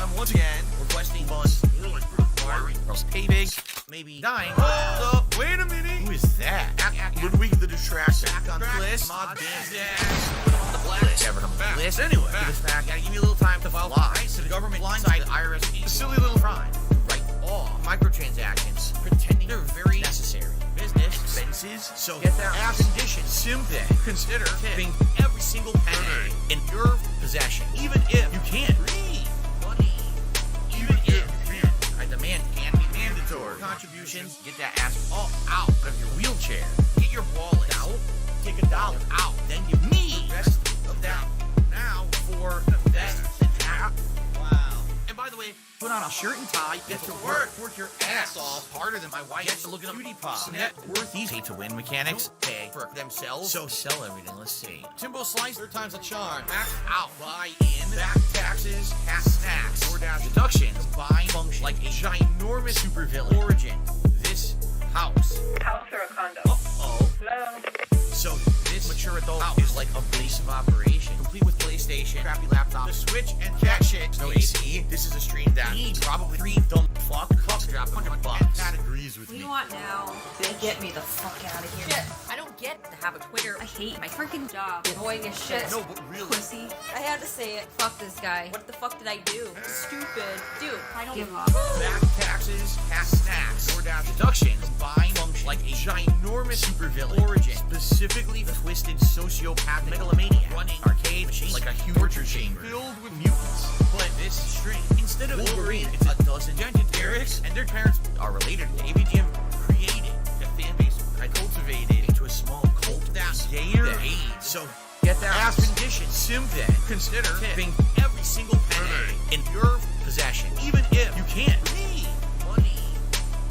I'm once again requesting funds paving, maybe dying. Hold up, wait a minute. Who is that? Ludwig the Distraction. Back on the list. My business. Never on the list. Anyway, get this back. Gotta give me a little time to file lies to the government blindside the IRS. A silly little crime. Right off. Microtransactions. Pretending they're very necessary. Business expenses. So get that ass condition. Simply consider tipping every single penny in your possession, even if you can't read money. Even if you can't. I demand can be mandatory. Contributions. Get that ass all out of your wheelchair. Get your wallet out. Take $1 out. Then give me the rest of that now for the best attack. Wow. And by the way, put on a shirt and tie, get to work your ass off harder than my wife gets to look at a beauty pop. Net worth these pay-to-win mechanics pay for themselves, so sell everything. Let's see. Timbo slice, 3 times a charm. Back out, buy in, back taxes, half snacks, DoorDash deductions, combine function like a ginormous supervillain. Origin, this house. House or a condo? Uh-oh. Hello? So this mature adult house is like a base of operation, complete with PlayStation, crappy laptop, the Switch, and cat shit. No AC. This is a stream that needs probably 3 dumb fuck cups drop $100. And that agrees with What me. do you want now? Get me the fuck out of here. Shit, I don't get to have a Twitter. I hate my freaking job. Annoying as shit. No, but really. Pussy. I had to say it. Fuck this guy. What the fuck did I do? Stupid. Dude, I don't give up. Back taxes, half snacks, DoorDash deductions, combine function like a ginormous supervillain. Origin, specifically twisted sociopath megalomaniac, running arcade machines like a huge torture chamber filled with mutants. But this string, instead of Wolverine, it's a dozen dented Derichs, and their parents are related. AVGM created the fan base I cultivated into a small cult that's gayer than AIDS. So get that ass condition. Simply consider tipping every single penny in your possession, even if you can't read money.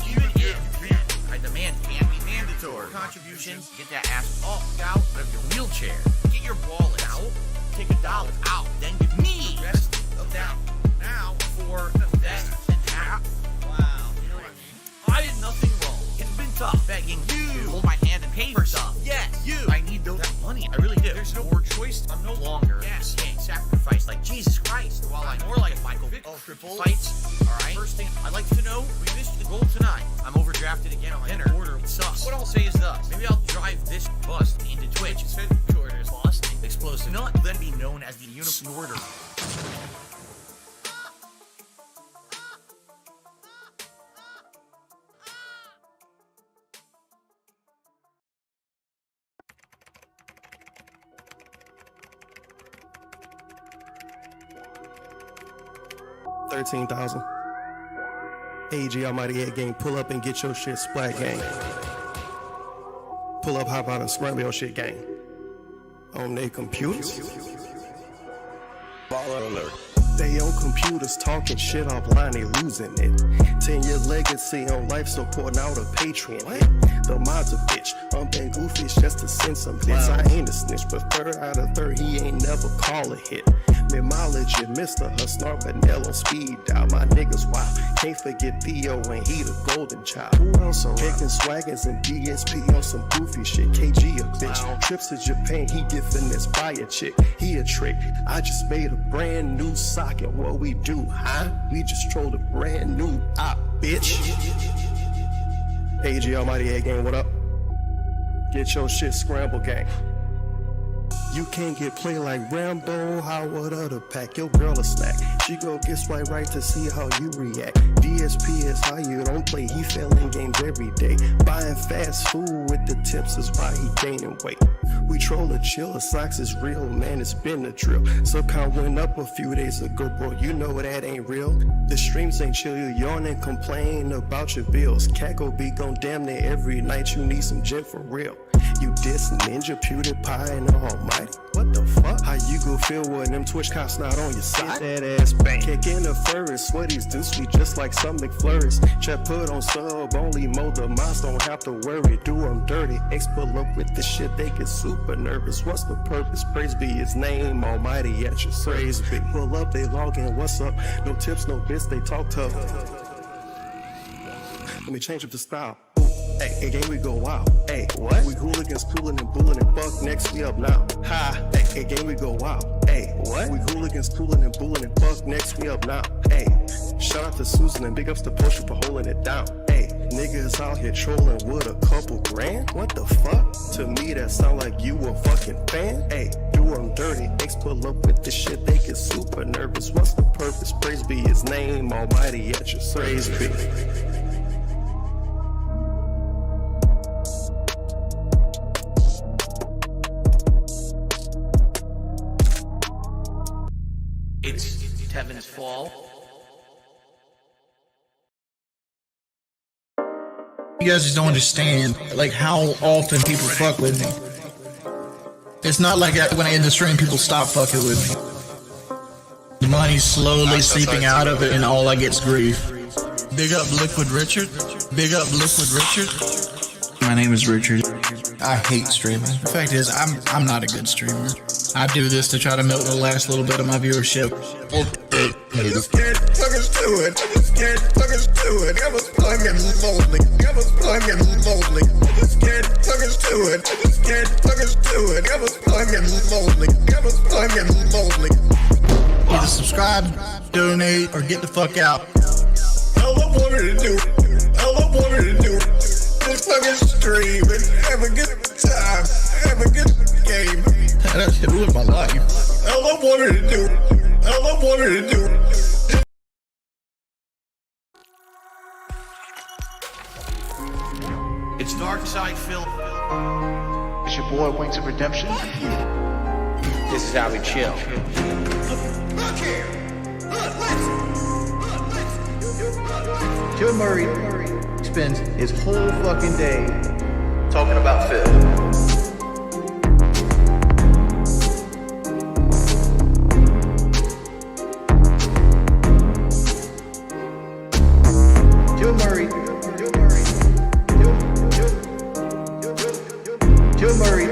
Even if you can't. I demand can be mandatory. Contributions. Get that ass all out of your wheelchair. Get your wallet out. Take $1 out. Then give me the rest of that now for the best attack. Wow. You know what I mean? I did nothing wrong. It's been tough begging you to hold my hand and pay for stuff. Yes, you. I need that money. I really do. There's no more choice. I'm no longer getting sacrificed like Jesus Christ. While I'm more like Michael Vick triple fights. Alright. First thing I'd like to know, we missed the goal tonight. I'm overdrafted again on my dinner order. It sucks. What I'll say is this. Maybe I'll drive this bus into Twitch instead of orders bus. Explosive. Not then be known as the Unisnorter. $13,000. AG Almighty 8 gang, pull up and get your shit splat gang. Pull up, hop out and scramble your shit gang. On their computers. Baller alert. They on computers talking shit offline, they losing it. 10-year legacy on life support, now the Patreon. The mod's a bitch. I'm been goofy just to send some bits. I ain't a snitch, but 3rd out of 3rd, he ain't never call a hit. Mid-mileage and Mr. Hustler, Vanilla on speed dial. My niggas wild. Can't forget Theo and he the golden child. Who else around? Picking swaggers and DSP on some goofy shit. KG a bitch. Wow. Trips to Japan, he get finesse by a chick. He a trick. I just made a brand new socket. What we do, huh? We just trolled a brand new op, bitch. AG Almighty 8 gang, what up? Get your shit scrambled, gang. You can't get played like Rambo, Howard or the pack. Your girl a snack. She go get swipe right to see how you react. DSP is how you don't play. He failing games every day. Buying fast food with the tips is why he gaining weight. We troll a chill, the socks is real, man, it's been a drill. Subcount went up a few days ago, bro, you know that ain't real. The streams ain't chill, you yawn and complain about your bills. Cackle be gon' damn near every night, you need some gin for real. You diss Ninja, PewDiePie, and the Almighty. What the fuck? How you gon' feel when them Twitch cops not on your side? Get that ass bang. Kicking the furries, sweaties do sweet just like some McFlurries. Chat put on sub, only mold the mouse, don't have to worry. Do them dirty. X pull up with the shit, they get super nervous. What's the purpose? Praise be his name, Almighty at your service. Pull up, they log in, what's up? No tips, no bits, they talk tough. Let me change up the style. Hey, game we go wild. Hey, what? We hooligans, cooling and bullying and fuck next, we up now. Ha, hey, In game we go wild. Hey, what? We hooligans, cooling and booling and fuck next, we up now. Hey, shout out to Susan and big ups to Porsche for holding it down. Hey, niggas out here trolling with a couple grand? What the fuck? To me that sound like you a fucking fan. Hey, do them dirty. Ex pull up with this shit, they get super nervous. What's the purpose? Praise be his name, almighty at your service. Praise be. It's Tevin's fault. You guys just don't understand, like, how often people fuck with me. It's not like when I end the stream, people stop fucking with me. The money's slowly seeping out of it, and all I get's grief. Big up Liquid Richard. Big up Liquid Richard. My name is Richard. I hate streaming. The fact is, I'm not a good streamer. I do this to try to milk the last little bit of my viewership. I just can't fucking do it. I just can't fucking do it. I was plugging boldly. I was plugging boldly. I just can't fucking do it. I just can't fucking do it. I was plugging boldly. I was plugging boldly. Either subscribe, donate, or get the fuck out. All I wanted to do, all I wanted to do, just fucking stream and have a good time, have a good game. That shit ruined my life. All I wanted to do, all I wanted to do. It's Dark Side Phil. It's your boy Wings of Redemption. This is how we chill. Look here, Joe Murray spends his whole fucking day talking about Phil. Joe Murray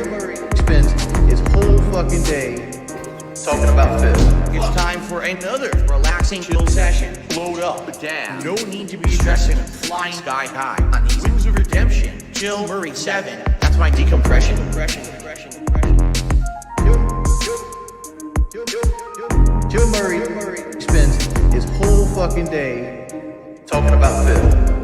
spends his whole fucking day talking about Phil. It's time for another relaxing chill session. Load up, down. No need to be stressing and flying sky high. On the Wings of Redemption, Chill Murray 7. That's my decompression. Joe Murray spends his whole fucking day talking about Phil.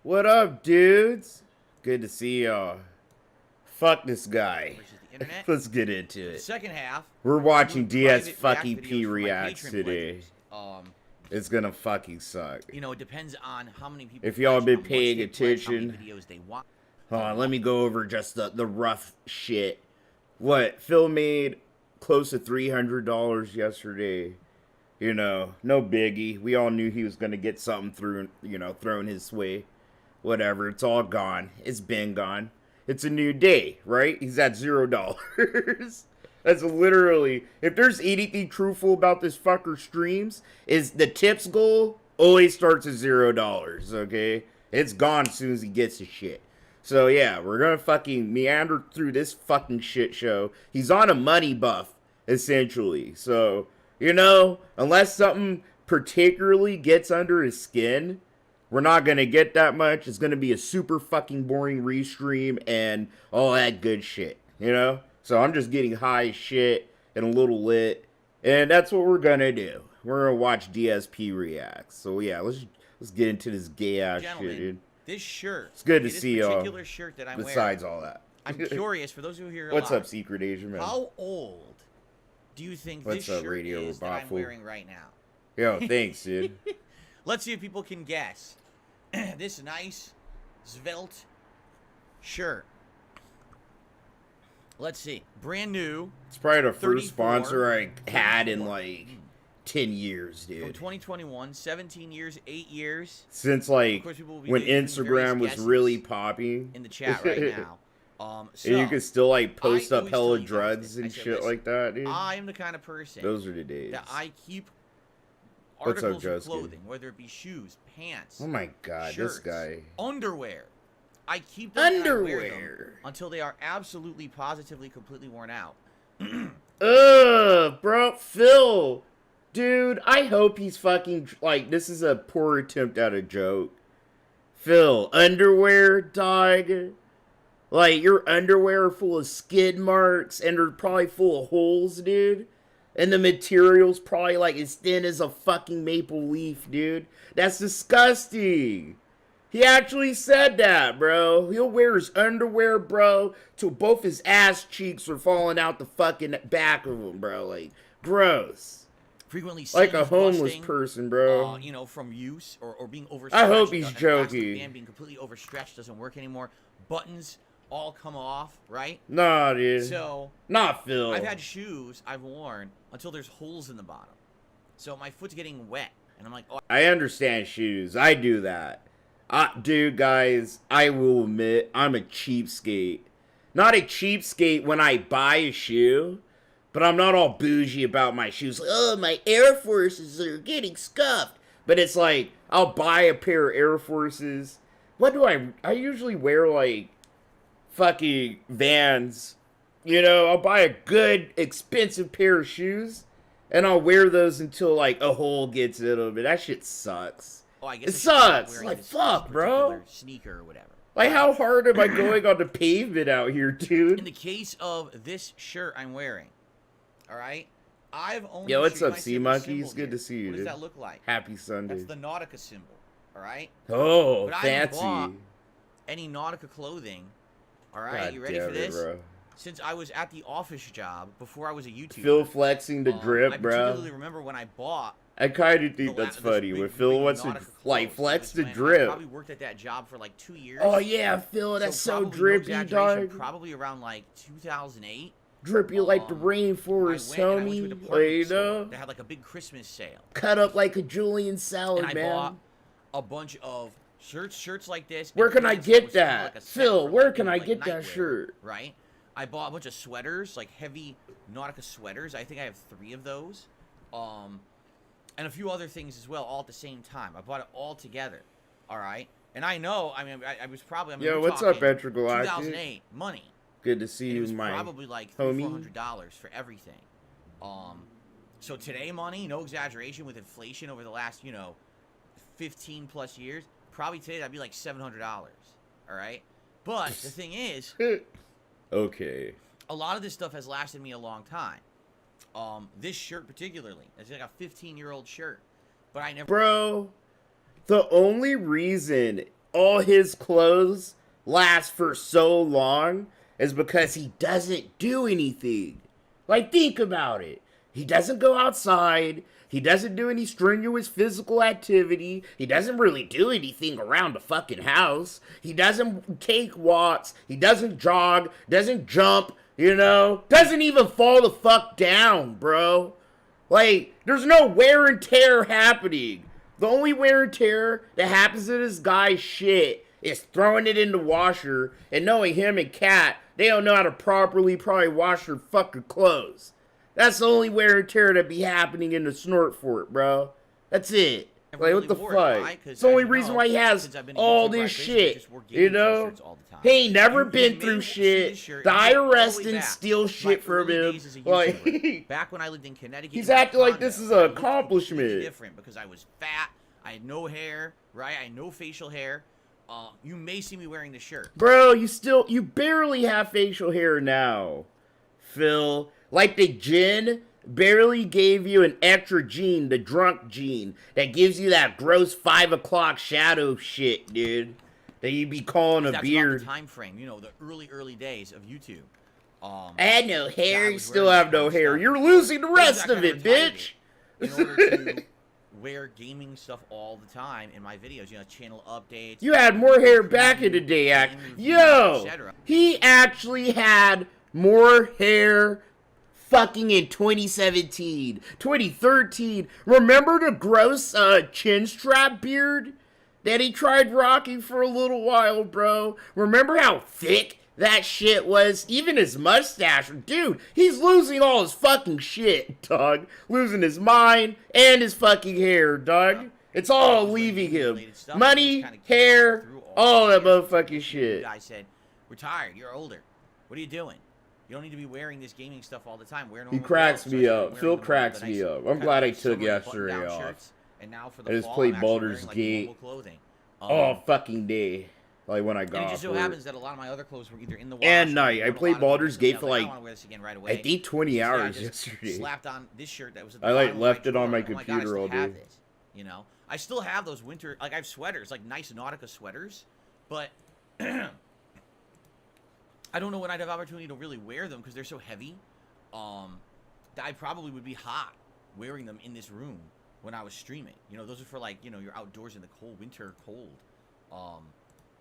What up, dudes? Good to see y'all. Fuck this guy. Let's get into it. Second half. We're watching DSPReacts DSPReacts today. It's gonna fucking suck. You know, it depends on how many people. If y'all been paying how many attention, videos they want. hold on, let me go over just the rough shit. What Phil made close to $300 yesterday. You know, no biggie. We all knew he was gonna get something through, you know, thrown his way. Whatever, it's all gone. It's been gone. It's a new day, right? He's at $0. That's literally, if there's anything truthful about this fucker streams, is the tips goal always starts at $0, okay? It's gone as soon as he gets his shit. So yeah, we're gonna fucking meander through this fucking shit show. He's on a money buff, essentially. So, you know, unless something particularly gets under his skin, we're not going to get that much. It's going to be a super fucking boring restream and all that good shit, you know? So I'm just getting high as shit and a little lit. And that's what we're going to do. We're going to watch DSPReacts. So yeah, let's get into this gay ass shit, dude. This shirt. It's good to see y'all. Particular shirt that I'm besides wearing, all that. I'm curious, for those who hear What's up, Secret Asian Man? How old do you think What's this up, shirt Radio is that I'm Robotful? wearing right now? Yo, thanks, dude. Let's see if people can guess. This nice, svelte shirt. Let's see. Brand new. It's probably the first 34, sponsor I had in like 10 years, dude. From 2021, 17 years, 8 years. Since like Of course, people will be when doing Instagram was various really guesses popping. in the chat right now. So And you could still like post I up always hella tell you guys drugs this. and I said, shit listen, like that, dude. I am the kind of person Those are the days. that I keep What's up, articles of Josuke? clothing, whether it be shoes, pants, Oh my god, shirts, this guy. underwear, I keep them and I wear Underwear. them until they are absolutely, positively, completely worn out. Ugh, bro, Phil. Dude, I hope he's fucking, like, this is a poor attempt at a joke. Phil, underwear, dog? Like, your underwear are full of skid marks, and they're probably full of holes, dude. And the material's probably, like, as thin as a fucking maple leaf, dude. That's disgusting. He actually said that, bro. He'll wear his underwear, bro, till both his ass cheeks are falling out the fucking back of him, bro. Like, gross. Frequently Like a homeless busting, person, bro. you know, from use or being overstretched. I hope he's An elastic joking. band being completely overstretched doesn't work anymore. Buttons all come off, right? Nah, dude. So, Not Phil. I've had shoes I've worn until there's holes in the bottom. So my foot's getting wet. And I'm like, oh. I understand shoes. I do that. Dude, guys, I will admit, I'm a cheapskate. Not a cheapskate when I buy a shoe, but I'm not all bougie about my shoes. Like, oh, my Air Forces are getting scuffed. But it's like, I'll buy a pair of Air Forces. What do I usually wear, like, fucking Vans. You know, I'll buy a good, expensive pair of shoes, and I'll wear those until, like, a hole gets in them, and that shit sucks. Oh, I guess It sucks. Like, fuck, bro. Sneaker or whatever. Like, how hard am I going on the pavement out here, In dude? the case of this shirt I'm wearing, all right, I've only. Yo, what's shoot up, my Sea symbol Monkeys? here. Good to see you, What does dude. that look like? Happy Sunday. That's the Nautica symbol, all right. Oh, But I haven't fancy. bought any Nautica clothing. All right, God you ready damn for it, this? bro. Since I was at the office job before I was a YouTuber. Phil flexing the I drip, bro. particularly remember when I bought. I kind of think the that's la- this funny big, when Phil big wants to, Nautica like, clothes. flex It the was when I drip. probably worked at that job for like 2 years. Oh, yeah, Phil, that's so probably, no drippy, exaggeration, dog. Probably around like 2008. Drippy like the I rainforest, went and I went to a homie. department Like, you store know? that had like a big Christmas sale. Cut up like a Julian salad, And I man. bought a bunch of shirts like this. Where and can I pants get was kinda that? like a set Phil, for, where like, can you know, I like get that nightwear, shirt? Right? I bought a bunch of sweaters, like heavy Nautica sweaters. I think I have 3 of those. And a few other things as well, all at the same time. I bought it all together. All right? And I know, I mean, I was probably... I mean, Yo, we're what's up, talking Intergalactic? 2008 money. Good to see And it you, was my probably like homie. $300-400 for everything. So today money, no exaggeration, with inflation over the last, 15 plus years, probably today that'd be like $700. All right? But the thing is, Okay. a lot of this stuff has lasted me a long time. This shirt particularly, it's like a 15-year-old shirt, but I never. Bro, the only reason all his clothes last for so long is because he doesn't do anything. Like, think about it. He doesn't go outside. He doesn't do any strenuous physical activity. He doesn't really do anything around the fucking house. He doesn't take walks. He doesn't jog. Doesn't jump. Doesn't even fall the fuck down, bro. Like, there's no wear and tear happening. The only wear and tear that happens to this guy's shit is throwing it in the washer, and knowing him and Kat, they don't know how to properly probably wash their fucking clothes. That's the only wear and tear that be happening in the snort fort, bro. That's it. I Like, really what the wore it. Why? fuck? 'Cause It's the only as you reason know, why he has since I've been a all YouTuber, I this basically shit, just wore you gaming know? t-shirts all the time. He ain't never You been may through see shit. this shirt, The you go all the IRS way didn't back. steal My shit from early him. days as a Like, YouTuber, back when I lived in Connecticut, he's in my acting like condo, this is I an looked completely accomplishment. different because I was fat. I had no hair, right? I had no facial hair. You may see me wearing this shirt. Bro, you barely have facial hair now, Phil. Like the gin barely gave you an extra gene, the drunk gene, that gives you that gross 5 o'clock shadow shit, dude. That you be calling a That's beard. about the time frame, the early days of YouTube. I had no hair, I you was still wearing have no this kind hair. of You're stuff. losing the Things rest I of it, kinda retired bitch. In order to wear gaming stuff all the time in my videos, channel updates. You had more hair back in the day, game reviews, Yo, etc. he actually had more hair fucking in 2017, 2013. Remember the gross chin strap beard that he tried rocking for a little while, bro? Remember how thick that shit was? Even his mustache. Dude, he's losing all his fucking shit, dog. Losing his mind and his fucking hair, dog. It's all leaving him. Money, hair, all that motherfucking shit. I said, we're tired. You're older. What are you doing? You don't need to be wearing this gaming stuff all the time. He cracks me up. Phil cracks me up. I'm glad I took yesterday off. And now for I the just fall, played I'm actually Baldur's wearing, Gate like, clothing. all fucking day. Like when I got and it just so off happens that a lot of my other clothes were either in the wash and night. I played Baldur's Gate for like, I think 20 hours yesterday. Slapped on this shirt that was at I like left it on my computer all day. You know, I still have those winter, like I have sweaters, like nice Nautica sweaters, but I don't know when I'd have opportunity to really wear them because they're so heavy. I probably would be hot wearing them in this room when I was streaming. You know, those are for like, you know, you're outdoors in the cold, winter cold.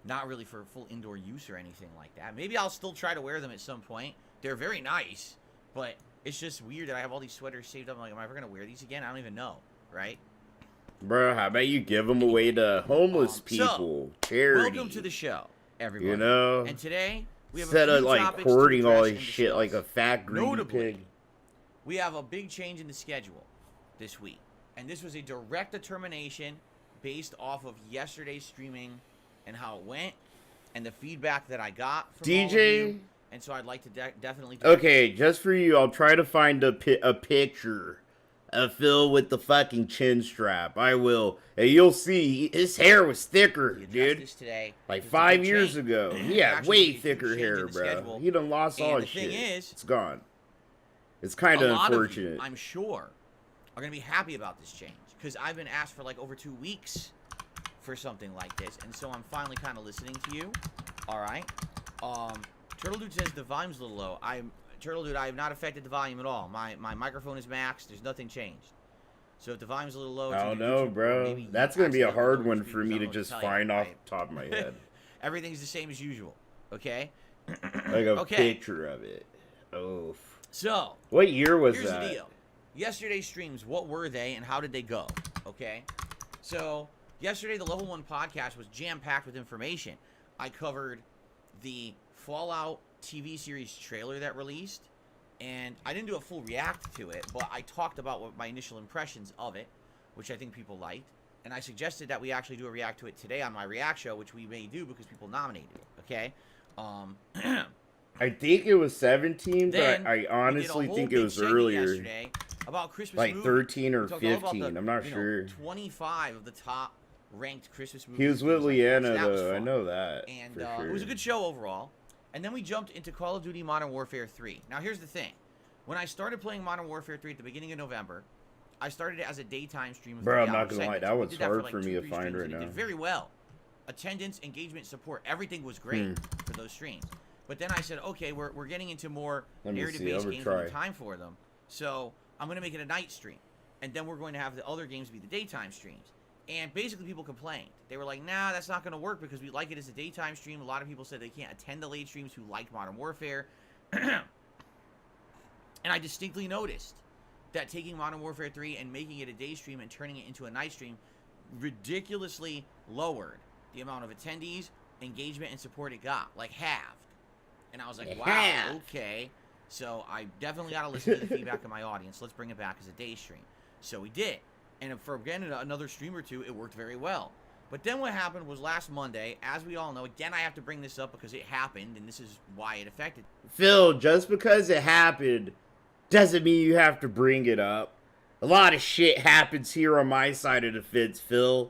Not really for full indoor use or anything like that. Maybe I'll still try to wear them at some point. They're very nice, but it's just weird that I have all these sweaters saved up. I'm like, am I ever going to wear these again? I don't even know, right? Bro, how about you give them away to homeless people? Charity. Welcome to the show, everybody. You know? And today, we have instead a few of like topics hoarding to all address this and shit discuss. like a fat greedy Notably, pig. we have a big change in the schedule this week. And this was a direct determination based off of yesterday's streaming and how it went and the feedback that I got from all of you. And so I'd like to definitely... Okay, just for you, I'll try to find a picture of Phil with the fucking chin strap. I will. And you'll see, his hair was thicker, dude. Today, like 5 years ago. He had way thicker hair, bro. Schedule. He done lost all his shit. It's gone. It's kind of unfortunate. You, I'm sure, are going to be happy about this change. Because I've been asked for like over 2 weeks for something like this. And so I'm finally kind of listening to you. Alright. Turtle Dude says the volume's a little low. Turtle Dude, I have not affected the volume at all. My microphone is maxed. There's nothing changed. So if the volume's a little low... I don't know, bro. That's going to be a hard one for me to just find off the top of my head. Everything's the same as usual. Okay? Like a picture of it. Oh. So... What year was that? Here's the deal. Yesterday's streams, what were they and how did they go? Okay? So, yesterday the Level 1 podcast was jam-packed with information. I covered the Fallout TV series trailer that released, and I didn't do a full react to it, but I talked about what my initial impressions of it, which I think people liked, and I suggested that we actually do a react to it today on my react show, which we may do because people nominated it, okay? I think it was 17, but I honestly think it was earlier. About Christmas like movies. 13 or 15, I'm not sure. 25 of the top ranked Christmas movies. He was with Leanna, though. I know that. And for sure. It was a good show overall. And then we jumped into Call of Duty Modern Warfare 3. Now, here's the thing. When I started playing Modern Warfare 3 at the beginning of November, I started it as a daytime stream. Bro, I'm not going to lie. That was hard for me to find right now. It did very well. Attendance, engagement, support, everything was great for those streams. But then I said, okay, we're getting into more narrative-based games with time for them. So I'm going to make it a night stream. And then we're going to have the other games be the daytime streams. And basically people complained. They were like, nah, that's not going to work because we like it as a daytime stream. A lot of people said they can't attend the late streams who liked Modern Warfare. And I distinctly noticed that taking Modern Warfare 3 and making it a day stream and turning it into a night stream ridiculously lowered the amount of attendees, engagement, and support it got. Like halved. And I was like, wow, okay. So I definitely got to listen to the feedback of my audience. Let's bring it back as a day stream. So we did. And for, again, another stream or two, it worked very well. But then what happened was last Monday, as we all know, again, I have to bring this up because it happened, and this is why it affected. Phil, just because it happened doesn't mean you have to bring it up. A lot of shit happens here on my side of the fence, Phil.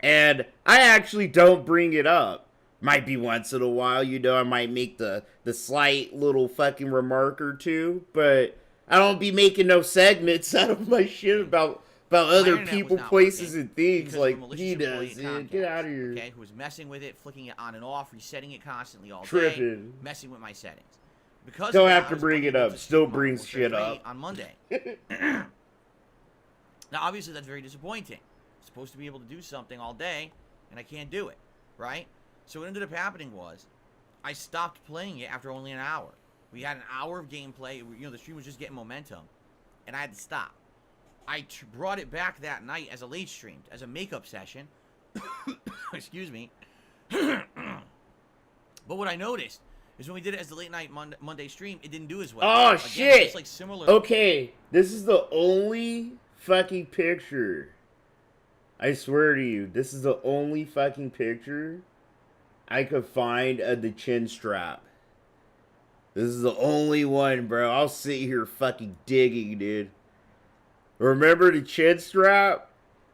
And I actually don't bring it up. Might be once in a while, you know, I might make the slight little fucking remark or two, but I don't be making no segments out of my shit about other people, places, and things like he does. Get out of here. Okay, who was messing with it, flicking it on and off, resetting it constly all day, messing with my settings. Because don't have to bring it up. Still brings shit up on Monday. Now, obviously, that's very disappointing. I'm supposed to be able to do something all day, and I can't do it, right? So what ended up happening was, I stopped playing it after only an hour. We had an hour of gameplay. You know, the stream was just getting momentum, and I had to stop. I brought it back that night as a late stream, as a makeup session. Excuse me. But what I noticed is when we did it as the late night Monday stream, it didn't do as well. Oh, again, shit. It's like similar. Okay, this is the only fucking picture I swear to you, this is the only fucking picture I could find of the chin strap. This is the only one, bro. I'll sit here fucking digging, dude. Remember the chin strap?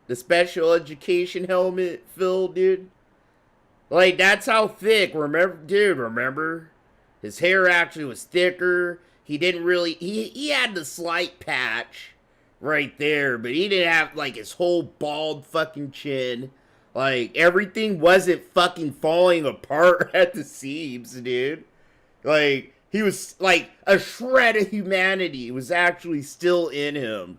The special education helmet, Phil, dude? Like, that's how thick. Remember, dude, remember? His hair actually was thicker. He didn't really... He had the slight patch right there, but he didn't have, like, his whole bald fucking chin. Like, everything wasn't fucking falling apart at the seams, dude. Like, he was, like, a shred of humanity was actually still in him.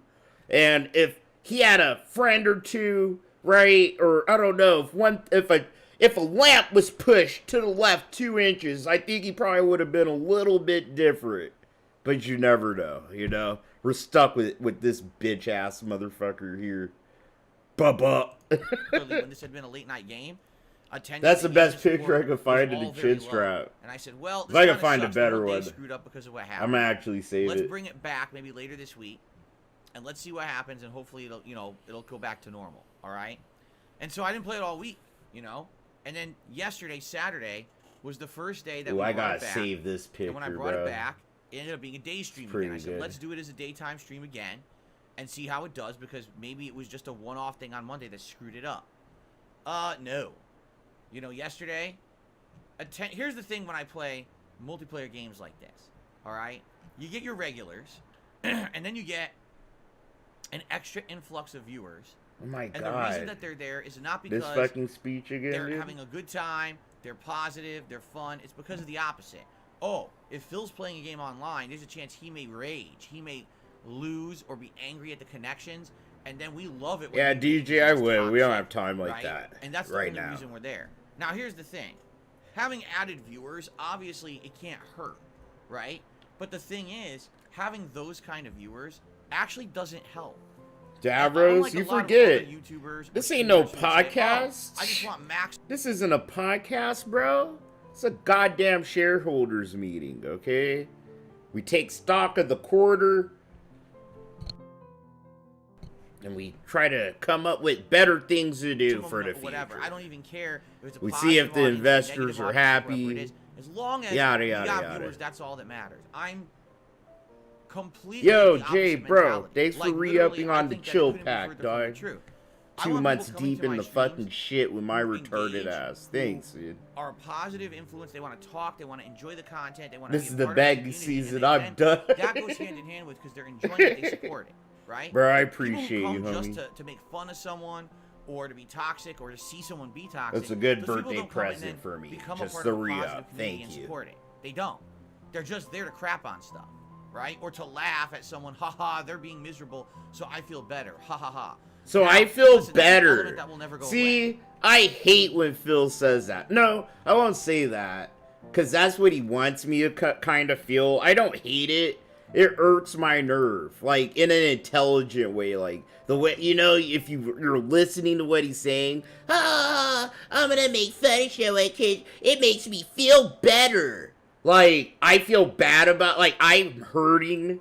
And if he had a friend or two, right, or I don't know, if a lamp was pushed to the left 2 inches, I think he probably would have been a little bit different. But you never know, you know? We're stuck with this bitch-ass motherfucker here. Bubba. When this had been a late-night game, that's the best picture I could find of the chin strap. And I said, well, if I can find a better one, screwed up because of what happened. I'm gonna actually save it. Let's bring it back maybe later this week, and let's see what happens, and hopefully it'll, you know, it'll go back to normal. All right. And so I didn't play it all week, you know. And then yesterday, Saturday, was the first day that I gotta save this picture, and when I brought it back, it ended up being a day stream again. I said, good. let's do it as a daytime stream again and see how it does, because maybe it was just a one-off thing on Monday that screwed it up. No. You know, yesterday, here's the thing when I play multiplayer games like this, all right? You get your regulars, and then you get an extra influx of viewers. Oh my God. And the reason that they're there is not because this fucking speech again, they're dude? having a good time, they're positive, they're fun. It's because of the opposite. Oh, if Phil's playing a game online, there's a chance he may rage. He may lose or be angry at the connections, and then we love it. When yeah, DJ, I will. We don't have time like right? that. And that's the right only now. reason we're there. Now, here's the thing. Having added viewers, obviously, it can't hurt, right? But the thing is, having those kind of viewers actually doesn't help. Davros, you forget. This ain't no podcast. I just want max. This isn't a podcast, bro. It's a goddamn shareholders meeting, okay? We take stock of the quarter, and we try to come up with better things to do for the future. Whatever. I don't even care if it's a we see if the investors are happy. As long as yada, you yada, got yada. viewers, that's all that matters. I'm completely Yo, the Jay, opposite bro, mentality. thanks for Like, re-upping literally, I on the think that chill couldn't be pack, further from the dog. truth. 2 want months people coming deep to in my the streams fucking shit with my who retarded engage, ass. who Thanks, dude. Are a positive influence. They want to talk. They want to enjoy the content. They want to. This be is a the part of the bag community, season and I'm done. That goes hand in hand with because they're enjoying it. They support it, right? Bro, I People who appreciate you, come homie. just to make fun of someone or to be toxic or to see someone be toxic. That's a good those people birthday don't come and present then for me. become a Just part the of a re-up. positive community Thank and you. support it. They don't. They're just there to crap on stuff, right? Or to laugh at someone. Ha ha, they're being miserable, so I feel better. Ha ha ha. So Now, I feel listen, that's an better. element that will never go See, away. I hate when Phil says that. No, I won't say that. Because that's what he wants me to kind of feel. I don't hate it. It irks my nerve. Like, in an intelligent way. Like, the way, you know, if you're listening to what he's saying. Ah, I'm going to make fun of show kids. It makes me feel better. Like, I feel bad about, like, I'm hurting.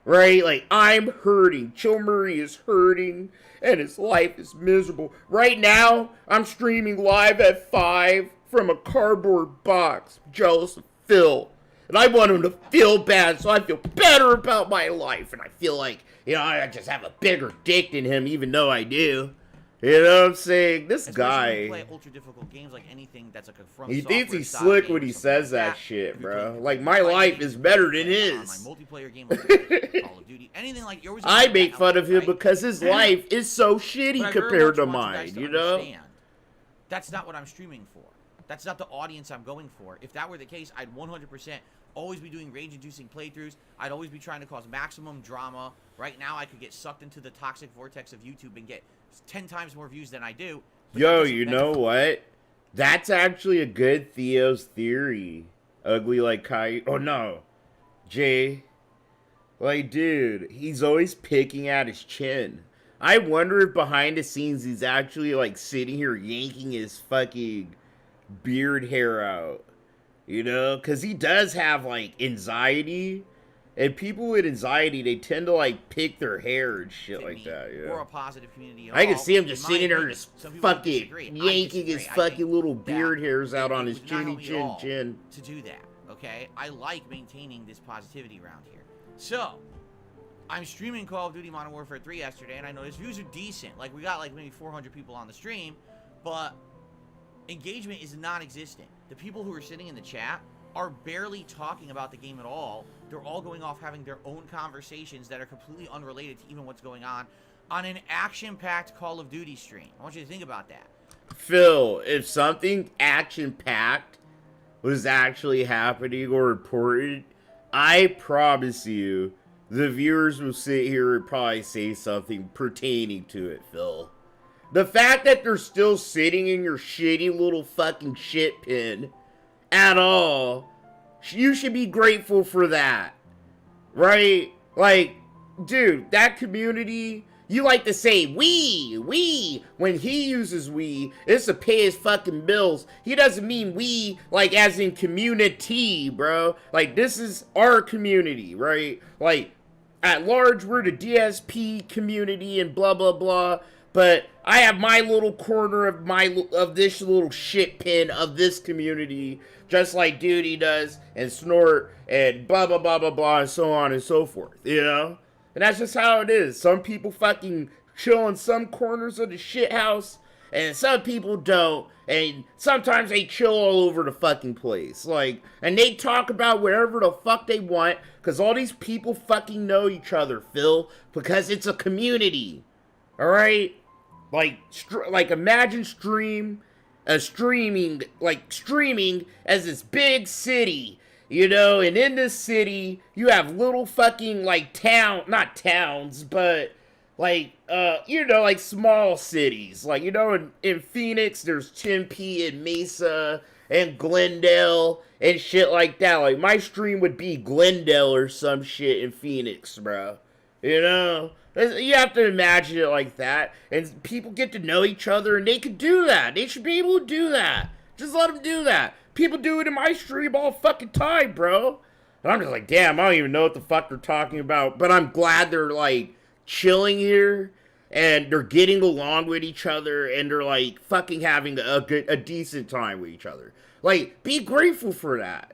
Right? Like, I'm hurting. Chill Murray is hurting. And his life is miserable. Right now, I'm streaming live at 5 from a cardboard box. Jealous of Phil. And I want him to feel bad, so I feel better about my life. And I feel like, you know, I just have a bigger dick than him, even though I do. You know what I'm saying? This Especially when you guy, play ultra difficult games like anything that's like a from he thinks software he's style slick game when or he something says like that shit, If you're bro. playing Like, my fighting life games, is better than like his. online multiplayer game like Call of Duty, anything like yours. I make fun of him because his life is so shitty But I very compared much to want you guys mine, to you know? understand, that's not what I'm streaming for. That's not the audience I'm going for. If that were the case, I'd 100% always be doing rage-inducing playthroughs. I'd always be trying to cause maximum drama. Right now, I could get sucked into the toxic vortex of YouTube and get 10 times more views than I do. Yo, you know what? That's actually a good Theo's theory. Ugly like Kai. Oh, no. Jay. Like, dude, he's always picking at his chin. I wonder if behind the scenes he's actually, like, sitting here yanking his fucking beard hair out. You know? Because he does have, like, anxiety. And people with anxiety, they tend to like pick their hair and shit like that. Yeah. Or a positive community. I can see him just sitting there, opinion. just Some people fucking disagree. I yanking his disagree. I fucking think little that beard hairs out it on his would not help chinny me at all chin. to do that. Okay, I like maintaining this positivity around here. So, I'm streaming Call of Duty Modern Warfare 3 yesterday, and I noticed views are decent. Like, we got like maybe 400 people on the stream, but engagement is non-existent. The people who are sitting in the chat are barely talking about the game at all. They're all going off having their own conversations that are completely unrelated to even what's going on an action-packed Call of Duty stream. I want you to think about that. Phil, if something action-packed was actually happening or reported, I promise you, the viewers will sit here and probably say something pertaining to it, Phil. The fact that they're still sitting in your shitty little fucking shit pin at all, you should be grateful for that. Right? Like, dude, that community, you like to say we. When he uses we, it's to pay his fucking bills. He doesn't mean we, like, as in community, bro. Like, this is our community, right? Like, at large, we're the DSP community and blah, blah, blah. But I have my little corner of this little shit pin of this community, just like Duty does, and Snort, and blah, blah, blah, blah, blah, and so on and so forth, you know? And that's just how it is. Some people fucking chill in some corners of the shit house, and some people don't, and sometimes they chill all over the fucking place. Like, and they talk about whatever the fuck they want, because all these people fucking know each other, Phil, because it's a community. Alright? Like imagine streaming as this big city, you know, and in this city, you have little fucking, like, not towns, but, like, you know, like, small cities. Like, you know, in Phoenix, there's Tempe and Mesa and Glendale and shit like that. Like, my stream would be Glendale or some shit in Phoenix, bro. You know? You have to imagine it like that, and people get to know each other, and they can do that. They should be able to do that. Just let them do that. People do it in my stream all fucking time, bro. And I'm just like, damn, I don't even know what the fuck they're talking about. But I'm glad they're, like, chilling here, and they're getting along with each other, and they're, like, fucking having a decent time with each other. Like, be grateful for that.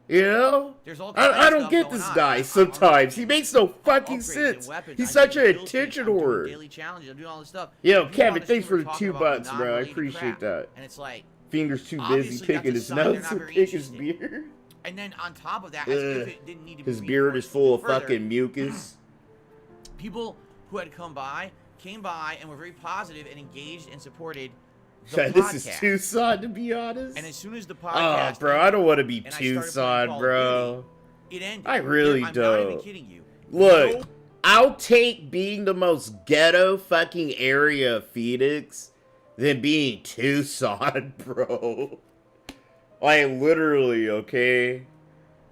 You know? There's all I don't get this guy sometimes. He makes no fucking sense. He's such an attention whore. Daily challenges. I'm doing all this stuff. Yo, Kevin, thanks for the $2, bro. I appreciate that. And it's like, Fingers too busy picking his nose to pick his beard. And then on top of that, as if it didn't need to be his beard is full of further, fucking mucus. People who had came by and were very positive and engaged and supported the This podcast. is Tucson, to be honest. And as soon as the podcast, oh, bro, I don't want to be and I started playing Tucson, Call of bro. Duty, it ended. I really I'm don't. not even kidding you. Look, I'll take being the most ghetto fucking area of Phoenix than being Tucson, bro. Like, literally, okay?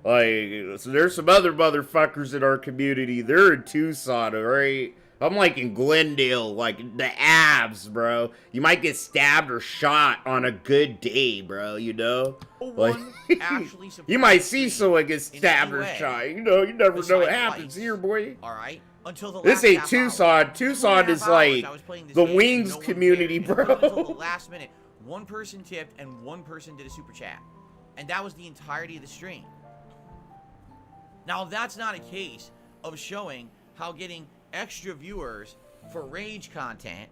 Like, so there's some other motherfuckers in our community. They're in Tucson, alright? I'm like in Glendale, like the abs, bro. You might get stabbed or shot on a good day, bro, you know? Like, you might see someone get stabbed or shot. You know, you never know what happens here, boy. Alright? Until the This last ain't half Tucson. hour. Tucson is like the Wings community, bro. Until the last minute, one person tipped and one person did a super chat. And that was the entirety of the stream. Now, if that's not a case of showing how getting extra viewers for rage content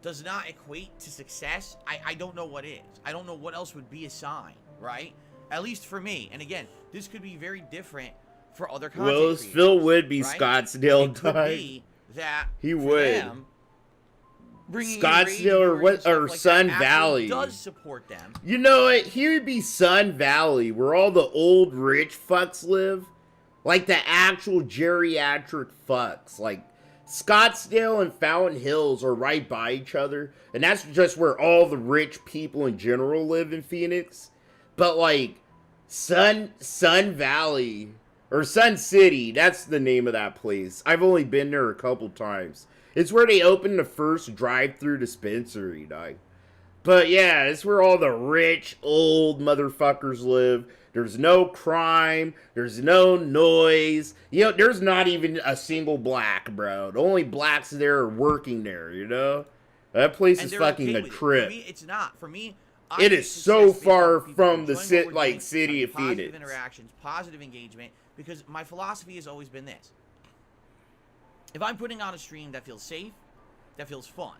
does not equate to success, I don't know what is. I don't know what else would be a sign, right? At least for me. And again, this could be very different for other content creators, Phil would be right? Scottsdale, It could be that he for would. them, bringing in Scottsdale rage viewers and or stuff like Sun that actually Valley does support them. You know what? He would be Sun Valley, where all the old rich fucks live. Like the actual geriatric fucks. Like, Scottsdale and Fountain Hills are right by each other. And that's just where all the rich people in general live in Phoenix. But, like, Sun Valley, or Sun City, that's the name of that place. I've only been there a couple times. It's where they opened the first drive-thru dispensary, dog. But yeah, it's where all the rich, old motherfuckers live. There's no crime. There's no noise. You know, there's not even a single black, bro. The only blacks there are working there, you know? That place is fucking a trip. For me, it's not. For me, it is so far from the city of Phoenix. Positive interactions, positive engagement, because my philosophy has always been this. If I'm putting on a stream that feels safe, that feels fun,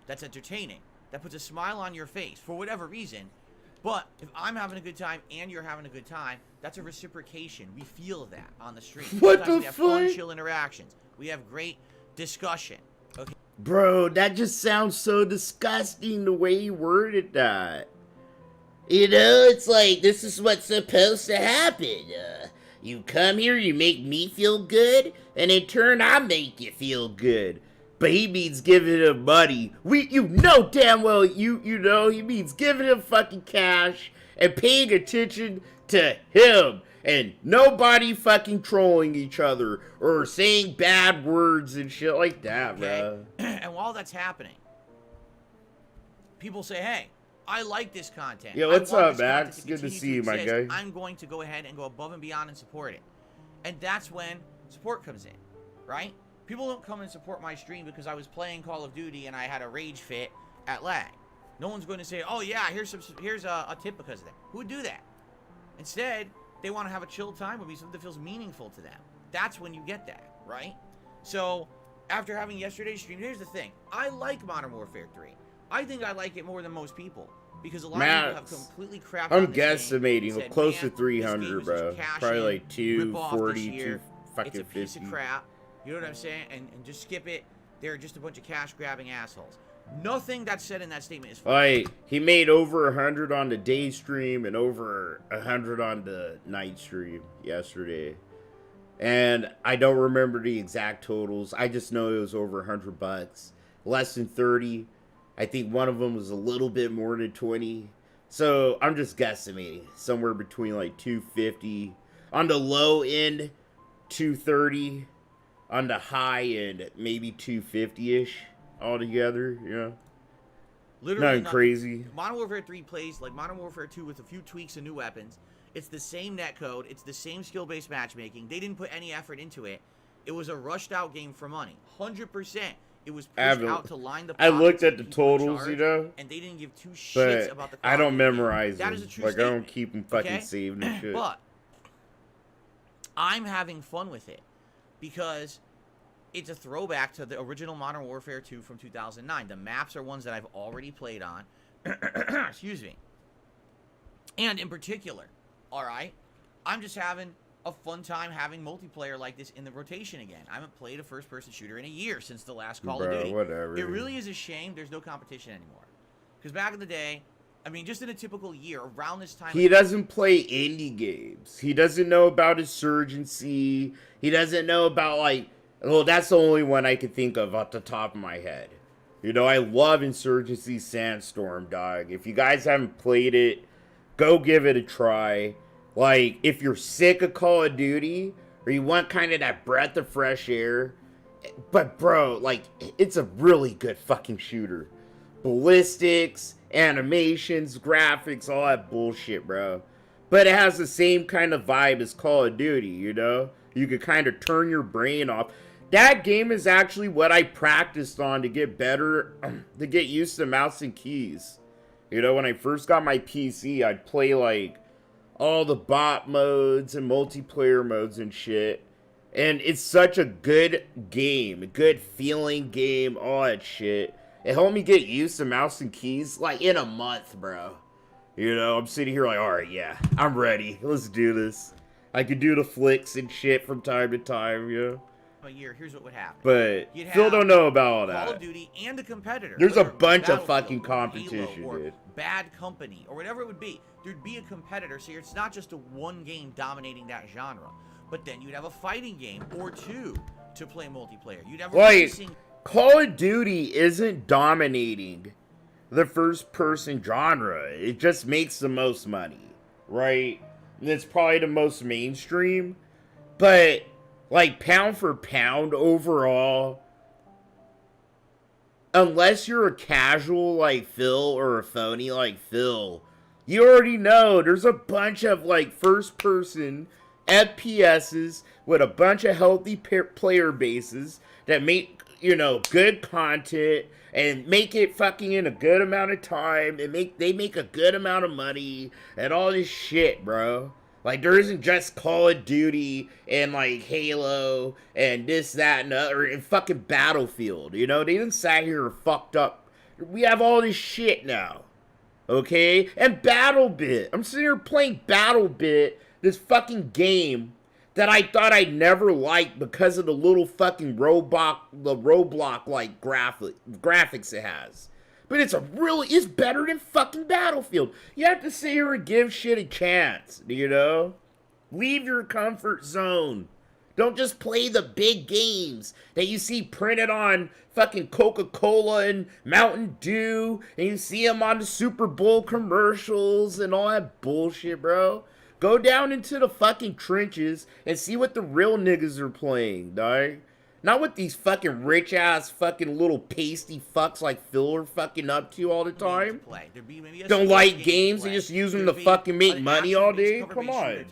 that's entertaining, that puts a smile on your face for whatever reason, but if I'm having a good time and you're having a good time, that's a reciprocation. We feel that on the stream. What Sometimes the we have fun, fuck? chill interactions. We have great discussion. Okay. Bro, that just sounds so disgusting the way you worded that. You know, it's like, this is what's supposed to happen. You come here, you make me feel good, and in turn, I make you feel good. But he means giving him money. You know damn well, you know, he means giving him fucking cash and paying attention to him. And nobody fucking trolling each other or saying bad words and shit like that, bro. And while that's happening, people say, hey, I like this content. Yo, what's up, Max? Good to see you, my guy. I'm going to go ahead and go above and beyond and support it. And that's when support comes in, right? People don't come and support my stream because I was playing Call of Duty and I had a rage fit at lag. No one's going to say, oh yeah, here's a tip because of that. Who would do that? Instead, they want to have a chill time with me, something that feels meaningful to them. That's when you get that, right? So, after having yesterday's stream, here's the thing. I like Modern Warfare 3. I think I like it more than most people. Because a lot of people have completely crapped on I'm guesstimating said, close to 300, bro. Probably like 240, 250. It's a piece of crap. You know what I'm saying? And just skip it. They're just a bunch of cash-grabbing assholes. Nothing that's said in that statement is funny. Like, he made over 100 on the day stream and over 100 on the night stream yesterday. And I don't remember the exact totals. I just know it was over $100. Less than 30. I think one of them was a little bit more than 20. So I'm just guesstimating. Somewhere between like 250. On the low end, 230. On the high end, maybe 250-ish altogether, you know? Literally nothing crazy. Modern Warfare 3 plays like Modern Warfare 2 with a few tweaks and new weapons. It's the same netcode. It's the same skill-based matchmaking. They didn't put any effort into it. It was a rushed-out game for money. 100%. It was pushed out to line the I looked at the people in totals, charge, you know? and they didn't give two shits about the quality I don't of the game. memorize That them. is a true Like, statement. I don't keep them fucking Okay? saved and shit. But I'm having fun with it because it's a throwback to the original Modern Warfare 2 from 2009. The maps are ones that I've already played on. Excuse me. And in particular, all right, I'm just having a fun time having multiplayer like this in the rotation again. I haven't played a first-person shooter in a year since the last Call of Duty. Whatever. It really is a shame there's no competition anymore. Because back in the day, I mean, just in a typical year, around this time... He doesn't play indie games. He doesn't know about Insurgency. He doesn't know about, like... Well, that's the only one I could think of off the top of my head. You know, I love Insurgency Sandstorm, dog. If you guys haven't played it, go give it a try. Like, if you're sick of Call of Duty, or you want kind of that breath of fresh air, but bro, like, it's a really good fucking shooter. Ballistics, animations, graphics, all that bullshit, bro. But it has the same kind of vibe as Call of Duty, you know? You could kind of turn your brain off. That game is actually what I practiced on to get better, to get used to mouse and keys. You know, when I first got my PC, I'd play, like, all the bot modes and multiplayer modes and shit. And it's such a good game, a good feeling game, all that shit. It helped me get used to mouse and keys, like, in a month, bro. You know, I'm sitting here like, alright, yeah, I'm ready. Let's do this. I could do the flicks and shit from time to time, you know? A year, here's what would happen. But Phil don't know about all that. Call of Duty and a competitor. There's a whether it be bunch of Battlefield fucking or competition, Halo or dude. Bad Company or whatever it would be. There'd be a competitor, so it's not just a one game dominating that genre. But then you'd have a fighting game or two to play multiplayer. You'd have a racing. Call of Duty isn't dominating the first-person genre. It just makes the most money, right? And it's probably the most mainstream. But, like, pound for pound overall, unless you're a casual like Phil or a phony like Phil, You already know there's a bunch of like first person FPSs with a bunch of healthy player bases that make, you know, good content and make it fucking in a good amount of time and they make a good amount of money and all this shit, bro. Like, there isn't just Call of Duty and, like, Halo and this, that, and other, and fucking Battlefield, you know? They didn't sat here and fucked up. We have all this shit now, okay? And BattleBit. I'm sitting here playing BattleBit, this fucking game that I thought I'd never like because of the little fucking Roblox-like graphics it has. But it's better than fucking Battlefield. You have to sit here and give shit a chance, you know? Leave your comfort zone. Don't just play the big games that you see printed on fucking Coca-Cola and Mountain Dew, and you see them on the Super Bowl commercials and all that bullshit, bro. Go down into the fucking trenches and see what the real niggas are playing, dog. Not what these fucking rich-ass fucking little pasty fucks like Phil are fucking up to all the time. Don't like games and just use them to fucking make money all day? Come on.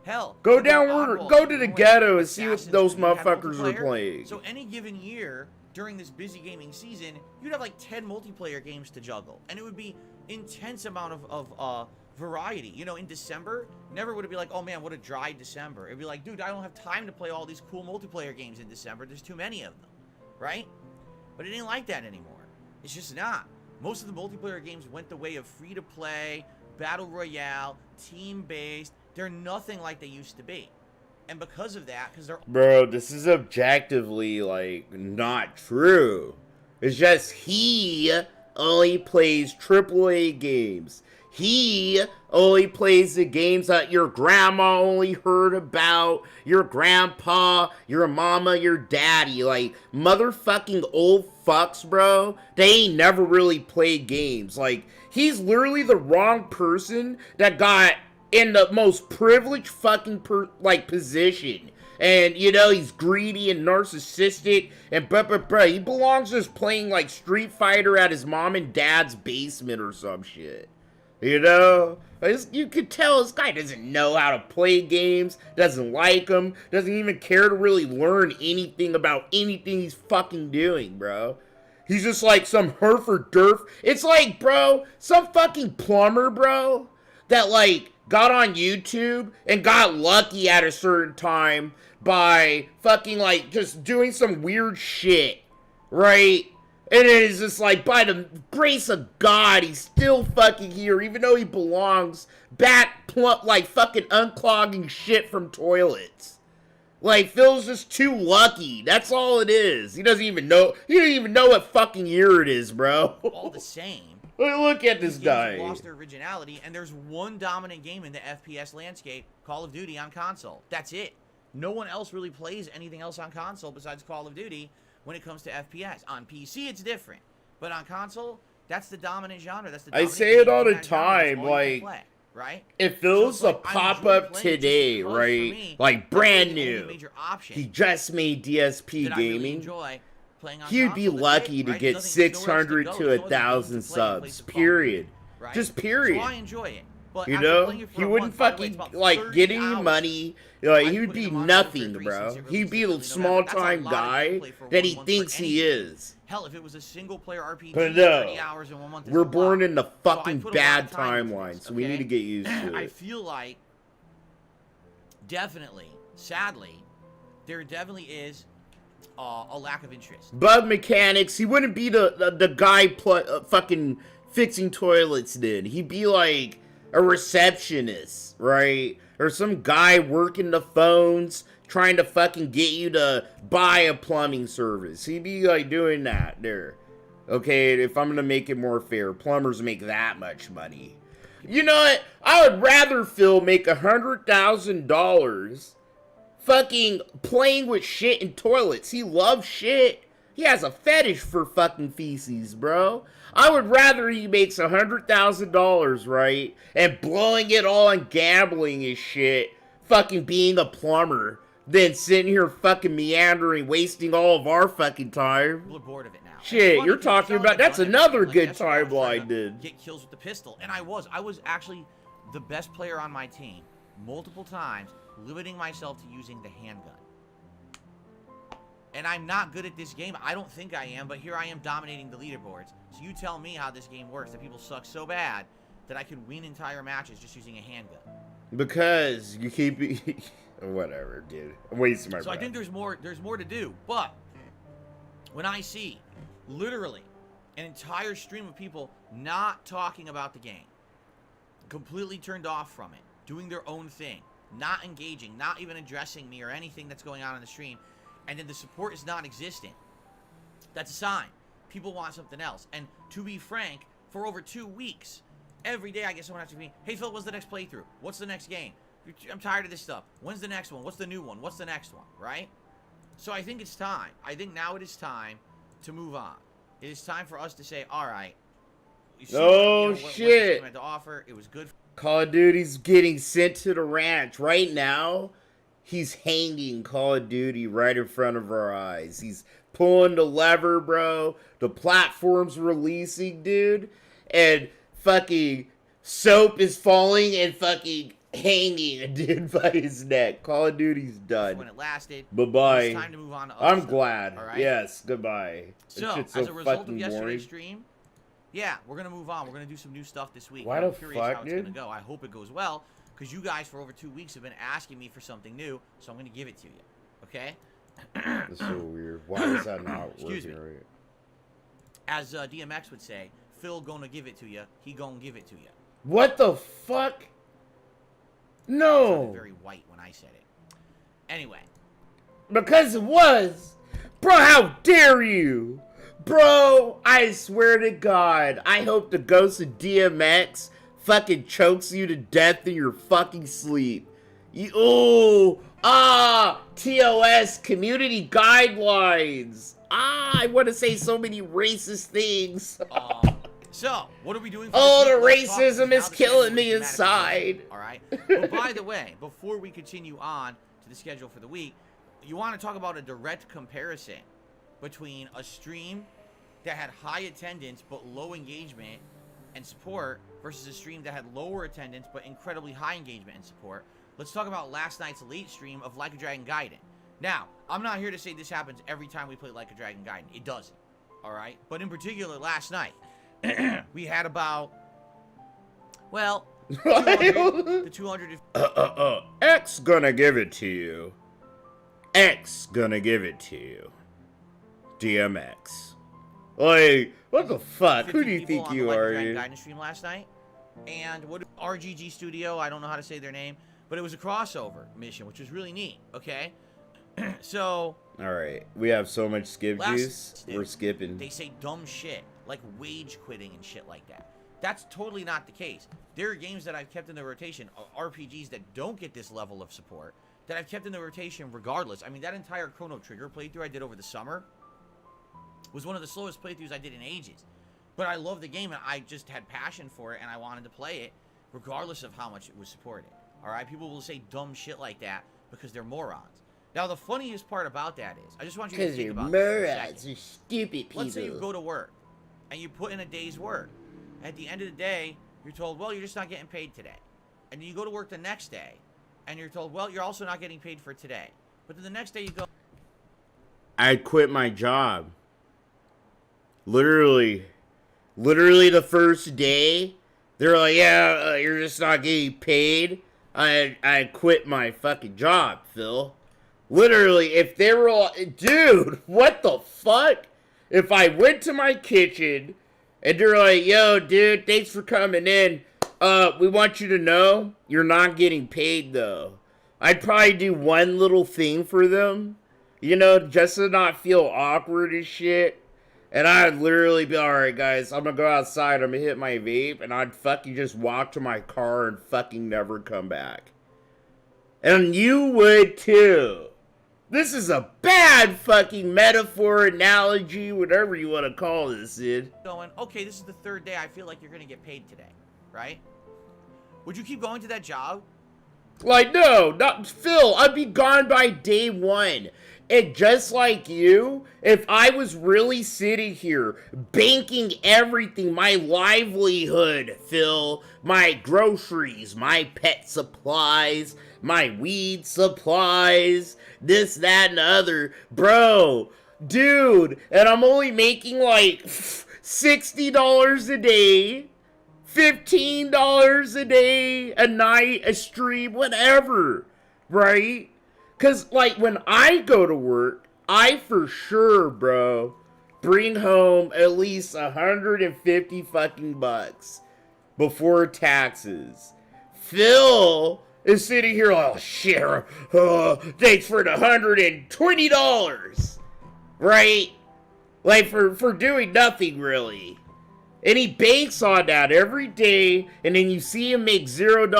Hell, go to the ghetto and see what those motherfuckers are playing. So any given year, during this busy gaming season, you'd have like 10 multiplayer games to juggle. And it would be intense amount of variety. You know, in December, never would it be like, oh man, what a dry December. It'd be like, dude, I don't have time to play all these cool multiplayer games in December. There's too many of them, right? But it ain't like that anymore. It's just not. Most of the multiplayer games went the way of free-to-play, battle royale, team-based. They're nothing like they used to be. And because of that, because they're... Bro, this is objectively, like, not true. It's just he only plays AAA games. He only plays the games that your grandma only heard about, your grandpa, your mama, your daddy. Like, motherfucking old fucks, bro. They ain't never really played games. Like, he's literally the wrong person that got in the most privileged fucking, position. And, you know, he's greedy and narcissistic and bruh. He belongs just playing, like, Street Fighter at his mom and dad's basement or some shit. You know, you could tell this guy doesn't know how to play games, doesn't like them, doesn't even care to really learn anything about anything he's fucking doing, bro. He's just like some Herfer Durf. It's like, bro, some fucking plumber, bro, that like got on YouTube and got lucky at a certain time by fucking like just doing some weird shit, right? And it is just like, by the grace of God, he's still fucking here, even though he belongs back plump, like fucking unclogging shit from toilets. Like, Phil's just too lucky. That's all it is. He doesn't even know what fucking year it is, bro. All the same. Look at this guy. Lost their originality, and there's one dominant game in the FPS landscape, Call of Duty on console. That's it. No one else really plays anything else on console besides Call of Duty. When it comes to FPS. On PC, it's different. But on console, that's the dominant genre. That's the dominant I say it all the time, like, right? It feels a pop-up today, right? Like, brand new. He just made DSP Gaming. He'd be lucky to get 600 to 1,000 subs, period. Just period. So I enjoy it. But you know, he wouldn't fucking, like, get any money. Like, he would be nothing, bro. He'd be the small-time guy that he thinks he is. Hell, if it was a single-player RPG, but no, 30 hours in 1 month, we're born in the fucking bad timeline, so we need to get used to it. I feel like, definitely, sadly, there definitely is a lack of interest. Bug mechanics, he wouldn't be the guy fucking fixing toilets then. He'd be like a receptionist, right? Or some guy working the phones, trying to fucking get you to buy a plumbing service. He'd be like doing that there. Okay, if I'm gonna make it more fair, plumbers make that much money. You know what? I would rather Phil make $100,000 fucking playing with shit in toilets. He loves shit. He has a fetish for fucking feces, bro. I would rather he makes $100,000, right, and blowing it all on gambling and shit, fucking being a plumber, than sitting here fucking meandering, wasting all of our fucking time. People are bored of it now. Shit, you're talking about, that's another good timeline, dude. Get kills with the pistol, and I was actually the best player on my team multiple times, limiting myself to using the handgun. And I'm not good at this game. I don't think I am, but here I am dominating the leaderboards. So you tell me how this game works, that people suck so bad that I can win entire matches just using a handgun. Because you keep whatever, dude. I'm wasting my breath. So I think there's more to do, but when I see literally an entire stream of people not talking about the game, completely turned off from it, doing their own thing, not engaging, not even addressing me or anything that's going on in the stream, and then the support is non-existent, that's a sign. People want something else. And to be frank, for over 2 weeks, every day I get someone asking me, hey Phil, what's the next playthrough? What's the next game? I'm tired of this stuff. When's the next one? What's the new one? What's the next one? Right? So I think it's time. I think now it is time to move on. It is time for us to say, all right. Oh, shit. What had to offer. It was good. Call of Duty's getting sent to the ranch. Right now, he's hanging Call of Duty right in front of our eyes. He's pulling the lever, bro. The platform's releasing, dude. And fucking soap is falling and fucking hanging a dude by his neck. Call of Duty's done. When it lasted. Bye-bye. It's time to move on to other I'm stuff, glad. all right? Yes, goodbye. So, as a result of yesterday's stream, yeah, we're going to move on. We're going to do some new stuff this week. Why I'm the curious fuck, how it's dude? going to go. I hope it goes well, because you guys for over 2 weeks have been asking me for something new, so I'm going to give it to you. Okay? That's so weird. Why is that not Excuse working me. right? As DMX would say, Phil gonna give it to you. He gonna give it to you. What the fuck? No. Very white when I said it. Anyway. Because it was. Bro, how dare you? Bro, I swear to God, I hope the ghost of DMX fucking chokes you to death in your fucking sleep. TOS, community guidelines. I want to say so many racist things. So, what are we doing? Oh, the racism is killing me inside. All right. But by the way, before we continue on to the schedule for the week, you want to talk about a direct comparison between a stream that had high attendance but low engagement and support versus a stream that had lower attendance but incredibly high engagement and support. Let's talk about last night's elite stream of Like a Dragon Gaiden. Now, I'm not here to say this happens every time we play Like a Dragon Gaiden. It doesn't. All right? But in particular, last night, we had about, well, 200 to 200. X gonna give it to you. X gonna give it to you. DMX. Like, what the fuck? Who do you think you are? Like a Dragon Gaiden stream last night. And what RGG Studio, I don't know how to say their name, but it was a crossover mission, which was really neat, okay? So, alright, we have so much skip juice, we're skipping. They say dumb shit, like wage quitting and shit like that. That's totally not the case. There are games that I've kept in the rotation, RPGs that don't get this level of support, that I've kept in the rotation regardless. I mean, that entire Chrono Trigger playthrough I did over the summer was one of the slowest playthroughs I did in ages. But I love the game, and I just had passion for it, and I wanted to play it regardless of how much it was supported. Alright, people will say dumb shit like that because they're morons. Now, the funniest part about that is, I just want you to think about this for a second. You're stupid people. Let's say you go to work, and you put in a day's work. At the end of the day, you're told, well, you're just not getting paid today. And then you go to work the next day, and you're told, well, you're also not getting paid for today. But then the next day you go... I quit my job. Literally the first day, they're like, yeah, you're just not getting paid. I quit my fucking job, Phil. Literally, if they were all, dude, what the fuck? If I went to my kitchen and they're like, yo, dude, thanks for coming in. We want you to know you're not getting paid though. I'd probably do one little thing for them, you know, just to not feel awkward and shit. And I'd literally be, alright guys, I'm gonna go outside, I'm gonna hit my vape, and I'd fucking just walk to my car and fucking never come back. And you would too. This is a bad fucking metaphor, analogy, whatever you want to call this, Sid. Going, okay, this is the third day, I feel like you're gonna get paid today, right? Would you keep going to that job Like, no, not Phil. I'd be gone by day one. And just like you, if I was really sitting here banking everything, my livelihood, Phil, my groceries, my pet supplies, my weed supplies, this, that, and the other, bro, dude, and I'm only making like $60 a day, $15 a day, a night, a stream, whatever, right? Because, like, when I go to work, I for sure, bro, bring home at least 150 fucking bucks before taxes. Phil is sitting here like, oh, shit, thanks for the $120, right? Like, for doing nothing, really. And he banks on that every day, and then you see him make $0,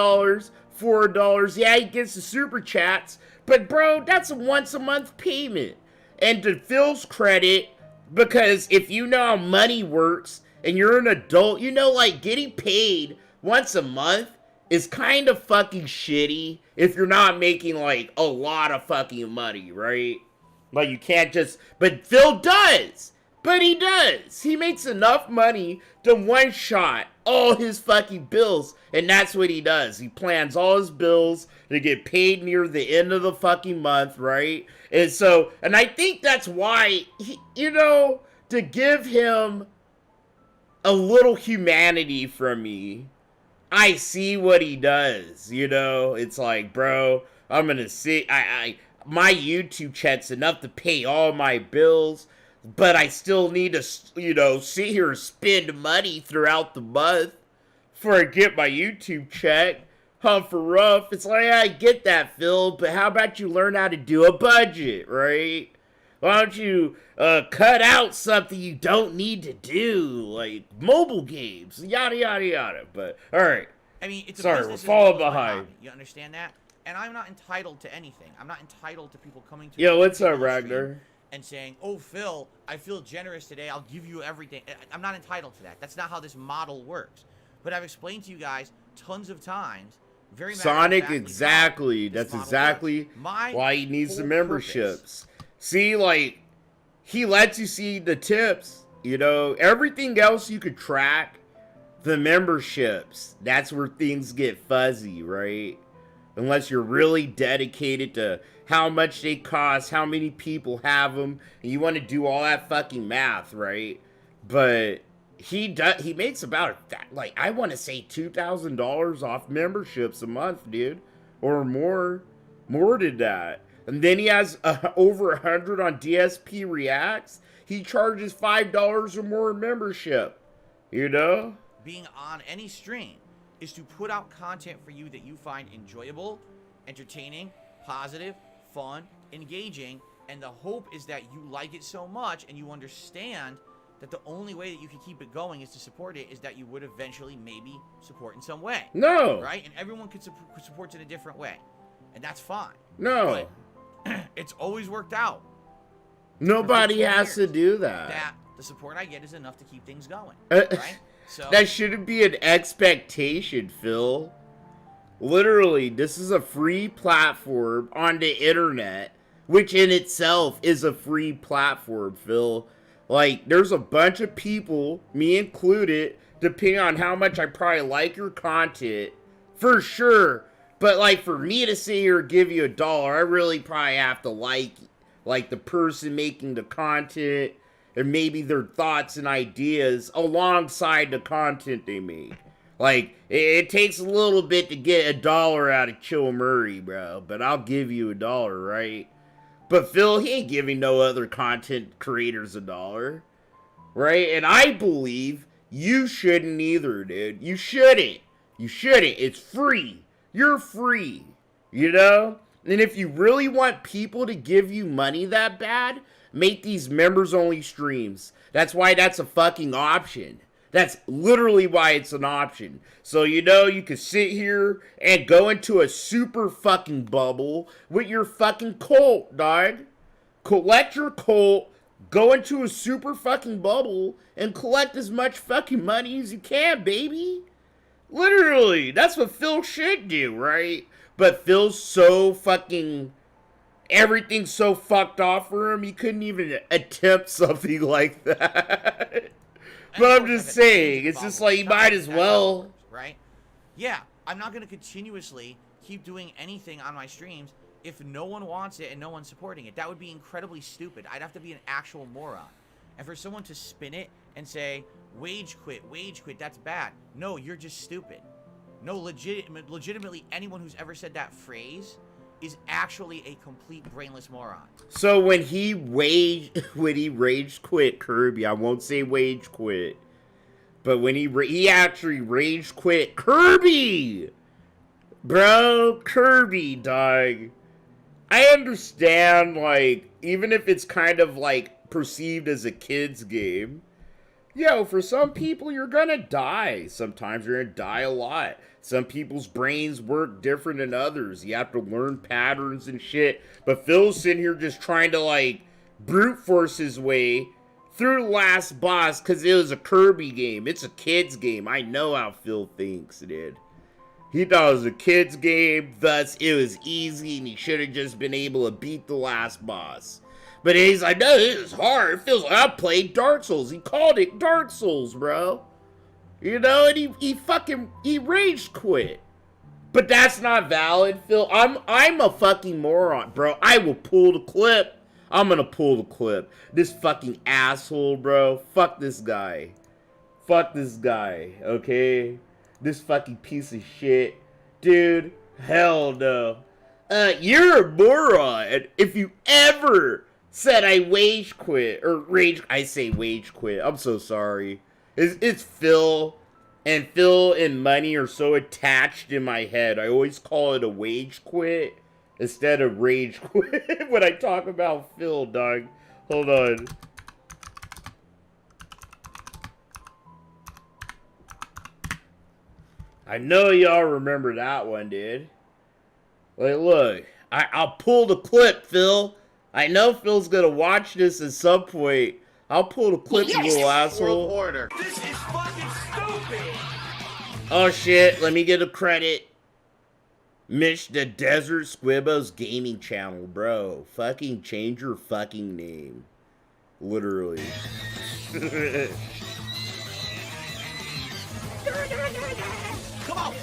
$4. Yeah, he gets the super chats, but bro, that's a once a month payment. And to Phil's credit, because if you know how money works, and you're an adult, you know, like, getting paid once a month is kind of fucking shitty if you're not making, like, a lot of fucking money, right? Like, you can't just, but Phil does! But he does! He makes enough money to one-shot all his fucking bills, and that's what he does. He plans all his bills to get paid near the end of the fucking month, right? And so, and I think that's why, he, you know, to give him a little humanity from me, I see what he does, you know? It's like, bro, I'm gonna see, my YouTube chat's enough to pay all my bills, but I still need to, you know, sit here and spend money throughout the month before I get my YouTube check. Huff for rough. It's like, yeah, I get that, Phil, but how about you learn how to do a budget, right? Why don't you cut out something you don't need to do, like mobile games, yada, yada, yada. But, all right. I mean, it's a sorry, we're business falling as well as my behind. hobby. You understand that? And I'm not entitled to anything. I'm not entitled to people coming to Yo, me what's up, on the stream Ragnar? and saying, oh, Phil, I feel generous today. I'll give you everything. I'm not entitled to that. That's not how this model works. But I've explained to you guys tons of times, very Sonic, matter-of-factly, exactly. how this That's model exactly works. My why he needs the whole memberships. purpose- See, like, he lets you see the tips, you know, everything else you could track, the memberships, that's where things get fuzzy, right? Unless you're really dedicated to how much they cost, how many people have them, and you want to do all that fucking math, right? But he makes about, like, I want to say $2,000 off memberships a month, dude, or more than that. And then he has over 100 on DSPReacts. He charges $5 or more in membership, you know? Being on any stream is to put out content for you that you find enjoyable, entertaining, positive, fun, engaging, and the hope is that you like it so much and you understand that the only way that you can keep it going is to support it, is that you would eventually maybe support in some way. No. Right? And everyone could support in a different way. And that's fine. No. But it's always worked out. Nobody 15 has to years do that. That the support I get is enough to keep things going. Uh, Right? So That shouldn't be an expectation, Phil. Literally, this is a free platform on the internet, which in itself is a free platform, Phil. Like, there's a bunch of people, me included, depending on how much I probably like your content, for sure. But, like, for me to sit here and give you $1, I really probably have to like the person making the content, and maybe their thoughts and ideas alongside the content they make. Like, it takes a little bit to get $1 out of Chill Murray, bro, but I'll give you $1, right? But Phil, he ain't giving no other content creators $1, right? And I believe you shouldn't either, dude. You shouldn't. You shouldn't. It's free. You're free, you know? And if you really want people to give you money that bad, make these members-only streams. That's why that's a fucking option. That's literally why it's an option. So, you know, you can sit here and go into a super fucking bubble with your fucking cult, dog. Collect your cult, go into a super fucking bubble, and collect as much fucking money as you can, baby. Literally, that's what Phil should do, right? But Phil's so fucking... Everything's so fucked off for him, he couldn't even attempt something like that. But I'm just saying, it's just like, you might as well. Right? Yeah, I'm not going to continuously keep doing anything on my streams if no one wants it and no one's supporting it. That would be incredibly stupid. I'd have to be an actual moron. And for someone to spin it and say, wage quit, that's bad. No, you're just stupid. No, legitimately, anyone who's ever said that phrase is actually a complete brainless moron. So when he rage quit Kirby, I won't say wage quit, but when he actually rage quit Kirby, bro, Kirby, dog. I understand, like, even if it's kind of like perceived as a kid's game, yo, for some people you're gonna die. Sometimes you're gonna die a lot. Some people's brains work different than others. You have to learn patterns and shit. But Phil's sitting here just trying to, like, brute force his way through the last boss because it was a Kirby game. It's a kid's game. I know how Phil thinks, dude. He thought it was a kid's game, thus it was easy and he should have just been able to beat the last boss. But he's like, no, this is hard. It feels like I played Dark Souls. He called it Dark Souls, bro. You know, and he rage quit. But that's not valid, Phil. I'm a fucking moron, bro. I will pull the clip. I'm gonna pull the clip. This fucking asshole, bro. Fuck this guy. Fuck this guy, okay? This fucking piece of shit. Dude, hell no. You're a moron. If you ever said I wage quit, or I say wage quit. I'm so sorry. It's Phil, and Phil and money are so attached in my head. I always call it a wage quit instead of rage quit when I talk about Phil, dog. Hold on. I know y'all remember that one, dude. Like, look, I'll pull the clip, Phil. I know Phil's gonna watch this at some point. I'll pull the clip, you little asshole. Order. This is fucking stupid. Oh shit, let me get a credit. Mitch the Desert Squibbo's gaming channel, bro. Fucking change your fucking name. Literally. Come on.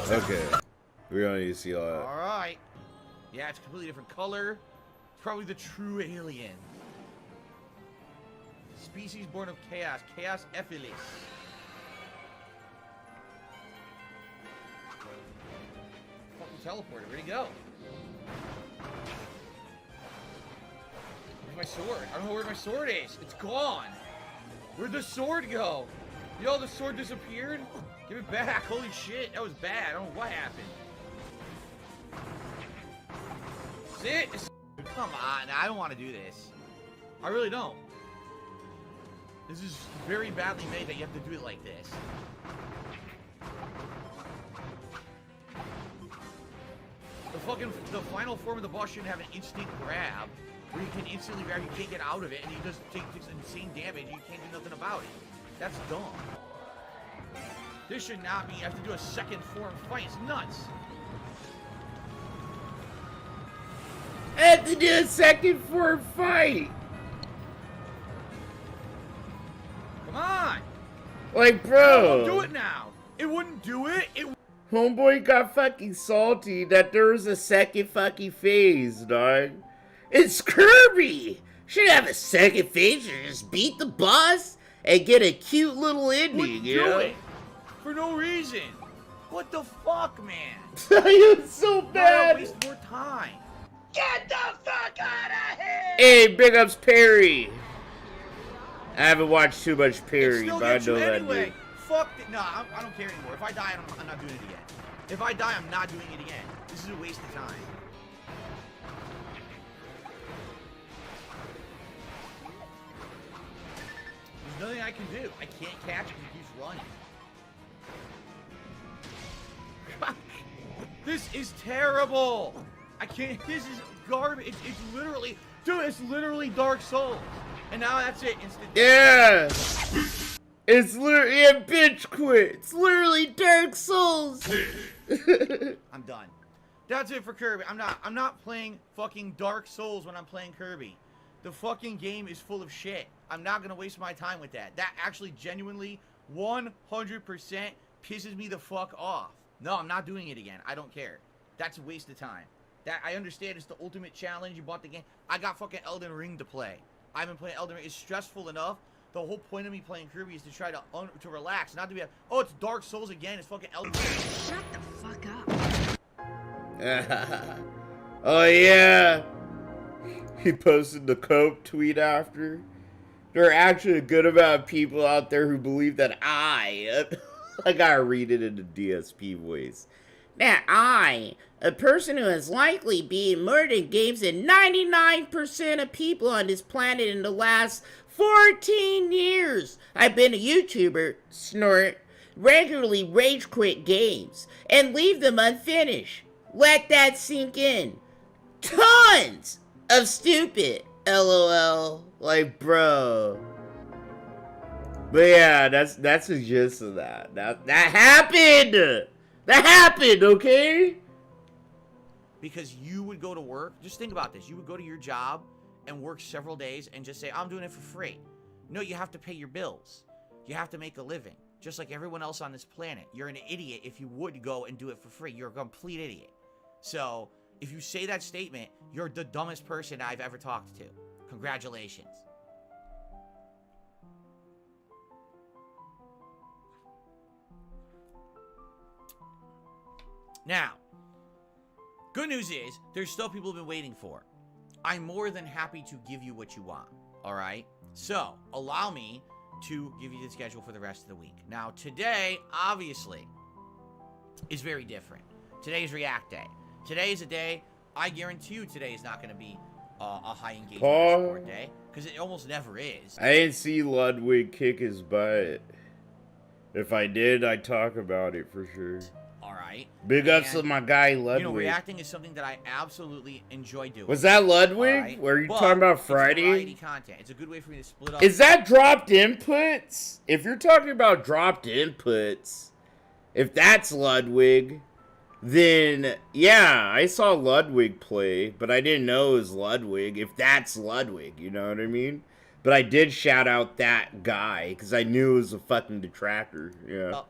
Okay. We don't need to see all that. Alright. Yeah, it's a completely different color. It's probably the true alien. Species born of chaos. Chaos Ephilis. Fucking teleporter. Where'd he go? Where's my sword? I don't know where my sword is. It's gone. Where'd the sword go? Yo, the sword disappeared? Give it back. Holy shit. That was bad. I don't know what happened. Sit. Come on. I don't want to do this. I really don't. This is very badly made that you have to do it like this. The final form of the boss shouldn't have an instant grab where you can instantly grab, you can't get out of it, and he just takes insane damage and you can't do nothing about it. That's dumb. This should not be, you have to do a second form fight. It's nuts. I have to do a second form fight. Come on! Like, bro. Don't do it now. It wouldn't do it. Homeboy got fucking salty that there was a second fucking phase, dog. It's Kirby. Should have a second phase or just beat the boss and get a cute little ending, you know? It for no reason. What the fuck, man? It's so bad. Waste more time. Get the fuck out of here! Hey, big ups Perry. I haven't watched too much Perry, but I know that anyway. dude. Fuck it. No, I don't care anymore. If I die, I'm not doing it again. If I die, I'm not doing it again. This is a waste of time. There's nothing I can do. I can't catch him. He keeps running. This is terrible. I can't. This is garbage. It's literally, dude. It's literally Dark Souls. And now that's it. Instant. Yeah. It's literally, yeah, bitch quit. It's literally Dark Souls. I'm done. That's it for Kirby. I'm not playing fucking Dark Souls when I'm playing Kirby. The fucking game is full of shit. I'm not gonna waste my time with that. That actually genuinely 100% pisses me the fuck off. No, I'm not doing it again. I don't care. That's a waste of time. That I understand it's the ultimate challenge. You bought the game. I got fucking Elden Ring to play. I've been playing Elden Ring. It's stressful enough. The whole point of me playing Kirby is to try to relax, not to be like, oh, it's Dark Souls again. It's fucking Elden Ring. Shut the fuck up. Oh yeah, he posted the Cope tweet after. There are actually a good amount of people out there who believe that I gotta read it in the DSP voice. That I, a person who has likely beaten more than games than 99% of people on this planet in the last 14 years. I've been a YouTuber, snort, regularly rage quit games and leave them unfinished. Let that sink in. Tons of stupid, LOL. Like, bro. But yeah, that's the gist of that. That happened. That happened, okay? Because you would go to work. Just think about this. You would go to your job and work several days and just say, I'm doing it for free. No, you have to pay your bills. You have to make a living. Just like everyone else on this planet. You're an idiot if you would go and do it for free. You're a complete idiot. So, if you say that statement, you're the dumbest person I've ever talked to. Congratulations. Now, good news is, there's still people who've been waiting for. I'm more than happy to give you what you want, alright? So, allow me to give you the schedule for the rest of the week. Now, today, obviously, is very different. Today's React Day. Today is a day, I guarantee you today is not going to be a high engagement support day, because it almost never is. I didn't see Ludwig kick his butt. If I did, I'd talk about it for sure. Alright. Big ups to my guy Ludwig. You know, reacting is something that I absolutely enjoy doing. Was that Ludwig? Right? Were you talking about Friday? It's variety content. It's a good way for me to split up. Is that dropped inputs? If you're talking about dropped inputs, if that's Ludwig, then yeah, I saw Ludwig play, but I didn't know it was Ludwig. If that's Ludwig, you know what I mean? But I did shout out that guy because I knew it was a fucking detractor. Yeah.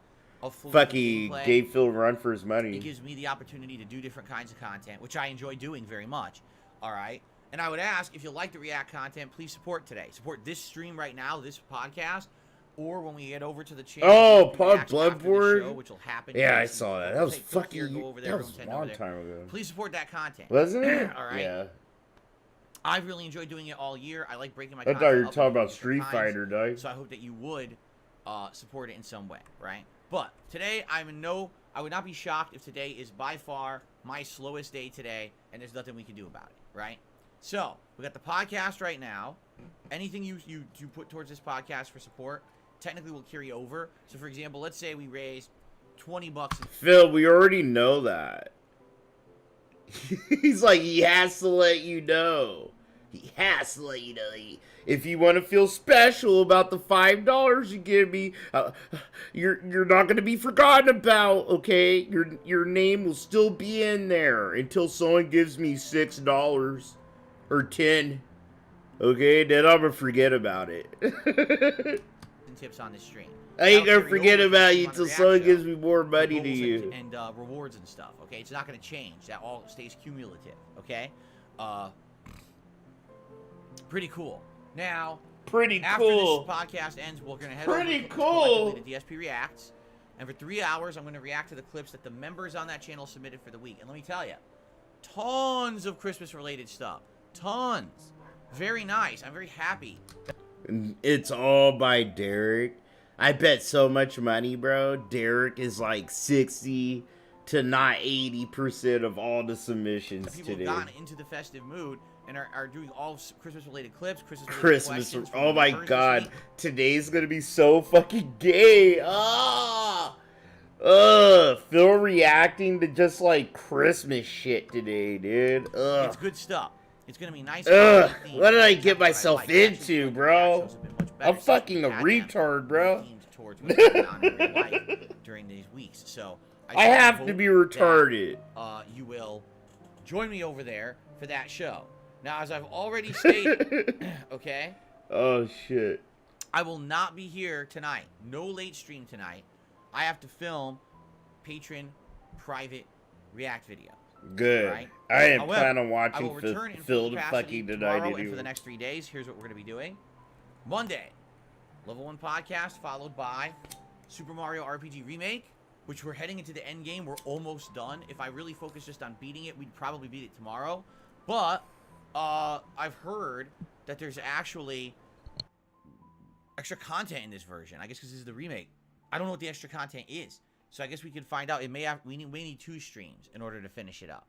Fucking gave Phil a run for his money. It gives me the opportunity to do different kinds of content, which I enjoy doing very much. Alright? And I would ask, if you like the React content, please support today. Support this stream right now, this podcast, or when we get over to the channel. Oh, Pod Bloodborne? Which will happen. Yeah, I saw that. That was fucking... That was a long time ago. Please support that content. Wasn't it? Alright? Yeah. I've really enjoyed doing it all year. I like breaking my I content thought you were up talking into about different Street Fighter, dog. So I hope that you would support it in some way, right? But today, I would not be shocked if today is by far my slowest day today, and there's nothing we can do about it, right? So, we got the podcast right now. Anything you put towards this podcast for support, technically will carry over. So, for example, let's say we raise $20. Phil, we already know that. He's like, he has to let you know. He has to let you know. If you want to feel special about the $5 you give me, you're not going to be forgotten about, okay? Your name will still be in there until someone gives me $6 or $10. Okay, then I'm going to forget about it. Tips on this stream. I ain't going to forget about you until someone gives me more money to you. And rewards and stuff, okay? It's not going to change. That all stays cumulative, okay? Pretty cool. Now, after this podcast ends, we're going to head over to DSP Reacts. And for 3 hours, I'm going to react to the clips that the members on that channel submitted for the week. And let me tell you, tons of Christmas-related stuff. Tons. Very nice. I'm very happy. It's all by Derich. I bet so much money, bro. Derich is like 60 to not 80% of all the submissions today. People have gotten into the festive mood and are doing all Christmas-related clips, Christmas. Oh my god. Today's gonna be so fucking gay. Phil reacting to just like Christmas shit today, dude. It's good stuff. It's gonna be nice. What did I get myself into, bro? I'm fucking a retard, bro. what's going on in real life during these weeks. So I have to be retarded. You will join me over there for that show. Now, as I've already stated, okay? Oh, shit. I will not be here tonight. No late stream tonight. I have to film patron private react video. Good. Right? I am However, planning on I watching will return in Phil full to capacity fucking tomorrow tonight and for anyway. the next 3 days. Here's what we're going to be doing. Monday, Level 1 podcast, followed by Super Mario RPG Remake, which we're heading into the end game. We're almost done. If I really focus just on beating it, we'd probably beat it tomorrow. But I've heard that there's actually extra content in this version. I guess because this is the remake. I don't know what the extra content is. So I guess we can find out. It may have we need 2 streams in order to finish it up.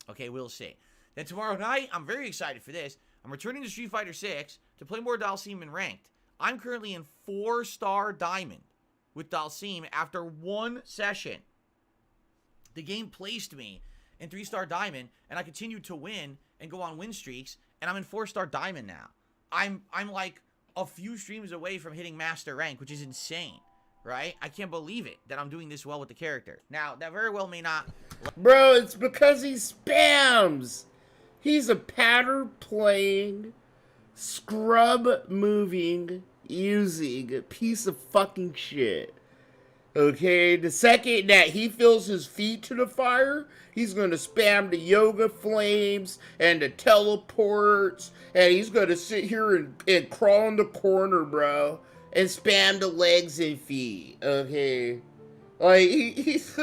Okay, we'll see. Then tomorrow night, I'm very excited for this. I'm returning to Street Fighter 6 to play more Dalsim in Ranked. I'm currently in 4-star Diamond with Dalsim after 1 session. The game placed me in 3-star Diamond, and I continued to win and go on win streaks, and I'm in 4-star Diamond now. I'm like a few streams away from hitting Master Rank, which is insane, right? I can't believe it that I'm doing this well with the character. Now, that very well may not... Bro, it's because he spams. He's a pattern-playing, scrub-moving, using piece of fucking shit. Okay, the second that he feels his feet to the fire, he's gonna spam the yoga flames and the teleports, and he's gonna sit here and crawl in the corner, bro, and spam the legs and feet. Okay, like he's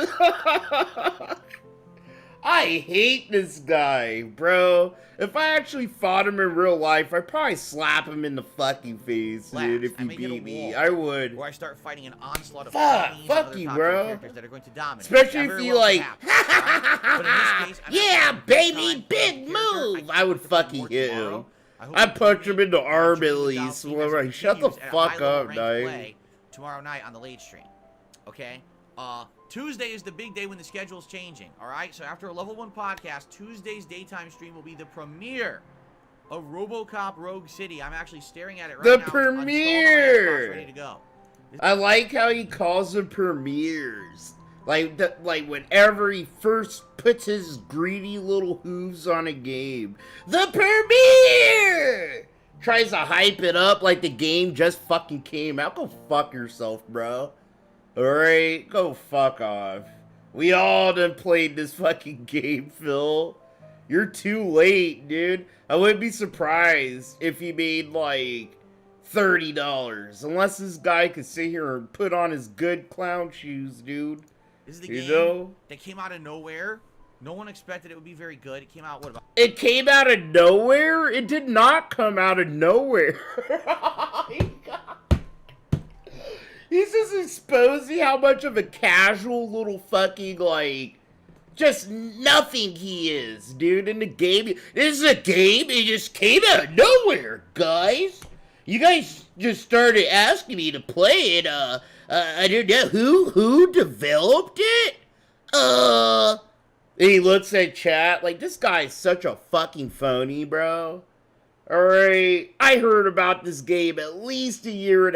I hate this guy, bro. If I actually fought him in real life, I'd probably slap him in the fucking face, dude. If he beat me, I would. Where I start fighting an onslaught of fuck you, bro. characters that are going to dominate. Especially if you like, But in this case, yeah, baby, big move. I would fucking hit him. I'd punch him in the arm at least. Whatever. Shut the fuck up, guy. Tomorrow night on the late stream. Okay? Tuesday is the big day when the schedule's changing, alright? So after a Level 1 podcast, Tuesday's daytime stream will be the premiere of RoboCop Rogue City. I'm actually staring at it right now. The premiere! Ready to go. I like how he calls them premieres. Like whenever he first puts his greedy little hooves on a game. The premiere! Tries to hype it up like the game just fucking came out. Go fuck yourself, bro. Alright, go fuck off. We all done played this fucking game, Phil. You're too late, dude. I wouldn't be surprised if he made, like, $30. Unless this guy could sit here and put on his good clown shoes, dude. This is the game that came out of nowhere. No one expected it would be very good. It came out, what about... It came out of nowhere? It did not come out of nowhere. He's just exposing how much of a casual little fucking, like, just nothing he is, dude, in the game. This is a game, it just came out of nowhere, guys. You guys just started asking me to play it, I don't know, who developed it? And he looks at chat, like, this guy is such a fucking phony, bro. Alright, I heard about this game at least 1.5 years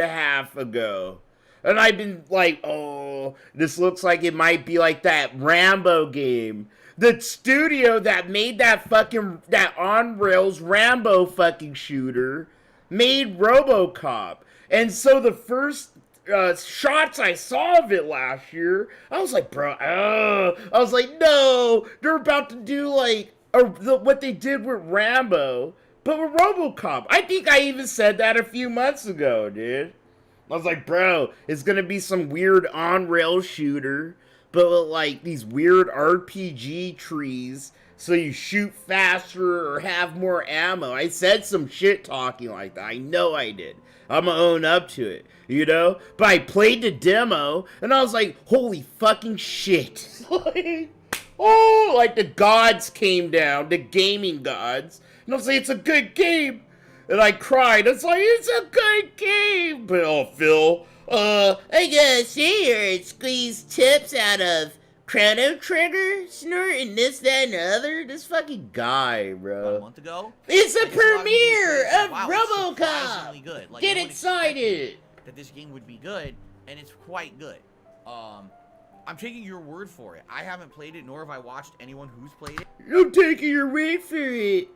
ago. And I've been like, oh, this looks like it might be like that Rambo game. The studio that made that on-rails Rambo fucking shooter made RoboCop. And so the first shots I saw of it last year, I was like, bro, I was like, no, they're about to do like what they did with Rambo, but with RoboCop. I think I even said that a few months ago, dude. I was like, bro, it's gonna be some weird on-rail shooter, but with, like, these weird RPG trees, so you shoot faster or have more ammo. I said some shit talking like that. I know I did. I'm gonna own up to it, you know? But I played the demo, and I was like, holy fucking shit. Like the gods came down, the gaming gods, and I was like, it's a good game. And I cried. It's like, it's a good game. But, oh, Phil, I gotta sit here and squeeze tips out of Chrono Trigger, snorting this, that, and the other. This fucking guy, bro. About a month ago? It's a premiere of wow, RoboCop. good. Like, Get no one excited. that this game would be good, and it's quite good. I'm taking your word for it. I haven't played it, nor have I watched anyone who's played it. I'm taking your word for it.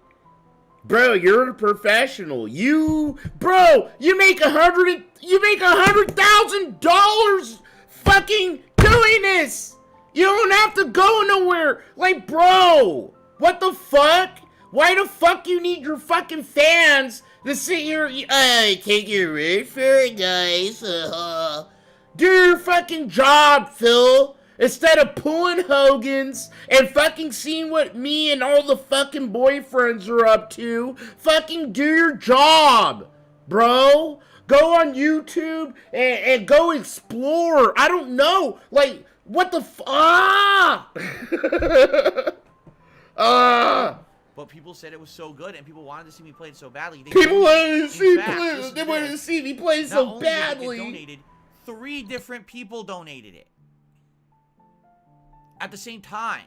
Bro, you're a professional. You make $100,000 fucking doing this. You don't have to go nowhere. Like, bro, what the fuck? Why the fuck you need your fucking fans to sit here? Take your word for it, guys. Do your fucking job, Phil. Instead of pulling Hogan's and fucking seeing what me and all the fucking boyfriends are up to, fucking do your job, bro. Go on YouTube and go explore. I don't know. Like, what the But people said it was so good, and people wanted to see me play it so badly. People wanted to see me play it so badly. Donated, 3 different people donated it at the same time.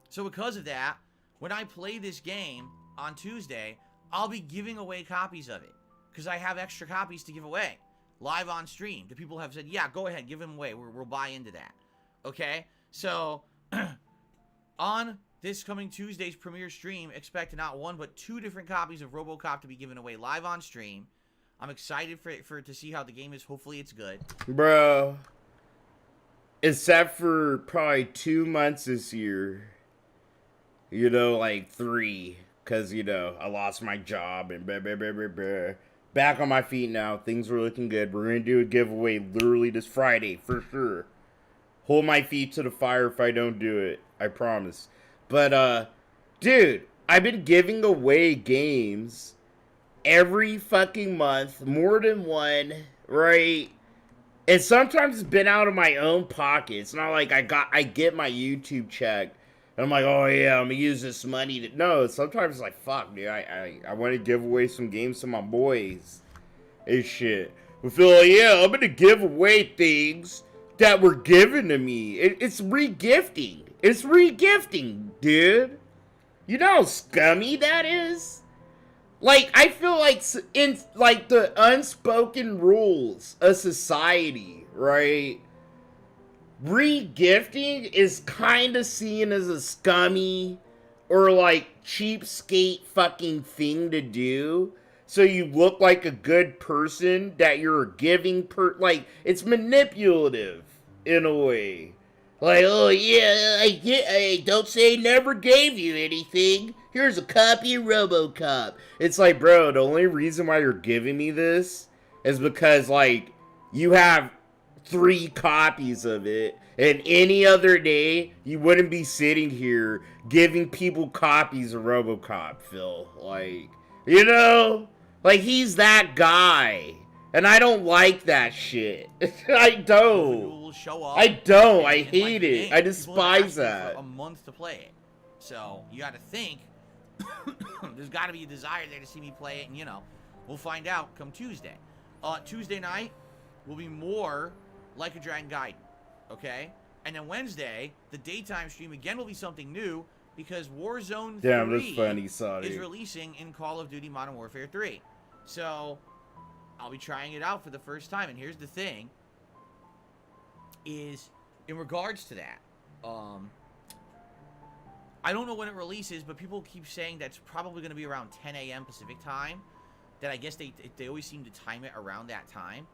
So because of that, when I play this game on Tuesday, I'll be giving away copies of it because I have extra copies to give away live on stream. The people have said, yeah, go ahead, give them away. We'll buy into that. Okay? So on this coming Tuesday's premiere stream, expect not 1 but 2 different copies of RoboCop to be given away live on stream. I'm excited for to see how the game is. Hopefully it's good. Bro. Except for probably 2 months this year. You know, like 3. Because, you know, I lost my job and blah, blah, blah, blah, blah. Back on my feet now. Things are looking good. We're going to do a giveaway literally this Friday for sure. Hold my feet to the fire if I don't do it. I promise. But, dude, I've been giving away games every fucking month. More than one, right? And sometimes it's been out of my own pocket. It's not like I get my YouTube check and I'm like, oh yeah, I'm gonna use this money to... No, sometimes it's like, fuck, dude, I want to give away some games to my boys and shit. We feel like, yeah, I'm gonna give away things that were given to me. It's re-gifting. It's re-gifting, dude. You know how scummy that is? Like, I feel like in, like, the unspoken rules of society, right? Re-gifting is kind of seen as a scummy or, like, cheapskate fucking thing to do. So you look like a good person that you're a giving like, it's manipulative in a way. Like, oh yeah, I don't say I never gave you anything. Here's a copy of RoboCop. It's like, bro, the only reason why you're giving me this is because, like, you have 3 copies of it. And any other day, you wouldn't be sitting here giving people copies of RoboCop, Phil. Like, you know? Like, he's that guy. And I don't like that shit. I don't. I don't. I hate it. I despise that. For a month to play it. So, you gotta think, there's gotta be a desire there to see me play it, and, you know, we'll find out come Tuesday. Tuesday night will be more Like a Dragon Gaiden, okay? And then Wednesday, the daytime stream again will be something new, because Warzone 3 is releasing in Call of Duty Modern Warfare 3. So, I'll be trying it out for the first time, and here's the thing, is, in regards to that, I don't know when it releases, but people keep saying that's probably going to be around 10 a.m. Pacific time, that I guess they always seem to time it around that time.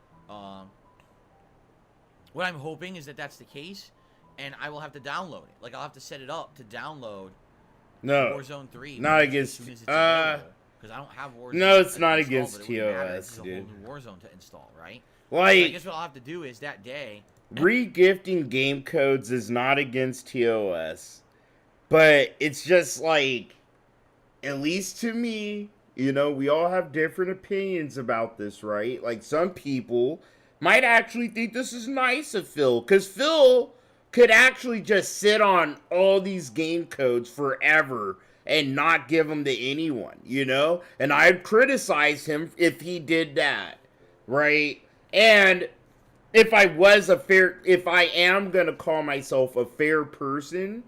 What I'm hoping is that that's the case, and I will have to download it. Like, I'll have to set it up to download Warzone 3. Not against, because I don't have Warzone. No, it's not against TOS, dude. It's a whole new Warzone to install, right? Like, so I guess what I'll have to do is that day... Re-gifting game codes is not against TOS. But it's just like, at least to me, you know, we all have different opinions about this, right? Like, some people might actually think this is nice of Phil, because Phil could actually just sit on all these game codes forever and not give them to anyone, you know? And I'd criticize him if he did that, right? And if I am gonna call myself a fair person,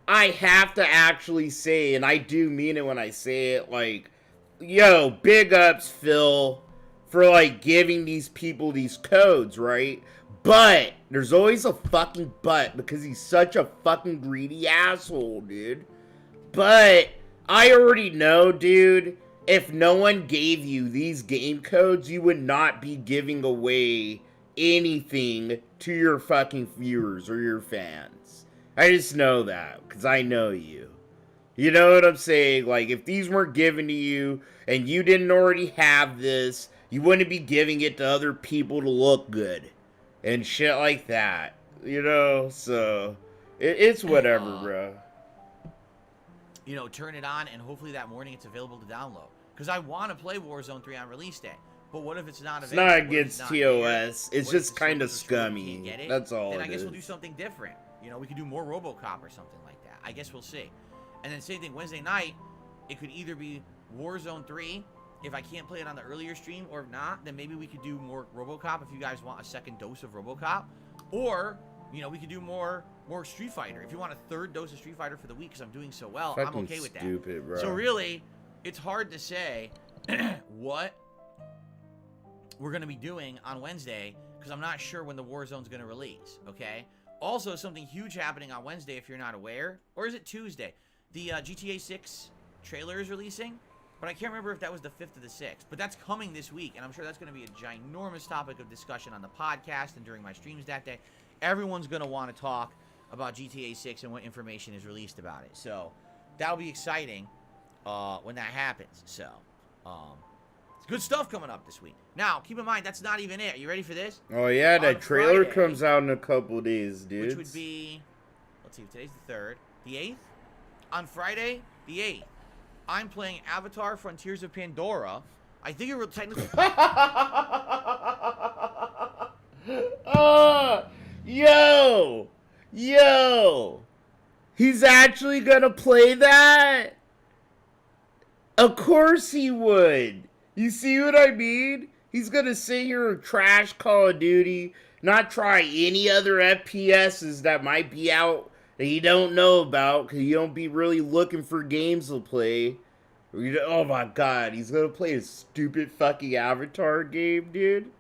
I have to actually say, and I do mean it when I say it, like, yo, big ups, Phil, for, like, giving these people these codes, right? But there's always a fucking but, because he's such a fucking greedy asshole, dude. But I already know, dude, if no one gave you these game codes, you would not be giving away anything to your fucking viewers or your fans. I just know that, because I know you. You know what I'm saying? Like, if these weren't given to you, and you didn't already have this, you wouldn't be giving it to other people to look good. And shit like that. You know? So, it's whatever, bro. You know, turn it on, and hopefully that morning it's available to download. Because I want to play Warzone 3 on release day. But what if it's not available? It's not against TOS. It's just kind of scummy. That's all then it I guess is. we'll do something different. You know, we could do more RoboCop or something like that. I guess we'll see. And then same thing, Wednesday night, it could either be Warzone 3, if I can't play it on the earlier stream, or if not, then maybe we could do more RoboCop if you guys want a second dose of RoboCop. Or, you know, we could do more Street Fighter. If you want a third dose of Street Fighter for the week, because I'm doing so well, I'm okay with that. Stupid, bro. So really, it's hard to say what we're going to be doing on Wednesday, because I'm not sure when the Warzone's going to release, okay? Also, something huge happening on Wednesday, if you're not aware, or is it Tuesday? The GTA 6 trailer is releasing, but I can't remember if that was the 5th or the 6th. But that's coming this week, and I'm sure that's going to be a ginormous topic of discussion on the podcast and during my streams that day. Everyone's going to want to talk about GTA 6 and what information is released about it. So that'll be exciting when that happens. So it's good stuff coming up this week. Now, keep in mind, that's not even it. Are you ready for this? Oh, yeah, that trailer Friday, comes out in a couple of days, dude. Which would be, let's see, today's the 3rd. The 8th? On Friday, the 8th, I'm playing Avatar Frontiers of Pandora. I think it will technically... Yo! He's actually gonna play that? Of course he would. You see what I mean? He's gonna sit here and trash Call of Duty, not try any other FPSs that might be out that you don't know about, because you don't be really looking for games to play. Oh my god, he's gonna play a stupid fucking Avatar game, dude?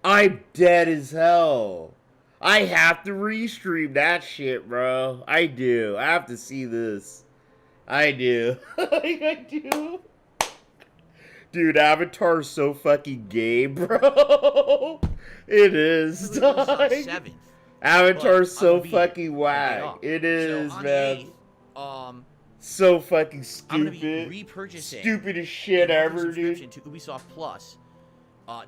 I'm dead as hell. I have to restream that shit, bro. I do. I have to see this. I do. I do. Dude, Avatar's so fucking gay, bro. It is, dog. Avatar's so fucking whack. It is, so man. 8th, so fucking stupid. I'm gonna be repurchasing stupidest shit ever, subscription dude. to Ubisoft Plus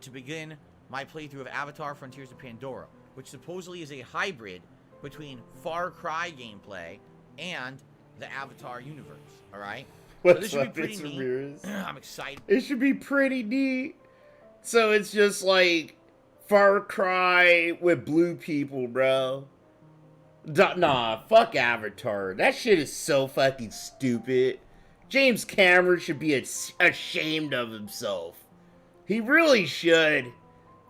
to begin my playthrough of Avatar Frontiers of Pandora, which supposedly is a hybrid between Far Cry gameplay and the Avatar universe. All right. So this should be pretty neat. I'm excited. It should be pretty neat. So it's just like Far Cry with blue people, bro. Nah, fuck Avatar. That shit is so fucking stupid. James Cameron should be ashamed of himself. He really should.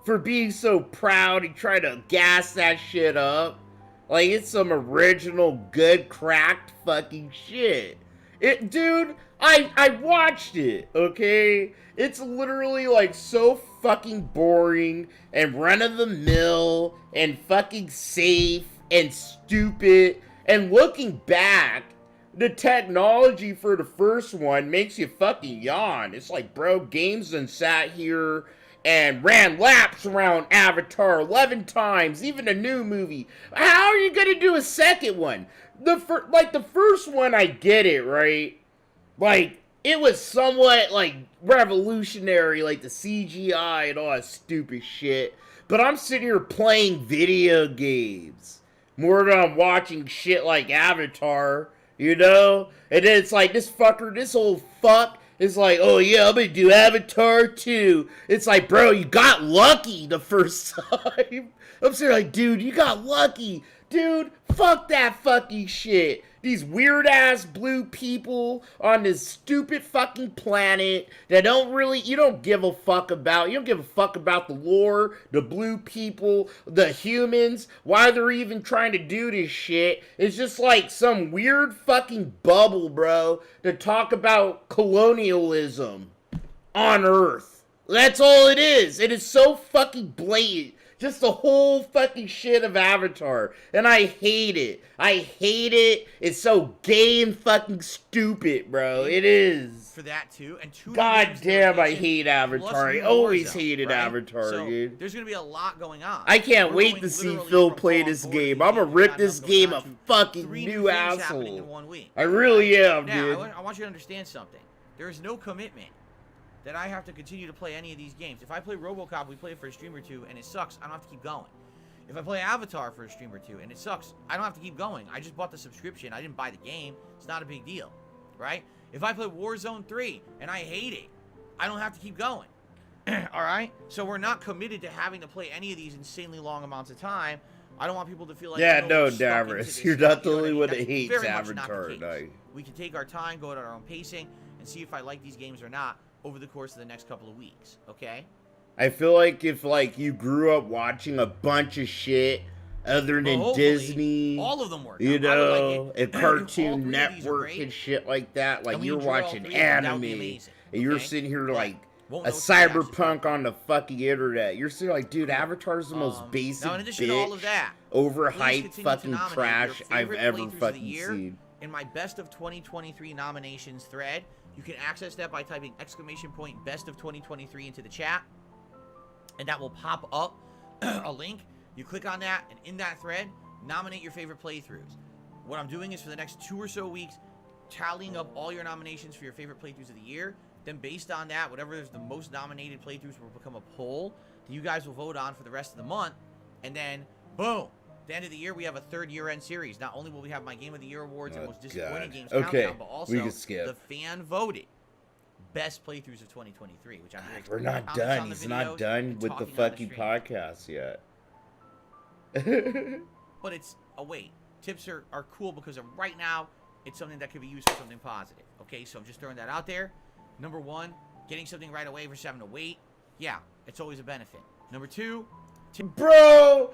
For being so proud, he tried to gas that shit up. Like it's some original, good, cracked fucking shit. Dude, I watched it, okay? It's literally like so fucking boring and run-of-the-mill and fucking safe and stupid. And looking back, the technology for the first one makes you fucking yawn. It's like, bro, games done sat here and ran laps around Avatar 11 times, even a new movie. How are you gonna do a second one? The first one, I get it, right? Like, it was somewhat, like, revolutionary, like the CGI and all that stupid shit. But I'm sitting here playing video games more than I'm watching shit like Avatar, you know? And then it's like, this old fuck is like, oh yeah, I'm gonna do Avatar 2. It's like, bro, you got lucky the first time. I'm sitting like, dude, you got lucky. Dude, fuck that fucking shit. These weird-ass blue people on this stupid fucking planet that you don't give a fuck about. You don't give a fuck about the lore, the blue people, the humans, why they're even trying to do this shit. It's just like some weird fucking bubble, bro, to talk about colonialism on Earth. That's all it is. It is so fucking blatant. Just the whole fucking shit of Avatar. And I hate it. I hate it. It's so gay and fucking stupid, bro. It is. For that too. And two God damn, I hate Avatar. I always hated Avatar, so dude. There's going to be a lot going on. I can't wait to see Phil play this game. I'm gonna rip this game a fucking new asshole. I really am, dude. Now, I want you to understand something. There is no commitment that I have to continue to play any of these games. If I play RoboCop, we play it for a stream or two, and it sucks, I don't have to keep going. If I play Avatar for a stream or two, and it sucks, I don't have to keep going. I just bought the subscription. I didn't buy the game. It's not a big deal, right? If I play Warzone 3, and I hate it, I don't have to keep going. All right? So we're not committed to having to play any of these insanely long amounts of time. I don't want people to feel like... Yeah, no, Davros. You're not the only one that hates Avatar. We can take our time, go at our own pacing, and see if I like these games or not over the course of the next couple of weeks, okay? I feel like if, like, you grew up watching a bunch of shit other than Disney, all of them work. You know, and Cartoon Network and shit like that, like, you're watching anime, and you're sitting here like a cyberpunk on the fucking internet. You're sitting like, dude, Avatar's the most basic, now, in addition to all of that, overhyped fucking trash I've ever fucking seen. In my Best of 2023 nominations thread, you can access that by typing ! Best of 2023 into the chat, and that will pop up a link. You click on that, and in that thread, nominate your favorite playthroughs. What I'm doing is for the next 2 or so weeks, tallying up all your nominations for your favorite playthroughs of the year. Then based on that, whatever is the most nominated playthroughs will become a poll that you guys will vote on for the rest of the month. And then, boom, at the end of the year, we have a 3rd year-end series. Not only will we have my Game of the Year awards and most disappointing games countdown, but also the fan-voted best playthroughs of 2023, which I'm We're not done. He's not done with the fucking podcast yet. But it's wait. Tips are cool because right now it's something that could be used for something positive. Okay, so I'm just throwing that out there. Number 1, getting something right away versus having to wait. Yeah, it's always a benefit. Number 2, bro,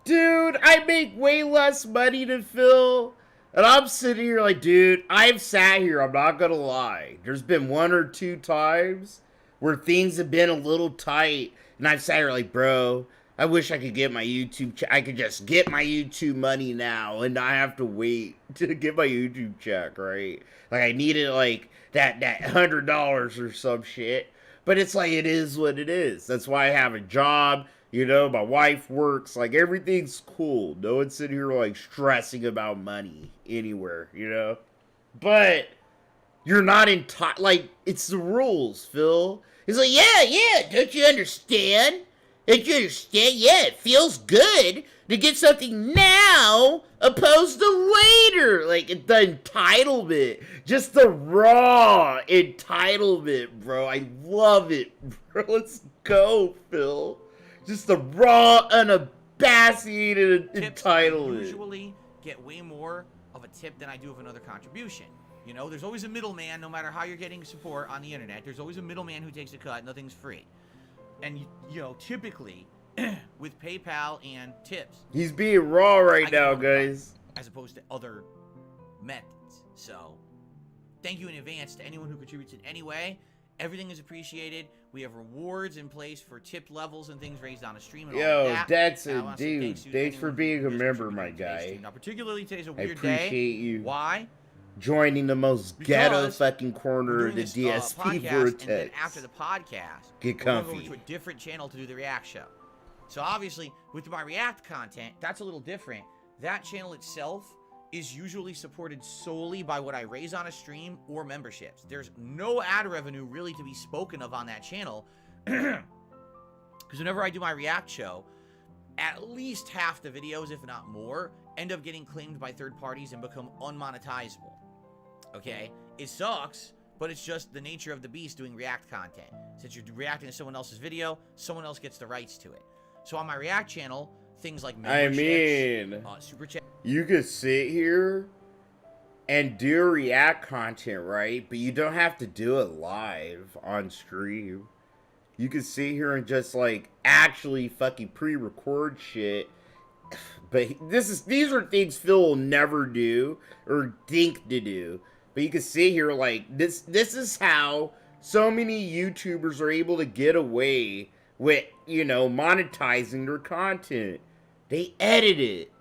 dude, I make way less money than Phil, and I'm sitting here like, dude, I've sat here, I'm not gonna lie, there's been 1 or 2 times where things have been a little tight, and I've sat here like, bro, I wish I could get my YouTube I could just get my YouTube money now and not have to wait to get my YouTube check, right? Like, I needed, like, that $100 or some shit. But it's like, it is what it is. That's why I have a job, you know, my wife works, like, everything's cool. No one's sitting here, like, stressing about money anywhere, you know? But you're not like, it's the rules, Phil. He's like, yeah, don't you understand? Don't you understand? Yeah, it feels good to get something now opposed to later. Like, the entitlement. Just the raw entitlement, bro. I love it, bro. Let's go, Phil. Just the raw, unabashed entitlement. I usually get way more of a tip than I do of another contribution. You know, there's always a middleman, no matter how you're getting support on the internet. There's always a middleman who takes a cut. Nothing's free. And, you know, typically, with PayPal and tips... He's being raw right now, guys. As opposed to other methods. So, thank you in advance to anyone who contributes in any way. Everything is appreciated. We have rewards in place for tip levels and things raised on a stream and all of that. That's a dude. Thanks for being a member, my guy. Now, particularly today's a weird day. I appreciate you. Why? Joining the most ghetto fucking corner of the DSP vortex. And then after the podcast, get comfy. We're going to a different channel to do the React show. So obviously, with my React content, that's a little different. That channel itself is usually supported solely by what I raise on a stream or memberships. There's no ad revenue really to be spoken of on that channel. Because whenever I do my React show, at least half the videos, if not more, end up getting claimed by third parties and become unmonetizable. Okay? It sucks, but it's just the nature of the beast doing React content. Since you're reacting to someone else's video, someone else gets the rights to it. So on my React channel, things like memberships, super chat. You could sit here and do React content, right? But you don't have to do it live on stream. You could sit here and just, like, actually fucking pre-record shit. But these are things Phil will never do or think to do. But you can see here, like, this is how so many YouTubers are able to get away with, you know, monetizing their content. They edit it.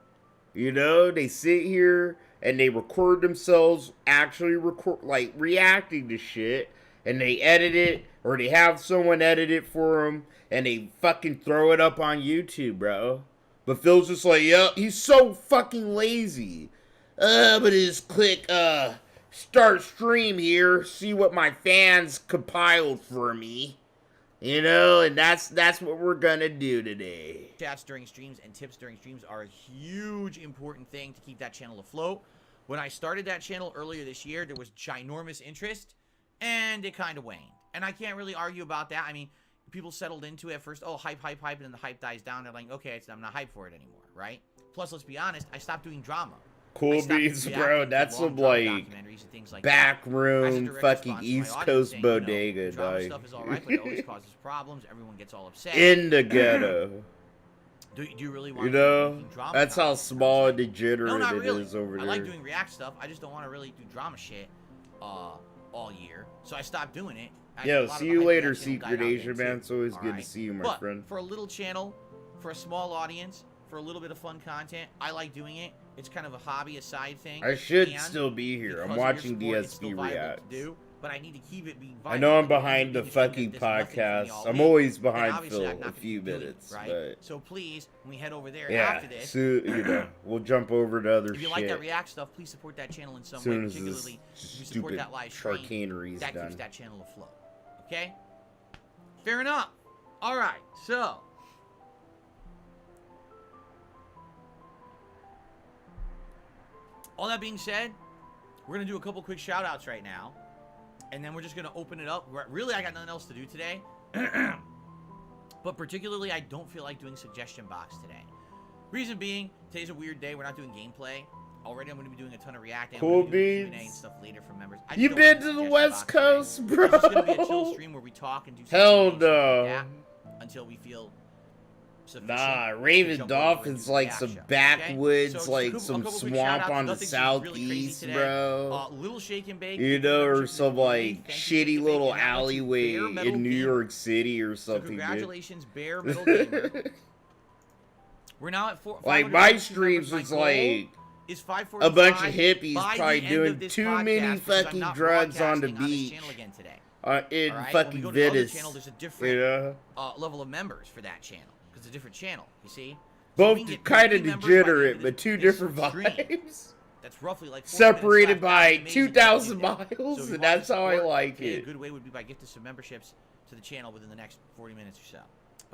You know, they sit here and they record themselves actually reacting to shit, and they edit it, or they have someone edit it for them, and they fucking throw it up on YouTube, bro. But Phil's just like, yeah, he's so fucking lazy. But just click, start stream here, see what my fans compiled for me. You know, and that's what we're gonna do today. Chats during streams and tips during streams are a huge important thing to keep that channel afloat. When I started that channel earlier this year, there was ginormous interest, and it kind of waned. And I can't really argue about that. I mean, people settled into it at first, oh, hype, hype, hype, and then the hype dies down. They're like, okay, I'm not hyped for it anymore, right? Plus, let's be honest, I stopped doing drama. Cool beats, bro. That's some, like, backroom fucking East Coast bodega, dog. Stuff is all right, but it always causes problems. Everyone gets all upset. In the ghetto. Do you really want you to know, drama? that's how small and degenerate no, it is over there. I like doing react stuff. I just don't want to really do drama shit all year. So I stopped doing it. Yo, see you later, Secret Asia, man. It's always good to see you, my friend. For a little channel, for a small audience, for a little bit of fun content, I like doing it. It's kind of a hobby, a side thing. I should still be here. I'm watching DSP Reacts. But I need to keep it being I know I'm behind the fucking podcast. I'm always behind Phil a few minutes, right? but so please, when we head over there after this, so, you know, we'll jump over to other shit. If you like that React stuff, please support that channel in some way. Particularly, if you support that live stream, that keeps that channel afloat. Okay? Fair enough. All right, so. All that being said, we're going to do a couple quick shout-outs right now. And then we're just going to open it up. Really, I got nothing else to do today. But particularly, I don't feel like doing suggestion box today. Reason being, today's a weird day. We're not doing gameplay. Already, I'm going to be doing a ton of reacting. Cool beans. And stuff later from members. You been to the West Coast, bro? It's going to be a chill stream where we talk and do hell no. Until we feel nah, Raven Dolphin's like some backwoods, okay? So like some swamp on the southeast, really bro. Little shake and bake, you know, or some like shitty little alleyway in New York City or something. So congratulations, Bare Metal Gamer. We're now at 4. Like my streams was like a bunch of hippies probably doing too many fucking drugs on the beach. In fucking Venice, there's a different level of members for that channel. It's a different channel, you see? Both so kind of degenerate, but two different vibes. That's roughly like separated by 2,000 miles, and that's how I like it. A good way would be by gifting some memberships to the channel within the next 40 minutes or so.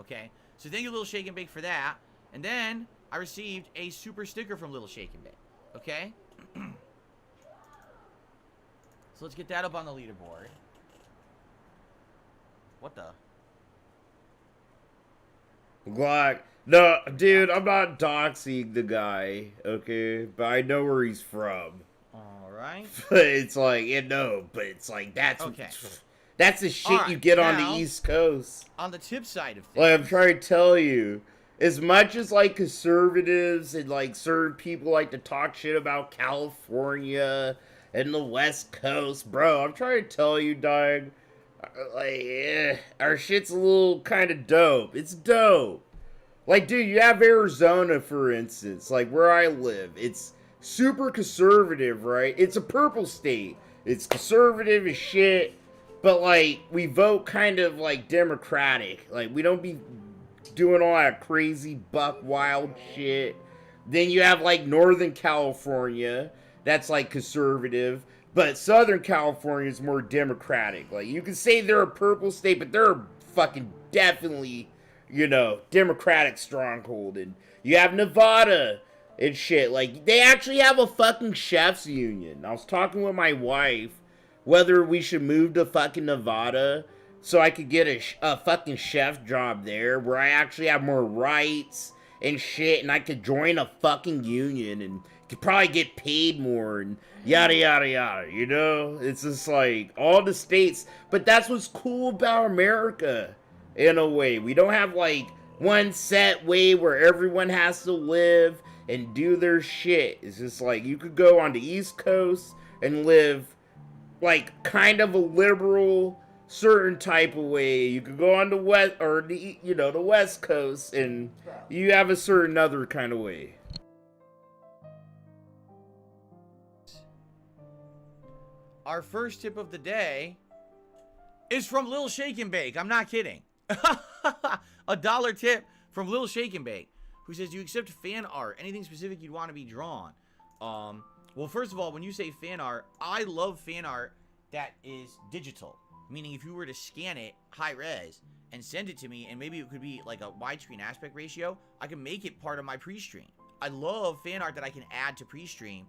Okay? So thank you, Little Shake and Bake, for that. And then I received a super sticker from Little Shake and Bake. Okay? So let's get that up on the leaderboard. What the? Glock. No, dude, I'm not doxing the guy, okay? But I know where he's from. Alright. But it's like, but it's like, that's the shit you get on the East Coast. On the tip side of things. Like, I'm trying to tell you, as much as, like, conservatives and, like, certain people like to talk shit about California and the West Coast, bro, I'm trying to tell you, dog. Like, our shit's a little kind of dope. It's dope. Like, dude, you have Arizona, for instance. Like, where I live. It's super conservative, right? It's a purple state. It's conservative as shit. But, like, we vote kind of, like, democratic. Like, we don't be doing all that crazy buck wild shit. Then you have, like, Northern California. That's, like, conservative. But Southern California is more democratic. Like, you can say they're a purple state, but they're fucking definitely, you know, democratic stronghold. And you have Nevada and shit. Like, they actually have a fucking chef's union. I was talking with my wife whether we should move to fucking Nevada so I could get a fucking chef job there where I actually have more rights and shit, and I could join a fucking union and could probably get paid more and yada yada yada, you know? It's just like all the states, but that's what's cool about America in a way. We don't have like one set way where everyone has to live and do their shit. It's just like you could go on the East Coast and live like kind of a liberal certain type of way. You could go on the west or the the West Coast, and you have a certain other kind of way. Our first tip of the day is from Lil Shake and Bake. I'm not kidding. $1 tip from Lil Shake and Bake, who says, do you accept fan art? Anything specific you'd want to be drawn? Well, first of all, when you say fan art, I love fan art that is digital. Meaning if you were to scan it high res and send it to me, and maybe it could be like a widescreen aspect ratio, I can make it part of my pre-stream. I love fan art that I can add to pre-stream,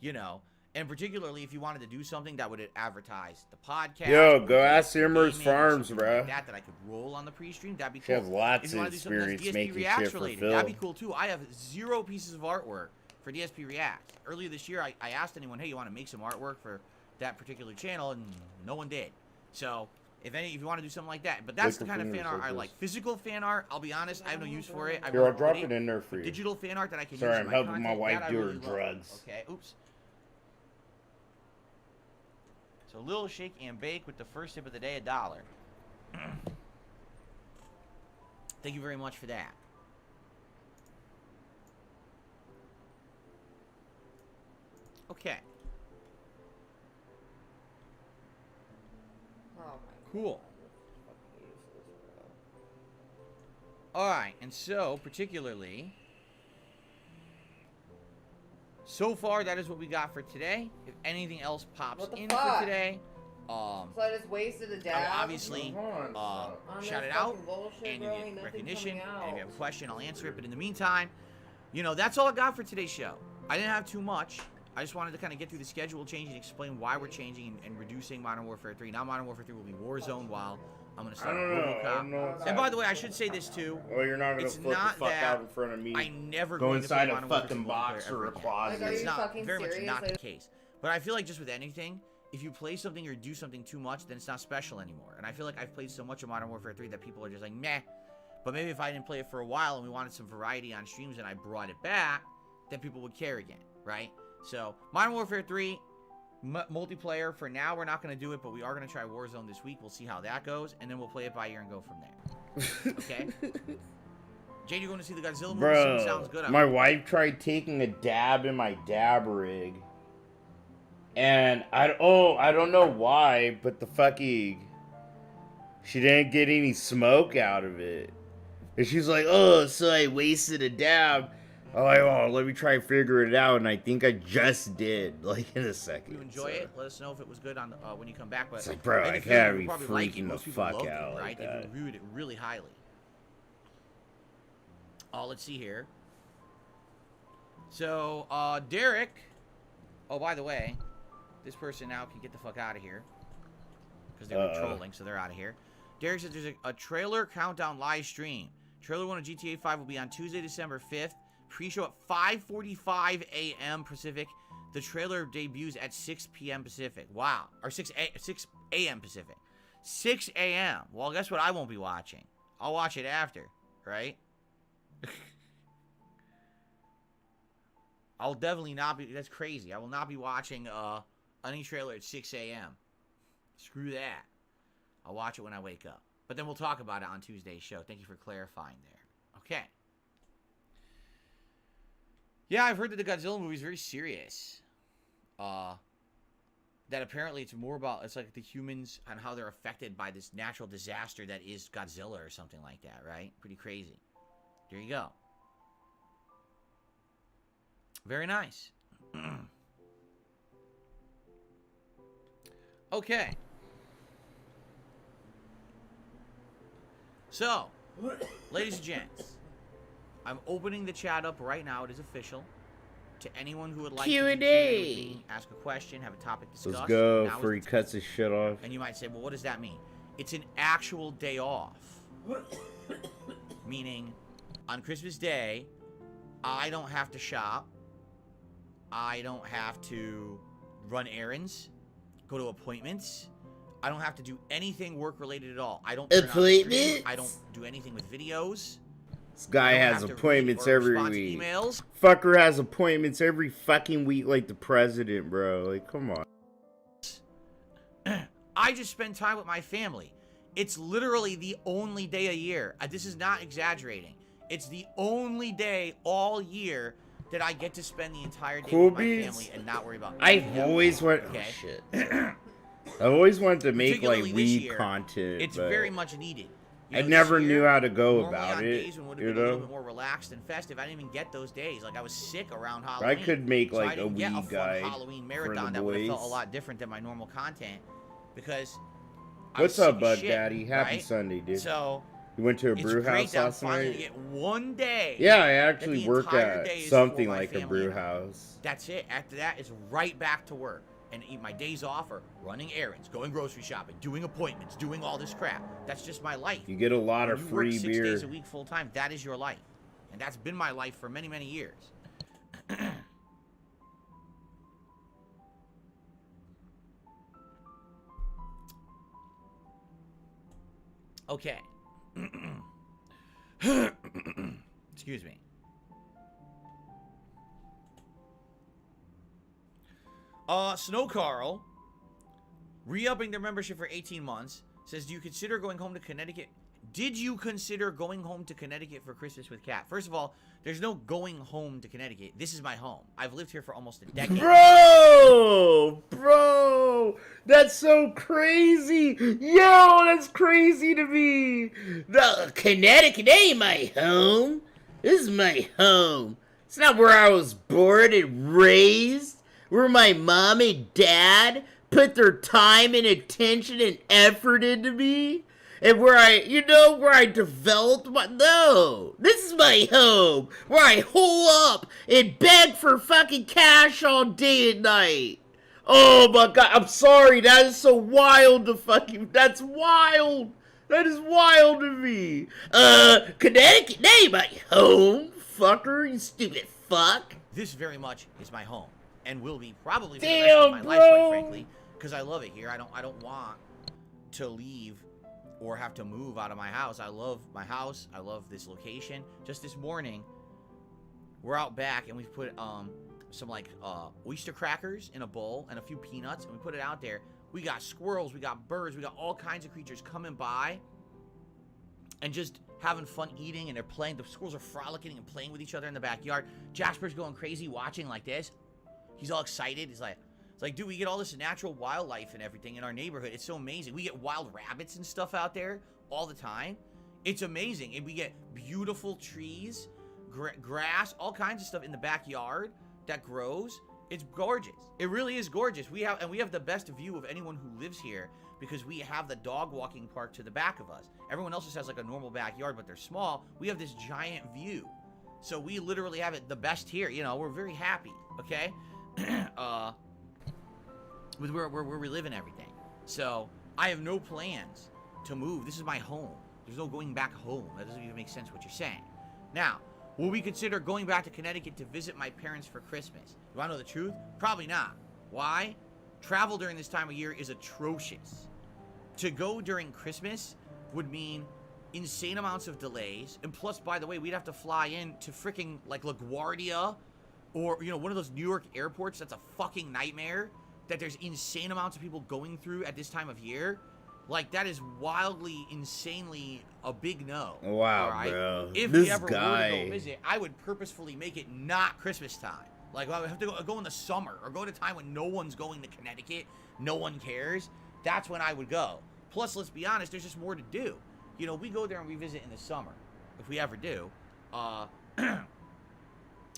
and particularly if you wanted to do something that would advertise the podcast. Yo, go ask Simmer's Farms, bro. Like that I could roll on the pre-stream. That'd be cool. She has lots of experience making DSPReacts shit for related, Phil. that'd be cool too. I have 0 pieces of artwork for DSPReacts. Earlier this year, I asked anyone, hey, you want to make some artwork for that particular channel, and no one did. So if you want to do something like that, but that's the kind of fan art I like. Physical fan art, I'll be honest, I have no use for it. Here, I'll drop it in there for you. Digital fan art that I can Sorry, use. I'm in helping content, my wife that I do really her love. drugs. Okay, oops. So Lil Shake and Bake with the first tip of the day, $1. Thank you very much for that. Okay. Oh my Cool. Alright, and so, particularly, so far, that is what we got for today. If anything else pops What the in fuck? for today, So I just wasted a I will dab. obviously shout it out, and you get recognition, and if you have a question, I'll answer it. But in the meantime, that's all I got for today's show. I didn't have too much. I just wanted to kind of get through the schedule change and explain why we're changing and reducing Modern Warfare 3. Now Modern Warfare 3 will be Warzone while I'm going to start RoboCop. And by the way, I should say this too. Oh, you're not going to flip the fuck out in front of me. I never go inside a Modern Warfare fucking 2 box or a closet. Like, are It's you not fucking very much serious? not the case. But I feel like just with anything, if you play something or do something too much, then it's not special anymore. And I feel like I've played so much of Modern Warfare 3 that people are just like, meh. But maybe if I didn't play it for a while and we wanted some variety on streams and I brought it back, then people would care again, right? So, Modern Warfare 3, multiplayer, for now we're not going to do it, but we are going to try Warzone this week. We'll see how that goes, and then we'll play it by ear and go from there. Okay? Jade, you're going to see the Godzilla movie soon? Sounds good. My wife tried taking a dab in my dab rig. And I don't know why, but she didn't get any smoke out of it. And she's like, oh, so I wasted a dab. I'm like, oh, let me try and figure it out. And I think I just did, like, in a second. You enjoy it? Let us know if it was good on when you come back. But it's like, bro, I can't be freaking the fuck out like that. They reviewed it really highly. Let's see here. So, Derich. Oh, by the way, this person now can get the fuck out of here. Because they were trolling, so they're out of here. Derich says there's a trailer countdown live stream. Trailer 1 of GTA 5 will be on Tuesday, December 5th. Pre-show at 5:45 a.m. Pacific. The trailer debuts at 6 p.m. Pacific. Wow. Or 6 a.m. Pacific. 6 a.m. Well, guess what I won't be watching? I'll watch it after, right? I'll definitely not be... That's crazy. I will not be watching any trailer at 6 a.m. Screw that. I'll watch it when I wake up. But then we'll talk about it on Tuesday's show. Thank you for clarifying there. Okay. Yeah, I've heard that the Godzilla movie is very serious. That apparently it's more about, it's like the humans and how they're affected by this natural disaster that is Godzilla or something like that, right? Pretty crazy. There you go. Very nice. Okay. So, ladies and gents, I'm opening the chat up right now. It is official. To anyone who would like to do Q&A with me, ask a question, have a topic discussed. Let's go now before he cuts his shit off. And you might say, well, what does that mean? It's an actual day off. Meaning, on Christmas Day, I don't have to shop. I don't have to run errands, go to appointments. I don't have to do anything work-related at all. I don't turn on stream. I don't do anything with videos. This guy has appointments every week. Fucker has appointments every fucking week like the president, bro. Like, come on. I just spend time with my family. It's literally the only day a year. This is not exaggerating. It's the only day all year that I get to spend the entire day with my family and not worry about. I've always wanted. Okay. Oh, shit. I always wanted to make like Particularly this weed year, content. It's but very much needed. I never knew how to go normally about on it. Days when would You have been a little know, bit more relaxed and festive. I didn't even get those days. Like I was sick around Halloween. I could make so I like a didn't get weed a fun guide Halloween for marathon the that would have felt a boys. lot different than my normal content because. I What's was up, sick as Bug shit, Daddy? Happy right? Sunday, dude. So You went to a it's brew great house that I'm last finally night? to get one day. Yeah, I that actually the work entire at day is something for my like a family brew and I. house. That's it. After that, it's right back to work. And my days off are running errands, going grocery shopping, doing appointments, doing all this crap. That's just my life. You get a lot of When you free work 6 beer. days a week full time, that is your life. And that's been my life for many, many years. Okay. Excuse me. Snow Carl, re-upping their membership for 18 months, says, do you consider going home to Connecticut? Did you consider going home to Connecticut for Christmas with Kat? First of all, there's no going home to Connecticut. This is my home. I've lived here for almost a decade. Bro, that's so crazy. Yo, that's crazy to me. The Connecticut ain't my home. This is my home. It's not where I was born and raised. Where my mom and dad put their time and attention and effort into me. And where I developed my, no, this is my home, where I hole up and beg for fucking cash all day and night. Oh my god, I'm sorry, that is so wild to fucking, that's wild. That is wild to me. Connecticut ain't my home, fucker, you stupid fuck. This very much is my home, and will be probably for the Damn, rest of my bro. life, quite frankly, because I love it here. I don't want to leave or have to move out of my house. I love my house. I love this location. Just this morning, we're out back and we've put some like oyster crackers in a bowl and a few peanuts, and we put it out there. We got squirrels, we got birds, we got all kinds of creatures coming by and just having fun eating, and they're playing. The squirrels are frolicking and playing with each other in the backyard. Jasper's going crazy watching like this. He's all excited. It's like, dude, we get all this natural wildlife and everything in our neighborhood. It's so amazing. We get wild rabbits and stuff out there all the time. It's amazing. And we get beautiful trees, grass, all kinds of stuff in the backyard that grows. It's gorgeous. It really is gorgeous. We have the best view of anyone who lives here because we have the dog walking park to the back of us. Everyone else just has like a normal backyard, but they're small. We have this giant view. So we literally have it the best here. You know, we're very happy, okay? With where we live and everything. So I have no plans to move. This is my home. There's no going back home. That doesn't even make sense what you're saying. Now, will we consider going back to Connecticut to visit my parents for Christmas? Do I know the truth? Probably not. Why? Travel during this time of year is atrocious. To go during Christmas would mean insane amounts of delays. And plus, by the way, we'd have to fly in to freaking like LaGuardia or, you know, one of those New York airports. That's a fucking nightmare. That there's insane amounts of people going through at this time of year. Like, that is wildly, insanely a big no. Wow, right? bro. If This we ever guy. were to go visit, I would purposefully make it not Christmas time. Like, I would have to go in the summer or go at a time when no one's going to Connecticut, no one cares. That's when I would go. Plus, let's be honest, there's just more to do. You know, we go there and we visit in the summer, if we ever do.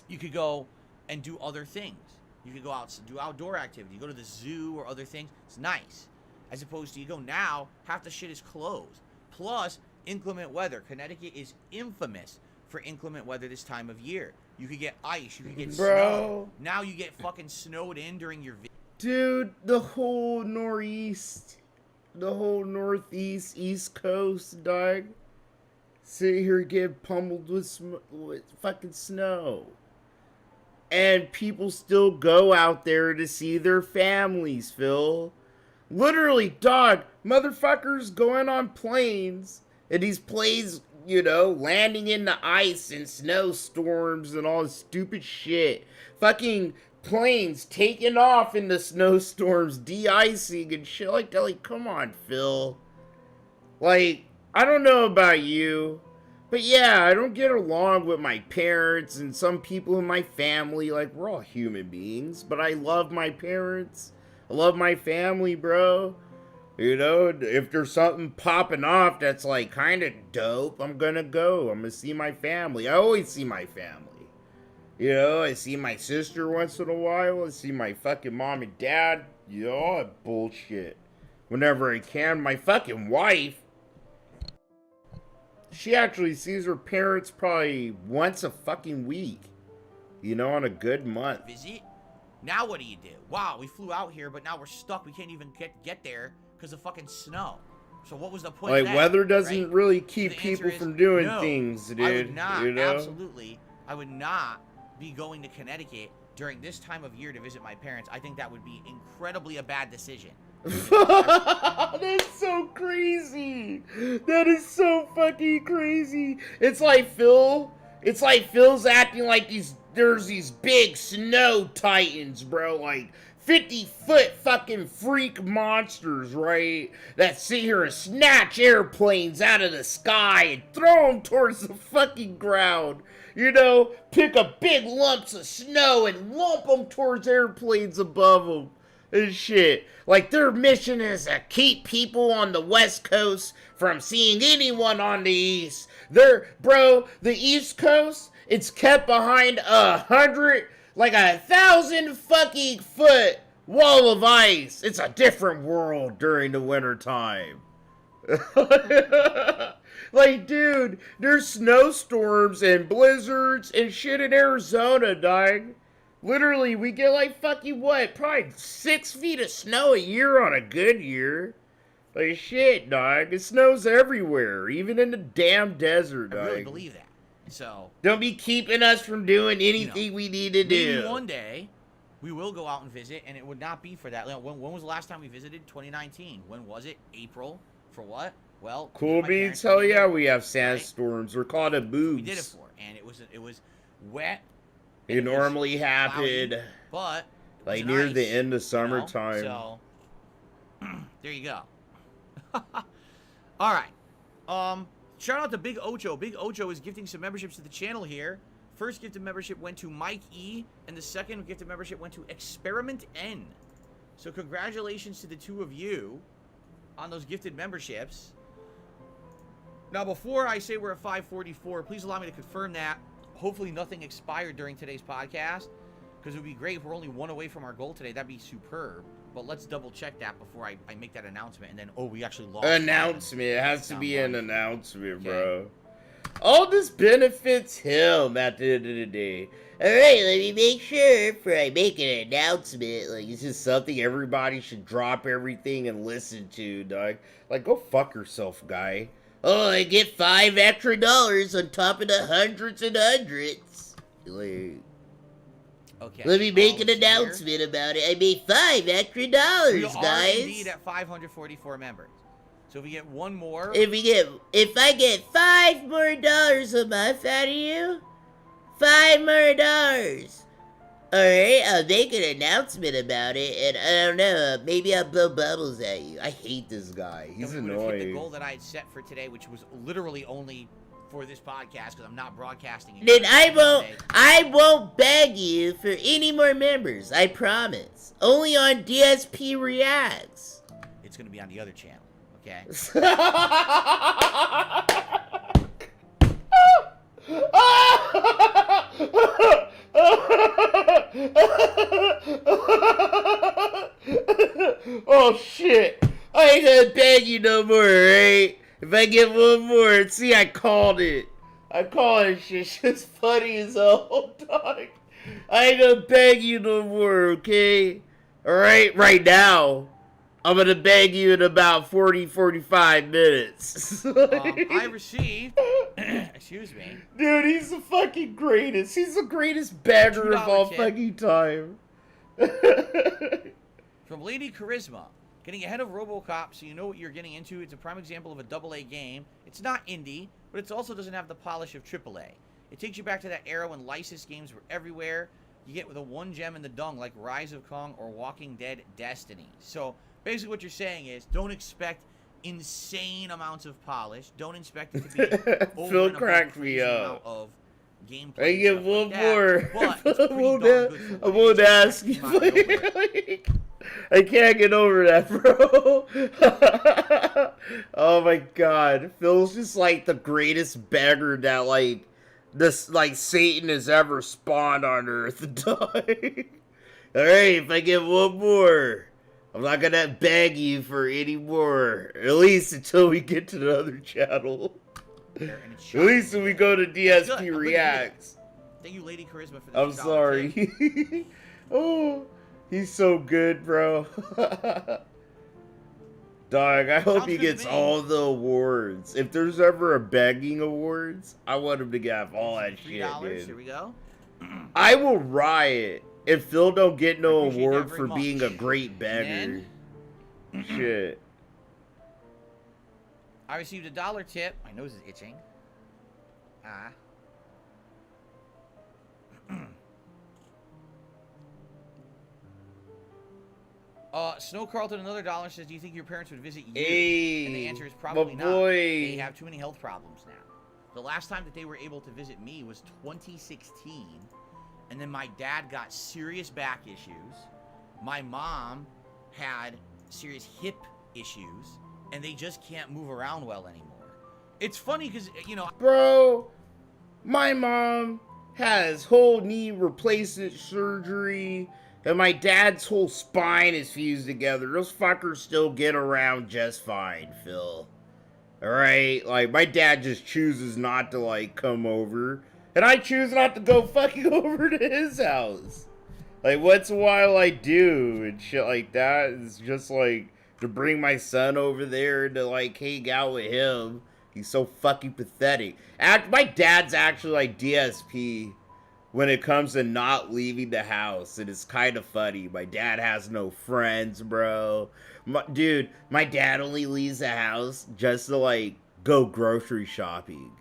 You could go and do other things. You could go out, do outdoor activity, go to the zoo or other things. It's nice. As opposed to you go now, half the shit is closed. Plus, inclement weather. Connecticut is infamous for inclement weather this time of year. You could get ice, you could get snow. Now you get fucking snowed in during your Dude, the whole northeast, east coast, dog. Sit here get pummeled with fucking snow. And people still go out there to see their families, Phil. Literally, dog, motherfuckers going on planes. And these planes, you know, landing in the ice and snowstorms and all this stupid shit. Fucking planes taking off in the snowstorms, de-icing and shit like that. Like, come on, Phil. Like, I don't know about you, but yeah, I don't get along with my parents and some people in my family. Like, we're all human beings, but I love my parents. I love my family, bro. You know, if there's something popping off that's like kind of dope, I'm gonna go. I'm gonna see my family. I always see my family. You know, I see my sister once in a while. I see my fucking mom and dad. You know, all that bullshit. Whenever I can. My fucking wife, she actually sees her parents probably once a fucking week. You know, on a good month. Visit. Now what do you do? Wow, we flew out here, but now we're stuck. We can't even get there because of fucking snow. So what was the point Like, of that, weather doesn't right? really keep The people answer is from doing no. things, dude. I would not, you know? absolutely. I would not be going to Connecticut during this time of year to visit my parents. I think that would be incredibly a bad decision. That's so crazy. That is so fucking crazy. It's like Phil's acting like there's these big snow titans, bro. Like 50-foot fucking freak monsters, right? That sit here and snatch airplanes out of the sky and throw them towards the fucking ground. You know, pick up big lumps of snow and lump them towards airplanes above them and shit. Like, their mission is to keep people on the West Coast from seeing anyone on the East. The East Coast, it's kept behind 1,000 fucking foot wall of ice. It's a different world during the winter time. Like, dude, there's snowstorms and blizzards and shit in Arizona, dog. Literally, we get like fucking what? Probably 6 feet of snow a year on a good year. Like, shit, dog. It snows everywhere, even in the damn desert, dog. I really believe that. So don't be keeping us from doing anything we need to do. Maybe one day we will go out and visit, and it would not be for that. When was the last time we visited? 2019. When was it? April. For what? Well, Cool beans. Hell yeah, we have sandstorms. We're called a boobs. We did it for, and it was wet. It normally happened, cloudy, but like near nice, the end of summertime. You know? So there you go. All right. Shout out to Big Ocho. Big Ocho is gifting some memberships to the channel here. First gifted membership went to Mike E, and the second gifted membership went to Experiment N. So congratulations to the two of you on those gifted memberships. Now, before I say we're at 544, please allow me to confirm that. Hopefully nothing expired during today's podcast, because it would be great if we're only one away from our goal today. That'd be superb. But let's double check that before I make that announcement, and then, oh, we actually lost. Announcement. It has to be an announcement, bro. All this benefits him at the end of the day. Alright, let me make sure before I make an announcement. Like, it's just something everybody should drop everything and listen to, dog. Like, go fuck yourself, guy. Oh, I get $5 extra on top of the hundreds and hundreds. Like, okay. Let me make an announcement about it. I made $5 extra, we are guys. Indeed at 544 members. So if we get one more, if I get $5 more a month out of you, $5 more. Alright, I'll make an announcement about it, and I don't know, maybe I'll blow bubbles at you. I hate this guy. He's then we would have hit the annoying. goal that I had set for today, which was literally only for this podcast, because I'm not broadcasting it. Then I won't beg you for any more members, I promise. Only on DSP Reacts. It's going to be on the other channel, okay? Oh shit! I ain't gonna beg you no more, right? If I get one more, see, I called it. I called it. Shit's just funny as hell, dog. I ain't gonna beg you no more, okay? Alright, right now. I'm gonna beg you in about 45 minutes. I received, excuse me. Dude, he's the fucking greatest. He's the greatest beggar of all tip fucking time. from Lady Charisma. Getting ahead of RoboCop so you know what you're getting into. It's a prime example of a AA game. It's not indie, but it also doesn't have the polish of AAA. It takes you back to that era when licensed games were everywhere. You get with a one gem in the dung like Rise of Kong or Walking Dead Destiny. So basically what you're saying is don't expect insane amounts of polish. Don't expect it to be over Phil cracked me up. Of gameplay. I get one more. I won't ask you. I can't get over that, bro. Oh my god. Phil's just like the greatest beggar that like Satan has ever spawned on Earth. Alright, if I get one more, I'm not gonna beg you for any more. At least until we get to the other channel. At least when we go to DSP Reacts. Thank you, Lady Charisma, for the I'm sorry. Oh, he's so good, bro. Dog, I hope he gets all the awards. If there's ever a begging awards, I want him to get all that shit, dude. Here we go. I will riot if Phil don't get no award for being a great beggar. Shit. I received a $1 tip. My nose is itching. Snow Carlton, another $1 says, do you think your parents would visit you? Hey, and the answer is probably not. They have too many health problems now. The last time that they were able to visit me was 2016. And then my dad got serious back issues. My mom had serious hip issues. And they just can't move around well anymore. It's funny because, you know... Bro, my mom has whole knee replacement surgery. And my dad's whole spine is fused together. Those fuckers still get around just fine, Phil. Alright? Like, my dad just chooses not to, like, come over. And I choose not to go fucking over to his house. Like, once in a while I do. And shit like that. It's just, like, to bring my son over there to, like, hang out with him. He's so fucking pathetic. My dad's actually, like, DSP. When it comes to not leaving the house, and it's kind of funny. My dad has no friends, bro. Dude, my dad only leaves the house just to, like, go grocery shopping.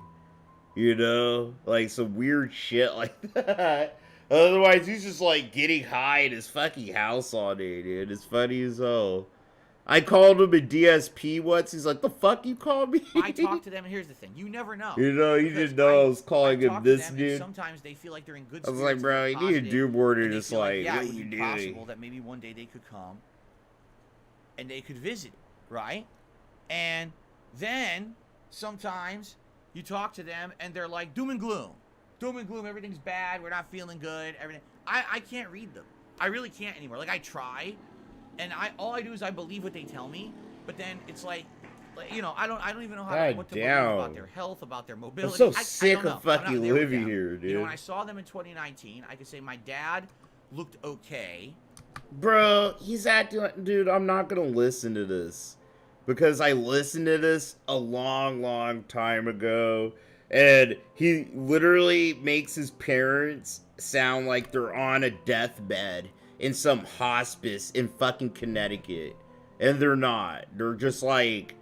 You know? Like, some weird shit like that. Otherwise, he's just, like, getting high in his fucking house all day, dude. It's funny as hell. I called him a DSP once. He's like, the fuck you called me? I talk to them, and here's the thing. You never know. You know, you didn't know I was calling him this dude. Sometimes they feel like they're in good spirits. I was like, bro, you need to do more than just like, yeah, what it you would be doing? Possible that maybe one day they could come and they could visit, right? And then sometimes you talk to them and they're like doom and gloom. Doom and gloom, everything's bad, we're not feeling good, everything. I can't read them. I really can't anymore. Like, I try, and all I do is I believe what they tell me. But then it's like, you know, I don't even know what to believe about their health, about their mobility. I'm so sick of fucking living here, dude. You know, when I saw them in 2019, I could say my dad looked okay. Bro, he's acting like, dude, I'm not gonna listen to this. Because I listened to this a long, long time ago. And he literally makes his parents sound like they're on a deathbed in some hospice in fucking Connecticut. And they're not. They're just like,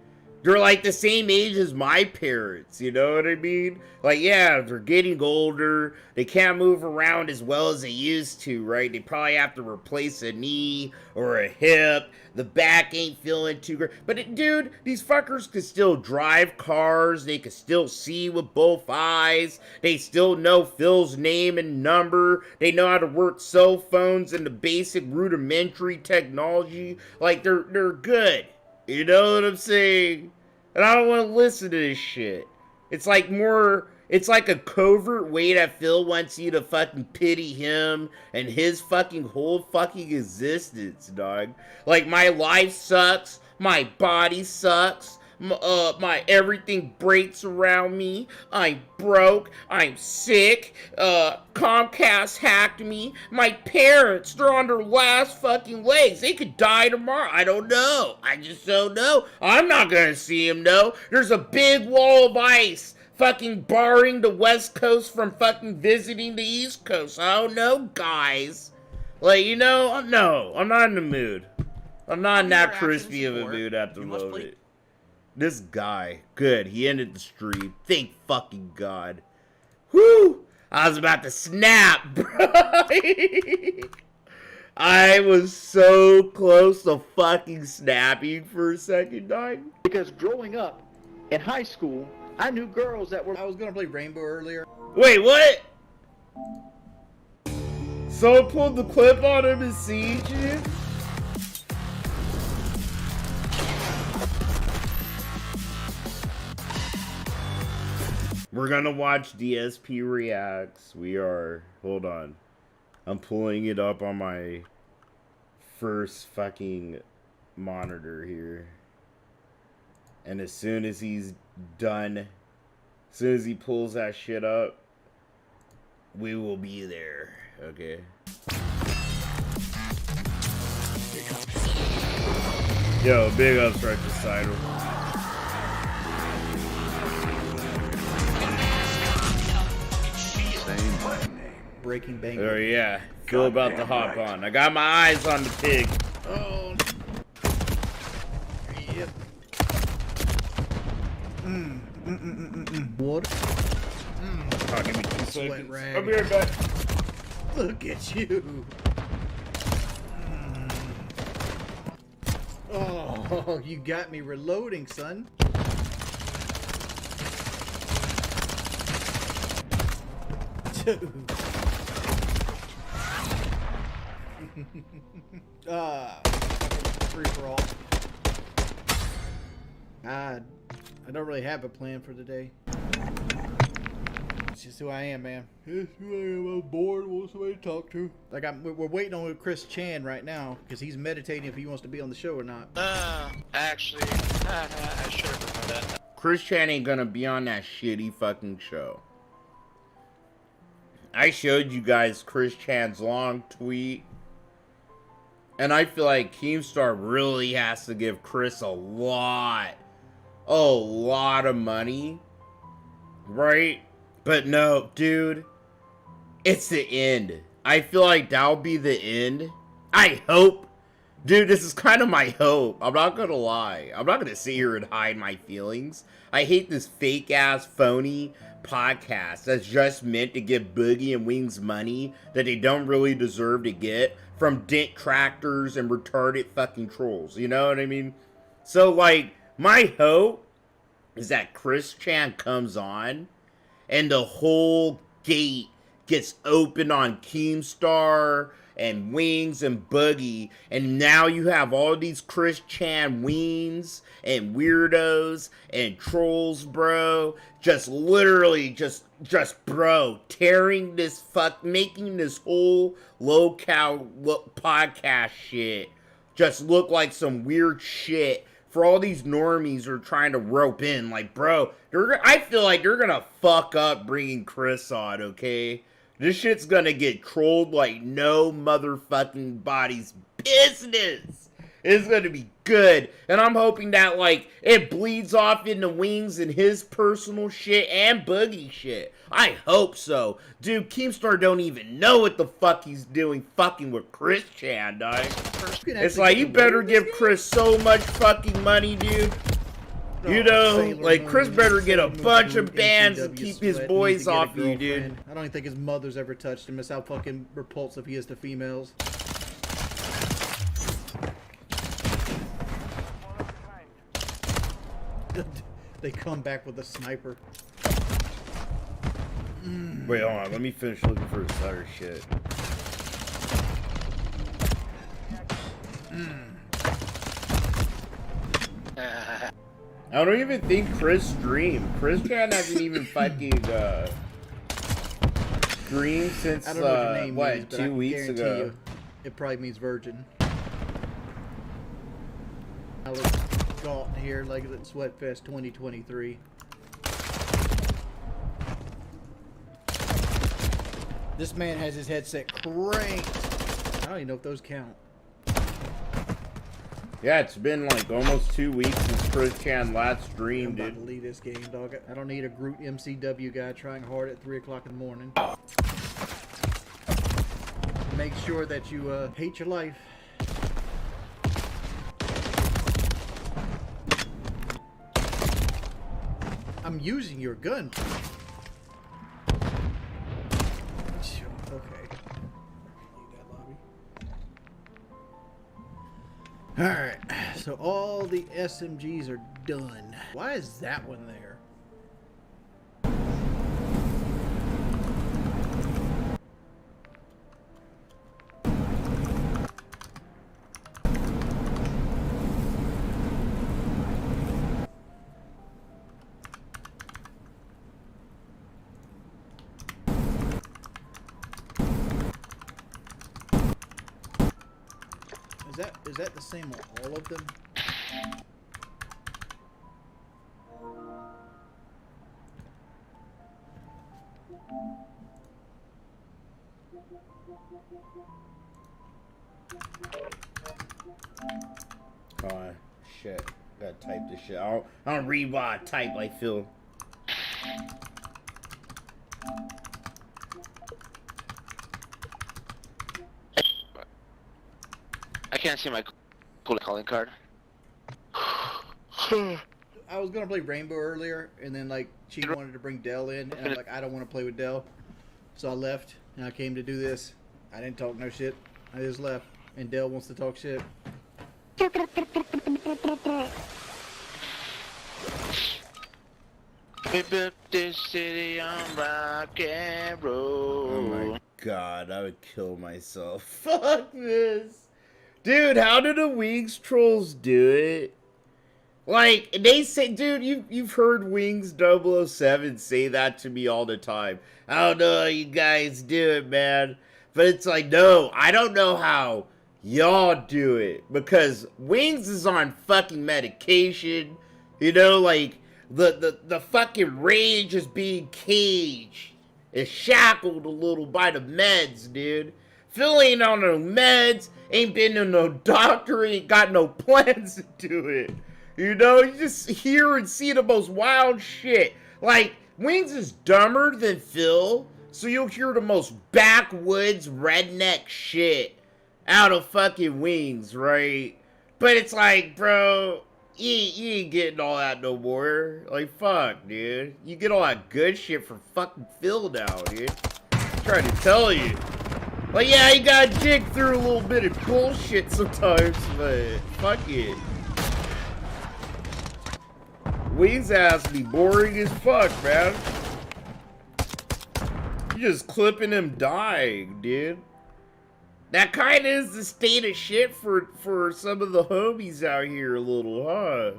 they're like the same age as my parents, you know what I mean? Like, yeah, they're getting older. They can't move around as well as they used to, right? They probably have to replace a knee or a hip. The back ain't feeling too great. But, dude, these fuckers could still drive cars. They could still see with both eyes. They still know Phil's name and number. They know how to work cell phones and the basic rudimentary technology. Like, they're good. You know what I'm saying? And I don't want to listen to this shit. It's like a covert way that Phil wants you to fucking pity him and his fucking whole fucking existence, dog. Like, my life sucks. My body sucks. My everything breaks around me. I'm broke. I'm sick. Comcast hacked me. My parents, they're on their last fucking legs. They could die tomorrow. I don't know. I just don't know. I'm not gonna see him, though. There's a big wall of ice fucking barring the West Coast from fucking visiting the East Coast. I don't know, guys. Like, you know, no, I'm not in the mood. I'm not Have that your crispy actions of a for- dude at the you must play- moment. This guy, good. He ended the stream. Thank fucking God. Whoo! I was about to snap, bro. I was so close to fucking snapping for a second time. Because growing up in high school, I knew girls that were. I was gonna play Rainbow earlier. Wait, what? Someone pulled the clip on him and siege you? We're gonna watch DSP Reacts. We are. Hold on. I'm pulling it up on my first fucking monitor here. And as soon as he's done, as soon as he pulls that shit up, we will be there. Okay. Yo, big ups right to Cider. Breaking Bang. Oh yeah, feel about to hop on. I got my eyes on the pig. Oh. Yep. Water. Oh, give me 2 Sweat seconds. rag. I'll be right back. Look at you. Oh, you got me reloading, son. Dude. Free for all. I don't really have a plan for the day. It's just who I am, man. It's who I am. I'm bored. I want somebody to talk to. Like we're waiting on Chris Chan right now because he's meditating if he wants to be on the show or not. Actually, I should have done that. Chris Chan ain't gonna be on that shitty fucking show. I showed you guys Chris Chan's long tweet. And I feel like Keemstar really has to give Chris a lot of money. Right? But no, dude. It's the end. I feel like that'll be the end. I hope. Dude, this is kind of my hope. I'm not gonna lie. I'm not gonna sit here and hide my feelings. I hate this fake ass phony podcast that's just meant to give Boogie and Wings money that they don't really deserve to get from dent tractors and retarded fucking trolls. You know what I mean? So, like, my hope is that Chris Chan comes on and the whole gate gets open on Keemstar and Wings and Boogie, and now you have all these Chris Chan Weens and weirdos and trolls, bro, just literally just bro, tearing this making this whole low-cow podcast shit just look like some weird shit for all these normies who are trying to rope in. Like, bro, I feel like you're gonna fuck up bringing Chris on, okay? This shit's gonna get trolled like no motherfucking body's business. It's gonna be good. And I'm hoping that, like, it bleeds off into Wings and his personal shit and Boogie shit. I hope so. Dude, Keemstar don't even know what the fuck he's doing fucking with Chris Chan, dog. It's like, you better give Chris so much fucking money, dude. You know, like, Chris better get a bunch of bands and keep his boys off you, dude. I don't even think his mother's ever touched him. That's how fucking repulsive he is to females. They come back with a sniper. Wait, hold on. Let me finish looking for his other shit. I don't even think Chris streamed. Chris Chan hasn't even fucking streamed since I don't know what your name what, means, but 2 weeks ago. you, it probably means virgin. I look gaunt here like at Sweatfest 2023. This man has his headset cranked. I don't even know if those count. Yeah, it's been like almost 2 weeks since Chris Chan last streamed, I'm about to dude. leave this game, dog. I don't need a Groot MCW guy trying hard at 3 o'clock in the morning. Make sure that you hate your life. I'm using your gun. Okay. Alright, so all the SMGs are done. Why is that one there? Is that the same on all of them? Oh shit! Gotta type this shit. I don't read what I type. I feel. I can't see my calling card. I was gonna play Rainbow earlier, and then like she wanted to bring Dell in, and I'm like, I don't want to play with Dell, so I left, and I came to do this. I didn't talk no shit. I just left, and Dell wants to talk shit. We built this city on rock and roll. Oh my god, I would kill myself. Fuck this. Dude, how do the Wings trolls do it? Like, they say, dude, you've heard Wings 007 say that to me all the time. I don't know how you guys do it, man. But it's like, no, I don't know how y'all do it. Because Wings is on fucking medication. You know, like, the fucking rage is being caged. It's shackled a little by the meds, dude. Phil ain't on no meds, ain't been to no doctor, ain't got no plans to do it. You know, you just hear and see the most wild shit. Like, Wings is dumber than Phil, so you'll hear the most backwoods redneck shit out of fucking Wings, right? But it's like, bro, you ain't getting all that no more. Like, fuck, dude. You get all that good shit from fucking Phil now, dude. I'm trying to tell you. Like, yeah, you gotta dig through a little bit of bullshit sometimes, but fuck it. Wings ass be boring as fuck, man. You just clipping him dying, dude. That kind of is the state of shit for some of the homies out here a little, huh?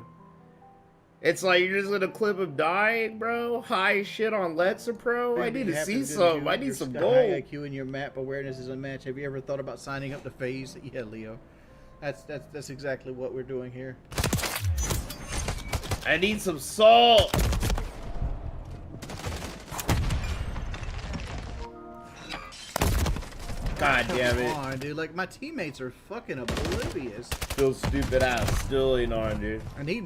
It's like you're just gonna clip him dying, bro? High shit on Lexapro? I need to see some. I need some gold. IQ and your map awareness is unmatched. Have you ever thought about signing up to FaZe? Yeah, Leo. That's exactly what we're doing here. I need some salt. God damn it. Come on, dude. Like, my teammates are fucking oblivious. Still stupid ass. Still ain't on, dude. I need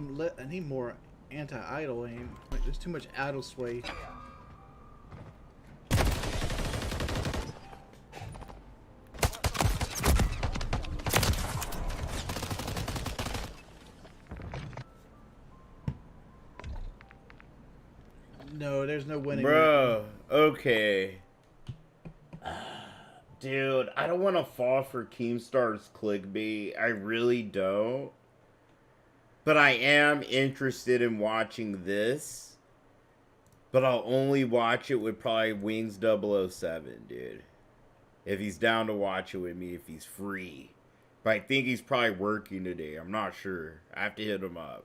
more anti-idle aim. Like, there's too much idle sway. No, there's no winning. Bro, okay. Dude, I don't want to fall for Keemstar's clickbait. I really don't. But I am interested in watching this. But I'll only watch it with probably Wings 007, dude. If he's down to watch it with me, if he's free. But I think he's probably working today. I'm not sure. I have to hit him up.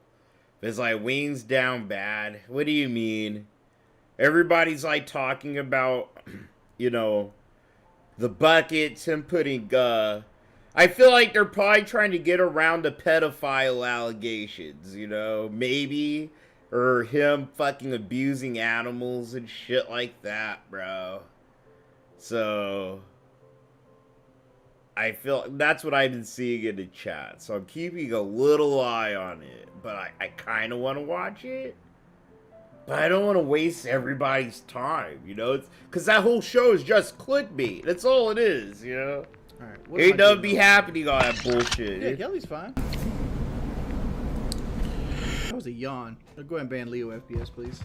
But it's like, Wings down bad. What do you mean? Everybody's like talking about, you know, the buckets, him putting, I feel like they're probably trying to get around the pedophile allegations, you know, maybe, or him fucking abusing animals and shit like that, bro. So, I feel, that's what I've been seeing in the chat, so I'm keeping a little eye on it, but I kind of want to watch it. But I don't want to waste everybody's time, you know? Because that whole show is just clickbait. That's all it is, you know? Alright. Ain't nothing be happening on that bullshit. Yeah, Kelly's fine. That was a yawn. Go ahead and ban Leo FPS, please.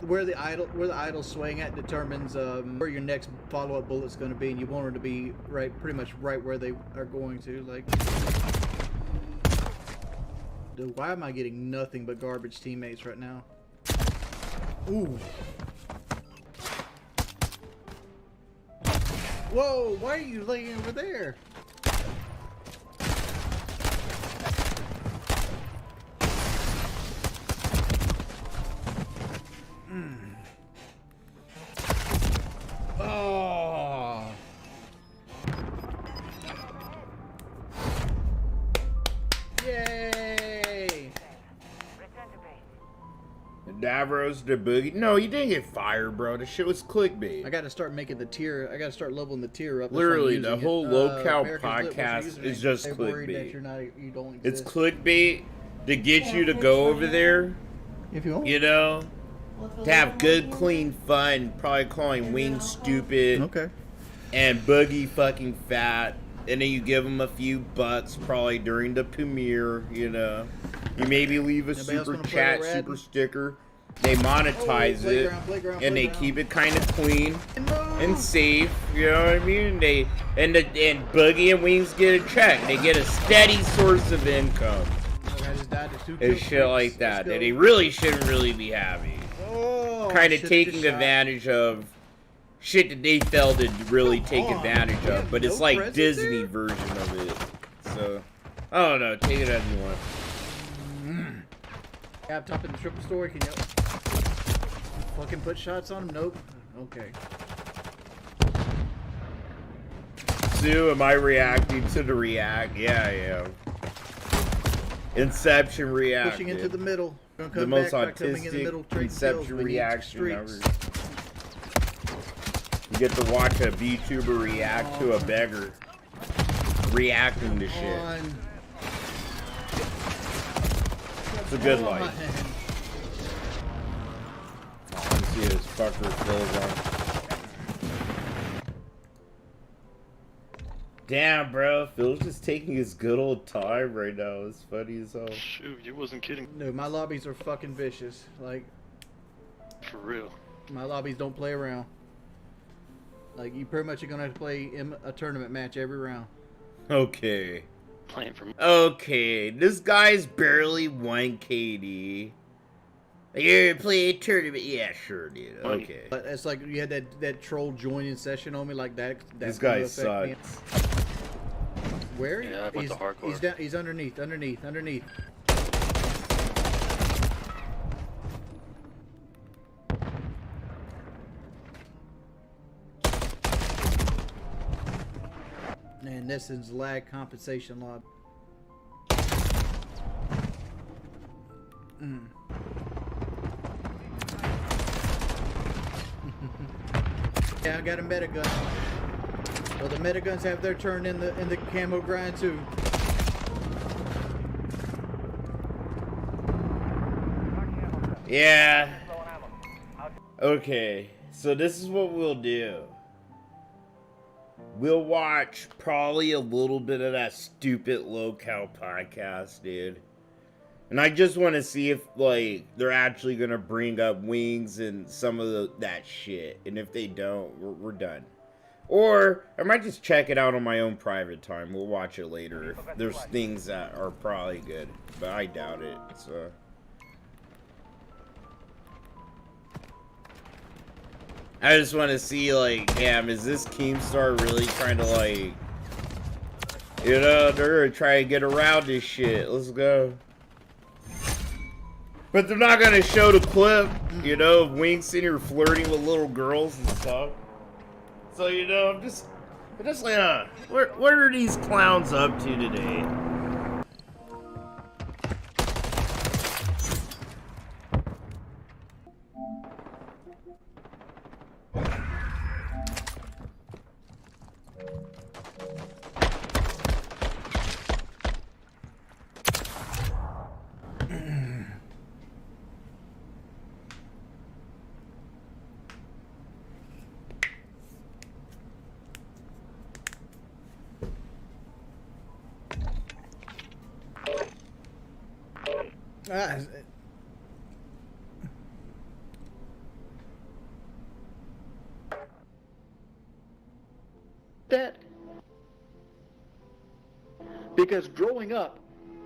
Where the idle swing at determines where your next follow-up bullet's going to be, and you want her to be pretty much right where they are going to. Like, dude, why am I getting nothing but garbage teammates right now? Ooh. Whoa! Why are you laying over there? Oh. Yay! Davros the boogie. No, you didn't get fired, bro. The shit was clickbait. I gotta start making the tier. I gotta start leveling the tier up. Literally, the whole low-cal podcast is just clickbait. It's clickbait to get you to go over there. If you want. You know, to have good, clean fun. Probably calling Wing stupid. Okay. And Boogie fucking fat. And then you give them a few bucks probably during the premiere, you know. You maybe leave a super chat, super sticker. They monetize it, and they keep it kind of clean and safe. You know what I mean? And Boogie and Wings get a check. They get a steady source of income. And shit like that. That they really shouldn't really be having. Kind of taking advantage of shit that they failed to really take advantage of. But it's like Disney version of it. So, I don't know. Take it as you want. Up top in the triple story, can you fucking put shots on him? Nope. Okay. Sue, am I reacting to the react? Yeah, I am. Inception react. Pushing into the middle. The most autistic Inception reaction ever. You get to watch a VTuber react to a beggar. Reacting to shit. It's a good life. Let's see this fucker fills on. Damn, bro. Phil's just taking his good old time right now. It's funny as hell. Shoot, you wasn't kidding. No, my lobbies are fucking vicious. Like, for real. My lobbies don't play around. Like, you pretty much are gonna have to play a tournament match every round. Okay. Playing for me. Okay, this guy's barely 1 KD. You're gonna play a tournament? Yeah, sure, dude. Okay. But it's like you had that troll joining session on me like that. This guy sucks. Where? Yeah, I went to hardcore. He's down. He's underneath. And this is lag compensation log. Yeah, I got a meta gun. Well, the meta guns have their turn in the camo grind too. Yeah. Okay, so this is what we'll do. We'll watch probably a little bit of that stupid low-cal podcast, dude. And I just want to see if, like, they're actually going to bring up Wings and some of that shit. And if they don't, we're done. Or I might just check it out on my own private time. We'll watch it later if there's things that are probably good. But I doubt it, so... I just want to see, like, damn, is this Keemstar really trying to, like, you know, they're going to try and get around this shit. Let's go. But they're not going to show the clip, you know, of Wings sitting here flirting with little girls and stuff. So, you know, I'm just like, what are these clowns up to today? That because growing up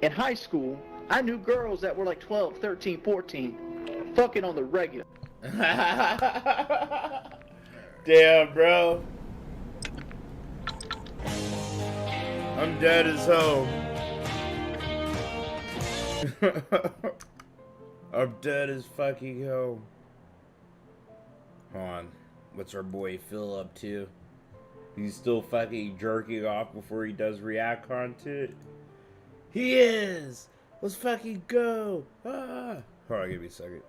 in high school, I knew girls that were like 12, 13, 14, fucking on the regular. Damn, bro. I'm dead as hell. I'm dead as fucking hell. Hold on. What's our boy Phil up to? He's still fucking jerking off before he does React content? He is! Let's fucking go! Ah! Hold on, give me a second.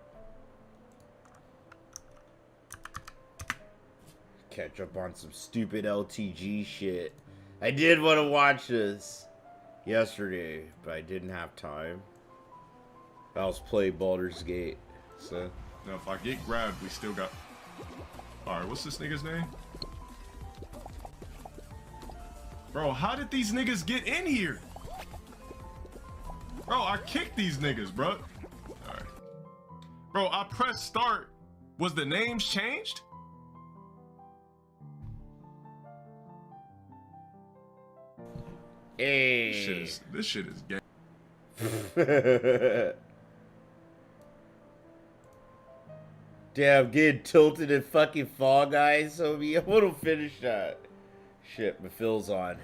Catch up on some stupid LTG shit. I did want to watch this yesterday, but I didn't have time. I was playing Baldur's Gate, so. Now, if I get grabbed, we still got. Alright, what's this nigga's name? Bro, how did these niggas get in here? Bro, I kicked these niggas, bro. Alright. Bro, I pressed start. Was the names changed? Hey. This shit is gay. Damn, getting tilted in fucking Fall Guys, so I want to finish that. Shit, my Phil's on.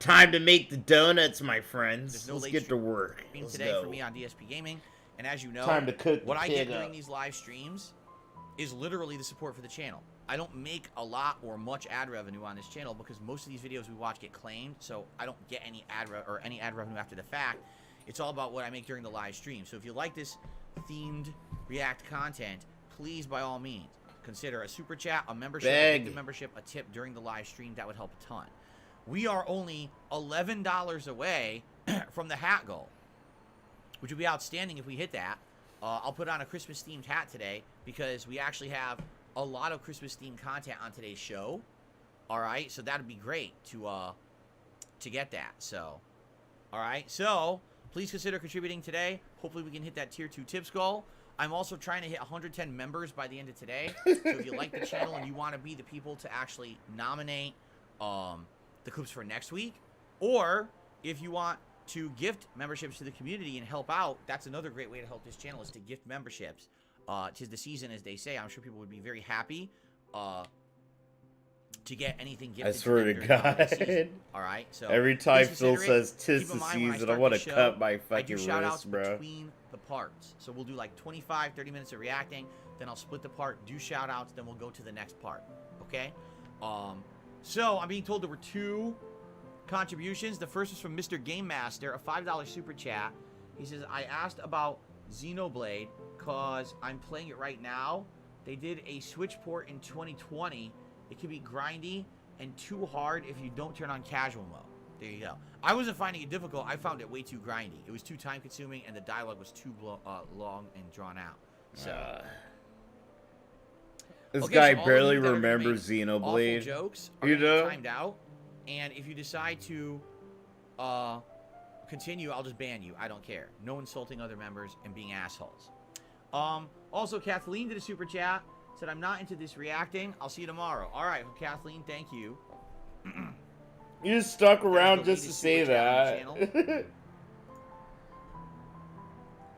Time to make the donuts, my friends. No Let's get to work. Let's today go. for me on DSP Gaming, and as you know, Time to cook what the I get pig during up. these live streams is literally the support for the channel. I don't make a lot or much ad revenue on this channel because most of these videos we watch get claimed, so I don't get any ad revenue after the fact. It's all about what I make during the live stream. So if you like this themed React content, please, by all means, consider a super chat, a membership, a membership, a tip during the live stream. That would help a ton. We are only $11 away from the hat goal, which would be outstanding if we hit that. I'll put on a Christmas themed hat today because we actually have a lot of Christmas themed content on today's show. All right, so that'd be great to get that. So, all right, so please consider contributing today. Hopefully we can hit that tier 2 tips goal. I'm also trying to hit 110 members by the end of today. So if you like the channel and you want to be the people to actually nominate the clips for next week, or if you want to gift memberships to the community and help out, that's another great way to help this channel, is to gift memberships. 'Tis the season, as they say. I'm sure people would be very happy to get anything gifted. I swear to God. All right, so every time Phil says "tis the season," I want to cut my I do fucking shout outs wrist, bro. between the parts. So we'll do like 25, 30 minutes of reacting, then I'll split the part, do shout outs, then we'll go to the next part. Okay? So I'm being told there were 2 contributions. The first was from Mr. Game Master, a $5 super chat. He says, I asked about Xenoblade because I'm playing it right now. They did a Switch port in 2020. It can be grindy and too hard if you don't turn on casual mode. There you go. I wasn't finding it difficult. I found it way too grindy. It was too time consuming and the dialogue was too long and drawn out. So this okay, guy so barely all of you that are gonna remembers make Xenoblade. awful jokes are You gonna get know? timed out, and if you decide to continue, I'll just ban you. I don't care. No insulting other members and being assholes. Also, Kathleen did a super chat. Said, I'm not into this reacting. I'll see you tomorrow. All right, Kathleen, thank you. You just stuck around just to say that.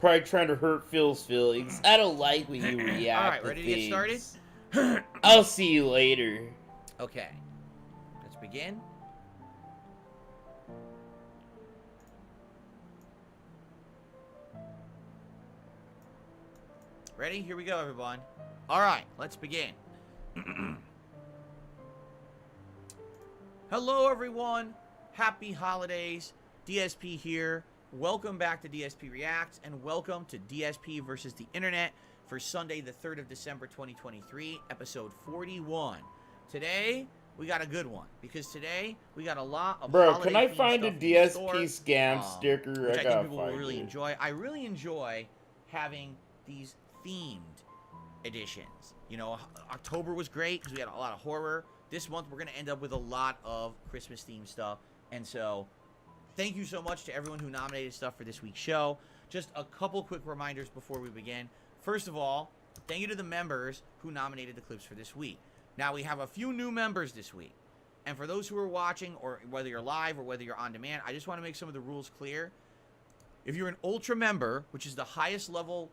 Probably trying to hurt Phil's feelings. I don't like when you react. All right, ready to get started? I'll see you later. Okay, let's begin. Ready? Here we go, everyone. All right, let's begin. Hello, everyone. Happy holidays. DSP here. Welcome back to DSP Reacts, and welcome to DSP versus the Internet for Sunday, the 3rd of December, 2023, episode 41. Today, we got a good one, because today, we got a lot of Bro, holiday can I themed find a stuff in the DSP store, scam sticker? which I think people will find really it. enjoy. I really enjoy having these themed editions. You know, October was great because we had a lot of horror. This month we're going to end up with a lot of Christmas themed stuff. And so thank you so much to everyone who nominated stuff for this week's show. just a couple quick reminders before we begin. First of all, thank you to the members who nominated the clips for this week. Now, we have a few new members this week. And for those who are watching, or whether you're live or whether you're on demand, I just want to make some of the rules clear. If you're an Ultra member, which is the highest level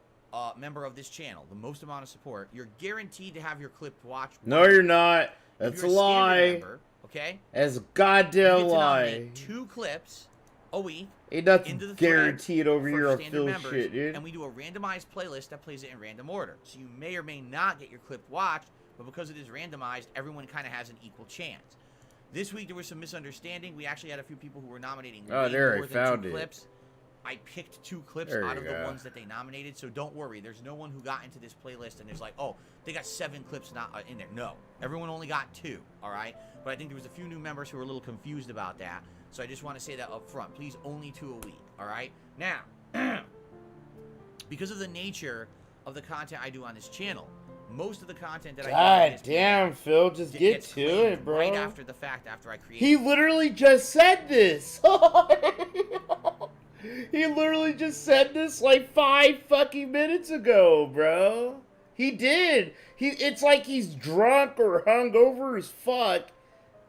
member of this channel, the most amount of support, you're guaranteed to have your clip watched. No, you're not. That's a lie. Member, okay? That's a goddamn lie. 2 clips a week. Ain't nothing guaranteed over here on Phil shit, dude. And we do a randomized playlist that plays it in random order. So you may or may not get your clip watched, but because it is randomized, everyone kind of has an equal chance. This week there was some misunderstanding. We actually had a few people who were nominating more than 2 clips. I picked 2 clips out of the ones that they nominated, so don't worry. There's no one who got into this playlist and there's like, oh, they got 7 clips not in there. No, everyone only got 2, all right? But I think there was a few new members who were a little confused about that, so I just want to say that up front. Please, only 2 a week, all right? Now, because of the nature of the content I do on this channel, most of the content that I do God damn, Phil, just get to it, bro. Right after the fact, after I create. He literally just said this. He literally just said this like 5 fucking minutes ago, bro. He did. It's like he's drunk or hungover as fuck,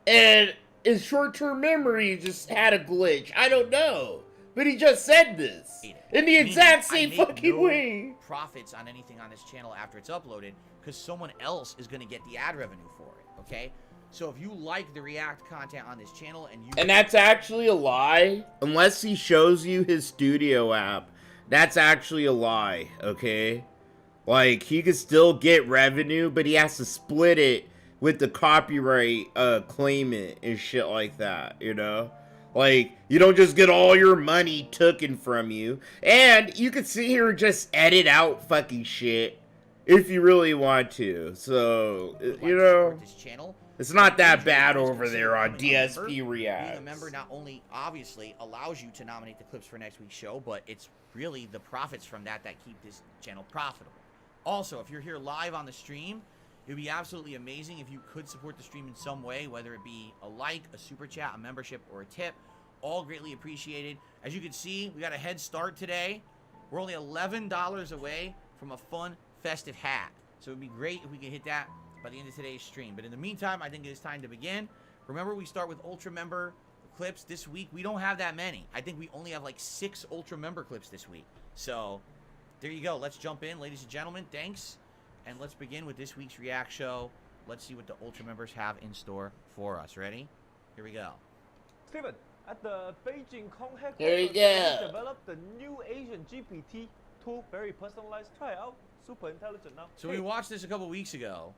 and his short-term memory just had a glitch. I don't know, but he just said this in the exact same fucking way. Profits on anything on this channel after it's uploaded, because someone else is going to get the ad revenue for it. Okay. So if you like the React content on this channel and that's actually a lie, unless he shows you his studio app, that's actually a lie, okay? Like, he could still get revenue, but he has to split it with the copyright claimant and shit like that, you know? Like, you don't just get all your money taken from you. And you could sit here and just edit out fucking shit if you really want to. So, you know, this channel, it's not that bad over there on DSP Reacts. Being a member not only obviously allows you to nominate the clips for next week's show, but it's really the profits from that keep this channel profitable. Also, if you're here live on the stream, it would be absolutely amazing if you could support the stream in some way, whether it be a like, a super chat, a membership, or a tip. All greatly appreciated. As you can see, we got a head start today. We're only $11 away from a fun, festive hat. So it would be great if we could hit that by the end of today's stream. But in the meantime, I think it is time to begin. Remember, we start with Ultra member clips this week. We don't have that many. I think we only have like 6 Ultra member clips this week. So there you go. Let's jump in, ladies and gentlemen. Thanks. And let's begin with this week's React show. Let's see what the Ultra members have in store for us. Ready? Here we go. Steven, at the Beijing Kong headquarters, there you we go. Developed the new Asian GPT tool, very personalized. Try it out. Super intelligent now. So we watched this a couple weeks ago,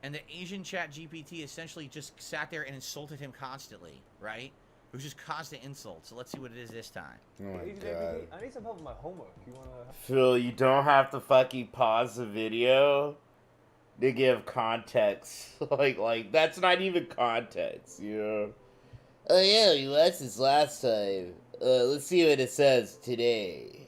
and the Asian chat GPT essentially just sat there and insulted him constantly, right? It was just constant insults. So let's see what it is this time. Oh my Asian God. GPT, I need some help with my homework. You wanna? Phil, you don't have to fucking pause the video to give context. like that's not even context, you know? Oh yeah, you watched this last time. Let's see what it says today.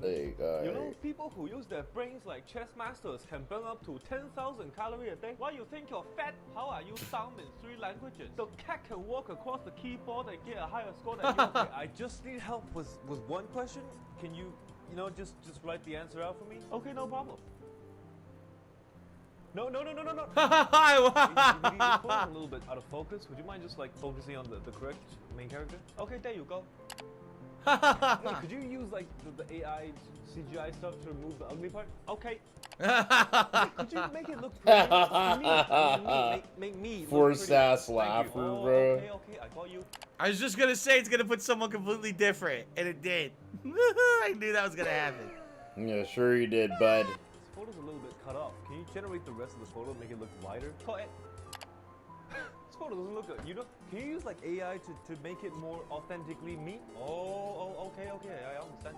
There you go. You know, people who use their brains like chess masters can burn up to 10,000 calories a day. Why you think you're fat? How are you sound in 3 languages? The cat can walk across the keyboard and get a higher score than you. Okay, I just need help with one question. Can you just write the answer out for me? Okay, no problem. No. It's a little bit out of focus. Would you mind just like focusing on the correct main character? Okay, there you go. Hey, could you use like the AI CGI stuff to remove the ugly part? Okay. Could you make it look pretty? Make me forced ass laugher, bro. Okay, I got you. I was just gonna say it's gonna put someone completely different, and it did. I knew that was gonna happen. Yeah, sure you did, bud. This photo's a little bit cut off. Can you generate the rest of the photo, make it look wider? Cut it. This photo doesn't look good. Can you use like AI to make it more authentically me? Oh, okay, I understand.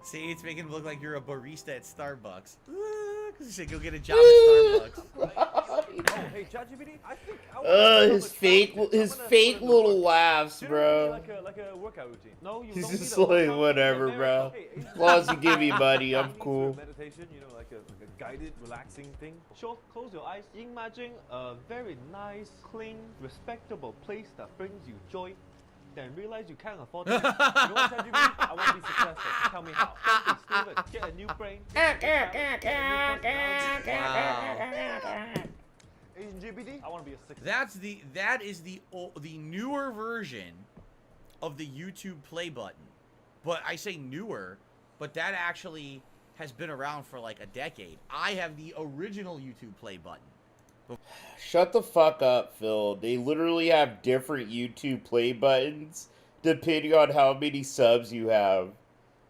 See, it's making it look like you're a barista at Starbucks. Because you said go get a job at Starbucks. Oh, hey, ChatGPT, I think his fake little laughs, bro. Like a workout routine. No, you He's don't just need a like, workout. whatever, bro. As long as you give me money, I'm cool. Meditation, like a guided, relaxing thing. Sure, close your eyes. Imagine a very nice, clean, respectable place that brings you joy. then realize you can't afford it. You know what I'm me? I want to be successful. Tell me how. Don't be stupid. Get a new brain. Asian GBD, I want to be a success. That is the newer version of the YouTube play button. But I say newer, but that actually has been around for like a decade. I have the original YouTube play button. Shut the fuck up, Phil. They literally have different YouTube play buttons depending on how many subs you have.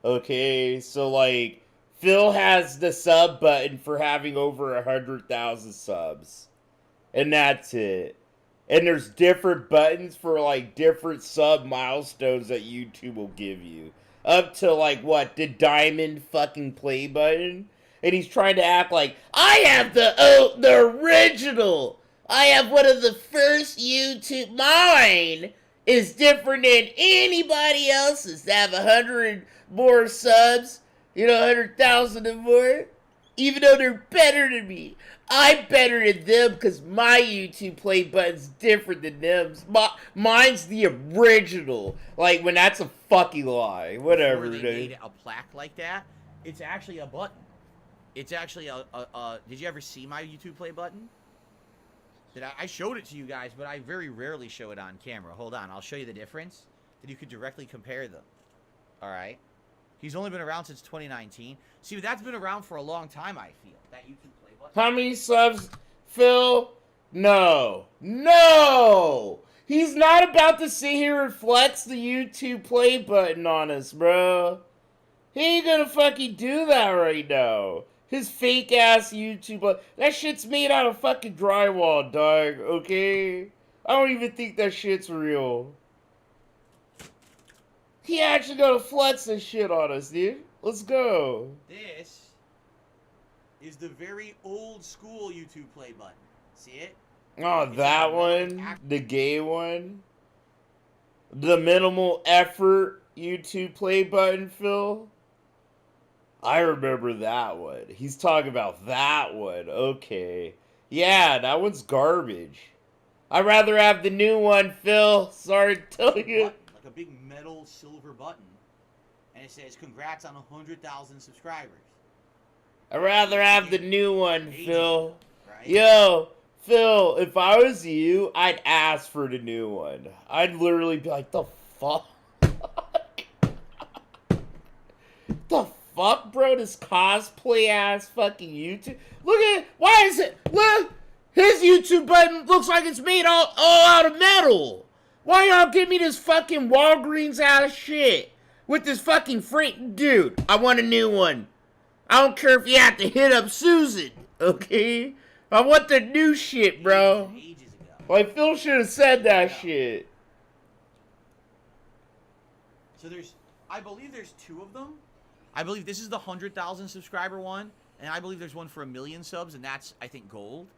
Okay, so like Phil has the sub button for having over 100,000 subs. And that's it. And there's different buttons for like different sub milestones that YouTube will give you. Up to like what, the diamond fucking play button? And he's trying to act like, I have the original. I have one of the first YouTube. Mine is different than anybody else's. They have 100 more subs, 100,000 or more. Even though they're better than me. I'm better than them because my YouTube play button's different than them's. Mine's the original. Like, when that's a fucking lie. Whatever. Before they made a plaque like that, it's actually a button. It's actually did you ever see my YouTube play button? I showed it to you guys, but I very rarely show it on camera. Hold on, I'll show you the difference. That you could directly compare them. Alright? He's only been around since 2019. See, that's been around for a long time, I feel. That YouTube play button. How many subs, Phil? No. No! He's not about to sit here and flex the YouTube play button on us, bro. He ain't gonna fucking do that right now. His fake ass YouTube. That shit's made out of fucking drywall, dog. Okay? I don't even think that shit's real. He actually gonna flex this shit on us, dude. Let's go. This is the very old school YouTube play button. See it? Oh, that one? The gay one? The minimal effort YouTube play button, Phil? I remember that one. He's talking about that one. Okay. Yeah, that one's garbage. I'd rather have the new one, Phil. Sorry to tell you. Like a big metal silver button. And it says, congrats on 100,000 subscribers. I'd rather have the new one, Phil. Right? Yo, Phil, if I was you, I'd ask for the new one. I'd literally be like, the fuck? The fuck, bro? This cosplay ass fucking YouTube. Look at it. Why is it? Look. His YouTube button looks like it's made all out of metal. Why y'all give me this fucking Walgreens ass shit? With this fucking freak. Dude, I want a new one. I don't care if you have to hit up Susan. Okay? I want the new shit, bro. Ages ago. Like, Phil should have said that shit. So I believe there's two of them. I believe this is the 100,000 subscriber one, and I believe there's one for 1 million subs, and that's, I think, gold.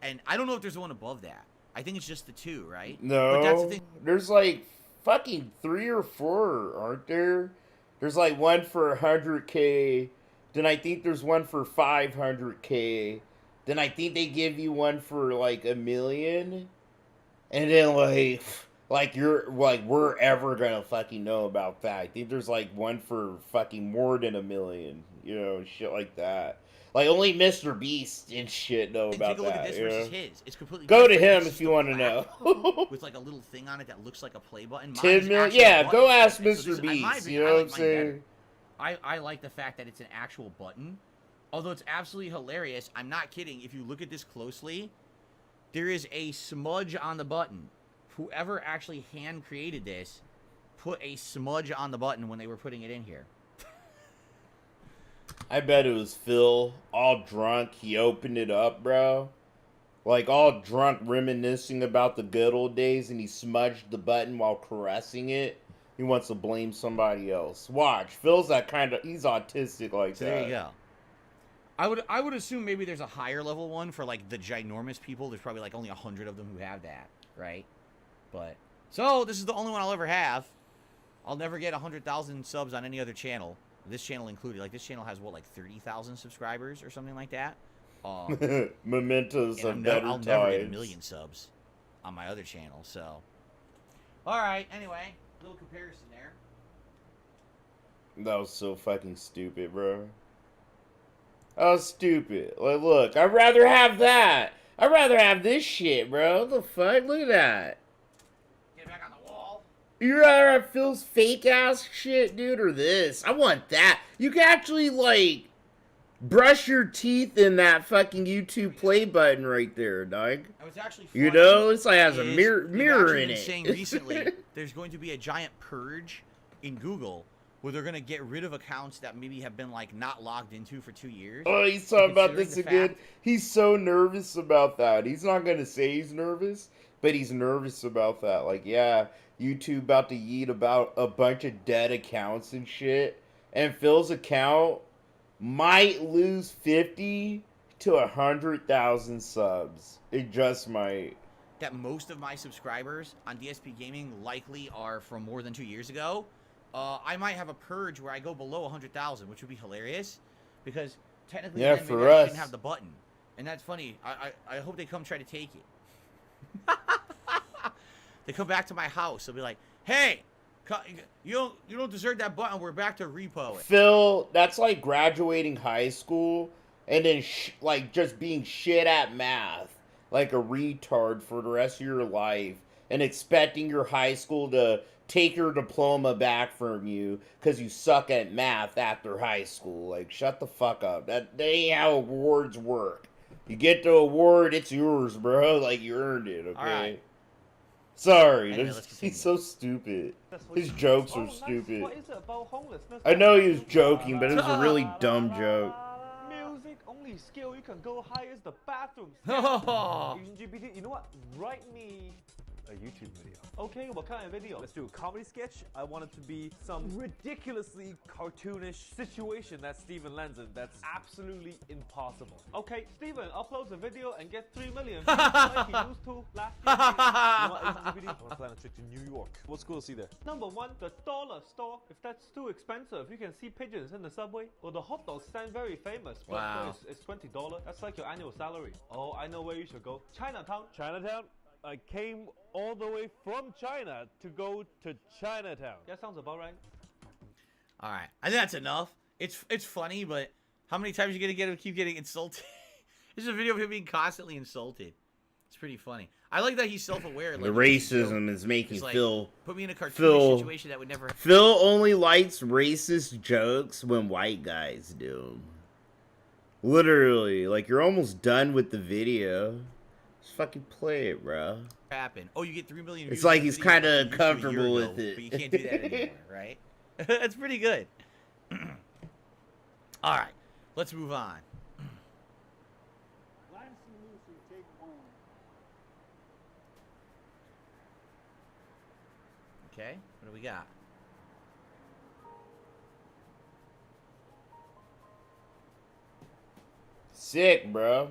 And I don't know if there's one above that. I think it's just the two, right? No, but that's the thing. There's like fucking 3 or 4, aren't there? There's like one for 100K. Then I think there's one for 500K. Then I think they give you one for like 1 million. And then like we're ever gonna fucking know about that. I think there's like one for fucking more than 1 million, shit like that. Like only Mr. Beast and shit know about that. Take a look at this versus his. It's completely go different. to him if you want to know. With like a little thing on it that looks like a play button. 10 million? Yeah, go ask Mr. Beast. You know what I'm saying? I like the fact that it's an actual button. Although it's absolutely hilarious. I'm not kidding. If you look at this closely, there is a smudge on the button. Whoever actually hand created this put a smudge on the button when they were putting it in here. I bet it was Phil, all drunk. He opened it up, bro. Like, all drunk, reminiscing about the good old days, and he smudged the button while caressing it. He wants to blame somebody else. Watch. Phil's that kind of... He's autistic like so that. There you go. I would assume maybe there's a higher level one for, like, the ginormous people. There's probably, like, only 100 of them who have that, right? But... So, this is the only one I'll ever have. I'll never get 100,000 subs on any other channel. This channel included. Like, this channel has, what, like 30,000 subscribers or something like that? Mementos of better times. I'll never get 1 million subs on my other channel, so. Alright, anyway. Little comparison there. That was so fucking stupid, bro. That was stupid. Like, look, I'd rather have that. I'd rather have this shit, bro. What the fuck? Look at that. Get back on the wall. You rather have Phil's fake ass shit, dude, or this? I want that. You can actually, like, brush your teeth in that fucking YouTube play button right there, dog. I was actually You know, it's like has a is mirror they've in actually it. been saying recently there's going to be a giant purge in Google where they're going to get rid of accounts that maybe have been like not logged into for 2 years. Oh, he's talking about Considering this the again. fact- He's so nervous about that. He's not gonna say he's nervous, but he's nervous about that. Like, yeah, YouTube about to yeet about a bunch of dead accounts and shit, and Phil's account might lose 50 to 100,000 subs. It just might. That most of my subscribers on DSP Gaming likely are from more than 2 years ago. I might have a purge where I go below 100,000, which would be hilarious, because technically Yeah, then for maybe I us. shouldn't have the button, and that's funny. I hope they come try to take it. They come back to my house. They'll be like, "Hey, you don't deserve that button. We're back to repo it." Phil, that's like graduating high school and then like just being shit at math, like a retard for the rest of your life, and expecting your high school to take your diploma back from you because you suck at math after high school. Like, shut the fuck up. That ain't how awards work. You get the award, it's yours, bro. Like, you earned it, okay? All right. Sorry, Anyway, let's continue. he's so stupid. His jokes are stupid. What is it about homelessness? I know he was joking, but it was a really dumb joke. Music only skill you can go high is the bathrooms. LGBT, you know what? Write me a YouTube video. Okay, what kind of video? Let's do a comedy sketch. I want it to be some ridiculously cartoonish situation that Steven lands in. That's absolutely impossible. Okay, Steven uploads a video and get 3 million views like he used to last year. You know what, LGBT? I want to plan a trip to New York. What's cool to see there? Number one, the dollar store. If that's too expensive, you can see pigeons in the subway. Or the hot dog stand, very famous. But Wow. it's $20. That's like your annual salary. Oh, I know where you should go. Chinatown. Chinatown? I came all the way from China to go to Chinatown. That sounds about right. All right, I think that's enough. It's funny, but how many times are you gonna keep getting insulted? This is a video of him being constantly insulted. It's pretty funny. I like that he's self-aware. The Like, racism is making he's like, Phil. put me in a cartoonish Phil, situation that would never. Phil only likes racist jokes when white guys do 'em. Literally, like, you're almost done with the video. Just fucking play it, bro. Happen. Oh, you get 3 million views. It's like on the he's video kind like you of used to a year comfortable ago, with it. But you can't do that anymore, right? That's pretty good. All right, let's move on. Okay, what do we got? Sick, bro.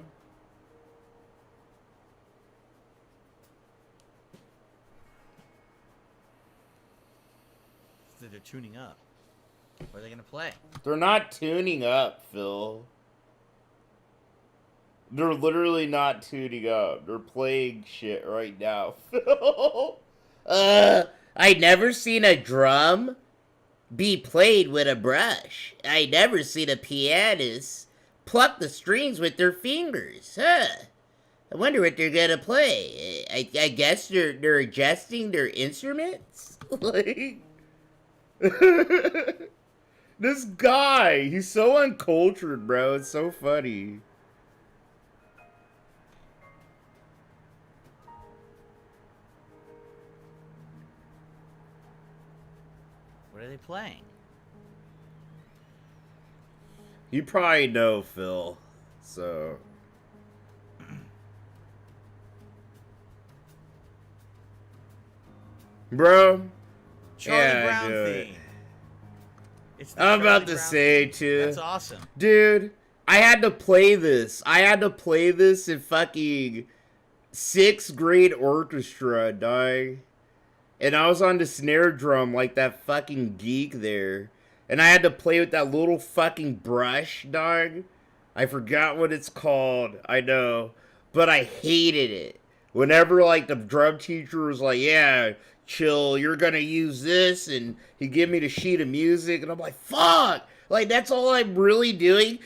So they're tuning up. What are they gonna play? They're not tuning up, Phil. They're literally not tuning up. They're playing shit right now, Phil. I never seen a drum be played with a brush. I never seen a pianist pluck the strings with their fingers. Huh. I wonder what they're gonna play. I guess they're adjusting their instruments? Like... This guy, he's so uncultured, bro. It's so funny. What are they playing? You probably know, Phil. So... Bro. Charlie Brown dude. theme. It's the I'm Charlie about to Brown say, theme. too. That's awesome. Dude, I had to play this. I had to play this in fucking 6th grade orchestra, dog. And I was on the snare drum like that fucking geek there. And I had to play with that little fucking brush, dog. I forgot what it's called. I know. But I hated it. Whenever, like, the drum teacher was like, yeah, chill, you're gonna use this, and he give me the sheet of music, and I'm like, fuck, like that's all I'm really doing,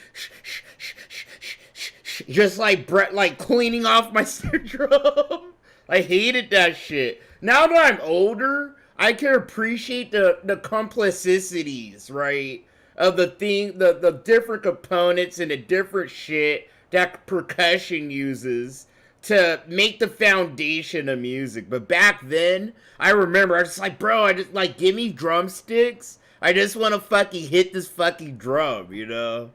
just like like cleaning off my snare drum. I hated that shit. Now that I'm older, I can appreciate the complicities, right, of the different components and the different shit that percussion uses to make the foundation of music. But back then, I remember, I was just like, bro, I just, like, give me drumsticks. I just want to fucking hit this fucking drum, you know?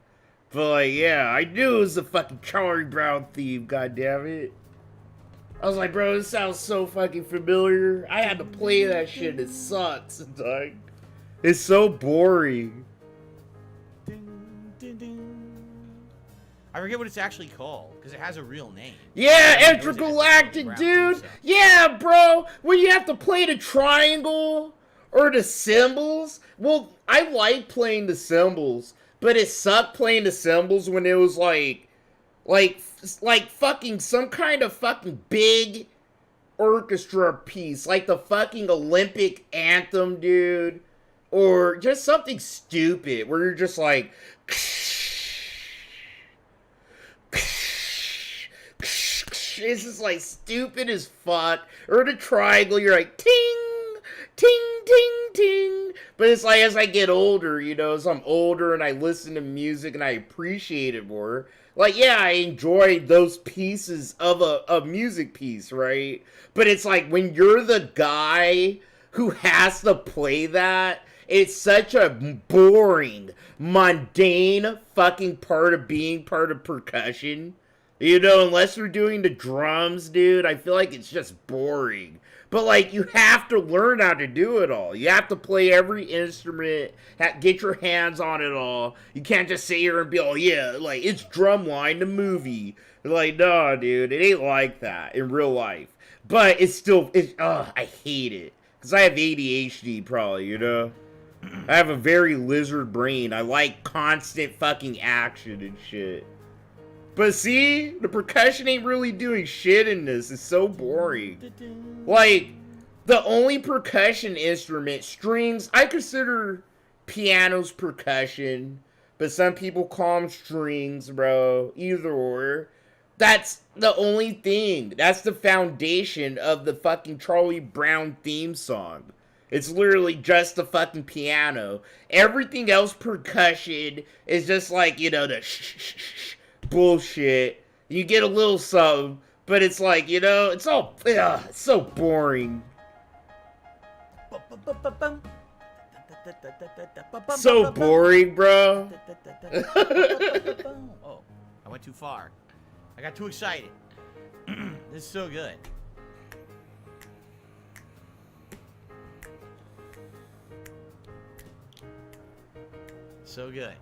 But, like, yeah, I knew it was the fucking Charlie Brown theme, goddammit. I was like, bro, this sounds so fucking familiar. I had to play that shit. It sucks. Like, it's so boring. I forget what it's actually called, because it has a real name. Yeah, intergalactic, dude. Yeah, bro. When you have to play the triangle or the cymbals. Well, I like playing the cymbals, but it sucked playing the cymbals when it was like fucking some kind of fucking big orchestra piece, like the fucking Olympic anthem, dude, or just something stupid where you're just like, this is like stupid as fuck. Or the triangle, you're like ting, ting, ting, ting. But it's like as I get older, you know, as I'm older and I listen to music and I appreciate it more. Like, yeah, I enjoy those pieces of a music piece, right? But it's like when you're the guy who has to play that, it's such a boring, mundane fucking part of being part of percussion. You know, unless you're doing the drums, dude, I feel like it's just boring. But, like, you have to learn how to do it all. You have to play every instrument, get your hands on it all. You can't just sit here and be, oh, yeah, like, it's Drumline, the movie. Like, no, dude, it ain't like that in real life. But it's still, I hate it. Because I have ADHD, probably, you know? I have a very lizard brain. I like constant fucking action and shit. But see, the percussion ain't really doing shit in this. It's so boring. Like, the only percussion instrument, strings, I consider pianos percussion, but some people call them strings, bro. Either or. That's the only thing. That's the foundation of the fucking Charlie Brown theme song. It's literally just the fucking piano. Everything else percussion is just like, you know, the bullshit. You get a little something, but it's like, you know, it's all, it's so boring. So boring, bro. Oh, I went too far. I got too excited. This is so good. So good.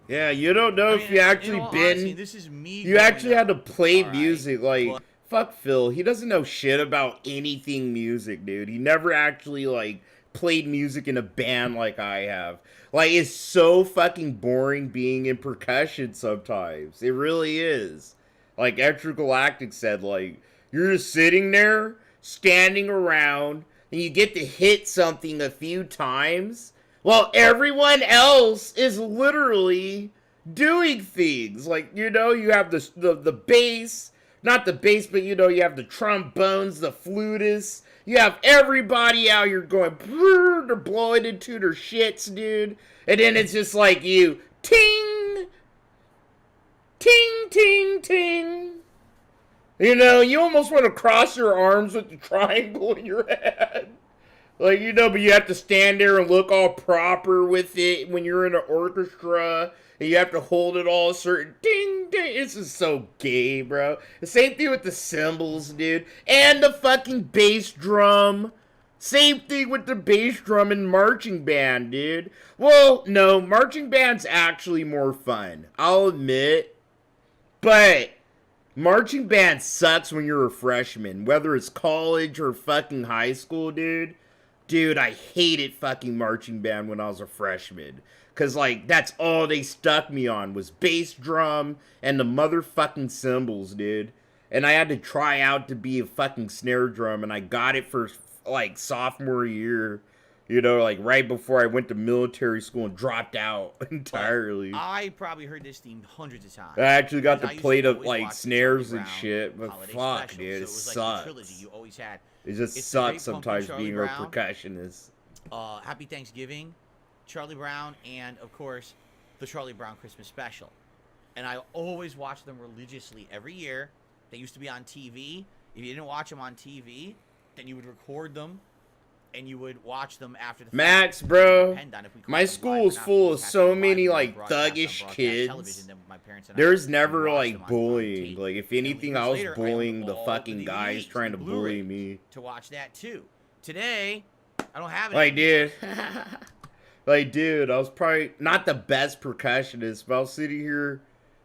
Yeah, you don't know if you actually honesty, this is me. You actually had to play All music, right. like, fuck Phil. He doesn't know shit about anything music, dude. He never actually, like, played music in a band like I have. Like, it's so fucking boring being in percussion sometimes. It really is. Like Extragalactic said, like, you're just sitting there, standing around, and you get to hit something a few times, while everyone else is literally doing things. Like, you know, you have the bass, not the bass, but, you know, you have the trombones, the flutists. You have everybody out here going, they're blowing into their shits, dude. And then it's just like you, ting, ting, ting, ting. You know, you almost want to cross your arms with the triangle in your head. Like, you know, but you have to stand there and look all proper with it when you're in an orchestra. And you have to hold it all a certain ding, ding. This is so gay, bro. The same thing with the cymbals, dude. And the fucking bass drum. Same thing with the bass drum and marching band, dude. Well, no, marching band's actually more fun. I'll admit. But marching band sucks when you're a freshman. Whether it's college or fucking high school, dude. Dude, I hated fucking marching band when I was a freshman. Because, like, that's all they stuck me on was bass drum and the motherfucking cymbals, dude. and I had to try out to be a fucking snare drum, and I got it for like sophomore year, you know, like right before I went to military school and dropped out entirely. But I probably heard this theme hundreds of times. I actually got to play the always like watch the snares Charlie and Brown shit, but holiday fuck, special, dude, it so was like sucks. the trilogy you always had. It just It's the Great sucks Pumpkin sometimes Charlie being Brown, a percussionist. Happy Thanksgiving, Charlie Brown, and of course, the Charlie Brown Christmas special. And I always watched them religiously every year. They used to be on TV. If you didn't watch them on TV, then you would record them, and you would watch them after the Max, fact. bro, my My school is full of so many like thuggish kids. There's never like bullying. Like if anything, I was bullying the fucking guys trying to bully me. To watch that too. Today, I don't have it. Like, dude, like, dude, I was probably not the best percussionist, but I was sitting here,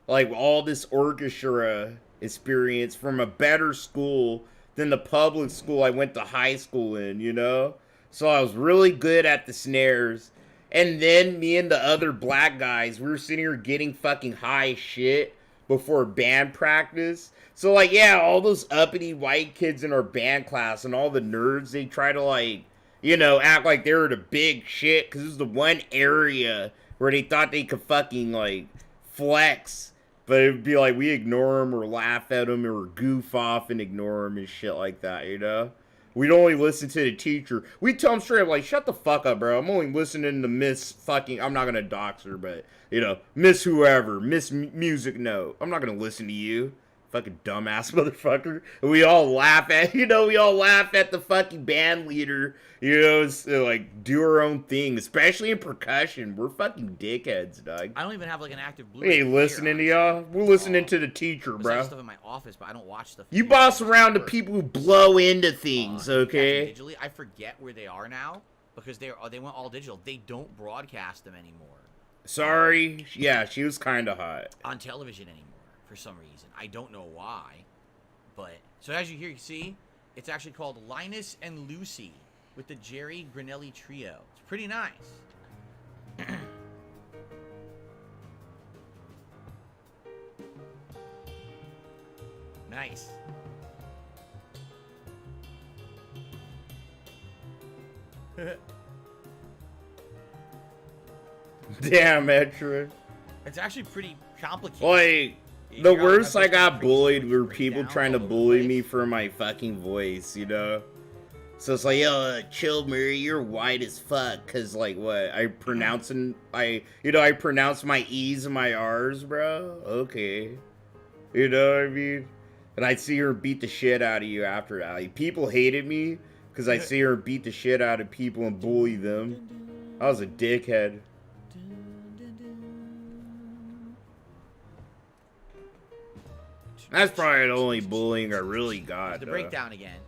like, all this orchestra experience from a better school than the public school I went to high school in, you know? So I was really good at the snares. And then me and the other black guys, we were sitting here getting fucking high as shit before band practice. So, like, yeah, all those uppity white kids in our band class and all the nerds, they try to, like, you know, act like they were the big shit, because it was the one area where they thought they could fucking, like, flex. But it would be like, we ignore them or laugh at them or goof off and ignore them and shit like that, you know? We'd only listen to the teacher. We'd tell them straight up, like, shut the fuck up, bro. I'm only listening to Miss fucking, I'm not going to dox her, but, you know, Miss whoever, Miss Music Note. I'm not going to listen to you. Fucking dumbass motherfucker. And we all laugh at, you know, we all laugh at the fucking band leader, you know, so, like, do our own thing, especially in percussion. We're fucking dickheads, dog. I don't even have like an active blue. We ain't listening to y'all. We're listening to the teacher, bro. Stuff in my office, but I don't watch stuff. You boss around to people who blow into things, okay? Digitally, I forget where they are now because they went all digital. They don't broadcast them anymore. Sorry. Yeah, she was kind of hot. On television anymore for some reason. I don't know why, but so as you see, it's actually called Linus and Lucy with the Jerry Granelli Trio. It's pretty nice. Nice. Damn, Metra. It's actually pretty complicated. Like, the worst I got bullied were people trying to bully me for my fucking voice, you know? So it's like, yo, chill, Mary, you're white as fuck. Cause like what? I pronounce my E's and my R's, bro. Okay. You know what I mean? And I'd see her beat the shit out of you after that. Like, people hated me because I see her beat the shit out of people and bully them. I was a dickhead. That's probably the only bullying I really got. The breakdown again.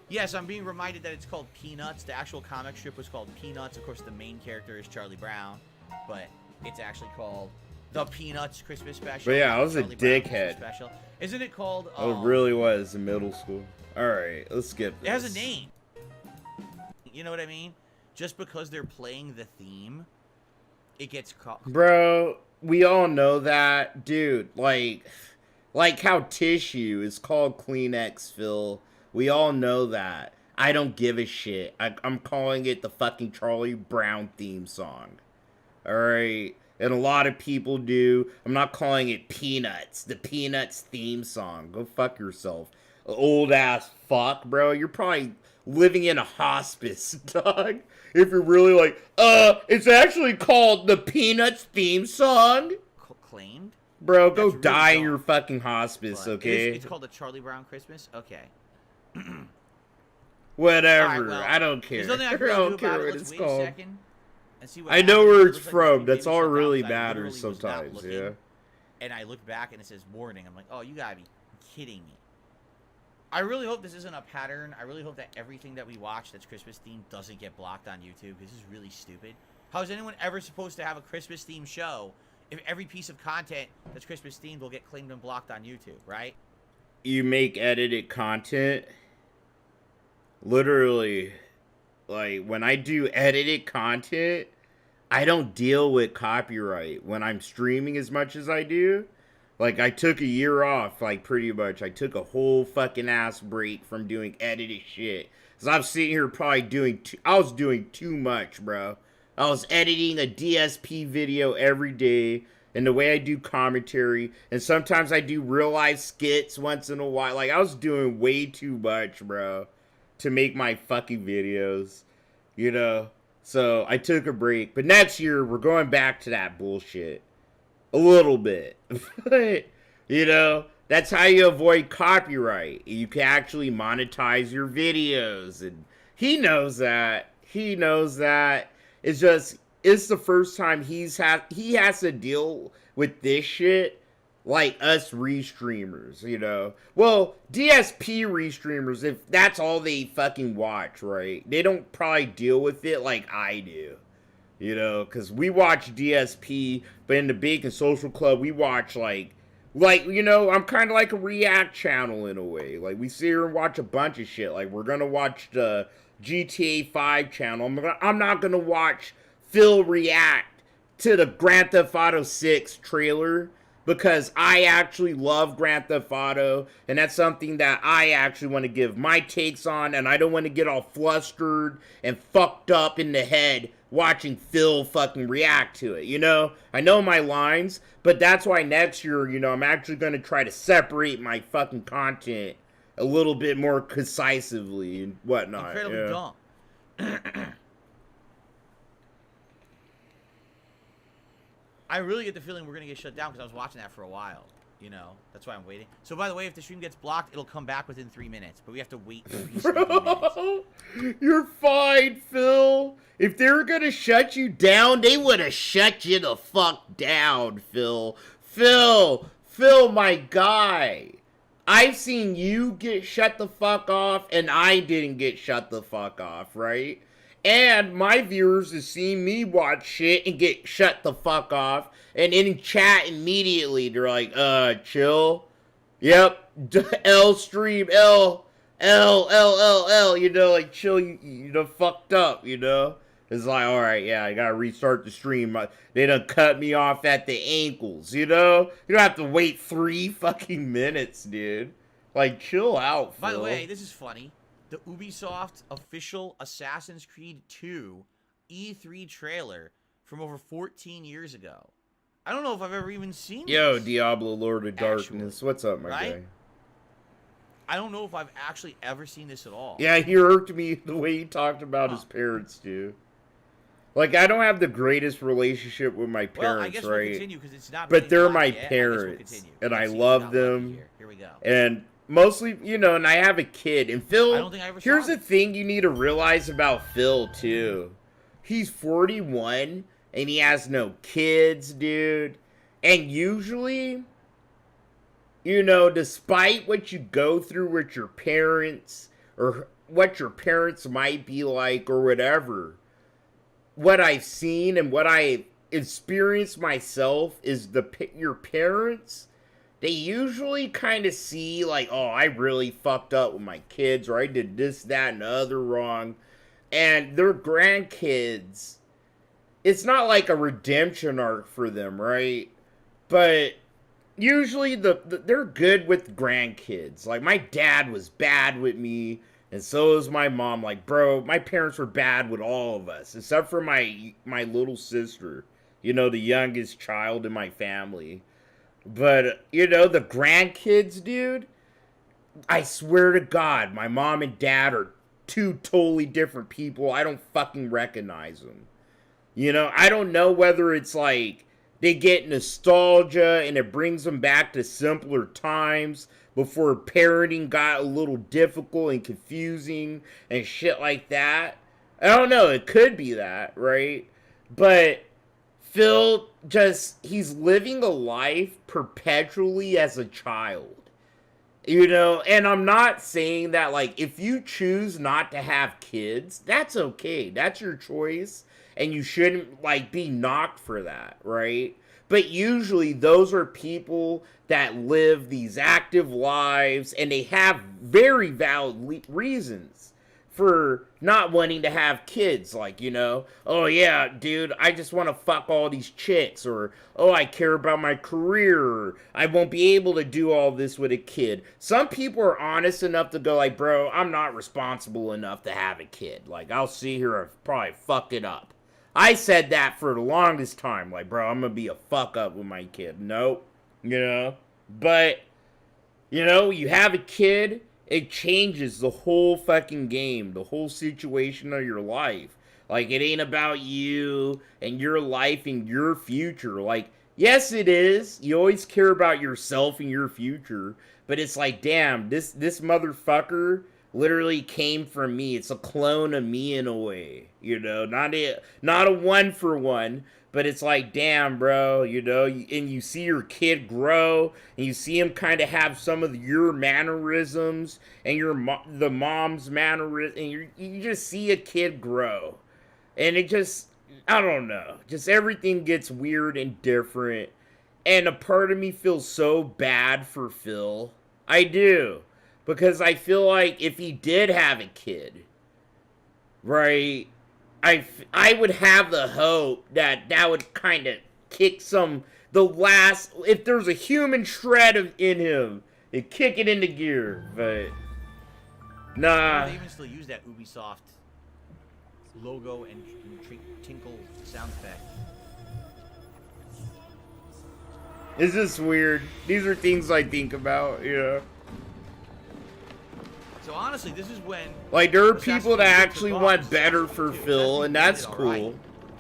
Yes, I'm being reminded that it's called Peanuts. The actual comic strip was called Peanuts. Of course, the main character is Charlie Brown, but it's actually called the Peanuts Christmas Special. But yeah, I was Charlie a Brown dickhead. Special. Isn't it called? I really was in middle school. All right, let's skip this. It has a name. You know what I mean? Just because they're playing the theme, it gets caught. Bro, we all know that, dude. Like how tissue is called Kleenex, Phil. We all know that. I don't give a shit. I'm calling it the fucking Charlie Brown theme song. Alright? And a lot of people do. I'm not calling it Peanuts. The Peanuts theme song. Go fuck yourself. Old ass fuck, bro. You're probably living in a hospice, dog. If you're really like, it's actually called the Peanuts theme song. Claimed? Bro, go die in your fucking hospice, okay? It's called the Charlie Brown Christmas? Okay. Whatever. Right, well, I don't care. I don't care what it's called. I know where it's from. That's all really matters sometimes, yeah. And I look back and it says warning. I'm like, oh, you gotta be kidding me. I really hope this isn't a pattern. I really hope that everything that we watch that's Christmas themed doesn't get blocked on YouTube. This is really stupid. How is anyone ever supposed to have a Christmas themed show if every piece of content that's Christmas themed will get claimed and blocked on YouTube, right? You make edited content. Literally, like, when I do edited content, I don't deal with copyright when I'm streaming as much as I do. Like, I took a year off, like, pretty much. I took a whole fucking ass break from doing edited shit. Because I'm sitting here probably I was doing too much, bro. I was editing a DSP video every day, and the way I do commentary, and sometimes I do real life skits once in a while. Like, I was doing way too much, bro, to make my fucking videos, you know? So, I took a break. But next year, we're going back to that bullshit. A little bit. But, you know, that's how you avoid copyright. You can actually monetize your videos. And he knows that. He knows that. It's just, it's the first time he has to deal with this shit like us restreamers, you know. Well, DSP restreamers, if that's all they fucking watch, right? They don't probably deal with it like I do. You know, because we watch DSP, but in the Bacon Social Club, we watch, like, you know, I'm kind of like a react channel in a way. Like, we sit here and watch a bunch of shit. Like, we're going to watch the GTA 5 channel. I'm not going to watch Phil react to the Grand Theft Auto 6 trailer, because I actually love Grand Theft Auto, and that's something that I actually want to give my takes on, and I don't want to get all flustered and fucked up in the head watching Phil fucking react to it, you know? I know my lines, but that's why next year, you know, I'm actually going to try to separate my fucking content a little bit more concisively and whatnot. Incredibly dumb. I really get the feeling we're going to get shut down because I was watching that for a while. You know, that's why I'm waiting. So, by the way, if the stream gets blocked, it'll come back within 3 minutes. But we have to wait for 3 minutes. You're fine, Phil. If they were going to shut you down, they would have shut you the fuck down, Phil. Phil, my guy. I've seen you get shut the fuck off, and I didn't get shut the fuck off, right? And my viewers have seen me watch shit and get shut the fuck off. And in chat immediately, they're like, chill. Yep, L stream, L, you know, like, chill, you know, fucked up, you know? It's like, alright, yeah, I gotta restart the stream. They done cut me off at the ankles, you know? You don't have to wait 3 fucking minutes, dude. Like, chill out, Phil. By the way, this is funny. The Ubisoft official Assassin's Creed 2 E3 trailer from over 14 years ago. I don't know if I've ever even seen Yo, this. Diablo Lord of Darkness. What's up, my guy? I don't know if I've actually ever seen this at all. Yeah, he irked me the way he talked about his parents, dude. Like, I don't have the greatest relationship with my parents, I guess right? we'll continue because it's not. But they're really my yet. parents, and I Let's see love if we got lucky them. Here we go. And mostly, you know, and I have a kid. And Phil, I don't think I ever here's saw the thing you need to realize about Phil, too. He's 41, and he has no kids, dude. And usually, you know, despite what you go through with your parents, or what your parents might be like, or whatever, what I've seen and what I experienced myself is your parents, they usually kind of see like, oh, I really fucked up with my kids, or I did this, that, and the other wrong. And their grandkids, it's not like a redemption arc for them, right? But usually they're good with grandkids. Like, my dad was bad with me, and so was my mom. Like, bro, my parents were bad with all of us, except for my little sister, you know, the youngest child in my family. But, you know, the grandkids, dude, I swear to God, my mom and dad are 2 totally different people. I don't fucking recognize them. You know, I don't know whether it's like they get nostalgia and it brings them back to simpler times before parenting got a little difficult and confusing and shit like that. I don't know. It could be that, right? But Phil he's living a life perpetually as a child. You know, and I'm not saying that, like, if you choose not to have kids, that's okay. That's your choice. And you shouldn't, like, be knocked for that, right? But usually those are people that live these active lives, and they have very valid reasons for not wanting to have kids. Like, you know, oh yeah, dude, I just want to fuck all these chicks. Or, oh, I care about my career. Or, I won't be able to do all this with a kid. Some people are honest enough to go like, bro, I'm not responsible enough to have a kid. Like, I'll see here and probably fuck it up. I said that for the longest time. Like, bro, I'm going to be a fuck up with my kid. Nope. You know? But, you know, you have a kid, it changes the whole fucking game, the whole situation of your life. Like, it ain't about you and your life and your future. Like, yes, it is. You always care about yourself and your future. But it's like, damn, this motherfucker literally came from me. It's a clone of me in a way. You know, not a one for one. But it's like, damn, bro, you know, and you see your kid grow, and you see him kind of have some of your mannerisms, and the mom's mannerisms, and you just see a kid grow. And it just, I don't know, just everything gets weird and different. And a part of me feels so bad for Phil. I do. Because I feel like if he did have a kid, right, I would have the hope that would kind of kick if there's a human shred in him, it'd kick it into gear, but nah. They even still use that Ubisoft logo and tinkle sound effect. It's just weird. These are things I think about, you know. So honestly, this is when... Like, there are people that actually want better for Phil, and that's cool.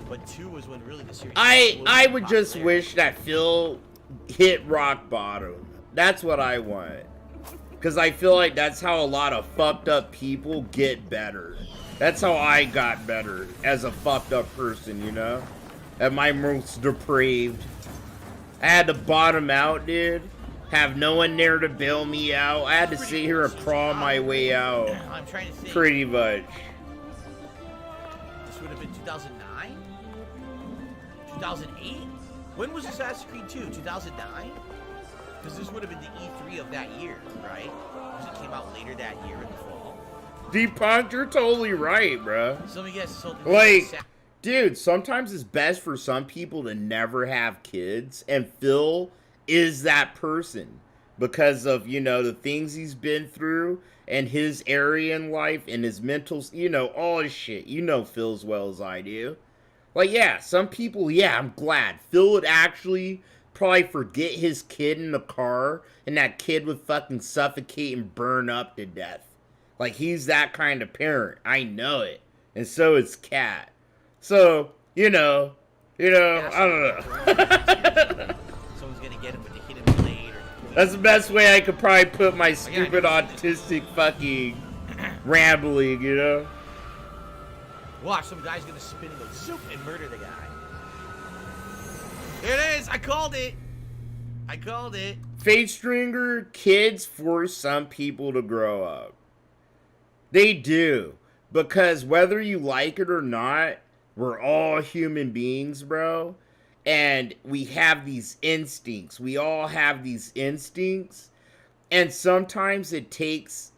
But 2 was when really the series... I would just wish that Phil hit rock bottom. That's what I want. Because I feel like that's how a lot of fucked up people get better. That's how I got better as a fucked up person, you know? At my most depraved. I had to bottom out, dude. Have no one there to bail me out. I had to sit here and crawl my way out. I'm trying to think. Pretty much. This would have been 2009? 2008? When was Assassin's Creed 2? 2009? Because this would have been the E3 of that year, right? Because it came out later that year in the fall. Deepak, you're totally right, bro. So let me guess. Like, dude, sometimes it's best for some people to never have kids. And Phil is that person because of, you know, the things he's been through and his area in life and his mental, you know, all his shit. You know Phil as well as I do. Like, yeah, some people, yeah, I'm glad. Phil would actually probably forget his kid in the car and that kid would fucking suffocate and burn up to death. Like, he's that kind of parent. I know it. And so is Kat. So, you know, I don't know. Someone's gonna get him with the hidden blade. That's the best way I could probably put my stupid autistic fucking rambling, you know? Watch, some guy's gonna spin and go zoop and murder the guy. There it is! I called it! I called it! Face Stringer, kids force some people to grow up. They do. Because whether you like it or not, we're all human beings, bro. And we have these instincts. We all have these instincts. And sometimes it takes,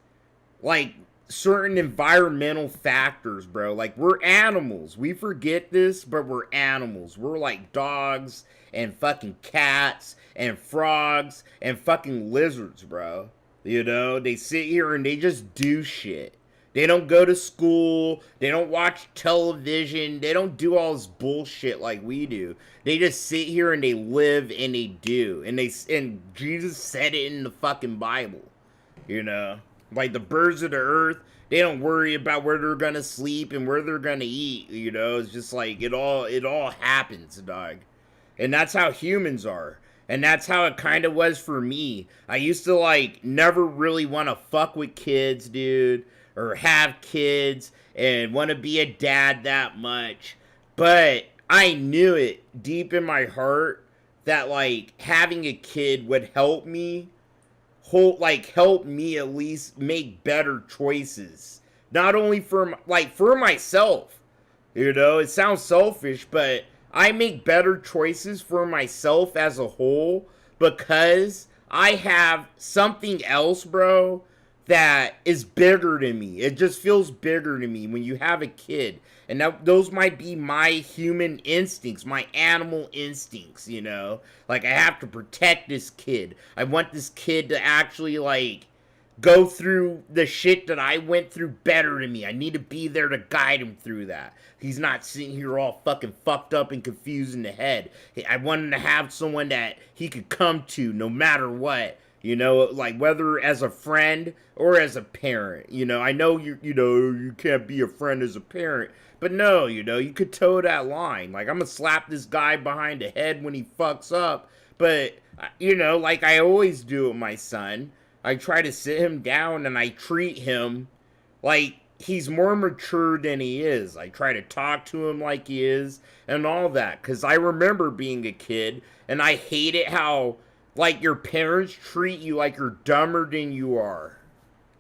like, certain environmental factors, bro. Like, we're animals. We forget this, but we're animals. We're like dogs and fucking cats and frogs and fucking lizards, bro. You know, they sit here and they just do shit. They don't go to school. They don't watch television. They don't do all this bullshit like we do. They just sit here and they live and they do. And Jesus said it in the fucking Bible. You know? Like the birds of the earth, they don't worry about where they're gonna sleep and where they're gonna eat. You know? It's just like it all happens, dog. And that's how humans are. And that's how it kind of was for me. I used to like never really want to fuck with kids, dude. Or have kids and want to be a dad that much. But I knew it deep in my heart that like having a kid would help me help me at least make better choices. Not only for myself. You know, it sounds selfish, but I make better choices for myself as a whole because I have something else, bro, that is bigger to me. It just feels bigger to me when you have a kid. And those might be my human instincts, my animal instincts, you know? Like, I have to protect this kid. I want this kid to actually, like, go through the shit that I went through better than me. I need to be there to guide him through that. He's not sitting here all fucking fucked up and confused in the head. I want him to have someone that he could come to no matter what. You know, like, whether as a friend or as a parent. You know, I know you can't be a friend as a parent. But no, you know, you could toe that line. Like, I'm gonna slap this guy behind the head when he fucks up. But, you know, like I always do with my son, I try to sit him down and I treat him like he's more mature than he is. I try to talk to him like he is and all that. Because I remember being a kid and I hated how, like, your parents treat you like you're dumber than you are.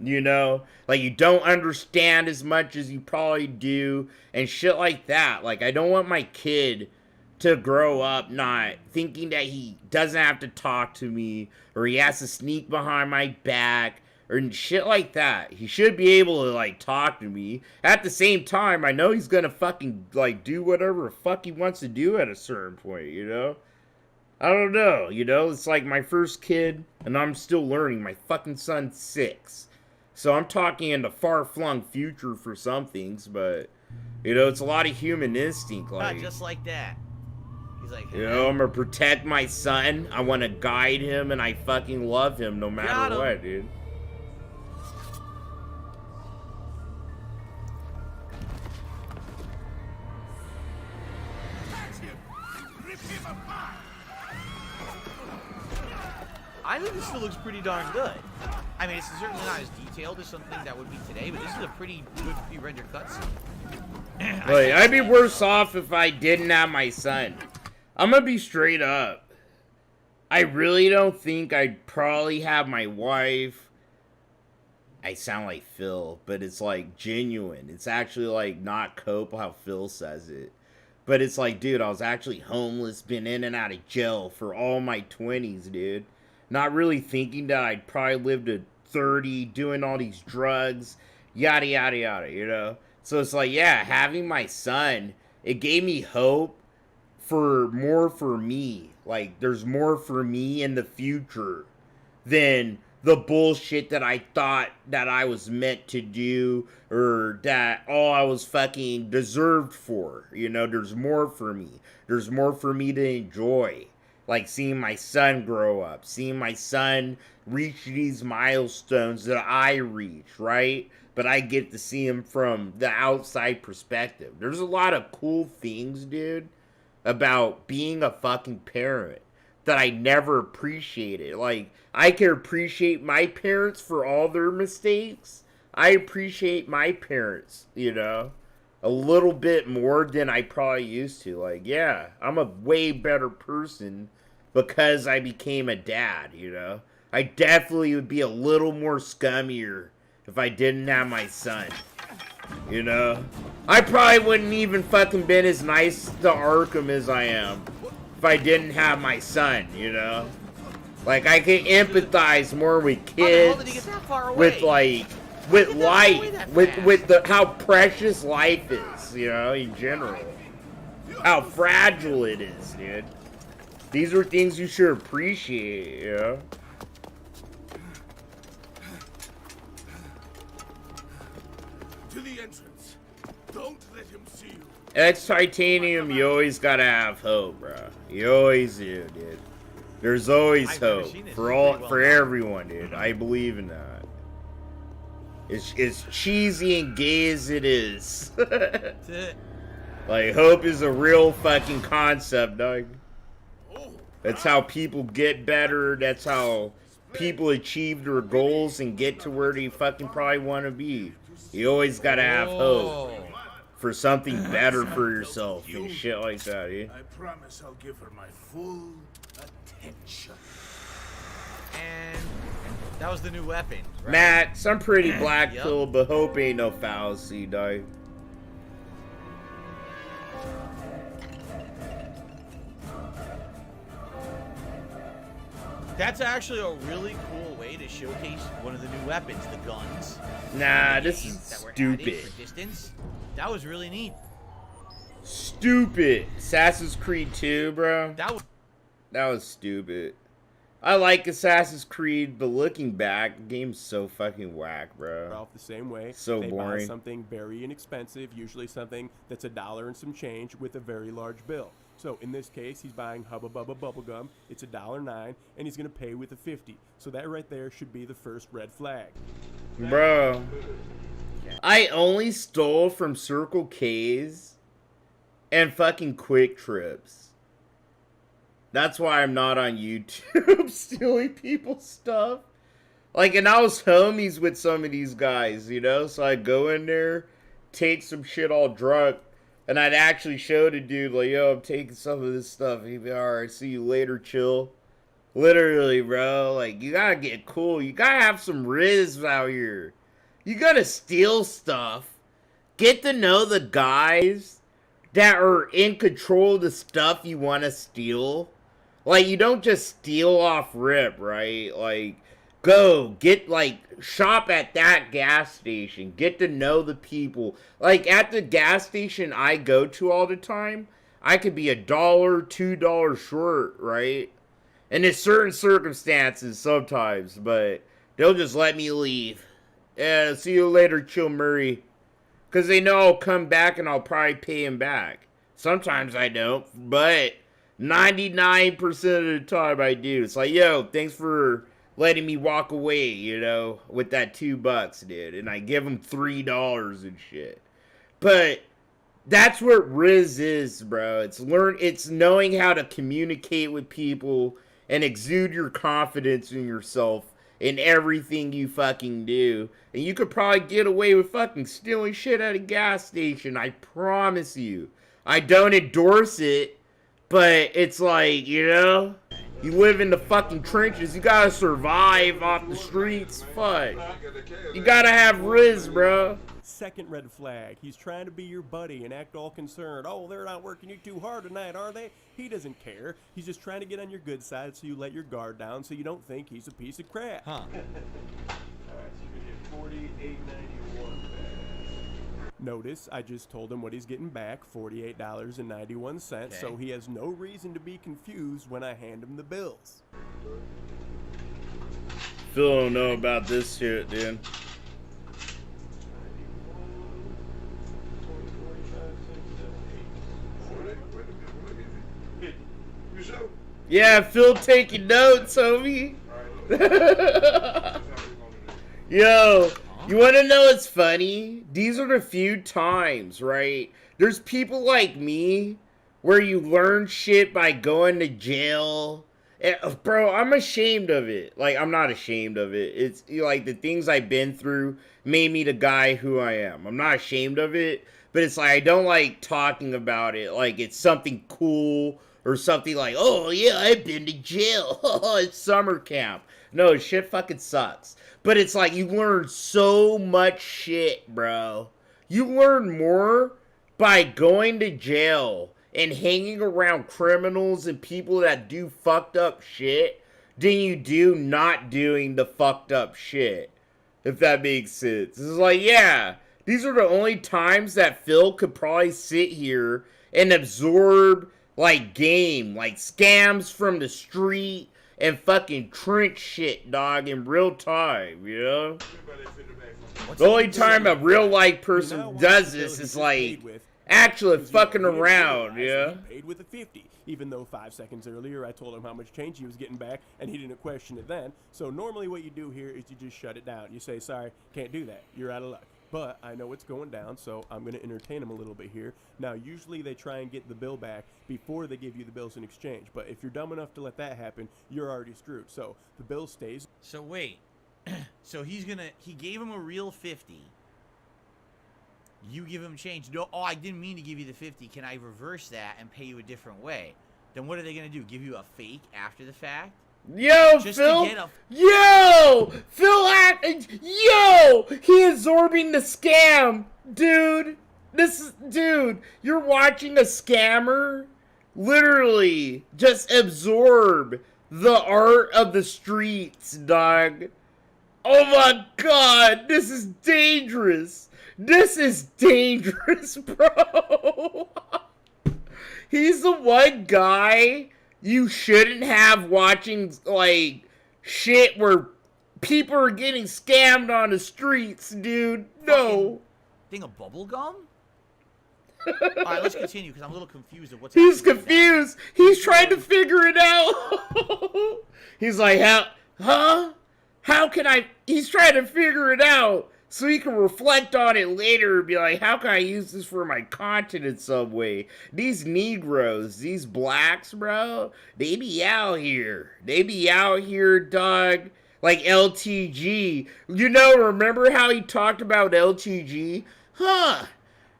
You know? Like, you don't understand as much as you probably do and shit like that. Like, I don't want my kid to grow up not thinking that he doesn't have to talk to me or he has to sneak behind my back or shit like that. He should be able to, like, talk to me. At the same time, I know he's gonna fucking, like, do whatever the fuck he wants to do at a certain point, you know? I don't know, you know? It's like my first kid, and I'm still learning. My fucking son's 6. So I'm talking in the far-flung future for some things, but, you know, it's a lot of human instinct, like... Just like that. He's like, hey, you know, I'm gonna protect my son. I want to guide him, and I fucking love him no matter what, dude. I think this still looks pretty darn good. I mean, it's certainly not as detailed as something that would be today, but this is a pretty good pre-rendered cutscene. Like, I'd be worse off if I didn't have my son. I'm gonna be straight up. I really don't think I'd probably have my wife. I sound like Phil, but it's like genuine. It's actually like not cope how Phil says it. But it's like, dude, I was actually homeless, been in and out of jail for all my 20s, dude. Not really thinking that I'd probably live to 30, doing all these drugs, yada, yada, yada, you know? So it's like, yeah, having my son, it gave me hope for more for me. Like, there's more for me in the future than the bullshit that I thought that I was meant to do or that all I was fucking deserved for. You know, there's more for me. There's more for me to enjoy. Like seeing my son grow up, seeing my son reach these milestones that I reach, right? But I get to see him from the outside perspective. There's a lot of cool things, dude, about being a fucking parent that I never appreciated. Like, I can appreciate my parents for all their mistakes. I appreciate my parents, you know, a little bit more than I probably used to. Like, yeah, I'm a way better person because I became a dad, you know. I definitely would be a little more scummier if I didn't have my son, you know. I probably wouldn't even fucking been as nice to Arkham as I am if I didn't have my son, you know. Like, I can empathize more with kids, with, like, with life, with the how precious life is, you know, in general. How fragile it is, dude. These are things you should appreciate, you know. To the entrance. Don't let him see you. It's titanium, you always gotta have hope, bro. You always do, dude. There's always hope for everyone, dude. I believe in that. It's cheesy and gay as it is. Like, hope is a real fucking concept, dog. That's how people get better. That's how people achieve their goals and get to where they fucking probably want to be. You always gotta have hope for something better for yourself and shit like that, dude. I promise I'll give her my full attention. And that was the new weapon, right? Matt, some pretty black pill, but hope ain't no fallacy, dog. That's actually a really cool way to to showcase one of the new weapons, the guns. Nah, this is that were added stupid. for distance. That was really neat. Stupid. Assassin's Creed 2, bro. That was stupid. I like Assassin's Creed, but looking back, the game's so fucking whack, bro. Off the same way. So they boring. Buy something very inexpensive, usually something that's $1 and some change with a very large bill. So in this case, he's buying Hubba Bubba bubblegum. It's $1.09, and he's gonna pay with a 50. So that right there should be the first red flag. Bro, I only stole from Circle K's and fucking Quick Trips. That's why I'm not on YouTube stealing people's stuff. Like, and I was homies with some of these guys, you know? So I'd go in there, take some shit all drunk, and I'd actually show the dude, like, yo, I'm taking some of this stuff. He'd be, alright, see you later, chill. Literally, bro. Like, you gotta get cool. You gotta have some riz out here. You gotta steal stuff. Get to know the guys that are in control of the stuff you want to steal. Like, you don't just steal off rip, right? Like, go, get, like, shop at that gas station. Get to know the people. Like, at the gas station I go to all the time, I could be $1, $2 short, right? And in certain circumstances sometimes, but they'll just let me leave. Yeah, see you later, Chill Murray. Because they know I'll come back and I'll probably pay him back. Sometimes I don't, but 99% of the time I do. It's like, yo, thanks for letting me walk away, you know, with that $2, dude. And I give them $3 and shit. But that's what Riz is, bro. It's knowing how to communicate with people and exude your confidence in yourself in everything you fucking do. And you could probably get away with fucking stealing shit at a gas station. I promise you. I don't endorse it, but it's like, you know, you live in the fucking trenches. You gotta survive off the streets. Fuck. You gotta have riz, bro. Second red flag. He's trying to be your buddy and act all concerned. Oh, they're not working you too hard tonight, are they? He doesn't care. He's just trying to get on your good side so you let your guard down so you don't think he's a piece of crap. Huh. Alright, so you get $48.91 back. Notice, I just told him what he's getting back, $48.91, Okay. so he has no reason to be confused when I hand him the bills. Phil don't know about this shit, dude. Yeah, Phil taking notes, homie. Yo, you want to know what's funny? These are the few times, right? There's people like me where you learn shit by going to jail. And, bro, I'm ashamed of it. Like, I'm not ashamed of it. It's like the things I've been through made me the guy who I am. I'm not ashamed of it, but it's like I don't like talking about it like it's something cool or something like, oh yeah, I've been to jail. It's summer camp. No, shit fucking sucks. But it's like you learn so much shit, bro. You learn more by going to jail and hanging around criminals and people that do fucked up shit than you do not doing the fucked up shit. If that makes sense. It's like, yeah, these are the only times that Phil could probably sit here and absorb like game, like scams from the street and fucking trench shit, dog, in real time, you know? The only time a real life person does this is like actually fucking around, yeah? Paid with a 50, even though 5 seconds earlier I told him how much change he was getting back and he didn't question it then. So normally what you do here is you just shut it down. You say, sorry, can't do that. You're out of luck. But I know it's going down, so I'm going to entertain him a little bit here. Now, usually they try and get the bill back before they give you the bills in exchange. But if you're dumb enough to let that happen, you're already screwed. So the bill stays. So wait. So he gave him a real 50. You give him change. No, oh, I didn't mean to give you the 50. Can I reverse that and pay you a different way? Then what are they going to do? Give you a fake after the fact? Yo, Just Phil! to get a... Yo! Yo! He absorbing the scam! Dude! Dude, you're watching a scammer literally just absorb the art of the streets, dog. Oh my god, this is dangerous. This is dangerous, bro. He's the one guy you shouldn't have watching, like, shit where people are getting scammed on the streets, dude. No. Thing of bubble gum? Alright, let's continue, because I'm a little confused of what's He's actually confused. He's trying to figure it out. He's like, huh? How can I... He's trying to figure it out so he can reflect on it later and be like, how can I use this for my content in some way? These Negroes, these blacks, bro, they be out here. They be out here, dog. Like LTG. You know, remember how he talked about LTG? Huh.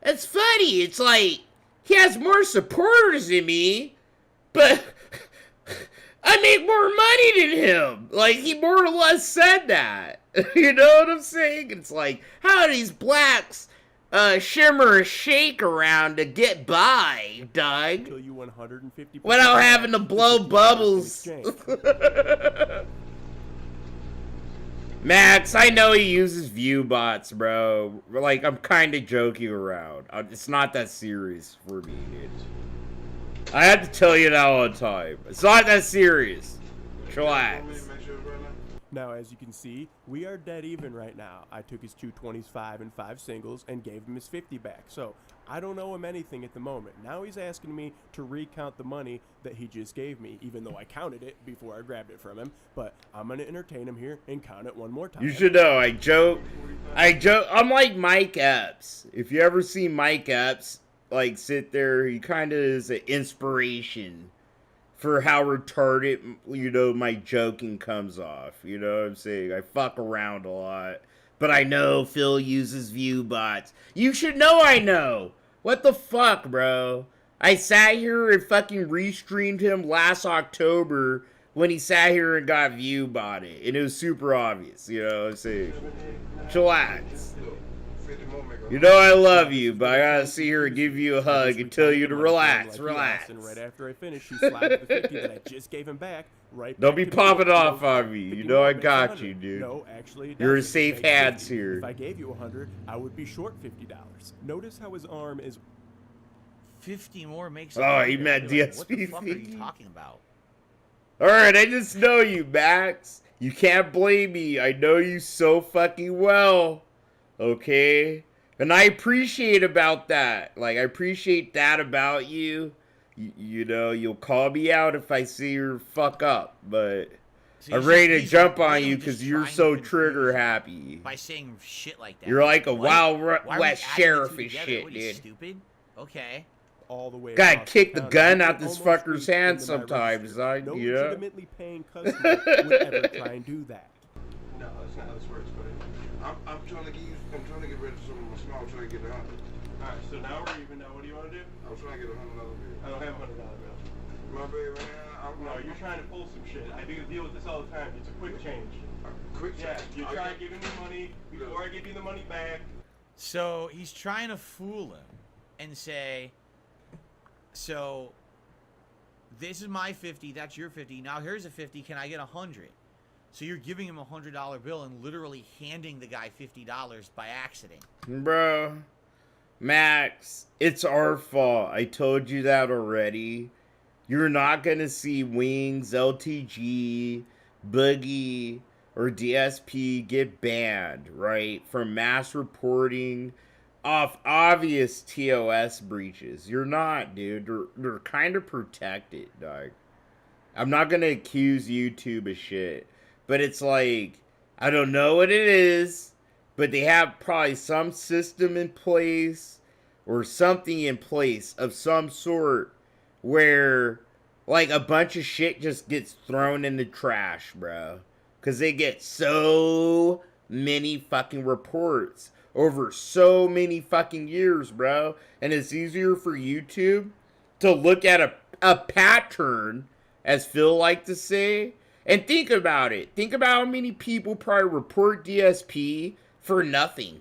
It's funny. It's like, he has more supporters than me, but... I make more money than him. Like, he more or less said that. You know what I'm saying? It's like, how do these blacks shimmer and shake around to get by, Doug? Without having to blow bubbles. Max, I know he uses view bots, bro. Like, I'm kind of joking around. It's not that serious for me, dude. I have to tell you that all the time. It's not that serious. Chillax. Now, as you can see, we are dead even right now. I took his 2 5 and 5 singles and gave him his 50 back. So, I don't owe him anything at the moment. Now he's asking me to recount the money that he just gave me, even though I counted it before I grabbed it from him. But I'm going to entertain him here and count it one more time. You should know, I joke. I'm like Mike Epps. If you ever see Mike Epps, like, sit there, he kind of is an inspiration for how retarded, you know, my joking comes off. You know what I'm saying? I fuck around a lot. But I know Phil uses view bots. You should know I know. What the fuck, bro? I sat here and fucking restreamed him last October when he sat here and got view botted. And it was super obvious, you know what I'm saying? Chillax. You know I love you, but I gotta sit here and give you a hug and tell you to relax, relax. And right after I finished, he slapped the 50 that I just gave him back. Right. Don't be popping off on me. You know I got you, dude. No, actually, you're in safe hands here. If I gave you 100, I would be short $50. Notice how his arm is 50 more makes. Oh, he meant DSP. What the fuck are you talking about? All right, I just know you, Max. You can't blame me. I know you so fucking well. Okay? And I appreciate about that. Like, I appreciate that about you. You know, you'll call me out if I see you fuck up. But So I'm ready to jump on you because you're so trigger happy. By saying shit like that. You're like a What? wild Why are we west adding the sheriff two and together? shit, What are you, dude. stupid? Okay. All the way Gotta across kick the town. gun You out can this almost fucker's reach hand into my sometimes, register. No yeah. legitimately paying customer would ever try and do that. No, that's not how this works, buddy. I'm trying to get rid of some of my small, trying to get 100. Alright, so now we're even. Now what do you want to do? I'm trying to get $100 bill. I don't have $100 bill. My bad, man. No, you're trying to pull some shit. I deal with this all the time. It's a quick change. Quick change? Yeah, you try giving me money before I give you the money back. So he's trying to fool him and say, so this is my 50, that's your 50. Now here's a 50. Can I get 100? So you're giving him a $100 bill and literally handing the guy $50 by accident. Bro, Max, it's our fault. I told you that already. You're not gonna see Wings, LTG, Boogie, or DSP get banned, right? From mass reporting off obvious TOS breaches. You're not, dude. They're kind of protected, dog. I'm not gonna accuse YouTube of shit, but it's like, I don't know what it is, but they have probably some system in place or something in place of some sort where, like, a bunch of shit just gets thrown in the trash, bro. Because they get so many fucking reports over so many fucking years, bro. And it's easier for YouTube to look at a pattern, as Phil liked to say, and think about it. Think about how many people probably report DSP for nothing.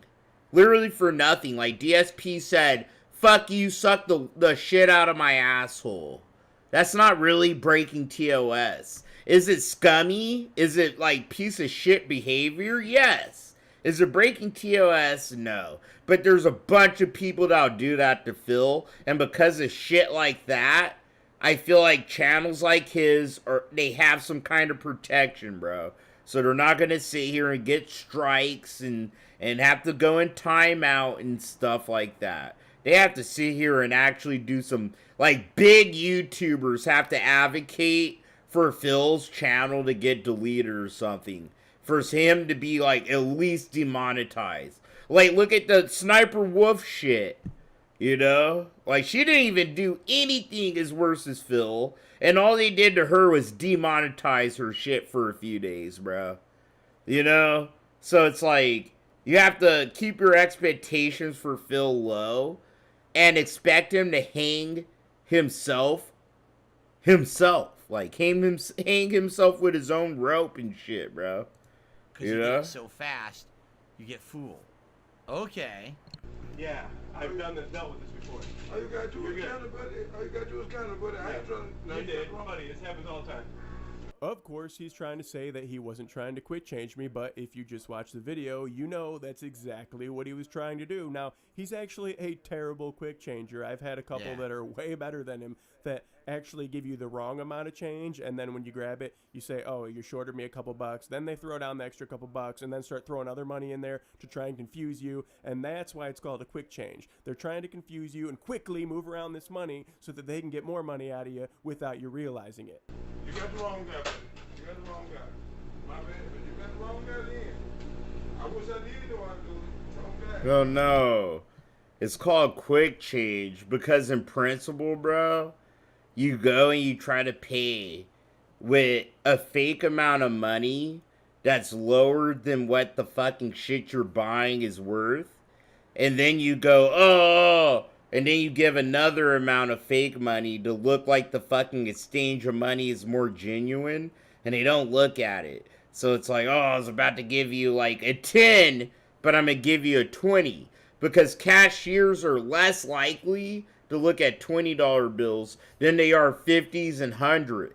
Literally for nothing. Like, DSP said, fuck you, suck the shit out of my asshole. That's not really breaking TOS. Is it scummy? Is it like piece of shit behavior? Yes. Is it breaking TOS? No. But there's a bunch of people that'll do that to Phil, and because of shit like that, I feel like channels like his, they have some kind of protection, bro. So they're not gonna sit here and get strikes and have to go in timeout and stuff like that. They have to sit here and actually do some, like, big YouTubers have to advocate for Phil's channel to get deleted or something. For him to be, like, at least demonetized. Like, look at the Sniper Wolf shit. You know? Like, she didn't even do anything as worse as Phil. And all they did to her was demonetize her shit for a few days, bro. You know? So it's like, you have to keep your expectations for Phil low. And expect him to hang himself. Like, hang himself with his own rope and shit, bro. Because you get so fast, you get fooled. Okay. Yeah, I've dealt with this before. All you gotta do is counter, buddy. All you gotta do is counter, buddy. I ain't trying to... You did, buddy. This happens all the time. Of course, he's trying to say that he wasn't trying to quick change me, but if you just watch the video, you know that's exactly what he was trying to do. Now, he's actually a terrible quick changer. I've had a couple that are way better than him that actually give you the wrong amount of change, and then when you grab it, you say, oh, you shorted me a couple bucks. Then they throw down the extra couple bucks and then start throwing other money in there to try and confuse you, and that's why it's called a quick change. They're trying to confuse you and quickly move around this money so that they can get more money out of you without you realizing it. You got the wrong guy, buddy. You got the wrong guy. My bad, but you got the wrong guy then. I wish I did know how to do it. Wrong guy. Oh, no. It's called quick change because in principle, bro, you go and you try to pay with a fake amount of money that's lower than what the fucking shit you're buying is worth. And then you go, oh, and then you give another amount of fake money to look like the fucking exchange of money is more genuine. And they don't look at it. So it's like, oh, I was about to give you like a 10, but I'm going to give you a 20. Because cashiers are less likely to look at $20 bills than they are 50s and 100s.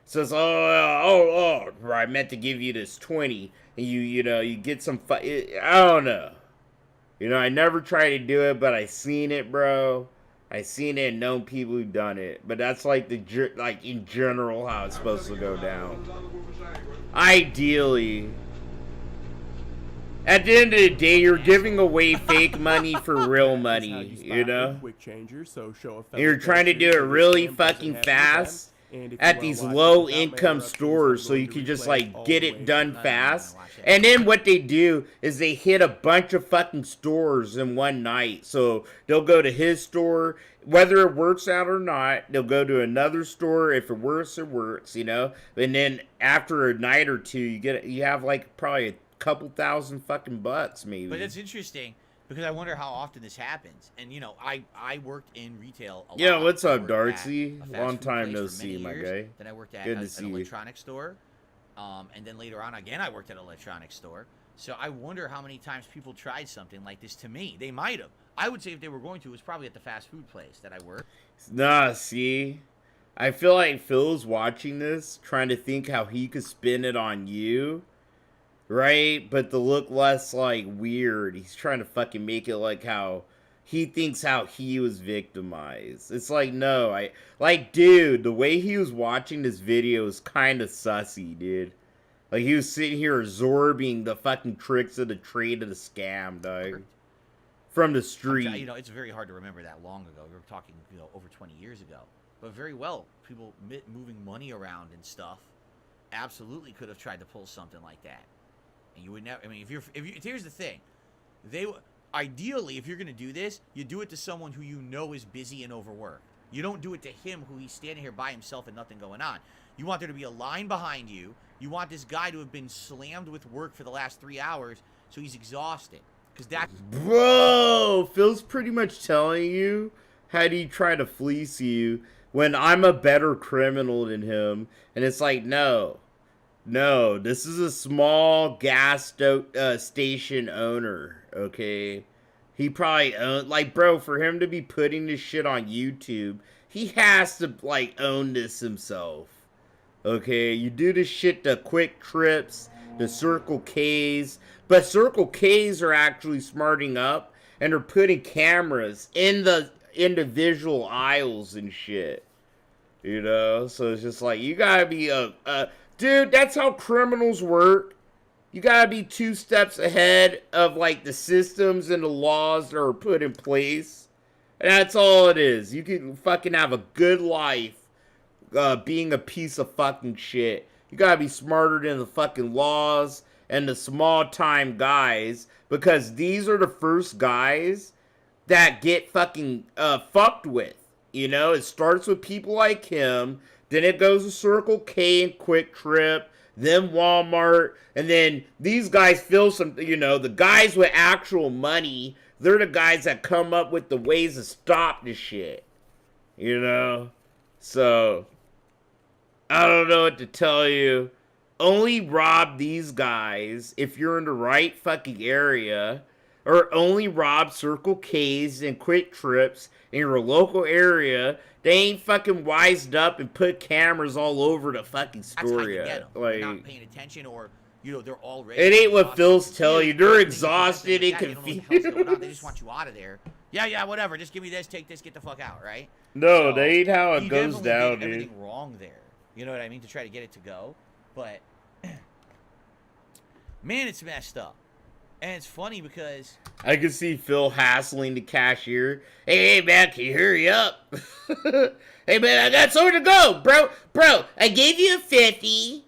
So it's, I meant to give you this 20. And you get some, I don't know. You know, I never tried to do it, but I seen it, bro. I seen it and known people who've done it. But that's like in general how it's supposed to go down. Ideally. At the end of the day, you're giving away fake money for real money, you know? Quick changer, so show a and you're trying to do it really fucking fast at these low income stores so you can just like get it done fast. And then what they do is they hit a bunch of fucking stores in one night. So they'll go to his store, whether it works out or not, they'll go to another store. If it works, it works, you know? And then after a night or two, you have like probably a couple thousand fucking bucks maybe. But it's interesting because I wonder how often this happens. And you know, I worked in retail a lot. Yeah, what's up, Darcy? Long time no see, my guy. Then I worked at Good to see an you. electronics store. And then later on, again, I worked at an electronics store. So I wonder how many times people tried something like this to me. They might have. I would say if they were going to, it was probably at the fast food place that I worked. Nah, see? I feel like Phil's watching this, trying to think how he could spin it on you. Right? But to look less, like, weird. He's trying to fucking make it like how he thinks how he was victimized. It's like, no, dude, the way he was watching this video is kind of sussy, dude. Like, he was sitting here absorbing the fucking tricks of the trade of the scam, dog. From the street. You know, it's very hard to remember that long ago. We were talking, you know, over 20 years ago. But very well, people moving money around and stuff absolutely could have tried to pull something like that. And you would never, I mean, here's the thing. Ideally, if you're going to do this, you do it to someone who you know is busy and overworked. You don't do it to him who he's standing here by himself and nothing going on. You want there to be a line behind you. You want this guy to have been slammed with work for the last 3 hours, so he's exhausted. Because that... Bro, Phil's pretty much telling you how do you try to fleece you when I'm a better criminal than him. And it's like, no. No, this is a small gas station owner, okay? He probably owned, like, bro, for him to be putting this shit on YouTube, he has to, like, own this himself. Okay, you do this shit to Quick Trips, the Circle K's, but Circle K's are actually smarting up, and are putting cameras in the individual aisles and shit. You know, so it's just like, you gotta be dude, that's how criminals work. You gotta be 2 steps ahead of, like, the systems and the laws that are put in place. And that's all it is. You can fucking have a good life being a piece of fucking shit. You gotta be smarter than the fucking laws and the small-time guys, because these are the first guys that get fucking fucked with. You know, it starts with people like him, then it goes to Circle K and Quick Trip, then Walmart, and then these guys feel some, you know, the guys with actual money, they're the guys that come up with the ways to stop this shit. You know? So, I don't know what to tell you. Only rob these guys if you're in the right fucking area, or only rob Circle K's and Quick Trips in your local area. They ain't fucking wised up and put cameras all over the fucking store yet. Like, they're not paying attention, or, you know, they're already... It ain't what Phil's telling you. They're exhausted and confused. They just want you out of there. Yeah, whatever. Just give me this, take this, get the fuck out, right? No, So, that ain't how it he goes definitely down, did dude. everything wrong there. You know what I mean? To try to get it to go. But, man, it's messed up. And it's funny because... I can see Phil hassling the cashier. Hey, man, can you hurry up? Hey, man, I got somewhere to go. Bro, I gave you $50.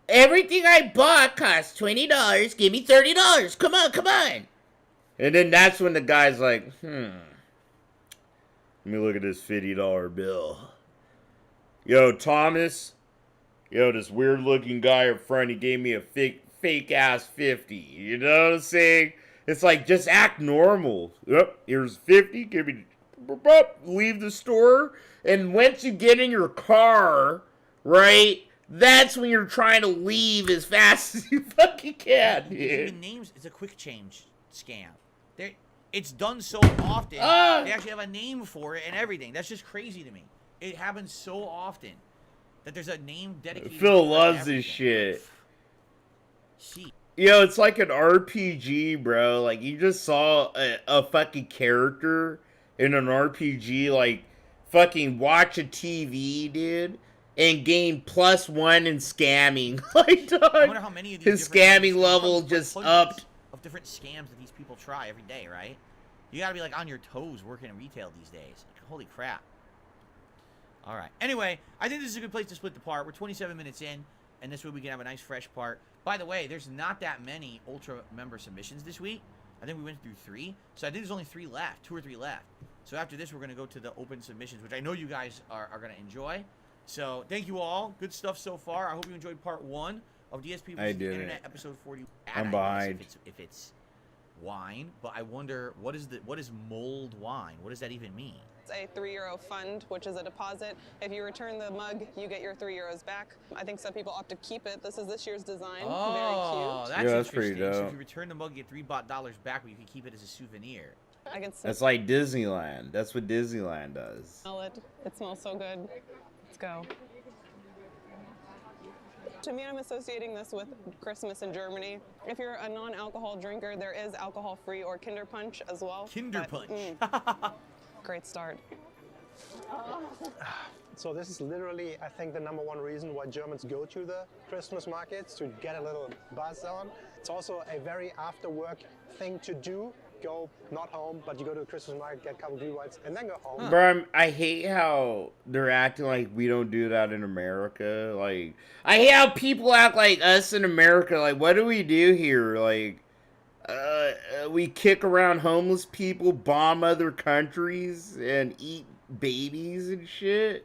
Everything I bought cost $20. Give me $30. Come on. And then that's when the guy's like, Let me look at this $50 bill. Yo, Thomas. Yo, this weird-looking guy up front, he gave me a fake-ass 50. You know what I'm saying? It's like, just act normal. Yep, here's 50. Give me... Leave the store. And once you get in your car, right, that's when you're trying to leave as fast as you fucking can, dude. Even names, it's a quick change scam. It's done so often. They actually have a name for it and everything. That's just crazy to me. It happens so often that there's a name dedicated. Phil loves this shit. Yo, it's like an RPG, bro. Like, you just saw a fucking character in an RPG, like, fucking watch a TV, dude, and gain +1 in scamming. Like, dog, I wonder how many of these his scamming level just upped. Of different scams that these people try every day, right? You gotta be, like, on your toes working in retail these days. Like, holy crap. All right. Anyway, I think this is a good place to split the part. We're 27 minutes in, and this way we can have a nice fresh part. By the way, there's not that many Ultra member submissions this week. I think we went through 3. So I think there's only 3 left, 2 or 3 left. So after this, we're going to go to the open submissions, which I know you guys are going to enjoy. So thank you all. Good stuff so far. I hope you enjoyed part 1 of DSP I did. Internet episode 40. I'm behind. If it's wine, but I wonder what is mulled wine? What does that even mean? It's a €3 fund, which is a deposit. If you return the mug, you get your €3 back. I think some people opt to keep it. This is this year's design. Oh, very cute. that's pretty interesting. So dope. if you return the mug, you get $3 back, but you can keep it as a souvenir. I can That's like Disneyland. That's what Disneyland does. smell it. It smells so good. Let's go. To me, I'm associating this with Christmas in Germany. If you're a non-alcohol drinker, there is alcohol-free or Kinder Punch as well. Kinder Punch. Great start. So this is literally, I think, the #1 reason why Germans go to the Christmas markets, to get a little buzz on. It's also a very after-work thing to do. Go, not home, but you go to the Christmas market, get a couple of whites, and then go home. Bro, I hate how they're acting like we don't do that in America. Like, I hate how people act like us in America. Like, what do we do here? Like, we kick around homeless people, bomb other countries, and eat babies and shit.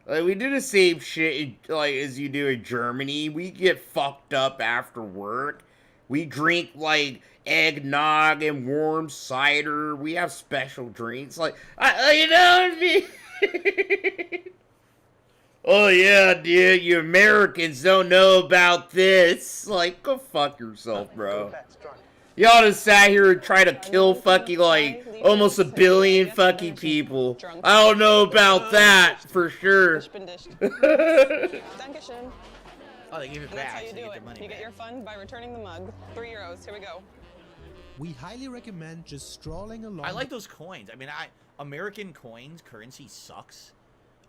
Like, we do the same shit, like, as you do in Germany. We get fucked up after work. We drink, like, eggnog and warm cider. We have special drinks. Like, you know what I mean? Oh, yeah, dude, you Americans don't know about this. Like, go fuck yourself, bro. Y'all just sat here and try to kill fucking like almost 1 billion fucking people. I don't know about that for sure. Dankeschön. Oh, they give it And that's back. how you so do get it. their money You get back. your fun by returning the mug. €3. Here we go. We highly recommend just strolling along. I like those coins. I mean, American coins currency sucks.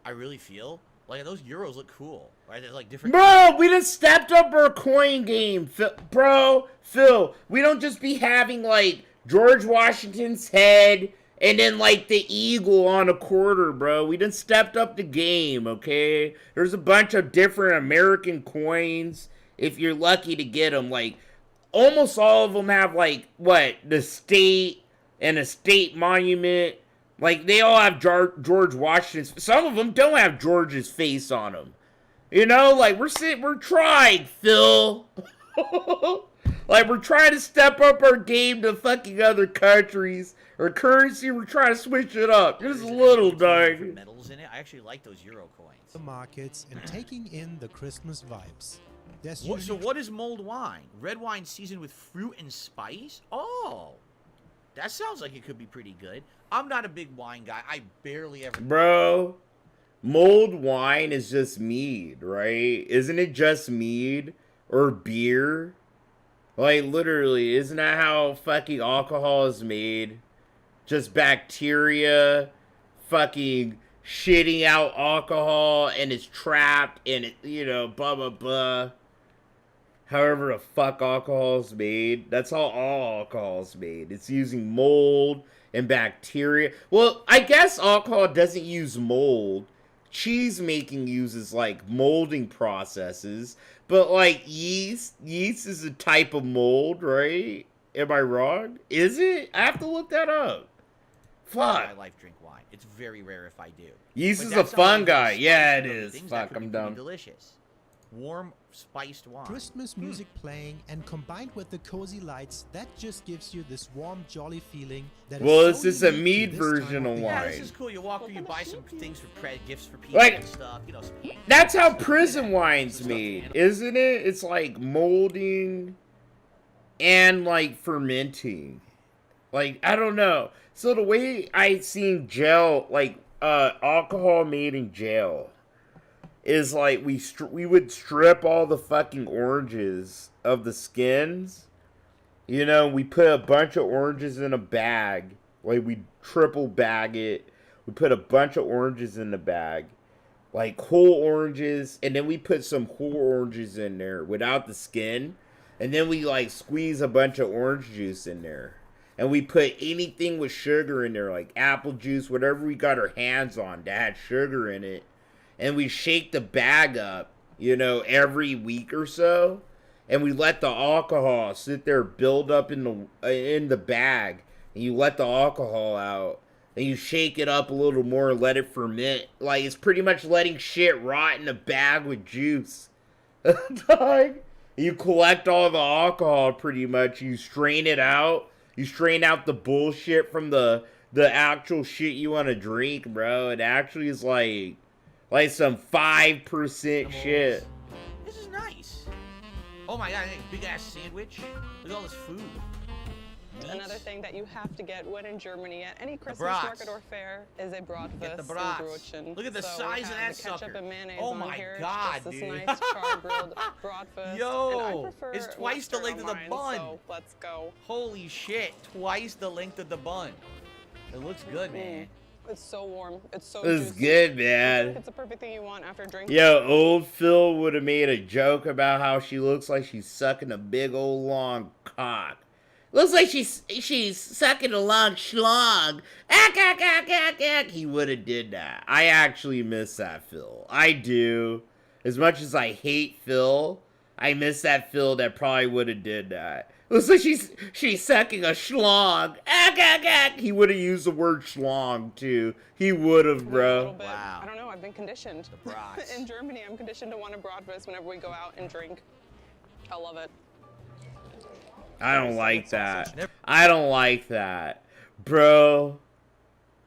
I really feel like those euros look cool, right? There's like different. Bro, we done stepped up our coin game, Phil. We don't just be having like George Washington's head and then like the eagle on a quarter, bro. We done stepped up the game, okay? There's a bunch of different American coins if you're lucky to get them. Like almost all of them have like what, the state and a state monument. Like they all have George Washington's. Some of them don't have George's face on them. You know, like we're trying, Phil. Like we're trying to step up our game to fucking other countries or currency. We're trying to switch it up just a little, dog. Metals in it. I actually like those euro coins. The markets and taking in the Christmas vibes. So what is mulled wine? Red wine seasoned with fruit and spice? Oh, that sounds like it could be pretty good. I'm not a big wine guy. I barely ever. Bro, mulled wine is just mead, right? Isn't it just mead or beer? Like, literally, isn't that how fucking alcohol is made? Just bacteria fucking shitting out alcohol and it's trapped and it, you know, blah, blah, blah. However the fuck alcohol is made. That's how all alcohol is made. It's using mold and bacteria. Well, I guess alcohol doesn't use mold. Cheese making uses like molding processes. But like yeast is a type of mold, right? Am I wrong? Is it? I have to look that up. Fuck. My life drink wine. It's very rare if I do. Yeast But is a that's how I fungi. use Yeah, spice it and other is. things that Fuck, could I'm be pretty dumb. Delicious. Warm spiced wine. Christmas music playing and combined with the cozy lights, that just gives you this warm, jolly feeling. That is Well, so this is a unique to mead this time version of the Yeah, wine. this is cool. You walk through, you buy some things for gifts for people Like, and stuff. You know, some That's how prison wine's made, isn't it? It's like molding and like fermenting. Like, I don't know. So the way I seen gel, like alcohol made in gel, is like we would strip all the fucking oranges of the skins. You know, we put a bunch of oranges in a bag. Like, we triple bag it. We put a bunch of oranges in the bag. Like, whole oranges. And then we put some whole oranges in there without the skin. And then we, like, squeeze a bunch of orange juice in there. And we put anything with sugar in there. Like, apple juice, whatever we got our hands on that had sugar in it. And we shake the bag up, you know, every week or so. And we let the alcohol sit there, build up in the bag. And you let the alcohol out. And you shake it up a little more and let it ferment. Like, it's pretty much letting shit rot in a bag with juice. You collect all the alcohol pretty much. You strain it out. You strain out the bullshit from the actual shit you want to drink, bro. It actually is like some 5% shit. This is nice. Oh my god, big ass sandwich. Look at all this food. Another thing that you have to get when in Germany at any Christmas brats. market or fair is a bratwurst. Get the brats. Brötchen. Look at the So size we of have that the ketchup sucker. and mayonnaise Oh on my here. god, It's just dude. this nice char-grilled bratwurst. Yo, and I prefer it's twice the Western length of the on mine, bun. So let's go. Holy shit, twice the length of the bun. It looks good, man. It's so warm. It's so This is juicy. good, I man. feel like it's the perfect thing you want after drinking. Yo, old Phil would have made a joke about how she looks like she's sucking a big old long cock. Looks like she's sucking a long schlong. Ack, ack, ack, ack, ack. He would have did that. I actually miss that Phil. I do. As much as I hate Phil, I miss that Phil that probably would have did that. Looks like she's sucking a schlong. Ack, ack, ack. He would have used the word schlong too. He would have, bro. Wow. I don't know. I've been conditioned. In Germany, I'm conditioned to want a bratwurst whenever we go out and drink. I love it. I don't like that. I don't like that. Bro,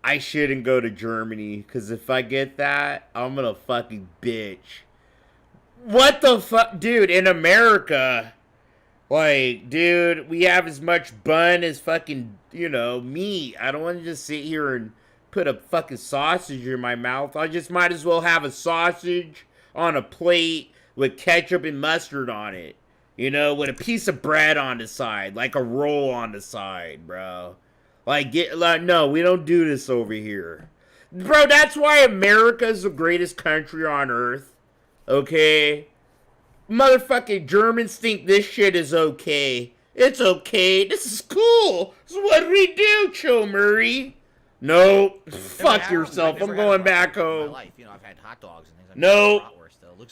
I shouldn't go to Germany, because if I get that, I'm gonna fucking bitch. What the fuck? Dude, in America, Like, dude, we have as much bun as fucking, you know, meat. I don't want to just sit here and put a fucking sausage in my mouth. I just might as well have a sausage on a plate with ketchup and mustard on it. You know, with a piece of bread on the side, like a roll on the side, bro. Like, no, we don't do this over here. Bro, that's why America is the greatest country on earth. Okay? Motherfucking Germans think this shit is okay. It's okay. This is cool. This is what we do, Joe Murray. No, fuck yourself. I'm going back home. You know, I've had hot dogs and things. No,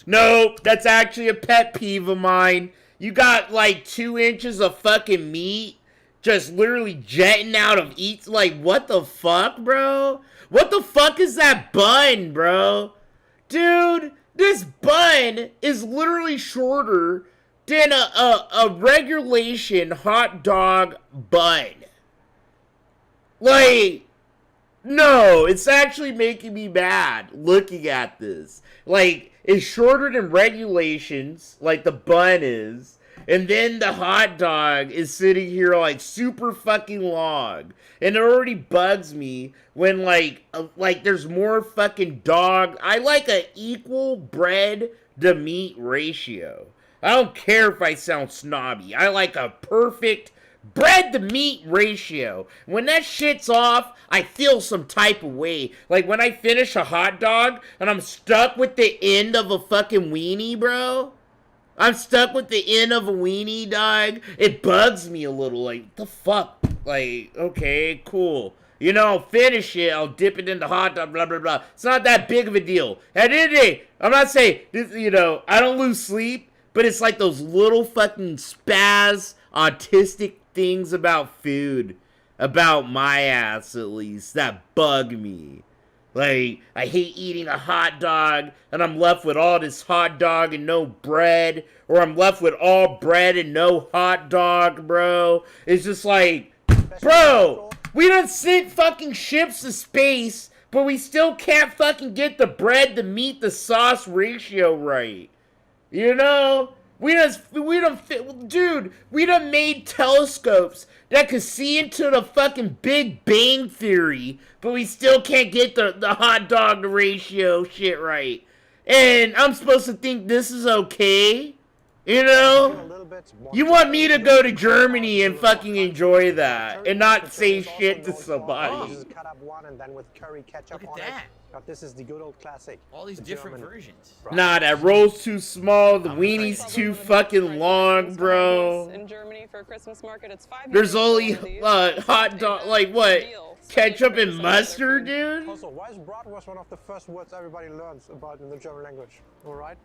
no, that's actually a pet peeve of mine. You got like 2 inches of fucking meat just literally jetting out of each. Like, what the fuck, bro? What the fuck is that bun, bro? Dude, this bun is literally shorter than a regulation hot dog bun. Like, no, it's actually making me mad looking at this. Like, it's shorter than regulations, like the bun is. And then the hot dog is sitting here like super fucking long. And it already bugs me when like there's more fucking dog. I like a equal bread to meat ratio. I don't care if I sound snobby. I like a perfect bread to meat ratio. When that shit's off, I feel some type of way. Like when I finish a hot dog and I'm stuck with the end of a fucking weenie, bro. I'm stuck with the end of a weenie, dog. It bugs me a little. Like, the fuck? Like, okay, cool. You know, I'll finish it. I'll dip it in the hot dog, blah, blah, blah. It's not that big of a deal. At the end of the day, I'm not saying, you know, I don't lose sleep, but it's like those little fucking spaz, autistic things about food, about my ass at least, that bug me. Like, I hate eating a hot dog, and I'm left with all this hot dog and no bread, or I'm left with all bread and no hot dog, bro. It's just like, bro, we done sent fucking ships to space, but we still can't fucking get the bread, the meat, the sauce ratio right. You know? We done made telescopes that could see into the fucking Big Bang Theory, but we still can't get the hot dog ratio shit right. And I'm supposed to think this is okay? You know? You want me to go to Germany and fucking enjoy that and not say shit to somebody. Cut up one and then with curry ketchup Look at that. But this is the good old classic. All these different versions. Nah, that roll's too small, the weenie's too fucking long, bro. In Germany for a Christmas market, it's 5 There's only hot dog, like what? Ketchup and mustard, dude? Also, why is bratwurst one of the first words everybody learns about in the German language? Alright?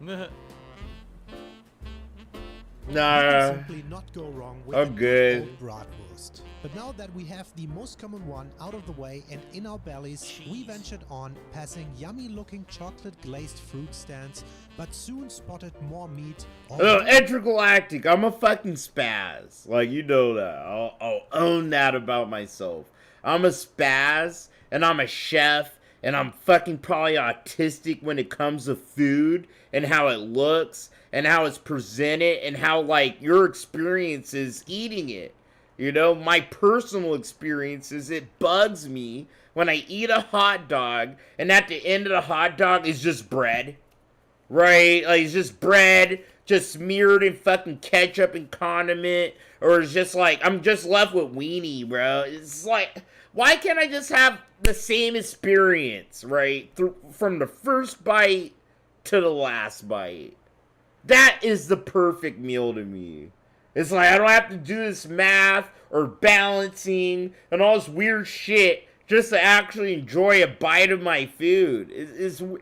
Nah, simply not go wrong with I'm good. old bratwurst. But now that we have the most common one out of the way and in our bellies, we ventured on, passing yummy-looking chocolate-glazed fruit stands, but soon spotted more meat. Oh, intergalactic, I'm a fucking spaz. Like, you know that. I'll own that about myself. I'm a spaz, and I'm a chef, and I'm fucking probably autistic when it comes to food, and how it looks, and how it's presented, and how, like, your experience is eating it. You know, my personal experience is it bugs me when I eat a hot dog, and at the end of the hot dog is just bread. Right? Like, it's just bread, just smeared in fucking ketchup and condiment, or it's just like, I'm just left with weenie, bro. It's like, why can't I just have the same experience, right? From the first bite to the last bite. That is the perfect meal to me. It's like, I don't have to do this math or balancing and all this weird shit just to actually enjoy a bite of my food.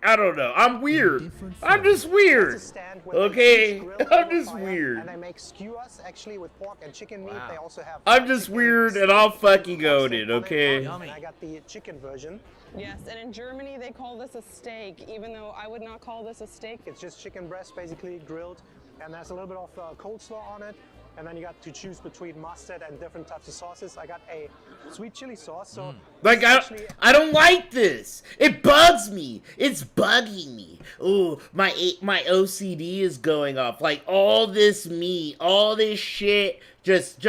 I don't know. I'm weird. I'm just weird. Okay? I'm just weird. And they make skewers actually with pork and chicken meat. They also have I'm just weird and I'll fucking own it, okay? And I got the chicken version. Yes, and in Germany they call this a steak, even though I would not call this a steak. It's just chicken breast basically grilled, and there's a little bit of coleslaw on it. and then you got to choose between mustard and different types of sauces. I got a sweet chili sauce, so Like, I don't like this. It bugs me. It's bugging me. Ooh, my OCD is going off. Like, all this meat, all this shit, just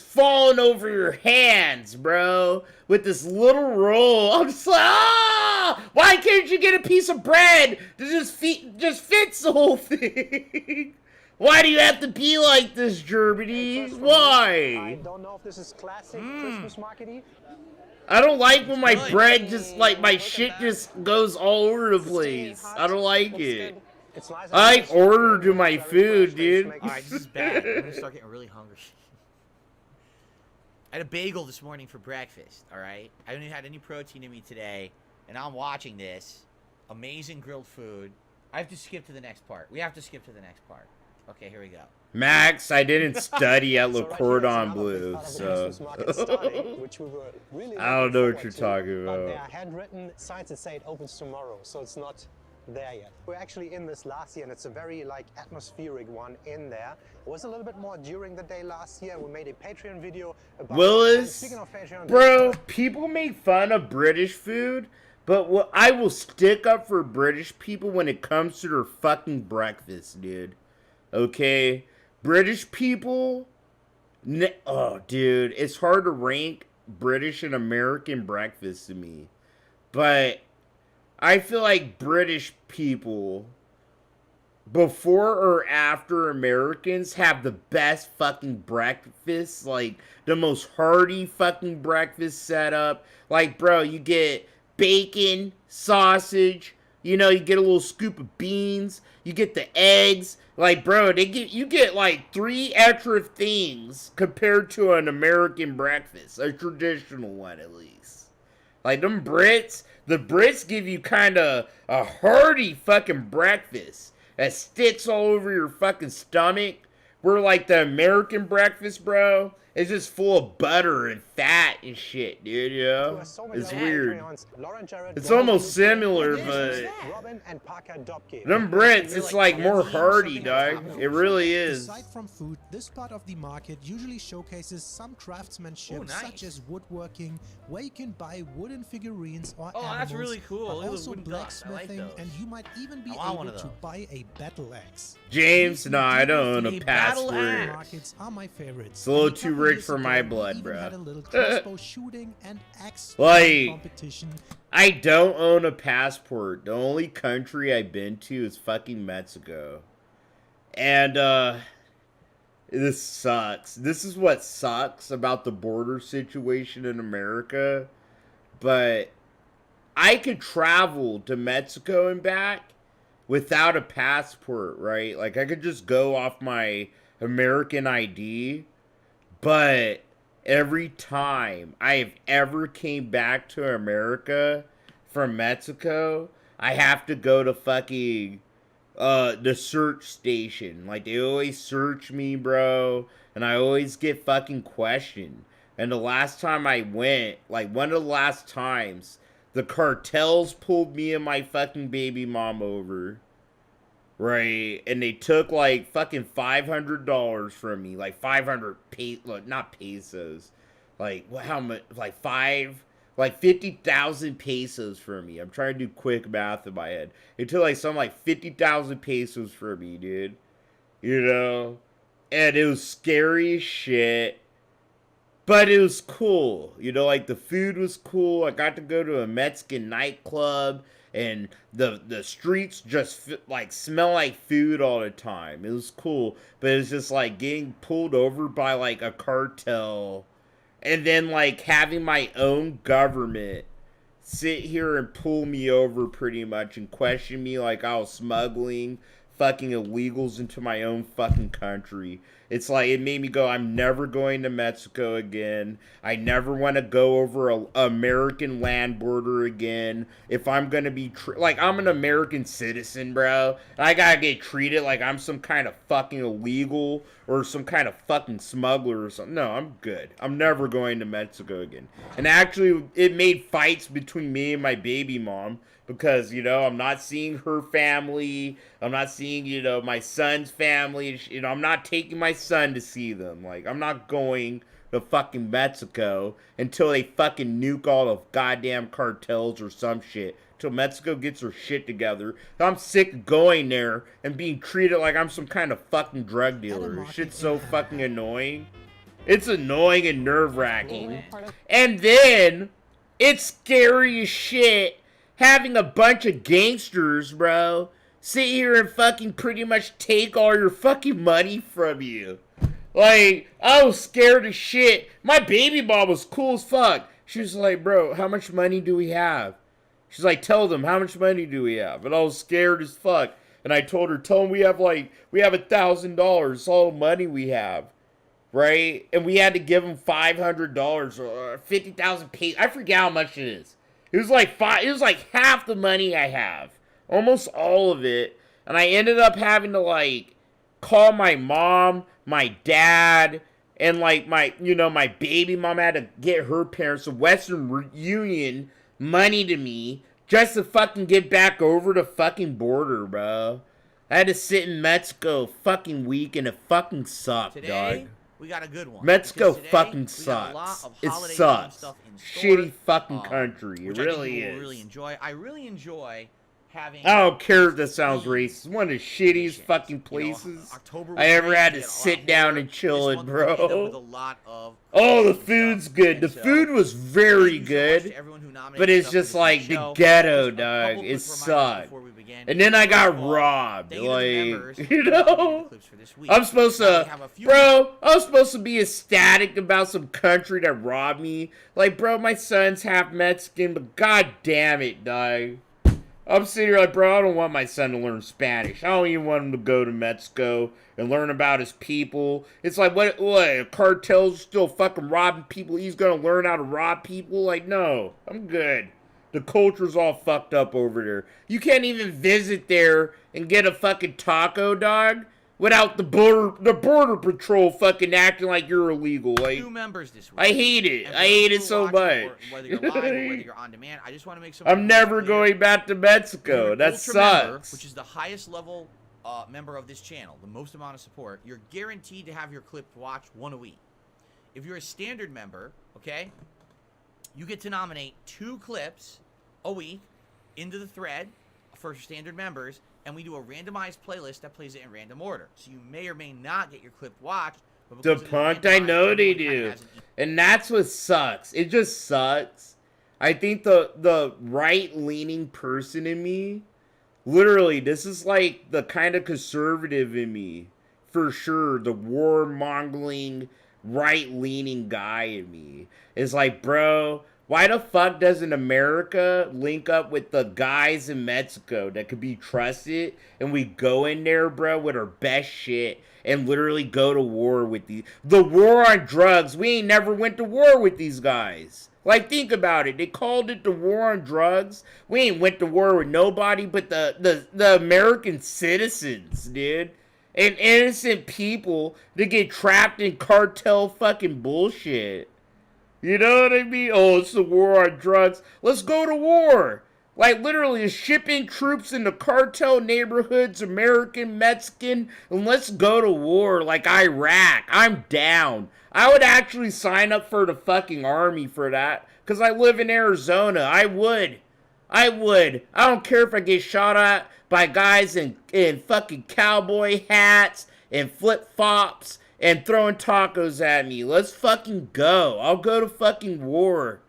falling over your hands, bro. With this little roll. I'm just like, why can't you get a piece of bread that just fits the whole thing? Why do you have to be like this, Germany? Why? I don't know if this is classic Christmas market-y. I don't like when my bread just, like, my shit just goes all over the place. I don't like it. I like order to my food, dude. Alright, this is bad. I'm gonna start getting really hungry. I had a bagel this morning for breakfast, alright? I haven't had any protein in me today, and I'm watching this. Amazing grilled food. I have to skip to the next part. We have to skip to the next part. Okay, here we go. Max, I didn't study at Le Cordon Bleu, so I don't know what you're talking But about. there are handwritten signs that say it opens tomorrow, so it's not there yet. We're actually in this last year, and it's a very like atmospheric one in there. It was a little bit more during the day last year. We made a Patreon video about Willis, speaking of Patreon, bro, people make fun of British food, but what I will stick up for British people when it comes to their fucking breakfast, dude. Okay? British people, oh, dude, it's hard to rank British and American breakfast to me. But I feel like British people, before or after Americans, have the best fucking breakfast. Like, the most hearty fucking breakfast setup. Like, bro, you get bacon, sausage, you know, you get a little scoop of beans, you get the eggs. Like, bro, you get like 3 extra things compared to an American breakfast. A traditional one, at least. Like, the Brits give you kind of a hearty fucking breakfast that sticks all over your fucking stomach. Where, like, the American breakfast, bro, is just full of butter and fat and shit, dude, you know? It's weird. It's almost similar, but them Brits, it's like more hearty, dog. It really is. Aside from food, this part of the market usually showcases some craftsmanship, such as woodworking, where you can buy wooden figurines or animals, that's really cool. but Look at the also wooden ducks. I like blacksmithing, those. and you might even be I want one able of to those. buy a battle axe. James, no, I don't own a battle passport. Markets are my favorites. It's a little And too couple rich years for ago, my we blood, even bro. had a little crossbow shooting and axe Like, competition. I don't own a passport. The only country I've been to is fucking Mexico. And, this sucks. This is what sucks about the border situation in America. But I could travel to Mexico and back without a passport, right? Like, I could just go off my American ID. But every time I have ever came back to America from Mexico, I have to go to fucking the search station. Like, they always search me, bro, and I always get fucking questioned. And the last time I went, like, one of the last times, the cartels pulled me and my fucking baby mom over. Right, and they took like fucking $500 from me, like 50,000 pesos from me. I'm trying to do quick math in my head. They took like 50,000 pesos from me, dude. You know, and it was scary as shit, but it was cool. You know, like the food was cool. I got to go to a Mexican nightclub. And the streets just smell like food all the time. It was cool, but it's just like getting pulled over by like a cartel, and then like having my own government sit here and pull me over pretty much and question me like I was smuggling fucking illegals into my own fucking country. It's like, it made me go, I'm never going to Mexico again. I never want to go over a American land border again. If I'm going to be, like, I'm an American citizen, bro. I gotta get treated like I'm some kind of fucking illegal or some kind of fucking smuggler or something. No, I'm good. I'm never going to Mexico again. And actually, it made fights between me and my baby mom because, you know, I'm not seeing her family. I'm not seeing, you know, my son's family. You know, I'm not taking my son to see them. Like, I'm not going to fucking Mexico until they fucking nuke all the goddamn cartels or some shit. Till Mexico gets her shit together. I'm sick of going there and being treated like I'm some kind of fucking drug dealer. Shit's so fucking annoying. It's annoying and nerve-wracking. And then, it's scary as shit having a bunch of gangsters, bro, sit here and fucking pretty much take all your fucking money from you. Like, I was scared as shit. My baby mom was cool as fuck. She was like, bro, how much money do we have? She's like, tell them, how much money do we have? And I was scared as fuck. And I told her, tell them we have $1,000. It's all the money we have. Right? And we had to give them $500 or 50,000 pesos. I forget how much it is. It was like half the money I have. Almost all of it. And I ended up having to, like, call my mom, my dad, and, like, my baby mom. I had to get her parents a Western Union money to me just to fucking get back over the fucking border, bro. I had to sit in Mexico fucking week and it fucking sucked, dog. We got a good one. Mexico fucking sucks. It sucks. Shitty fucking country. It really is. Really enjoy. I really enjoy having. I don't care if that sounds racist. One of the shittiest fucking places I ever had to sit down and chill in, bro. Oh, the food's good. The food was very good, but it's just like the ghetto, dog. It sucked. And then I got robbed. Like, you know? I'm supposed to be ecstatic about some country that robbed me. Like, bro, my son's half Mexican, but god damn it, dog. I'm sitting here like, bro, I don't want my son to learn Spanish. I don't even want him to go to Mexico and learn about his people. It's like, what cartels still fucking robbing people? He's gonna learn how to rob people? Like, no, I'm good. The culture's all fucked up over there. You can't even visit there and get a fucking taco, dog, without the border patrol fucking acting like you're illegal. Like, New members this week. I hate it. I hate it so much. Whether you're live or whether you're on demand, I just want to make some. I'm never going back to Mexico. That sucks. Member, which is the highest level member of this channel, the most amount of support. You're guaranteed to have your clip watched one a week. If you're a standard member, okay, you get to nominate 2 clips a week into the thread for standard members, and we do a randomized playlist that plays it in random order. So you may or may not get your clip watched. The punt, I know they do. And that's what sucks. It just sucks. I think the right-leaning person in me, literally, this is like the kind of conservative in me. For sure, the warmongering, right-leaning guy in me is like, bro, why the fuck doesn't America link up with the guys in Mexico that could be trusted, and we go in there, bro, with our best shit and literally go to war with the war on drugs? We ain't never went to war with these guys. Like, think about it. They called it the war on drugs. We ain't went to war with nobody but the American citizens, dude. And innocent people that get trapped in cartel fucking bullshit. You know what I mean? Oh, it's the war on drugs. Let's go to war. Like, literally, shipping troops into cartel neighborhoods, American, Mexican, and let's go to war like Iraq. I'm down. I would actually sign up for the fucking army for that, because I live in Arizona. I would. I don't care if I get shot at by guys in fucking cowboy hats and flip-flops and throwing tacos at me. Let's fucking go. I'll go to fucking war.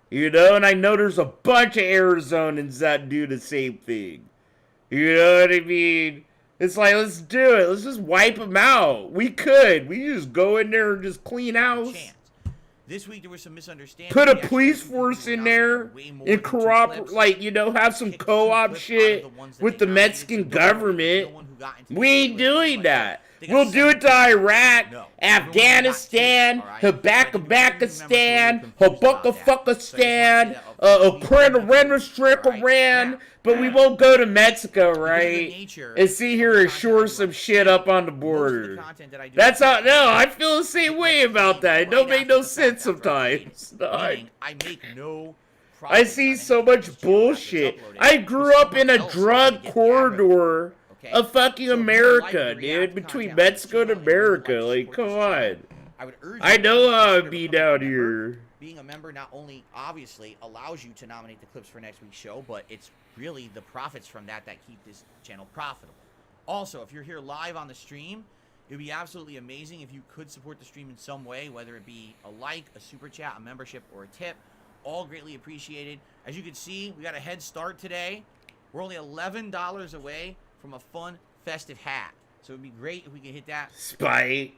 You know, and I know there's a bunch of Arizonans that do the same thing. You know what I mean? It's like, let's do it. Let's just wipe them out. We just go in there and just clean house. This week there was some misunderstanding. Put a police force in there and corrupt, like, you know, have some co-op shit with the Mexican government. We ain't doing that. We'll do it to Iraq, Afghanistan, Habakistan, Habakistan, Ukraine, but we won't go to Mexico, right? And see here and shore some shit up on the border. That's how, no, I feel the same way about that. It don't make no sense sometimes. I make no I see so much bullshit. I grew up in a drug corridor of fucking America, dude. Between Mexico and America. Like, come on. I know how I'd be down here. Being a member not only obviously allows you to nominate the clips for next week's show, but it's really the profits from that keep this channel profitable. Also, if you're here live on the stream, it would be absolutely amazing if you could support the stream in some way, whether it be a like, a super chat, a membership, or a tip. All greatly appreciated. As you can see, we got a head start today. We're only $11 away from a fun, festive hat. So it would be great if we could hit that. Spite.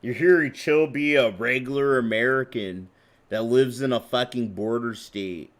You're hearing Chill be a regular American that lives in a fucking border state,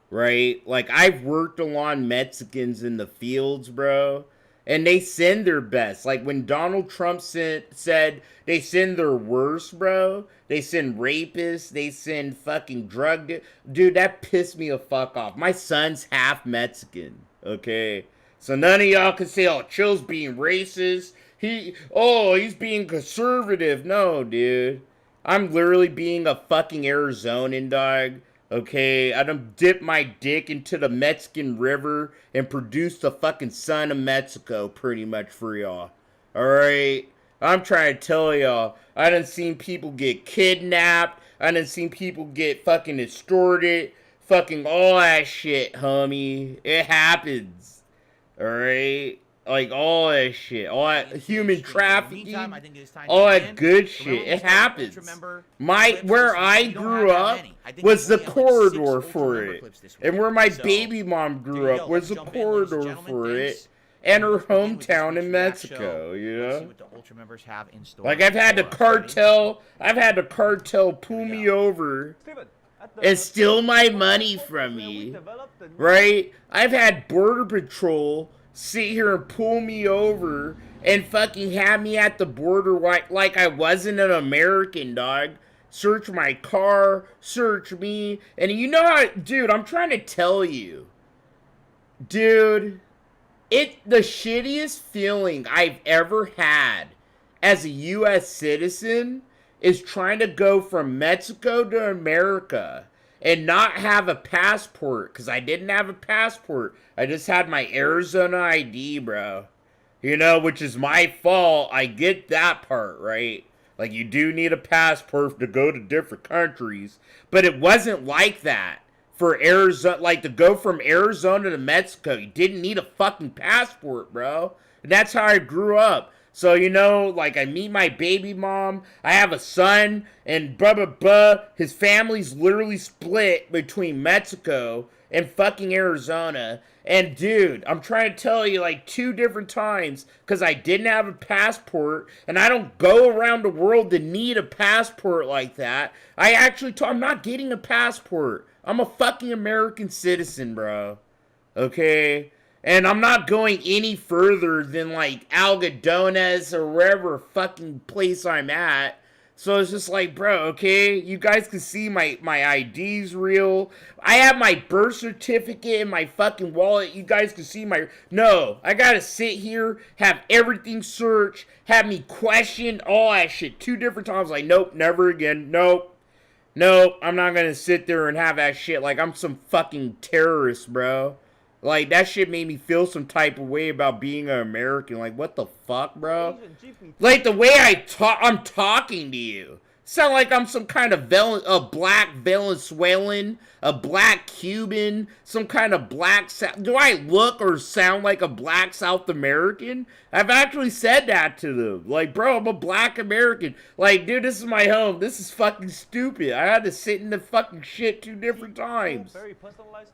right? Like, I've worked along Mexicans in the fields, bro, and they send their best. Like, when Donald Trump said they send their worst, bro, they send rapists, they send fucking drug dude, that pissed me the fuck off. My son's half Mexican, okay? So none of y'all can say, oh, Chill's being racist. He's being conservative. No, dude. I'm literally being a fucking Arizonan, dog. Okay? I done dipped my dick into the Mexican River and produced the fucking son of Mexico, pretty much, for y'all. Alright? I'm trying to tell y'all. I done seen people get kidnapped. I done seen people get fucking extorted. Fucking all that shit, homie. It happens. Alright? Like, all that shit, all that human trafficking, all that good shit, it happens. Where I grew up was the corridor for it. And where my baby mom grew up was the corridor for it. And her hometown in Mexico, you know? Like, I've had the cartel pull me over and steal my money from me, right? I've had Border Patrol sit here and pull me over and fucking have me at the border like I wasn't an American, dog. Search my car, search me. And you know how, dude, I'm trying to tell you. Dude, the shittiest feeling I've ever had as a U.S. citizen is trying to go from Mexico to America and not have a passport, because I didn't have a passport. I just had my Arizona ID, bro. You know, which is my fault. I get that part, right? Like, you do need a passport to go to different countries. But it wasn't like that for Arizona. Like, to go from Arizona to Mexico, you didn't need a fucking passport, bro. And that's how I grew up. So, you know, like, I meet my baby mom, I have a son, and blah, blah, blah. His family's literally split between Mexico and fucking Arizona. And, dude, I'm trying to tell you, like, 2 different times, because I didn't have a passport, and I don't go around the world to need a passport like that. I'm not getting a passport. I'm a fucking American citizen, bro. Okay? And I'm not going any further than, like, Algodones or wherever fucking place I'm at. So it's just like, bro, okay, you guys can see my ID's real. I have my birth certificate in my fucking wallet. You guys can see No, I gotta sit here, have everything searched, have me question all that shit 2 different times. Like, nope, never again. Nope, I'm not gonna sit there and have that shit like I'm some fucking terrorist, bro. Like, that shit made me feel some type of way about being an American. Like, what the fuck, bro? Like, the way I'm talking to you. Sound like I'm some kind of a black Venezuelan, a black Cuban, some kind of black... Do I look or sound like a black South American? I've actually said that to them. Like, bro, I'm a black American. Like, dude, this is my home. This is fucking stupid. I had to sit in the fucking shit 2 different times.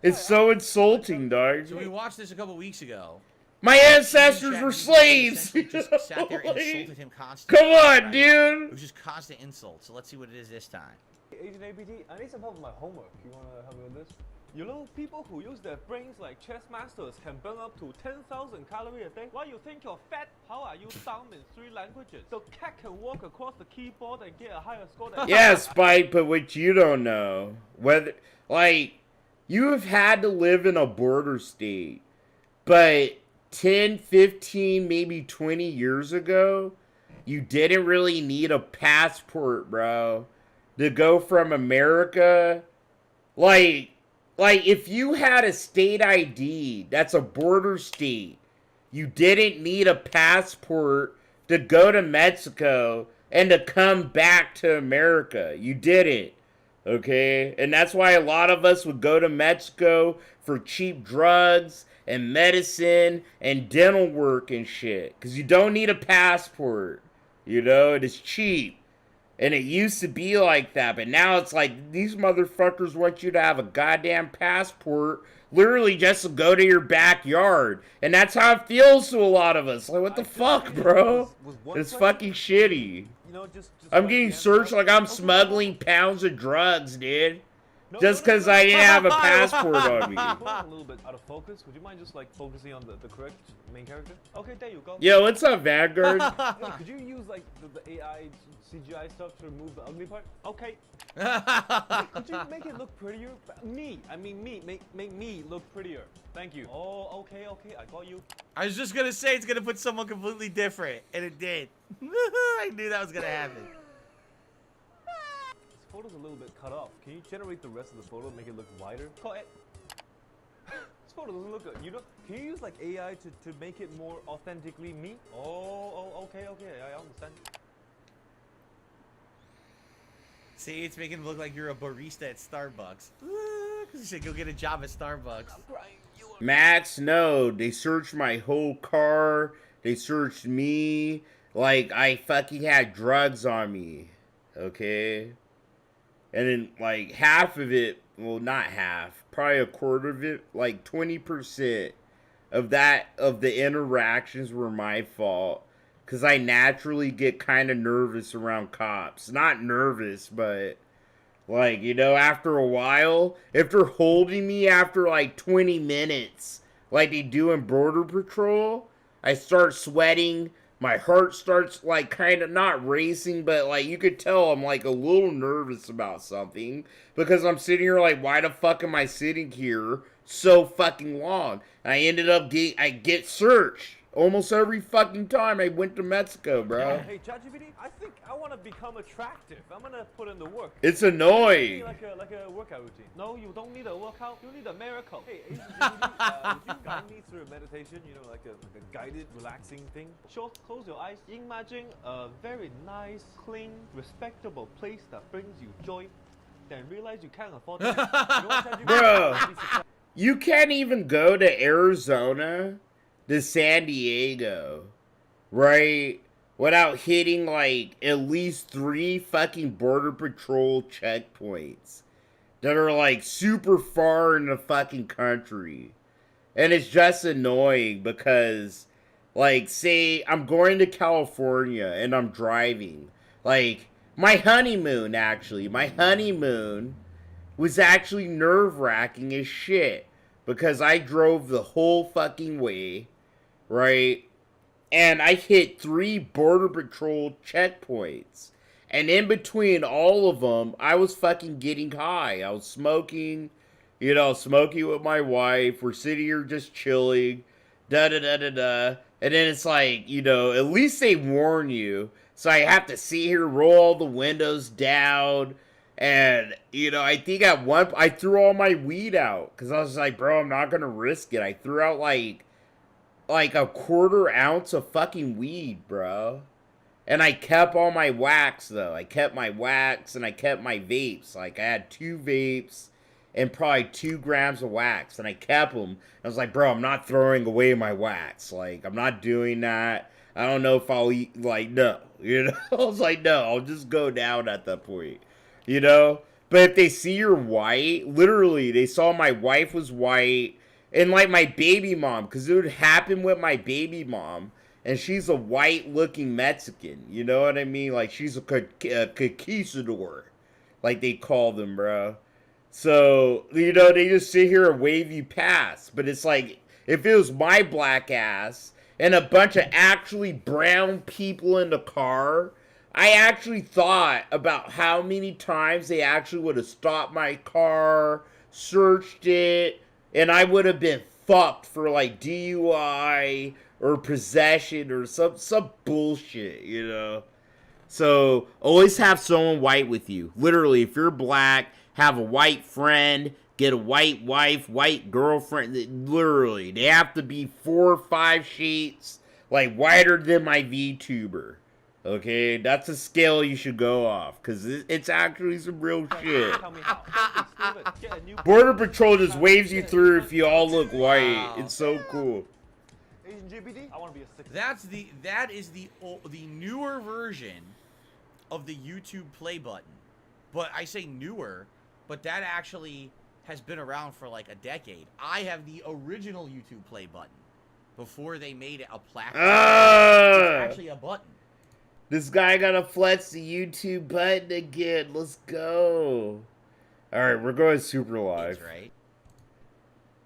It's so insulting, dog. So we watched this a couple weeks ago. My ancestors were slaves! Just sat there and insulted him constantly. Come on, dude! It was just constant insults. So let's see what it is this time. Agent APT, I need some help with my homework. You wanna help me with this? You know, people who use their brains like chess masters can burn up to 10,000 calories a day. While you think you're fat, how are you sound in 3 languages? The cat can walk across the keyboard and get a higher score than Yeah, Spike, but what you don't know, you have had to live in a border state, but 10, 15, maybe 20 years ago, you didn't really need a passport, bro, to go from America Like if you had a state ID that's a border state, you didn't need a passport to go to Mexico and to come back to America. You didn't. Okay? And that's why a lot of us would go to Mexico for cheap drugs and medicine and dental work and shit. Because you don't need a passport. You know? It is cheap. And it used to be like that, but now it's like these motherfuckers want you to have a goddamn passport literally just to go to your backyard. And that's how it feels to a lot of us. Like, what the fuck, bro? It's fucking shitty. I'm getting searched like I'm smuggling pounds of drugs, dude. Just because I didn't have a passport on me. A little bit out of focus. Would you mind just like focusing on the correct main character? Okay, there you go. Yo, what's up, Vanguard? Hey, could you use like the AI CGI stuff to remove the ugly part? Okay. Could you make it look prettier? Make me look prettier. Thank you. Oh, okay, I got you. I was just gonna say it's gonna put someone completely different, and it did. I knew that was gonna happen. This photo's a little bit cut off. Can you generate the rest of the photo and make it look wider? This photo doesn't look good. You know, can you use like AI to make it more authentically me? Oh, okay, I understand. See, it's making it look like you're a barista at Starbucks. Because you should go get a job at Starbucks. Max, no, they searched my whole car. They searched me. Like, I fucking had drugs on me. Okay? And then, like, half of it, well, not half, probably a quarter of it, like 20% of the interactions were my fault. Because I naturally get kind of nervous around cops. Not nervous, but, like, you know, after a while, if they're holding me after, like, 20 minutes, like they do in Border Patrol, I start sweating. My heart starts, like, kind of not racing, but, like, you could tell I'm, like, a little nervous about something. Because I'm sitting here, like, why the fuck am I sitting here so fucking long? And I ended up I get searched. Almost every fucking time I went to Mexico, bro. Hey, ChatGPT, I think I want to become attractive. I'm gonna put in the work. It's annoying. Like a workout routine. No, you don't need a workout. You need a miracle. Hey, would you guide me through a meditation? You know, like a guided, relaxing thing. Sure, close your eyes. Imagine a very nice, clean, respectable place that brings you joy. Then realize you can't afford it. Bro, you can't even go to Arizona to San Diego, right, without hitting, like, at least 3 fucking Border Patrol checkpoints that are, like, super far in the fucking country. And it's just annoying because, like, say I'm going to California and I'm driving. Like, my honeymoon was actually nerve-wracking as shit because I drove the whole fucking way. Right? And I hit 3 Border Patrol checkpoints. And in between all of them, I was fucking getting high. I was smoking, you know, smoking with my wife. We're sitting here just chilling. Da-da-da-da-da. And then it's like, you know, at least they warn you. So I have to sit here, roll all the windows down. And, you know, I think at one point, I threw all my weed out. Because I was like, bro, I'm not going to risk it. I threw out, like a quarter ounce of fucking weed, bro. And I kept all my wax, though. I kept my wax and I kept my vapes. Like, I had 2 vapes and probably 2 grams of wax. And I kept them. I was like, bro, I'm not throwing away my wax. Like, I'm not doing that. I don't know if I'll eat, like, no. You know? I was like, no, I'll just go down at that point. You know? But if they see you're white, literally, they saw my wife was white. And, like, my baby mom, because it would happen with my baby mom, and she's a white-looking Mexican, you know what I mean? Like, she's a conquistador, like they call them, bro. So, you know, they just sit here and wave you past. But it's like, if it was my black ass and a bunch of actually brown people in the car, I actually thought about how many times they actually would have stopped my car, searched it, and I would have been fucked for, like, DUI or possession or some bullshit, you know? So, always have someone white with you. Literally, if you're black, have a white friend, get a white wife, white girlfriend. Literally, they have to be 4 or 5 shades like whiter than my VTuber. Okay, that's a scale you should go off, because it's actually some real shit. Border Patrol just waves you through if you all look white. It's so cool. That is the newer version of the YouTube play button. But I say newer, but that actually has been around for like a decade. I have the original YouTube play button before they made it a platform. It's actually a button. This guy gotta flex the YouTube button again. Let's go. All right, we're going super live. That's right.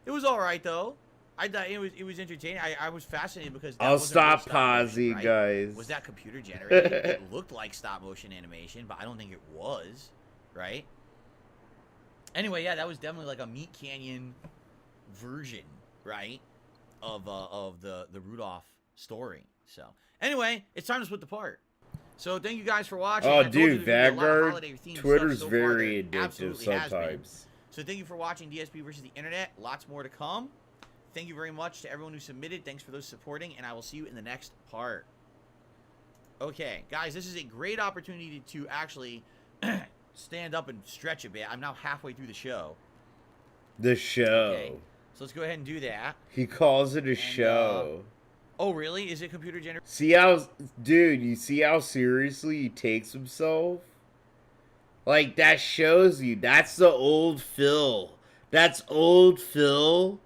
It was all right though. I thought it was entertaining. I was fascinated because that I'll wasn't stop real pausing, right? guys. Was that computer generated? It looked like stop motion animation, but I don't think it was, right? Anyway, yeah, that was definitely like a Meat Canyon version, right, of the Rudolph story. So anyway, it's time to split the part. So thank you guys for watching. Oh, I told you dude, there's gonna be a lot of Vanguard, holiday-themed Twitter's stuff so very far. There addictive absolutely has been. sometimes. So thank you for watching DSP versus the Internet. Lots more to come. Thank you very much to everyone who submitted. Thanks for those supporting, and I will see you in the next part. Okay, guys, this is a great opportunity to actually stand up and stretch a bit. I'm now halfway through the show. The show. Okay, so let's go ahead and do that. He calls it a show. Oh, really? Is it computer generated? See how, dude, you see how seriously he takes himself? Like, that shows you. That's the old Phil. That's old Phil.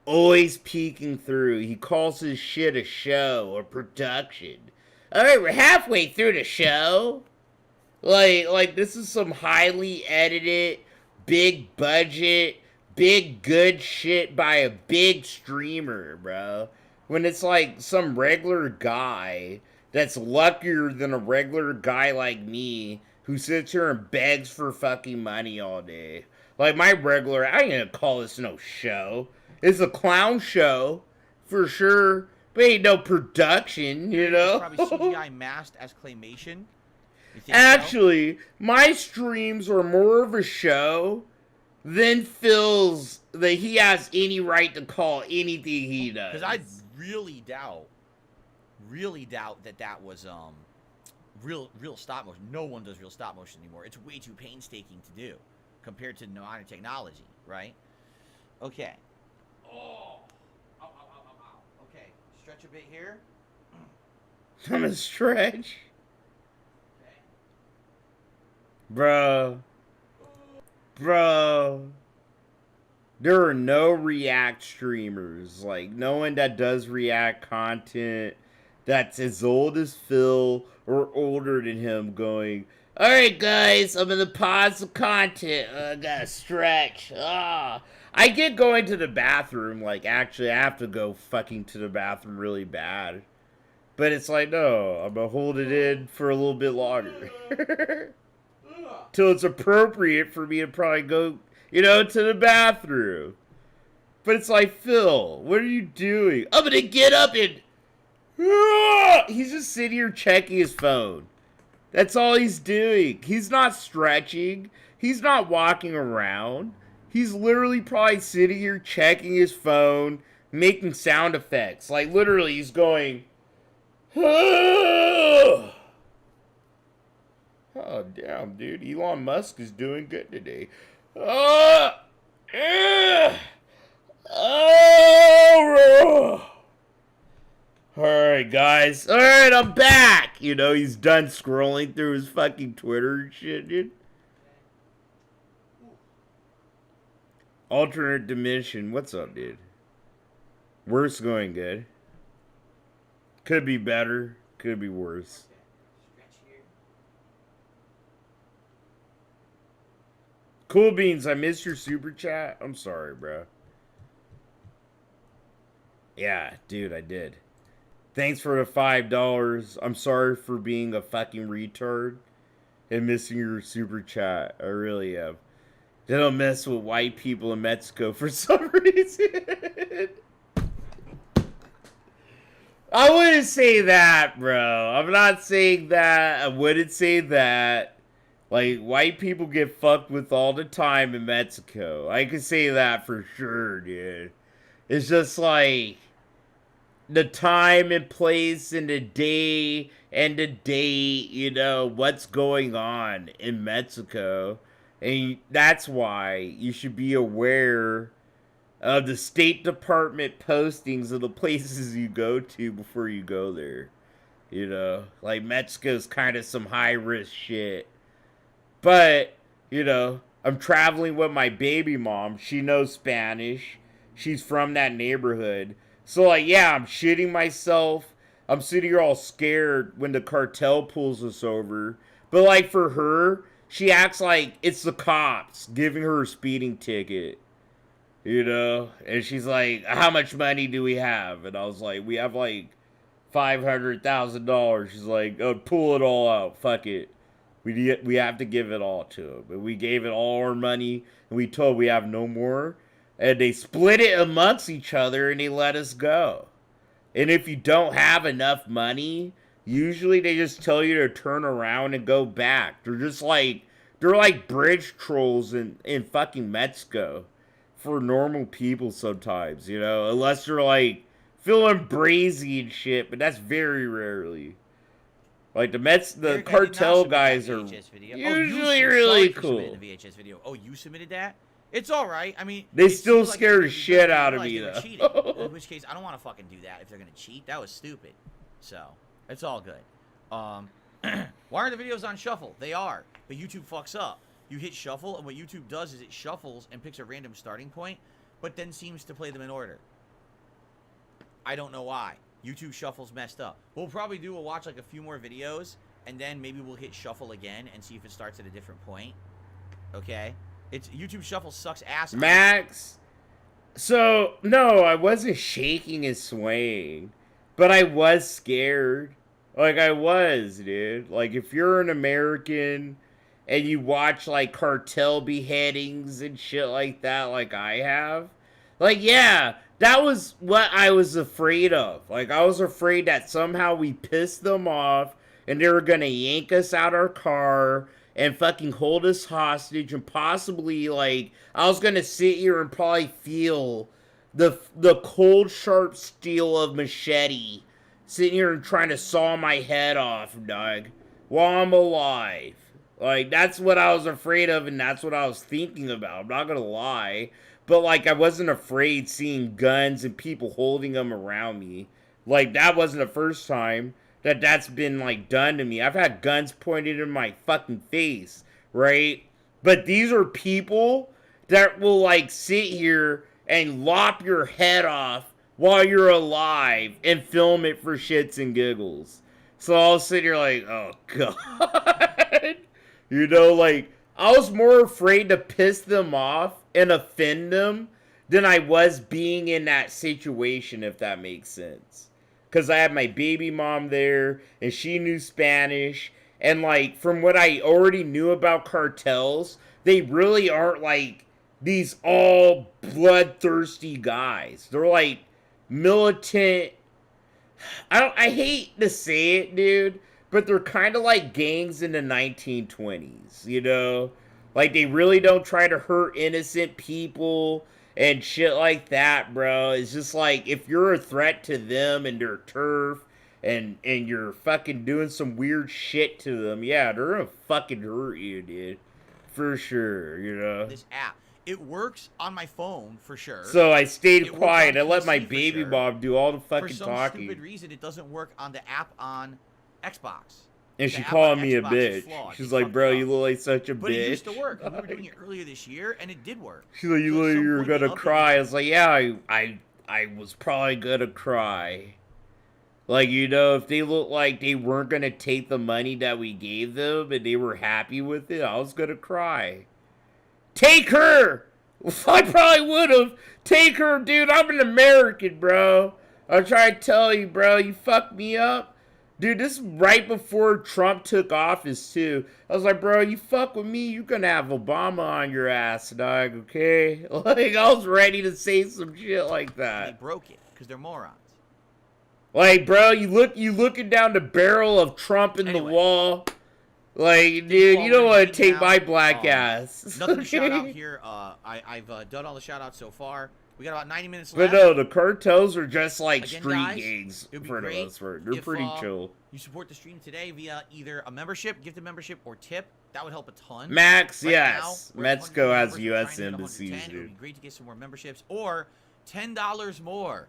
Always peeking through. He calls his shit a show, a production. Alright, we're halfway through the show. Like this is some highly edited, big budget, big good shit by a big streamer, bro. When it's like some regular guy that's luckier than a regular guy like me who sits here and begs for fucking money all day. Like my regular, I ain't gonna call this no show. It's a clown show, for sure, but ain't no production, you know? Probably CGI masked as claymation. Actually, my streams are more of a show than Phil's, that he has any right to call anything he does. Because I really doubt that was real stop motion. No one does real stop motion anymore. It's way too painstaking to do compared to modern technology, right? Okay. Oh. Ow. Okay, stretch a bit here. I'm gonna stretch. Bro. There are no React streamers. Like, no one that does React content that's as old as Phil or older than him going, alright guys, I'm gonna pause the content. I gotta stretch. I get going to the bathroom. Like, actually, I have to go fucking to the bathroom really bad. But it's like, no, I'm gonna hold it in for a little bit longer. Till it's appropriate for me to probably go, you know, to the bathroom. But it's like, Phil, what are you doing? I'm gonna get up and... He's just sitting here checking his phone. That's all he's doing. He's not stretching. He's not walking around. He's literally probably sitting here checking his phone, making sound effects. Like, literally, he's going... Oh, damn, dude. Elon Musk is doing good today. Alright, guys. Alright, I'm back. You know, he's done scrolling through his fucking Twitter and shit, dude. Alternate dimension. What's up, dude? Worse going good. Could be better. Could be worse. Cool Beans, I missed your super chat. I'm sorry, bro. Yeah, dude, I did. Thanks for the $5. I'm sorry for being a fucking retard and missing your super chat. I really am. They don't mess with white people in Mexico for some reason. I wouldn't say that, bro. I'm not saying that. I wouldn't say that. Like, white people get fucked with all the time in Mexico. I can say that for sure, dude. It's just like the time and place and the day and the date, you know, what's going on in Mexico. And that's why you should be aware of the State Department postings of the places you go to before you go there. You know, like Mexico's kind of some high risk shit. But, you know, I'm traveling with my baby mom. She knows Spanish. She's from that neighborhood. So, like, yeah, I'm shitting myself. I'm sitting here all scared when the cartel pulls us over. But, like, for her, she acts like it's the cops giving her a speeding ticket. You know? And she's like, how much money do we have? And I was like, we have, like, $500,000. She's like, oh, pull it all out. Fuck it. We have to give it all to him. But we gave it all our money, and we told we have no more. And they split it amongst each other, and they let us go. And if you don't have enough money, usually they just tell you to turn around and go back. They're like bridge trolls in fucking Mexico for normal people sometimes, you know? Unless they're like feeling brazy and shit, but that's very rarely. Like the cartel guys are usually really cool. The VHS video. Oh, you submitted that? It's all right. I mean, they still scare the shit out of me though. In which case, I don't want to fucking do that if they're gonna cheat. That was stupid. So it's all good. Why are the videos on shuffle? They are, but YouTube fucks up. You hit shuffle, and what YouTube does is it shuffles and picks a random starting point, but then seems to play them in order. I don't know why. YouTube shuffle's messed up. We'll watch like a few more videos, and then maybe we'll hit shuffle again and see if it starts at a different point. Okay? YouTube shuffle sucks ass. Max. So, no, I wasn't shaking and swaying, but I was scared. Like, I was, dude. Like, if you're an American and you watch, like, cartel beheadings and shit like that, like I have, like, yeah, that was what I was afraid of. Like, I was afraid that somehow we pissed them off and they were gonna yank us out our car and fucking hold us hostage and possibly, like, I was gonna sit here and probably feel the cold, sharp steel of machete sitting here and trying to saw my head off, dog, while I'm alive. Like, that's what I was afraid of, and that's what I was thinking about. I'm not gonna lie. But, like, I wasn't afraid seeing guns and people holding them around me. Like, that wasn't the first time that that's been, like, done to me. I've had guns pointed in my fucking face, right? But these are people that will, like, sit here and lop your head off while you're alive and film it for shits and giggles. So I'll sit here like, oh, God. You know, like, I was more afraid to piss them off and offend them than I was being in that situation, if that makes sense. Because I had my baby mom there, and she knew Spanish, and, like, from what I already knew about cartels, they really aren't, like, these all bloodthirsty guys. They're, like, militant. I hate to say it, dude, but they're kind of like gangs in the 1920s, you know? Like, they really don't try to hurt innocent people and shit like that, bro. It's just like, if you're a threat to them and their turf and you're fucking doing some weird shit to them, yeah, they're gonna fucking hurt you, dude. For sure, you know? This app. It works on my phone, for sure. So I stayed quiet. I let my baby mom do all the fucking talking. For some stupid reason, it doesn't work on the app on Xbox. And she called me a bitch. She's like, bro, you look like such a bitch. But it used to work. We were doing it earlier this year, and it did work. She's like, you look like you were gonna cry. I was like, yeah, I was probably gonna cry. Like, you know, if they looked like they weren't gonna take the money that we gave them and they were happy with it, I was gonna cry. Take her! I probably would have. Take her, dude. I'm an American, bro. I'm trying to tell you, bro. You fucked me up. Dude, this is right before Trump took office, too. I was like, bro, you fuck with me, you're gonna have Obama on your ass, dog, okay? Like, I was ready to say some shit like that. They broke it, because they're morons. Like, bro, you looking down the barrel of Trump in the wall. Like, dude, you don't want to take my black ass. Nothing to shout out here. I've done all the shout outs so far. We got about 90 minutes But left. no, the cartels are just like Again, street guys, gangs it would be for the great most part. They're if, pretty chill. You support the stream today via either a membership, gifted membership, or tip. That would help a ton. Max, Right yes. now, we're at Mexico 100 has members. We're U.S. trying to hit embassies, 110. It would dude. be great to get some more memberships, or $10 more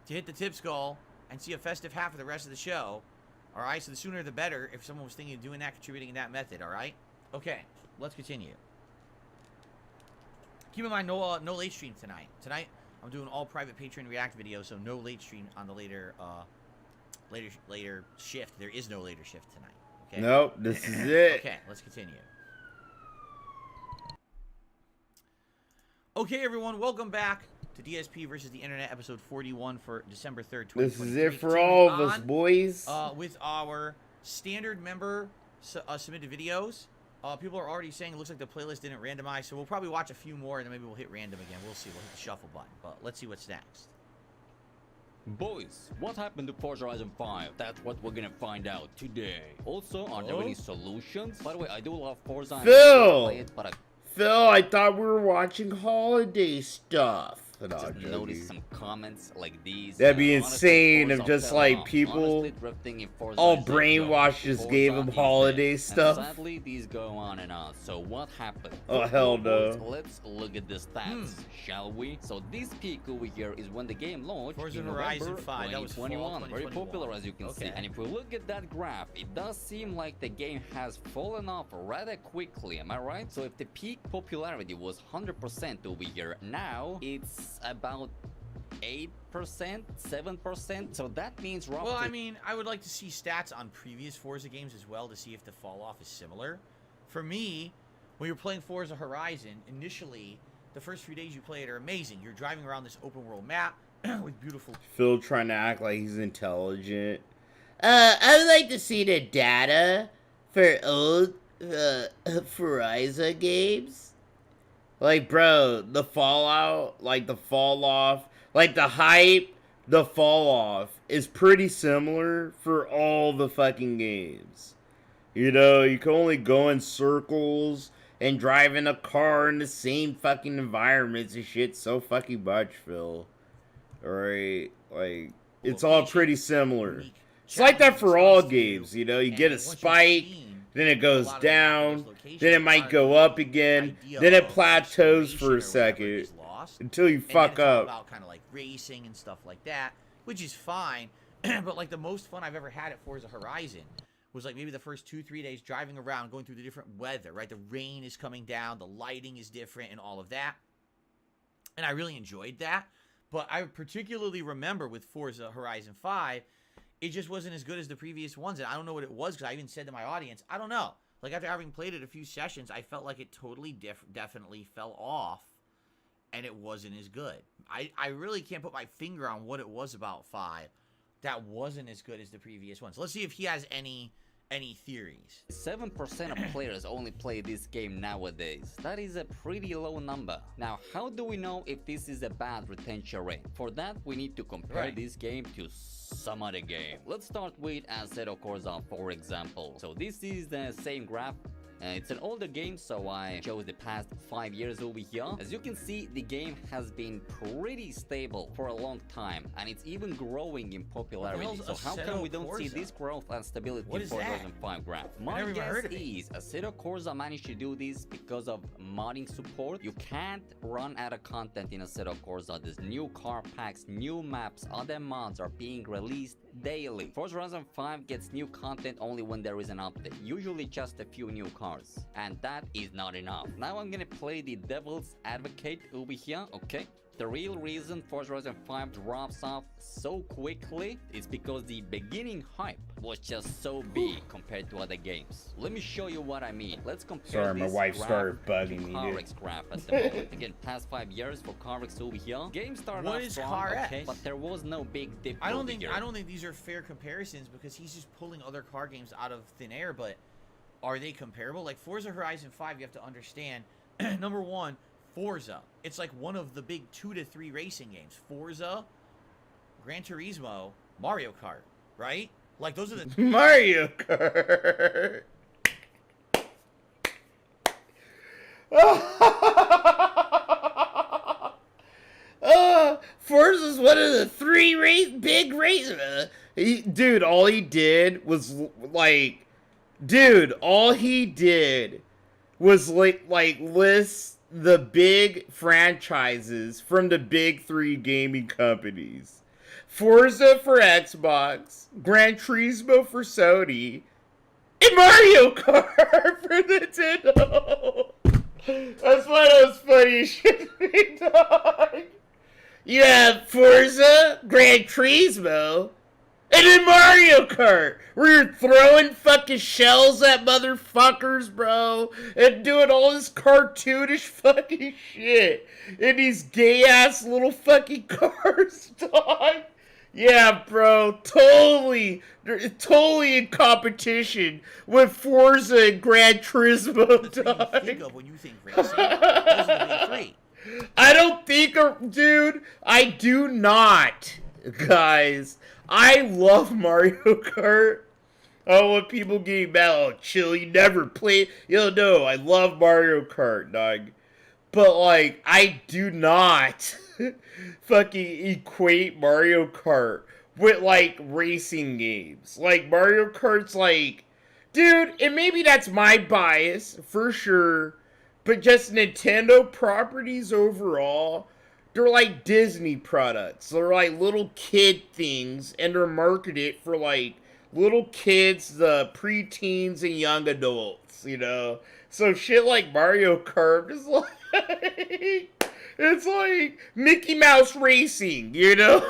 to hit the tips goal and see a festive half of the rest of the show. All right, so the sooner the better. If someone was thinking of doing that, contributing in that method. All right. Okay, let's continue. Keep in mind, no late stream tonight. Tonight, I'm doing all private Patreon React videos, so no late stream on the later shift. There is no later shift tonight. Okay. Nope, this is it. Okay, let's continue. Okay, everyone, welcome back to DSP versus the Internet, episode 41 for December 3rd, 2023. This is it for all of us, boys. With our standard member submitted videos. People are already saying it looks like the playlist didn't randomize, so we'll probably watch a few more, and then maybe we'll hit random again. We'll see. We'll hit the shuffle button, but let's see what's next. Boys, what happened to Forza Horizon 5? That's what we're gonna find out today. Also, are there any solutions? By the way, I do love Forza. Phil! Phil, I thought we were watching holiday stuff. Just notice some comments like these. That'd be honestly, insane if Forza just fell like off. people Honestly, drifting in Forza all is a joke. brainwashed just Forza gave them is holiday dead. stuff. And sadly, these go on and on. So what happened? Oh, hell no. Boys, let's look at the stats, shall we? So this peak over here is when the game launched Forza in Horizon November 5, that was fall 2021. Very 2021. popular, as you can see. Okay. And if we look at that graph, it does seem like the game has fallen off rather quickly. Am I right? So if the peak popularity was 100% over here, now it's about 8%, 7%. So that means roughly. Well, I mean, I would like to see stats on previous Forza games as well to see if the fall off is similar. For me, when you're playing Forza Horizon, initially, the first few days you play it are amazing. You're driving around this open world map with beautiful. Phil trying to act like he's intelligent. I would like to see the data for old Forza games. Like, bro, the fallout, like the fall off, like the hype, the fall off is pretty similar for all the fucking games. You know, you can only go in circles and drive in a car in the same fucking environments and shit so fucking much, Phil. Alright? Like, it's all pretty similar. It's like that for all games, you know? You get a spike, then it goes down, then it might go up again, then it plateaus for a second until you fuck up. About kind of like racing and stuff like that, which is fine. But like the most fun I've ever had at Forza Horizon was like maybe the first 2-3 days driving around, going through the different weather, right? The rain is coming down, the lighting is different and all of that. And I really enjoyed that. But I particularly remember with Forza Horizon 5, it just wasn't as good as the previous ones. And I don't know what it was, because I even said to my audience, I don't know. Like after having played it a few sessions, I felt like it totally definitely fell off. And it wasn't as good. I really can't put my finger on what it was about 5 that wasn't as good as the previous ones. Let's see if he has any theories. 7% of players only play this game nowadays. That is a pretty low number. Now, how do we know if this is a bad retention rate? For that, we need to compare this game to some other game. Let's start with Assetto Corsa, for example. So this is the same graph. It's an older game, so I chose the past 5 years over here. As you can see, the game has been pretty stable for a long time, and it's even growing in popularity. So how come we don't see this growth and stability in 2005 graph? My guess is Assetto Corsa managed to do this because of modding support. You can't run out of content in Assetto Corsa. There's new car packs, new maps, other mods are being released daily. Forza Horizon 5 gets new content only when there is an update, usually just a few new cars, and that is not enough. Now I'm gonna play the devil's advocate over here, okay? The real reason Forza Horizon 5 drops off so quickly is because the beginning hype was just so big compared to other games. Let me show you what I mean. Let's compare Sorry, my this wife graph started bugging to me, CarX graph at the moment. Again, past 5 years for CarX over here. Game started What off is strong, CarX? okay, but there was no big dip. I don't over think here. these are fair comparisons, because he's just pulling other car games out of thin air. But are they comparable? Like Forza Horizon 5, you have to understand. Number one, Forza. It's like one of the big 2 to 3 racing games. Forza, Gran Turismo, Mario Kart, right? Like those are the Mario Kart. big race. Dude, all he did was like, dude, all he did was like list the big franchises from the big three gaming companies. Forza for Xbox, Gran Turismo for Sony, and Mario Kart for Nintendo. That's one of those funny shit, dog. You have Forza, Gran Turismo, and then Mario Kart, where you're throwing fucking shells at motherfuckers, bro, and doing all this cartoonish fucking shit in these gay-ass little fucking cars, dog. Yeah, bro, totally in competition with Forza and Gran Turismo, dog. Think of when you think racing. Those are the big three. I don't think, dude, I do not, guys. I love Mario Kart. Oh, when people get mad, oh, chill, you never play. Yo, no, I love Mario Kart, dog. But, like, I do not fucking equate Mario Kart with, like, racing games. Like, Mario Kart's, like, dude, and maybe that's my bias, for sure, but just Nintendo properties overall, they're like Disney products. They're like little kid things, and they're marketed for, like, little kids, the preteens, and young adults, you know? So shit like Mario Kart is like, it's like Mickey Mouse Racing, you know?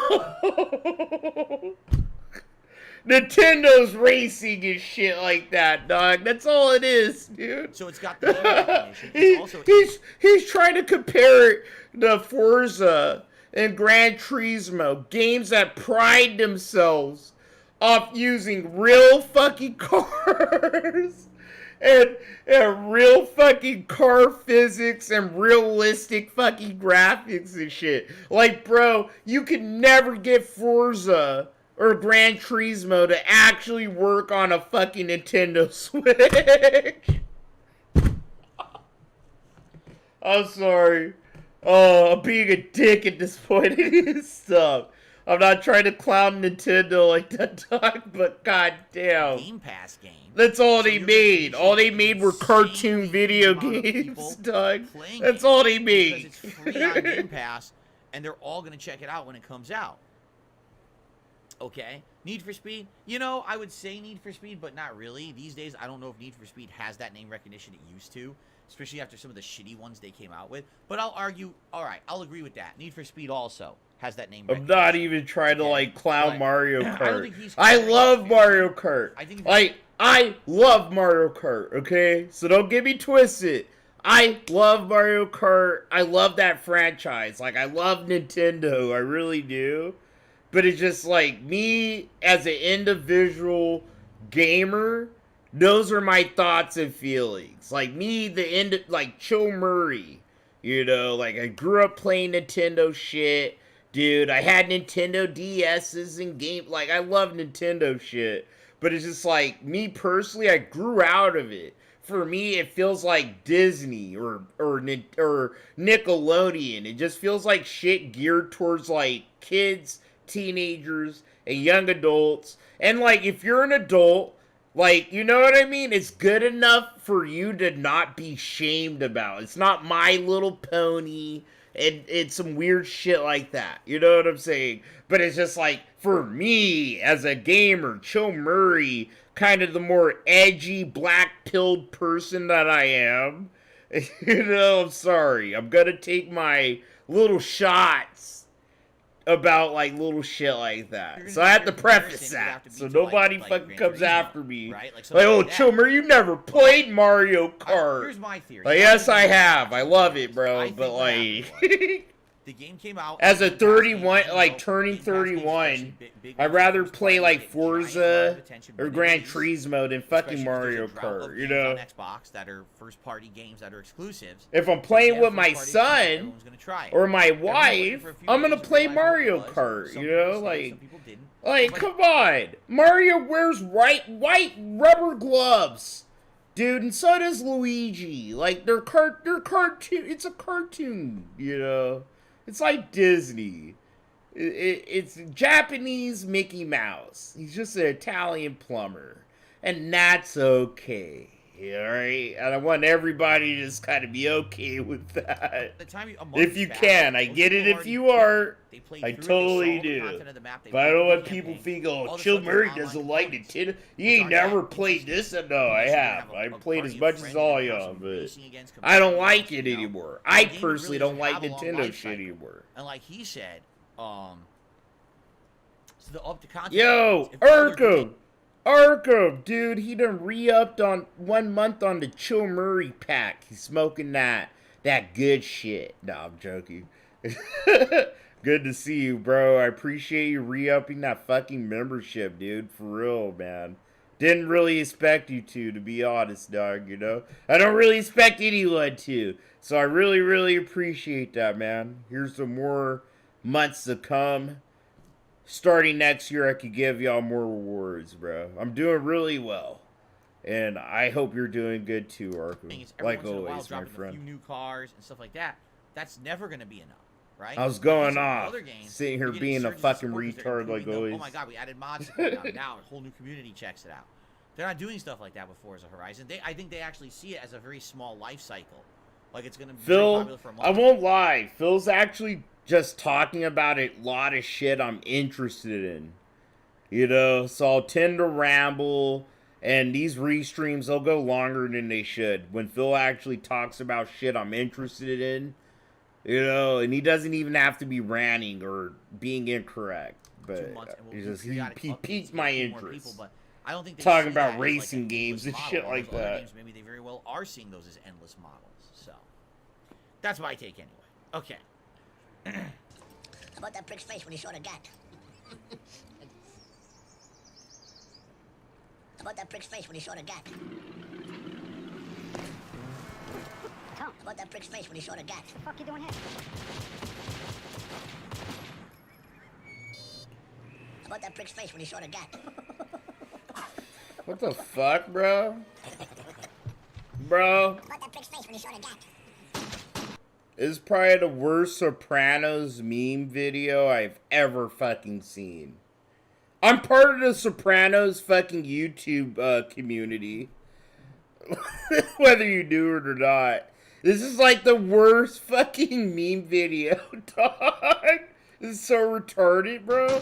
Nintendo's racing and shit like that, dog. That's all it is, dude. So it's got the name recognition. It's also he's trying to compare the Forza and Gran Turismo, games that pride themselves off using real fucking cars and real fucking car physics and realistic fucking graphics and shit. Like, bro, you can never get Forza or Gran Turismo to actually work on a fucking Nintendo Switch. I'm sorry. Oh, I'm being a dick at this point. It is stuff. I'm not trying to clown Nintendo like that, dog, but goddamn. Game Pass game. That's all they made. All they made were cartoon video games, dog. That's all they made. Because it's free on Game Pass, and they're all going to check it out when it comes out. Okay, Need for Speed. You know, I would say Need for Speed, but not really. These days, I don't know if Need for Speed has that name recognition it used to, especially after some of the shitty ones they came out with. But I'll argue, all right, I'll agree with that. Need for Speed also has that name recognition. I'm not even trying to, like, clown Mario Kart. I don't think he's I love Mario Kart. I think I love Mario Kart, okay? So don't get me twisted. I love Mario Kart. I love that franchise. Like, I love Nintendo. I really do. But it's just like, me as an individual gamer, those are my thoughts and feelings. Like, me, like, Chill Murray, you know? Like, I grew up playing Nintendo shit. Dude, I had Nintendo DS's and game. Like, I love Nintendo shit. But it's just like, me personally, I grew out of it. For me, it feels like Disney or Nickelodeon. It just feels like shit geared towards, like, kids, teenagers, and young adults. And, like, if you're an adult, like, you know what I mean? It's good enough for you to not be shamed about. It's not My Little Pony and some weird shit like that. You know what I'm saying? But it's just like, for me, as a gamer, Chill Murray, kind of the more edgy, black-pilled person that I am, you know, I'm sorry. I'm gonna take my little shots about, like, little shit like that. So I have to preface that, so nobody fucking comes after me. Right? Like, oh, Chill Murray, you never played Mario Kart. Here's my theory. Like, yes, I have. I love it, bro. But, like, the game came out as a 31, like, turning 31, I'd rather play, like, Forza or Gran Turismo than fucking Mario Kart, you know? On Xbox that are first-party games that are exclusives. If I'm playing with my son or my wife, I'm gonna play Mario Kart, you know? Like, come on. Mario wears white rubber gloves, dude, and so does Luigi. Like, they're cartoon. It's a cartoon, you know? It's like Disney. It's Japanese Mickey Mouse. He's just an Italian plumber. And that's okay. Alright? And I want everybody to just kind of be okay with that. If you can. I get it if you are. I totally do. But I don't want people think, oh, Chill Murray doesn't like Nintendo. You ain't never played this. No, I have. I played as much as all y'all, but I don't like it anymore. I personally don't like Nintendo shit anymore. And like he said, so the up to content. Yo, Arkham, dude, he done re-upped on 1 month on the Chill Murray pack. He's smoking that good shit. No, I'm joking. Good to see you, bro. I appreciate you re-upping that fucking membership, dude. For real, man. Didn't really expect you to be honest, dog, you know? I don't really expect anyone to. So I really, really appreciate that, man. Here's some more months to come. Starting next year, I could give y'all more rewards, bro. I'm doing really well. And I hope you're doing good too, Arkham. Like always, my friend. A few new cars and stuff like that. That's never going to be enough, right? I was going off, sitting here being a fucking retard like always. Oh my god, we added mods to it now. A whole new community checks it out. They're not doing stuff like that with Forza Horizon. I think they actually see it as a very small life cycle. Like it's going to be very popular for a month. I won't lie. Phil's actually just talking about a lot of shit I'm interested in. You know, so I'll tend to ramble, and these restreams, they'll go longer than they should. When Phil actually talks about shit I'm interested in, you know, and he doesn't even have to be ranting or being incorrect. But he piques my interest. I don't think they talking about racing games and shit like that. Games, maybe they very well are seeing those as endless models. So that's my take anyway. Okay. How about that prick's face when he shot a gat? How about that prick's face when he shot a gat? How about that prick's face when he shot a gat? What the fuck you doing here? How about that prick's face when he shot a gat? What the fuck, bro? Bro. How about that prick's face when he shot a gat? This is probably the worst Sopranos meme video I've ever fucking seen. I'm part of the Sopranos fucking YouTube community. Whether you do it or not. This is like the worst fucking meme video, dog. This is so retarded, bro.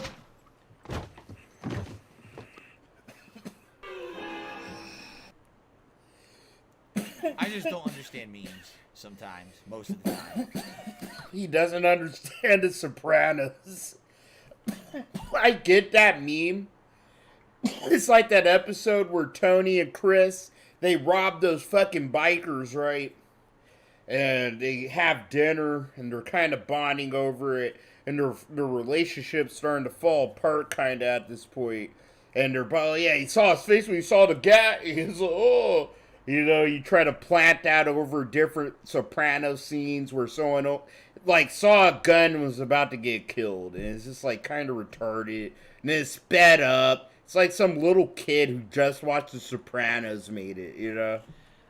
I just don't understand memes sometimes, most of the time. He doesn't understand the Sopranos. I get that meme. It's like that episode where Tony and Chris, they rob those fucking bikers, right? And they have dinner, and they're kind of bonding over it, and their relationship's starting to fall apart kind of at this point. And they're probably, yeah, he saw his face when he saw the guy. He's like, oh. You know, you try to plant that over different Soprano scenes where someone, like, saw a gun and was about to get killed. And it's just, like, kind of retarded. And then it's sped up. It's like some little kid who just watched The Sopranos made it, you know?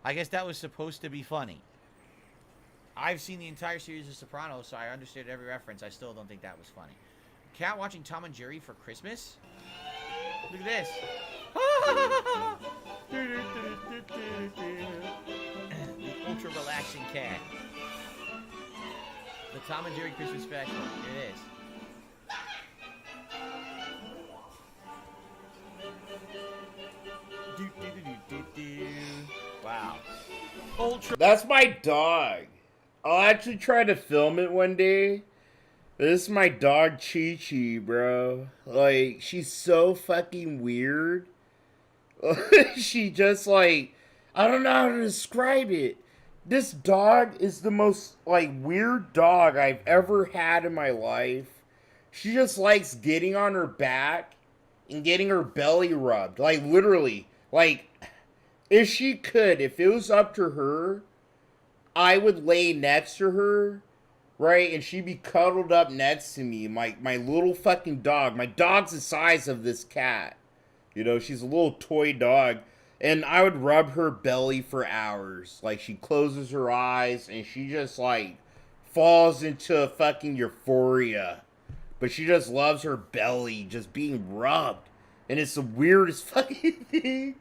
I guess that was supposed to be funny. I've seen the entire series of Sopranos, so I understood every reference. I still don't think that was funny. Cat watching Tom and Jerry for Christmas? Look at this. The ultra relaxing cat. The Tom and Jerry Christmas special. Here it is. Wow. Ultra. That's my dog. I'll actually try to film it one day. This is my dog Chi Chi, bro. Like, she's so fucking weird. She just, like, I don't know how to describe it. This dog is the most, like, weird dog I've ever had in my life. She just likes getting on her back and getting her belly rubbed. Like, literally. Like, if it was up to her, I would lay next to her, right? And she'd be cuddled up next to me. My little fucking dog. My dog's the size of this cat. You know, she's a little toy dog. And I would rub her belly for hours. Like, she closes her eyes and she just, like, falls into fucking euphoria. but she just loves her belly just being rubbed. And it's the weirdest fucking thing.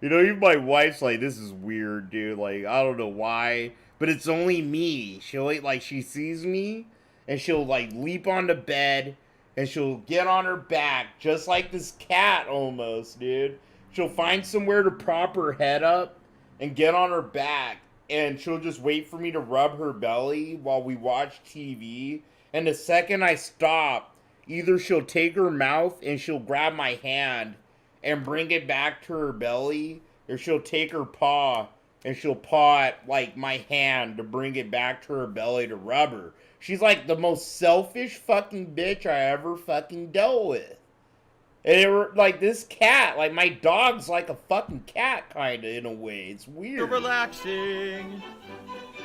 You know, even my wife's like, this is weird, dude. Like, I don't know why, but it's only me. She'll, like, she sees me, and she'll, like, leap onto bed, and she'll get on her back, just like this cat almost, dude. She'll find somewhere to prop her head up and get on her back, and she'll just wait for me to rub her belly while we watch TV. And the second I stop, either she'll take her mouth and she'll grab my hand and bring it back to her belly, or she'll take her paw and she'll paw at, like, my hand to bring it back to her belly to rub her. She's like the most selfish fucking bitch I ever fucking dealt with. And like this cat, like my dog's like a fucking cat kinda in a way. It's weird. You're relaxing.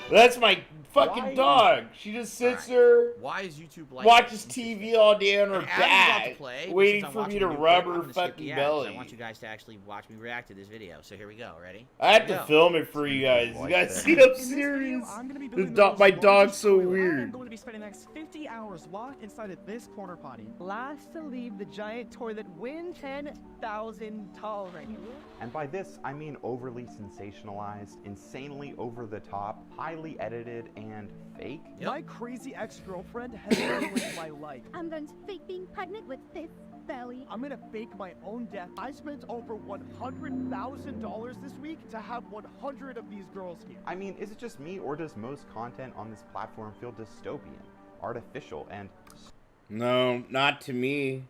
That's my fucking dog. She just sits there. Why is YouTube like watches TV all day on her And as I'm about to back, play, waiting since I'm for me watching to a new rub clip, I'm her gonna skip fucking the ads. belly. I want you guys to actually watch me react to this video. So here we go. Ready? I have Here to we go. film it for you guys. You guys see I'm serious? My dog's so I'm weird. going to be spending the next 50 hours locked inside of this corner potty. Last to leave the giant toilet win 10,000 tall rating. And by this, I mean overly sensationalized, insanely over the top, highly edited, and fake. My crazy ex-girlfriend has ruined my life. I'm going to fake being pregnant with this belly. I'm gonna fake my own death. I spent over $100,000 this week to have 100 of these girls here. I mean, is it just me, or does most content on this platform feel dystopian, artificial, and... No, not to me.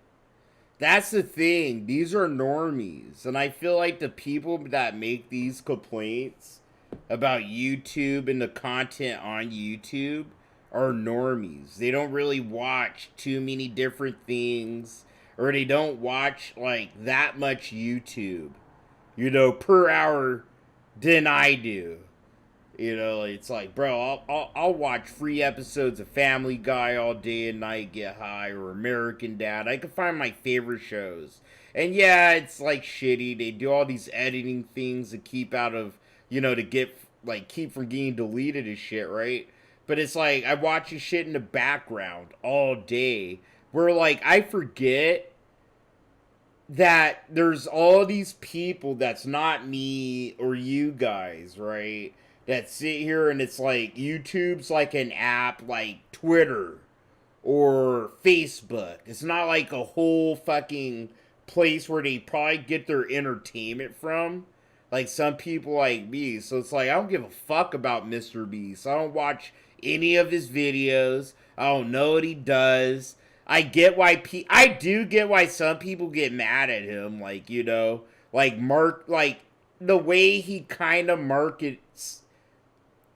That's the thing. These are normies. And I feel like the people that make these complaints about YouTube and the content on YouTube are normies. They don't really watch too many different things, or they don't watch like that much YouTube, you know, per hour than I do. You know, it's like, bro, I'll watch free episodes of Family Guy all day and night, get high, or American Dad. I can find my favorite shows. And yeah, it's like shitty. They do all these editing things to keep out of, you know, to get, like, keep from getting deleted and shit, right? But it's like, I watch this shit in the background all day, where, like, I forget that there's all these people that's not me or you guys, right? That sit here and it's like, YouTube's like an app like Twitter or Facebook. It's not like a whole fucking place where they probably get their entertainment from. Like some people like me. So it's like, I don't give a fuck about Mr. Beast. I don't watch any of his videos. I don't know what he does. I get why I do get why some people get mad at him. Like, you know, like the way he kind of markets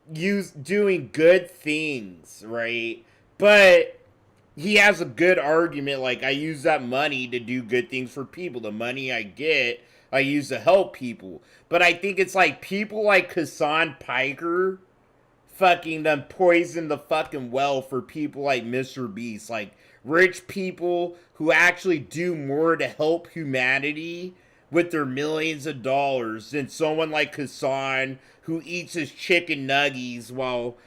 doing good things, right? But he has a good argument. Like, I use that money to do good things for people. The money I get, I use to help people. But I think it's like people like Hassan Piker fucking done poison the fucking well for people like Mr. Beast. Like, rich people who actually do more to help humanity with their millions of dollars than someone like Hassan who eats his chicken nuggies while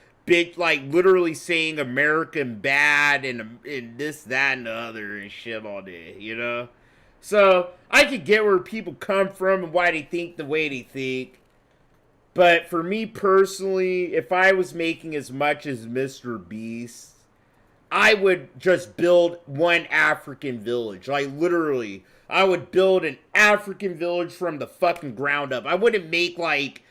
like literally saying American bad and this, that, and the other and shit all day, you know? So I could get where people come from and why they think the way they think. But for me personally, if I was making as much as Mr. Beast, I would just build one African village. Like, literally, I would build an African village from the fucking ground up. I wouldn't make, like,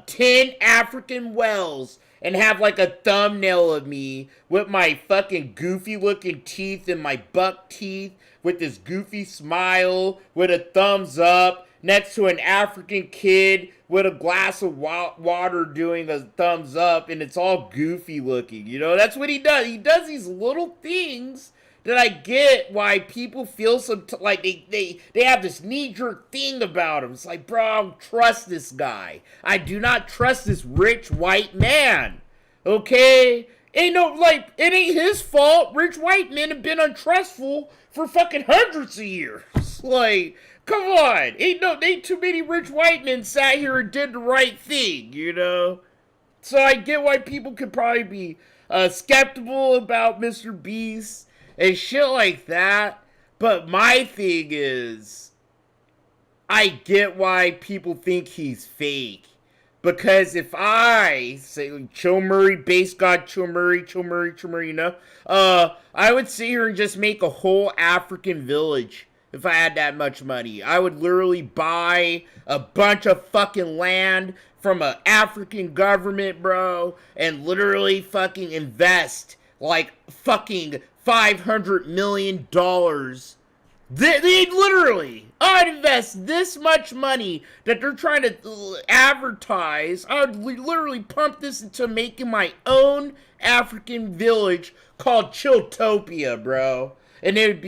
10 African wells and have, like, a thumbnail of me with my fucking goofy-looking teeth and my buck teeth with this goofy smile with a thumbs up next to an African kid with a glass of water doing a thumbs up, and it's all goofy looking, you know? That's what he does. He does these little things that I get why people feel like they have this knee-jerk thing about him. It's like, bro, I don't trust this guy. I do not trust this rich white man, okay? It ain't his fault. Rich white men have been untrustful for fucking hundreds of years. Like, come on. Ain't too many rich white men sat here and did the right thing, you know? So I get why people could probably be skeptical about Mr. Beast. and shit like that. But my thing is, I get why people think he's fake. Because if I say Chill Murray, base god Chill Murray, you know, I would sit here and just make a whole African village if I had that much money. I would literally buy a bunch of fucking land from an African government, bro, and literally fucking invest like fucking $500 million. They literally, I'd invest this much money that they're trying to advertise. I would literally pump this into making my own African village called Chilltopia, bro. And there'd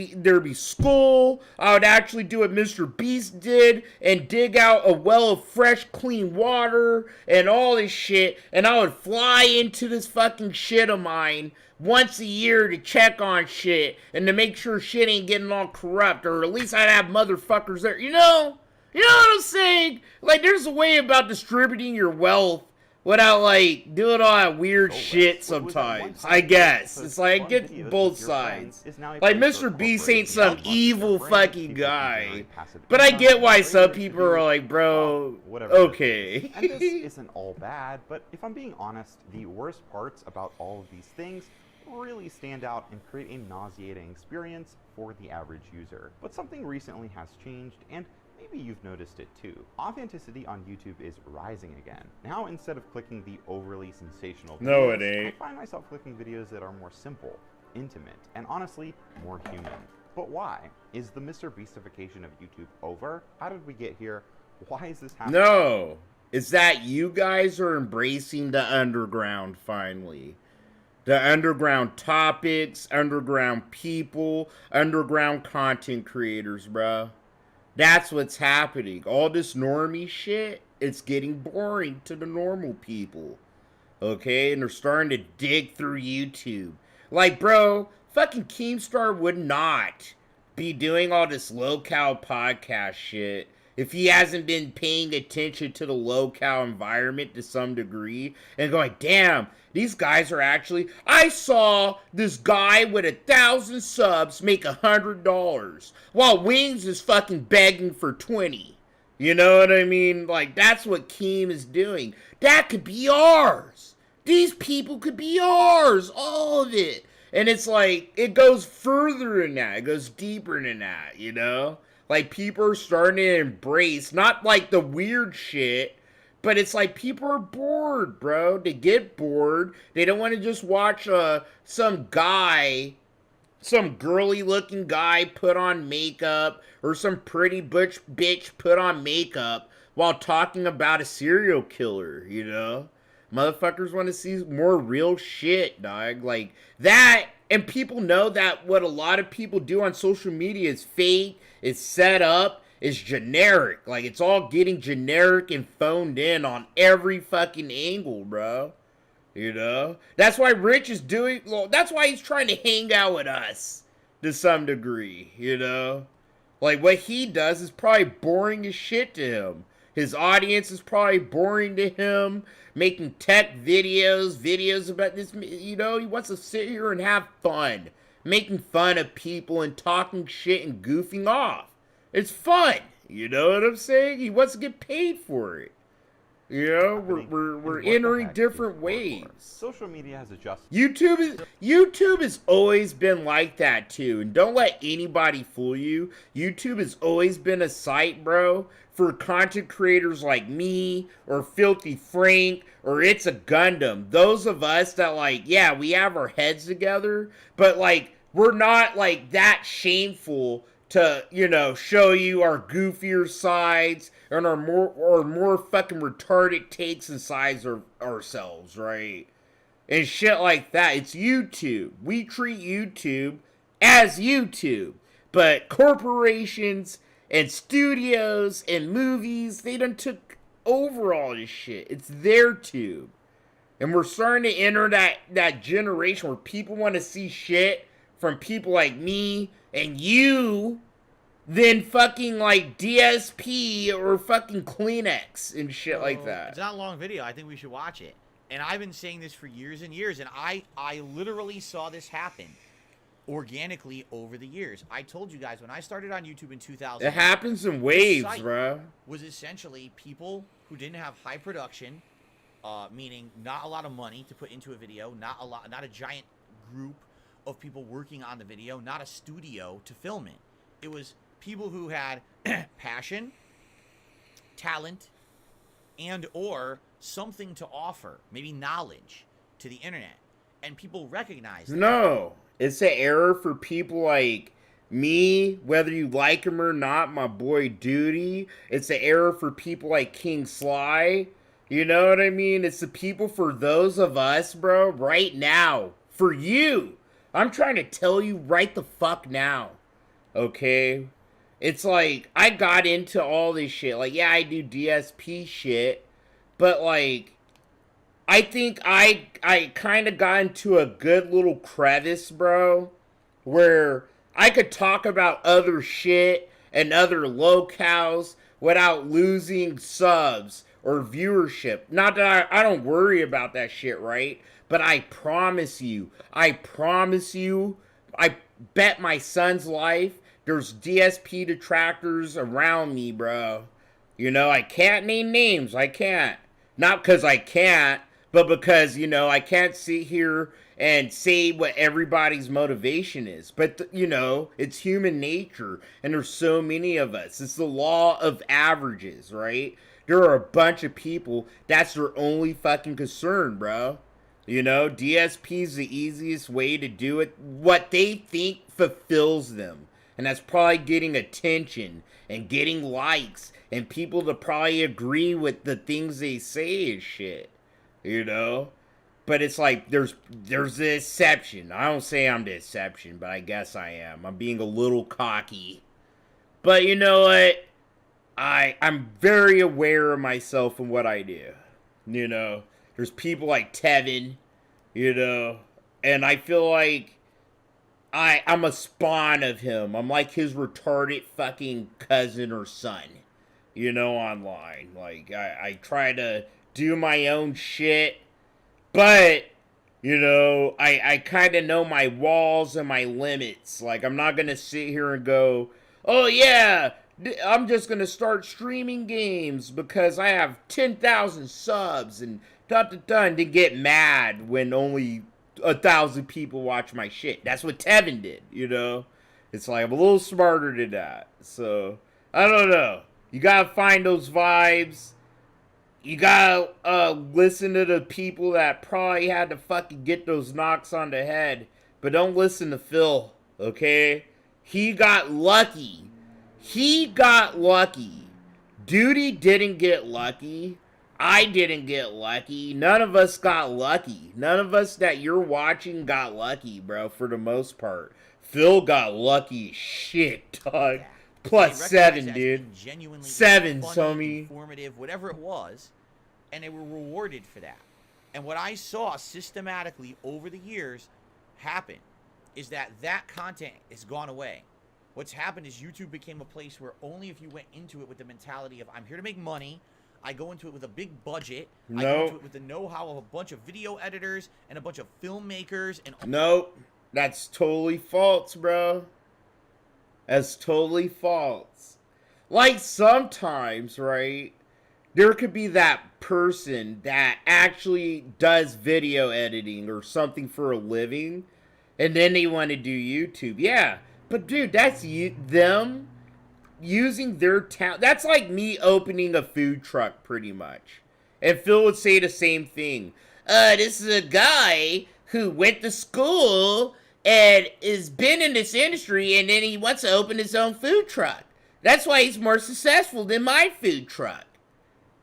be school. I would actually do what Mr. Beast did and dig out a well of fresh, clean water and all this shit. And I would fly into this fucking shit of mine once a year to check on shit and to make sure shit ain't getting all corrupt, or at least I'd have motherfuckers there. You know what I'm saying? Like, there's a way about distributing your wealth without, like, doing all that weird shit sometimes, I guess. It's like, I get both sides. Like, Mr. Beast ain't some evil fucking guy. But I get why some people are like, bro, okay. And this isn't all bad, but if I'm being honest, the worst parts about all of these things really stand out and create a nauseating experience for the average user. But something recently has changed, and maybe you've noticed it too. Authenticity on YouTube is rising again. Now, instead of clicking the overly sensational videos, no, it ain't. I find myself clicking videos that are more simple, intimate, and honestly, more human. But why? Is the Mr. Beastification of YouTube over? How did we get here? Why is this happening? No. It's that you guys are embracing the underground finally. The underground topics, underground people, underground content creators, bro. That's what's happening. All this normie shit, it's getting boring to the normal people. Okay? And they're starting to dig through YouTube. Like, bro, fucking Keemstar would not be doing all this low-cal podcast shit if he hasn't been paying attention to the low-cal environment to some degree and going, damn, these guys are actually... I saw this guy with 1,000 subs make $100 while Wings is fucking begging for 20. You know what I mean? Like, that's what Keem is doing. That could be ours. These people could be ours. All of it. And it's like, it goes further than that. It goes deeper than that, you know? Like, people are starting to embrace, not like the weird shit, but it's like people are bored, bro. They get bored. They don't want to just watch some guy, some girly-looking guy put on makeup, or some pretty bitch put on makeup while talking about a serial killer, you know? Motherfuckers want to see more real shit, dog. Like, that, and people know that what a lot of people do on social media is fake, is set up, is generic. Like, it's all getting generic and phoned in on every fucking angle, bro. You know? That's why Rich is doing, well, that's why he's trying to hang out with us to some degree, you know? Like, what he does is probably boring as shit to him. His audience is probably boring to him. Making tech videos about this, you know? He wants to sit here and have fun. Making fun of people and talking shit and goofing off. It's fun. You know what I'm saying? He wants to get paid for it. You know, we're entering different waves. Social media has adjusted. YouTube has always been like that too, and don't let anybody fool you. YouTube has always been a site, bro, for content creators like me or Filthy Frank or It's a Gundam. Those of us that, like, yeah, we have our heads together, but like we're not like that shameful to, you know, show you our goofier sides and our more fucking retarded takes and sides of ourselves, right? And shit like that. It's YouTube. We treat YouTube as YouTube. But corporations and studios and movies, they done took over all this shit. It's their tube. And we're starting to enter that generation where people want to see shit from people like me and you, then fucking like DSP or fucking Kleenex and shit like that. It's not a long video. I think we should watch it. And I've been saying this for years and years, and I literally saw this happen. organically over the years. I told you guys when I started on YouTube in 2000. It happens in waves, bro. Was essentially people who didn't have high production, meaning not a lot of money to put into a video, not a giant group of people working on the video, not a studio to film it. It was people who had passion, talent, and or something to offer, maybe knowledge to the internet, and people recognize that. No, it's an error for people like me, whether you like him or not, my boy Duty. It's an error for people like King Sly. You know what I mean? It's the people for those of us, bro, right now. For you. I'm trying to tell you right the fuck now. Okay? It's like, I got into all this shit. Like, yeah, I do DSP shit. But, like, I think I kind of got into a good little crevice, bro, where I could talk about other shit and other locales without losing subs or viewership. Not that I don't worry about that shit, right? But I promise you, I bet my son's life, there's DSP detractors around me, bro. You know, I can't name names, I can't. Not because I can't, but because, you know, I can't sit here and say what everybody's motivation is. But, you know, it's human nature, and there's so many of us. It's the law of averages, right? There are a bunch of people, that's their only fucking concern, bro. You know, DSP's the easiest way to do it. What they think fulfills them. And that's probably getting attention and getting likes and people to probably agree with the things they say and shit. You know? But it's like, there's the exception. I don't say I'm the exception, but I guess I am. I'm being a little cocky. But you know what? I'm very aware of myself and what I do. You know? There's people like Tevin, you know? And I feel like I'm a spawn of him. I'm like his retarded fucking cousin or son, you know, online. Like, I try to do my own shit, but, you know, I kind of know my walls and my limits. Like, I'm not going to sit here and go, oh yeah, I'm just going to start streaming games because I have 10,000 subs and and to get mad when only 1,000 people watch my shit. That's what Tevin did, you know? It's like, I'm a little smarter than that. So, I don't know. You gotta find those vibes. You gotta listen to the people that probably had to fucking get those knocks on the head. But don't listen to Phil, okay? He got lucky. He got lucky. Duty didn't get lucky. I didn't get lucky. None of us got lucky. None of us that you're watching got lucky, bro, for the most part. Phil got lucky as shit, dog. Yeah. Plus 7, dude. 7, homie. Informative, whatever it was, and they were rewarded for that. And what I saw systematically over the years happen is that content has gone away. What's happened is YouTube became a place where only if you went into it with the mentality of, I'm here to make money, I go into it with a big budget. I go into it with the know-how of a bunch of video editors and a bunch of filmmakers. And nope. That's totally false, bro. That's totally false. Like, sometimes, right, there could be that person that actually does video editing or something for a living, and then they want to do YouTube. Yeah, but dude, that's them using their talent. That's like me opening a food truck, pretty much. And Phil would say the same thing. This is a guy who went to school and has been in this industry, and then he wants to open his own food truck. That's why he's more successful than my food truck.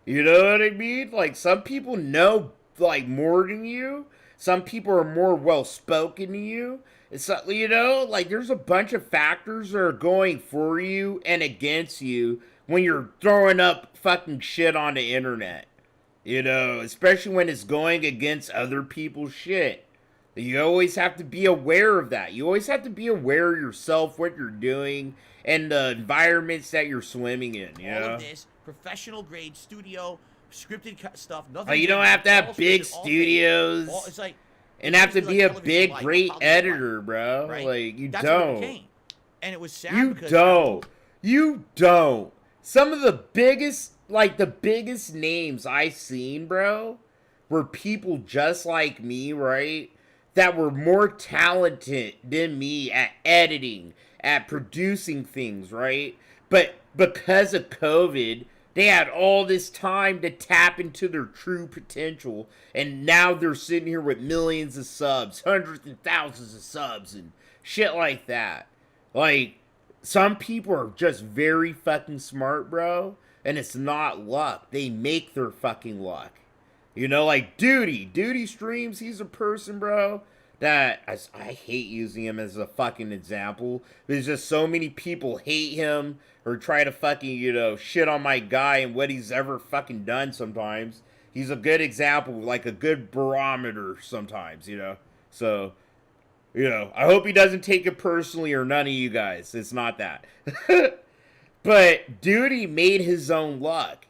You know what I mean? Like, some people know, like, more than you. Some people are more well-spoken than you. It's, you know, like, there's a bunch of factors that are going for you and against you when you're throwing up fucking shit on the internet. You know, especially when it's going against other people's shit. You always have to be aware of that. You always have to be aware of yourself, what you're doing, and the environments that you're swimming in, you know? All of this, professional grade studio, scripted stuff, nothing. You don't have to have big studios. It's like, and have to used be a television big, like great Hollywood editor, bro. right? Like, you That's what it don't. became. And it was sad You because don't. You don't. Some of the biggest, like, the biggest names I've seen, bro, were people just like me, right? That were more talented than me at editing, at producing things, right? But because of COVID, they had all this time to tap into their true potential, and now they're sitting here with millions of subs, hundreds and thousands of subs, and shit like that. Like, some people are just very fucking smart, bro, and it's not luck. They make their fucking luck. You know, like Duty streams, he's a person, bro, that I hate using him as a fucking example. There's just so many people hate him or try to fucking, you know, shit on my guy and what he's ever fucking done sometimes. He's a good example, like a good barometer sometimes, you know. So, you know, I hope he doesn't take it personally, or none of you guys. It's not that. But Duty made his own luck.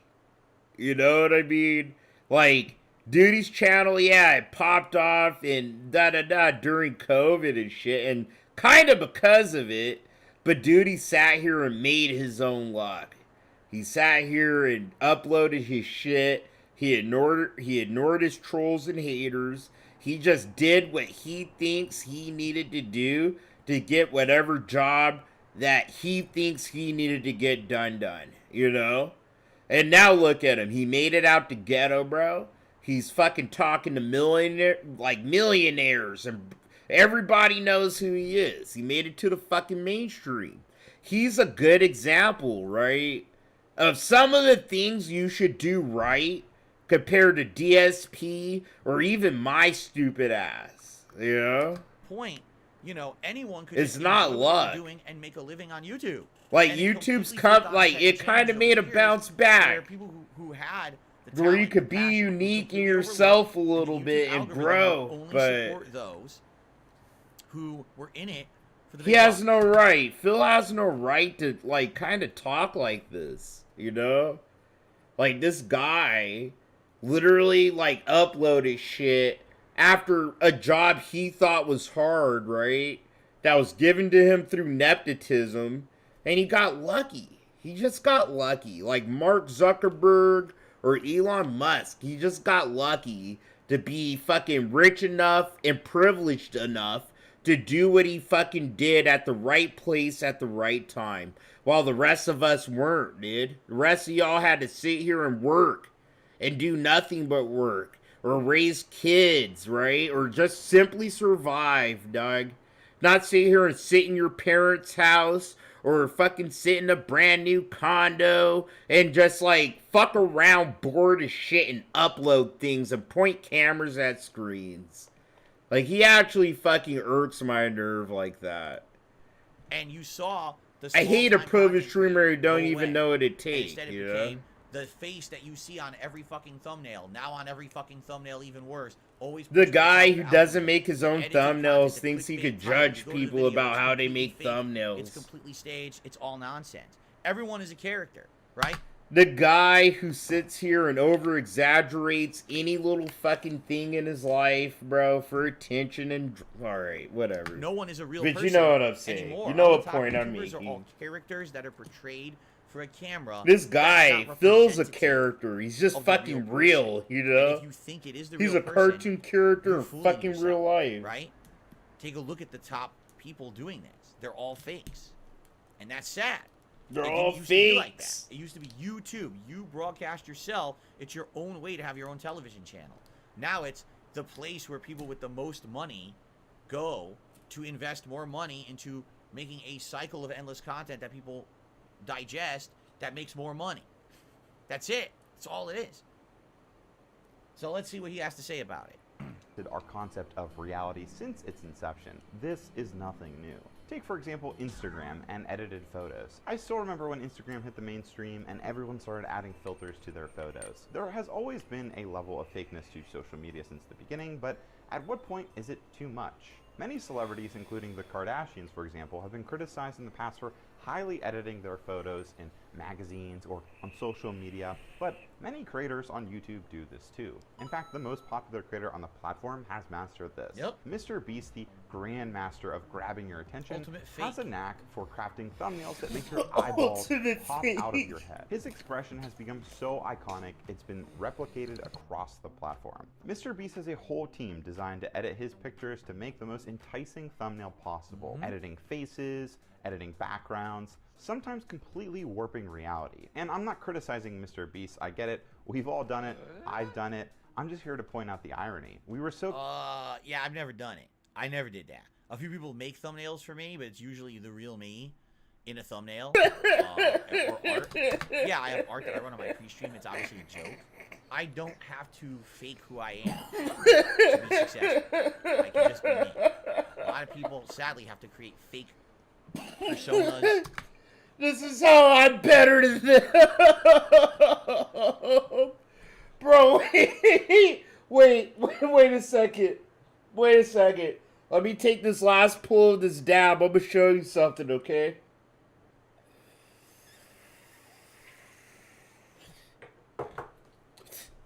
You know what I mean? Like, Duty's channel, yeah, it popped off and during COVID and shit, and kind of because of it, but Duty sat here and made his own luck. He sat here and uploaded his shit. He ignored his trolls and haters. He just did what he thinks he needed to do to get whatever job that he thinks he needed to get done, you know? And now look at him. He made it out to ghetto, bro. He's fucking talking to millionaires, and everybody knows who he is. He made it to the fucking mainstream. He's a good example, right, of some of the things you should do right compared to DSP or even my stupid ass, you know? Point, you know, anyone could It's just not enjoy what luck. they're doing and make a living on YouTube. Like, And it YouTube's completely like, it changed kind of over made a the years, bounce where back. people who had the Where you talent, could be passion, unique in completely yourself a overlooked, little the bit YouTube and algorithm grow, will only but support those who were in it for the he big has bucks. no right. Phil has no right to, like, kind of talk like this, you know? Like, this guy literally, like, uploaded shit after a job he thought was hard, right? That was given to him through nepotism, and he got lucky. He just got lucky. Like Mark Zuckerberg or Elon Musk, he just got lucky to be fucking rich enough and privileged enough to do what he fucking did at the right place at the right time, while the rest of us weren't, dude. The rest of y'all had to sit here and work and do nothing but work, or raise kids, right? Or just simply survive, dog. Not sit here and sit in your parents' house, or fucking sit in a brand new condo and just, like, fuck around bored as shit and upload things and point cameras at screens. Like, he actually fucking irks my nerve like that. And you saw the I hate a small-time privileged content streamer who don't go even away. know what it And takes, instead it you know? became the face that you see on every fucking thumbnail. Now on every fucking thumbnail, even worse. Always The push guy yourself who out doesn't there. make his own Editing content, thumbnails it's a thinks he clickbait could title. judge You go to the people video, about it's how they completely make fake. thumbnails. It's completely staged. It's all nonsense. Everyone is a character, right? The guy who sits here and over exaggerates any little fucking thing in his life, bro, for attention and alright, whatever. No one is a real but person you know what I'm saying. anymore. You know All what the top point I'm YouTubers are all making. characters that are portrayed for a camera. This that's guy, not Phil's a representative character. He's just of the fucking real real, person. you know? And if you think it is the He's real a person, cartoon character you're in fooling fucking yourself, real life. right? Take a look at the top people doing this. They're all fakes. And that's sad. They're It didn't all used to be like fakes. that. It used to be YouTube. You broadcast yourself. It's your own way to have your own television channel. Now it's the place where people with the most money go to invest more money into making a cycle of endless content that people digest that makes more money. That's it. That's all it is. So let's see what he has to say about it. Our concept of reality since its inception. This is nothing new. Take, for example, Instagram and edited photos. I still remember when Instagram hit the mainstream and everyone started adding filters to their photos. There has always been a level of fakeness to social media since the beginning, but at what point is it too much? Many celebrities, including the Kardashians, for example, have been criticized in the past for highly editing their photos in magazines or on social media, but many creators on YouTube do this too. In fact, the most popular creator on the platform has mastered this. Yep. Mr. Beast, the grandmaster of grabbing your attention, has a knack for crafting thumbnails that make your eyeballs pop out of your head. His expression has become so iconic, it's been replicated across the platform. Mr. Beast has a whole team designed to edit his pictures to make the most enticing thumbnail possible, editing faces, editing backgrounds, sometimes completely warping reality. And I'm not criticizing Mr. Beast, I get it. We've all done it. I've done it. I'm just here to point out the irony. We were so... Yeah, I've never done it. I never did that. A few people make thumbnails for me, but it's usually the real me in a thumbnail. Or art. Yeah, I have art that I run on my pre-stream. It's obviously a joke. I don't have to fake who I am to be successful. I can just be me. A lot of people, sadly, have to create fake personas. This is how I'm better than them. Bro, wait a second. Wait a second. Let me take this last pull of this dab. I'm gonna show you something, okay?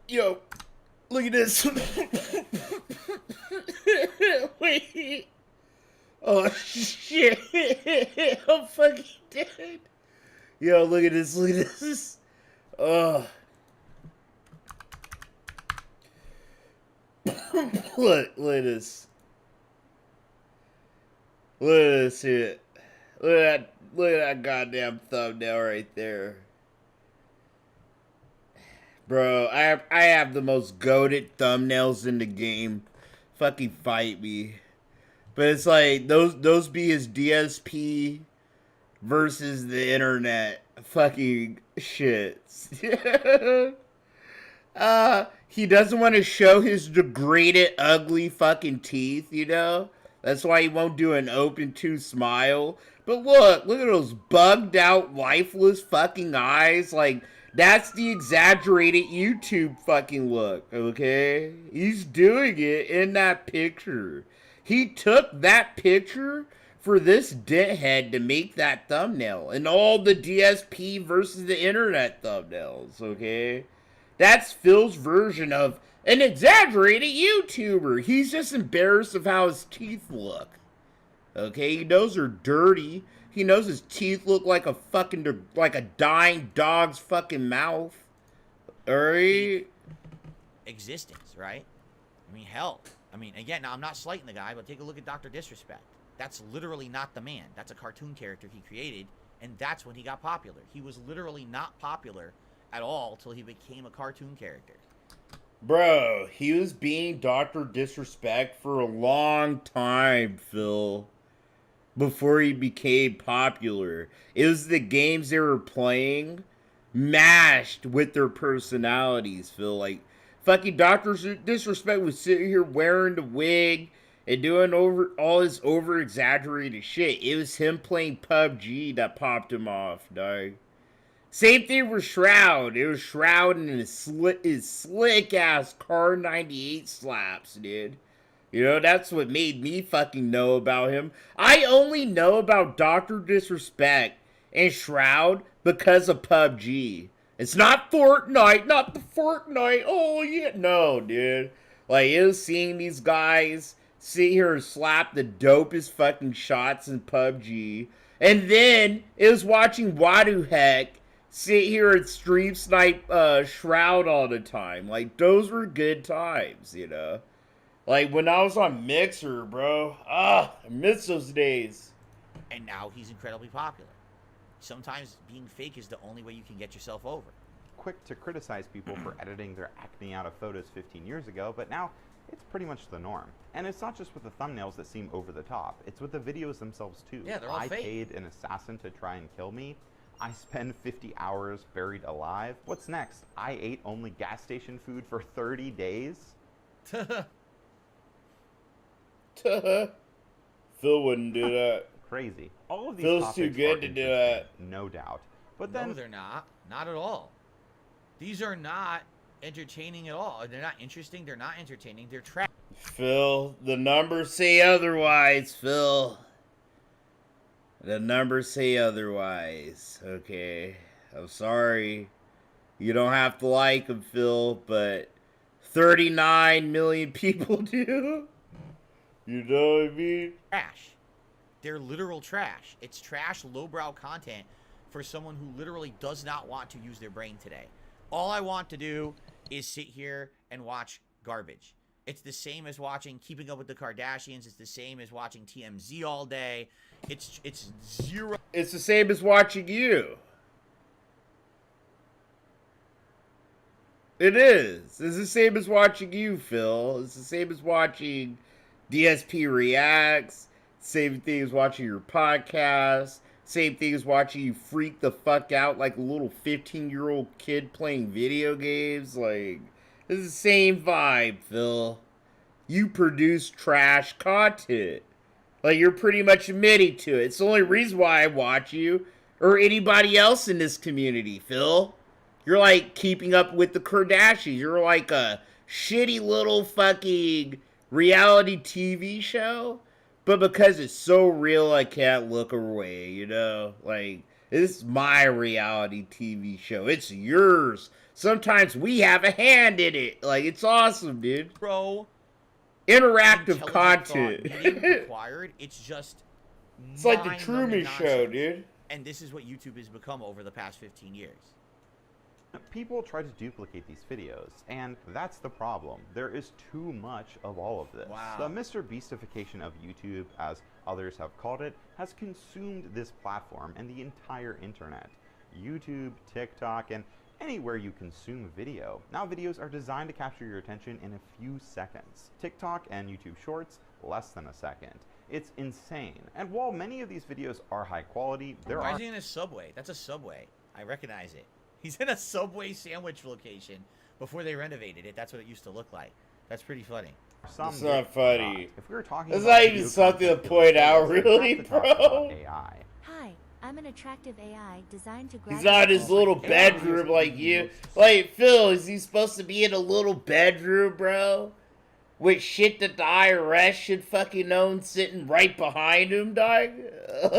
Yo, look at this. Wait. Oh, shit. I'm fucking dead. Yo, look at this. Look at this. Oh. Look at this. Look at this shit. Look at that goddamn thumbnail right there. Bro, I have the most goated thumbnails in the game. Fucking fight me. But it's like those be his DSP versus the internet fucking shits. He doesn't want to show his degraded, ugly fucking teeth, you know? That's why he won't do an open to smile. But look at those bugged out, lifeless fucking eyes. Like, that's the exaggerated YouTube fucking look, okay? He's doing it in that picture. He took that picture for this dithead to make that thumbnail. And all the DSP versus the internet thumbnails, okay? That's Phil's version of an exaggerated YouTuber. He's just embarrassed of how his teeth look. Okay, he knows they're dirty. He knows his teeth look like a fucking, like a dying dog's fucking mouth. Alright? Existence, right? I mean, hell. I mean, again, now I'm not slighting the guy, but take a look at Dr. Disrespect. That's literally not the man. That's a cartoon character he created, and that's when he got popular. He was literally not popular at all till he became a cartoon character. Bro, he was being Dr. Disrespect for a long time, Phil. Before he became popular. It was the games they were playing mashed with their personalities, Phil. Like, fucking Dr. Disrespect was sitting here wearing the wig and doing all this over-exaggerated shit. It was him playing PUBG that popped him off, dog. Same thing with Shroud. It was Shroud and his slick-ass Car 98 slaps, dude. You know, that's what made me fucking know about him. I only know about Dr. Disrespect and Shroud because of PUBG. It's not Fortnite, not the Fortnite. Oh, yeah. No, dude. Like, it was seeing these guys sit here and slap the dopest fucking shots in PUBG. And then it was watching Wadu Heck sit here and stream snipe Shroud all the time. Like, those were good times, you know? Like, when I was on Mixer, bro. I miss those days. And now he's incredibly popular. Sometimes being fake is the only way you can get yourself over. Quick to criticize people for editing their acne out of photos 15 years ago, but now it's pretty much the norm. And it's not just with the thumbnails that seem over the top. It's with the videos themselves, too. Yeah, they're all fake. I paid an assassin to try and kill me. I spend 50 hours buried alive. What's next? I ate only gas station food for 30 days? Phil wouldn't do that. Crazy. All of these Phil's topics too good are to do that. No doubt. But No, then they're not. Not at all. These are not entertaining at all. They're not interesting. They're not entertaining. They're trash. Phil, the numbers say otherwise, Phil. The numbers say otherwise. Okay. I'm sorry. You don't have to like them, Phil, but 39 million people do. You know what I mean? Trash. They're literal trash. It's trash, lowbrow content for someone who literally does not want to use their brain today. All I want to do is sit here and watch garbage. It's the same as watching Keeping Up with the Kardashians. It's the same as watching TMZ all day. It's zero. It's the same as watching you. It is. It's the same as watching you, Phil. It's the same as watching DSP Reacts. Same thing as watching your podcast. Same thing as watching you freak the fuck out like a little 15-year-old kid playing video games. Like, it's the same vibe, Phil. You produce trash content. Like, you're pretty much admitting to it. It's the only reason why I watch you or anybody else in this community, Phil. You're like Keeping Up with the Kardashians. You're like a shitty little fucking reality TV show. But because it's so real, I can't look away, you know? Like, this is my reality TV show. It's yours. Sometimes we have a hand in it. Like, it's awesome, dude. Bro. Interactive content. Required. It's just it's like the Truman Show, dude. And this is what YouTube has become over the past 15 years. People try to duplicate these videos, and that's the problem. There is too much of all of this. Wow. The Mr. Beastification of YouTube, as others have called it, has consumed this platform and the entire internet. YouTube, TikTok, and anywhere you consume video. Now videos are designed to capture your attention in a few seconds. TikTok and YouTube Shorts, less than a second. It's insane. And while many of these videos are high quality, there Why are... is he in a Subway? That's a Subway. I recognize it. He's in a Subway sandwich location before they renovated it. That's what it used to look like. That's pretty funny. It's not funny. If we were talking That's about not even video something to content, point out, we have really, to talk about bro. AI. Hi, I'm an attractive AI designed to He's not in his little bedroom like you. Like, Phil, is he supposed to be in a little bedroom, bro? With shit that the IRS should fucking own sitting right behind him, dog?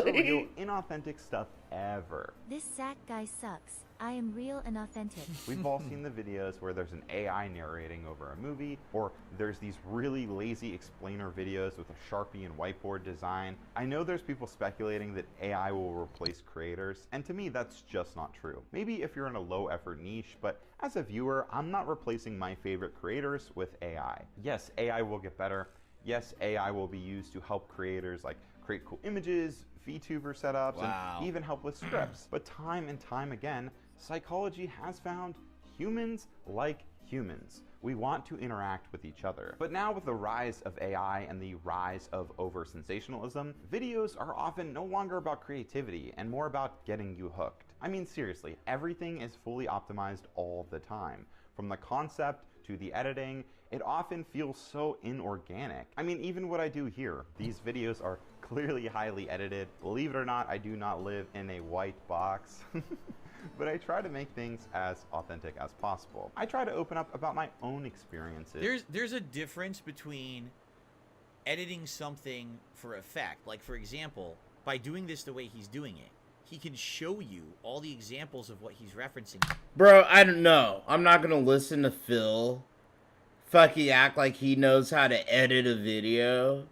Real inauthentic stuff ever. This sack guy sucks. I am real and authentic. We've all seen the videos where there's an AI narrating over a movie, or there's these really lazy explainer videos with a Sharpie and whiteboard design. I know there's people speculating that AI will replace creators, and to me that's just not true. Maybe if you're in a low effort niche, but as a viewer, I'm not replacing my favorite creators with AI. Yes, AI will get better. Yes, AI will be used to help creators like create cool images, VTuber setups, and even help with scripts. But time and time again, psychology has found humans like humans. We want to interact with each other. But now with the rise of AI and the rise of over-sensationalism, videos are often no longer about creativity and more about getting you hooked. I mean, seriously, everything is fully optimized all the time. From the concept to the editing, it often feels so inorganic. I mean, even what I do here, these videos are clearly highly edited. Believe it or not, I do not live in a white box. But I try to make things as authentic as possible. I try to open up about my own experiences. There's a difference between editing something for effect. Like, for example, by doing this the way he's doing it, he can show you all the examples of what he's referencing. Bro, I don't know. I'm not gonna listen to Phil fucking act like he knows how to edit a video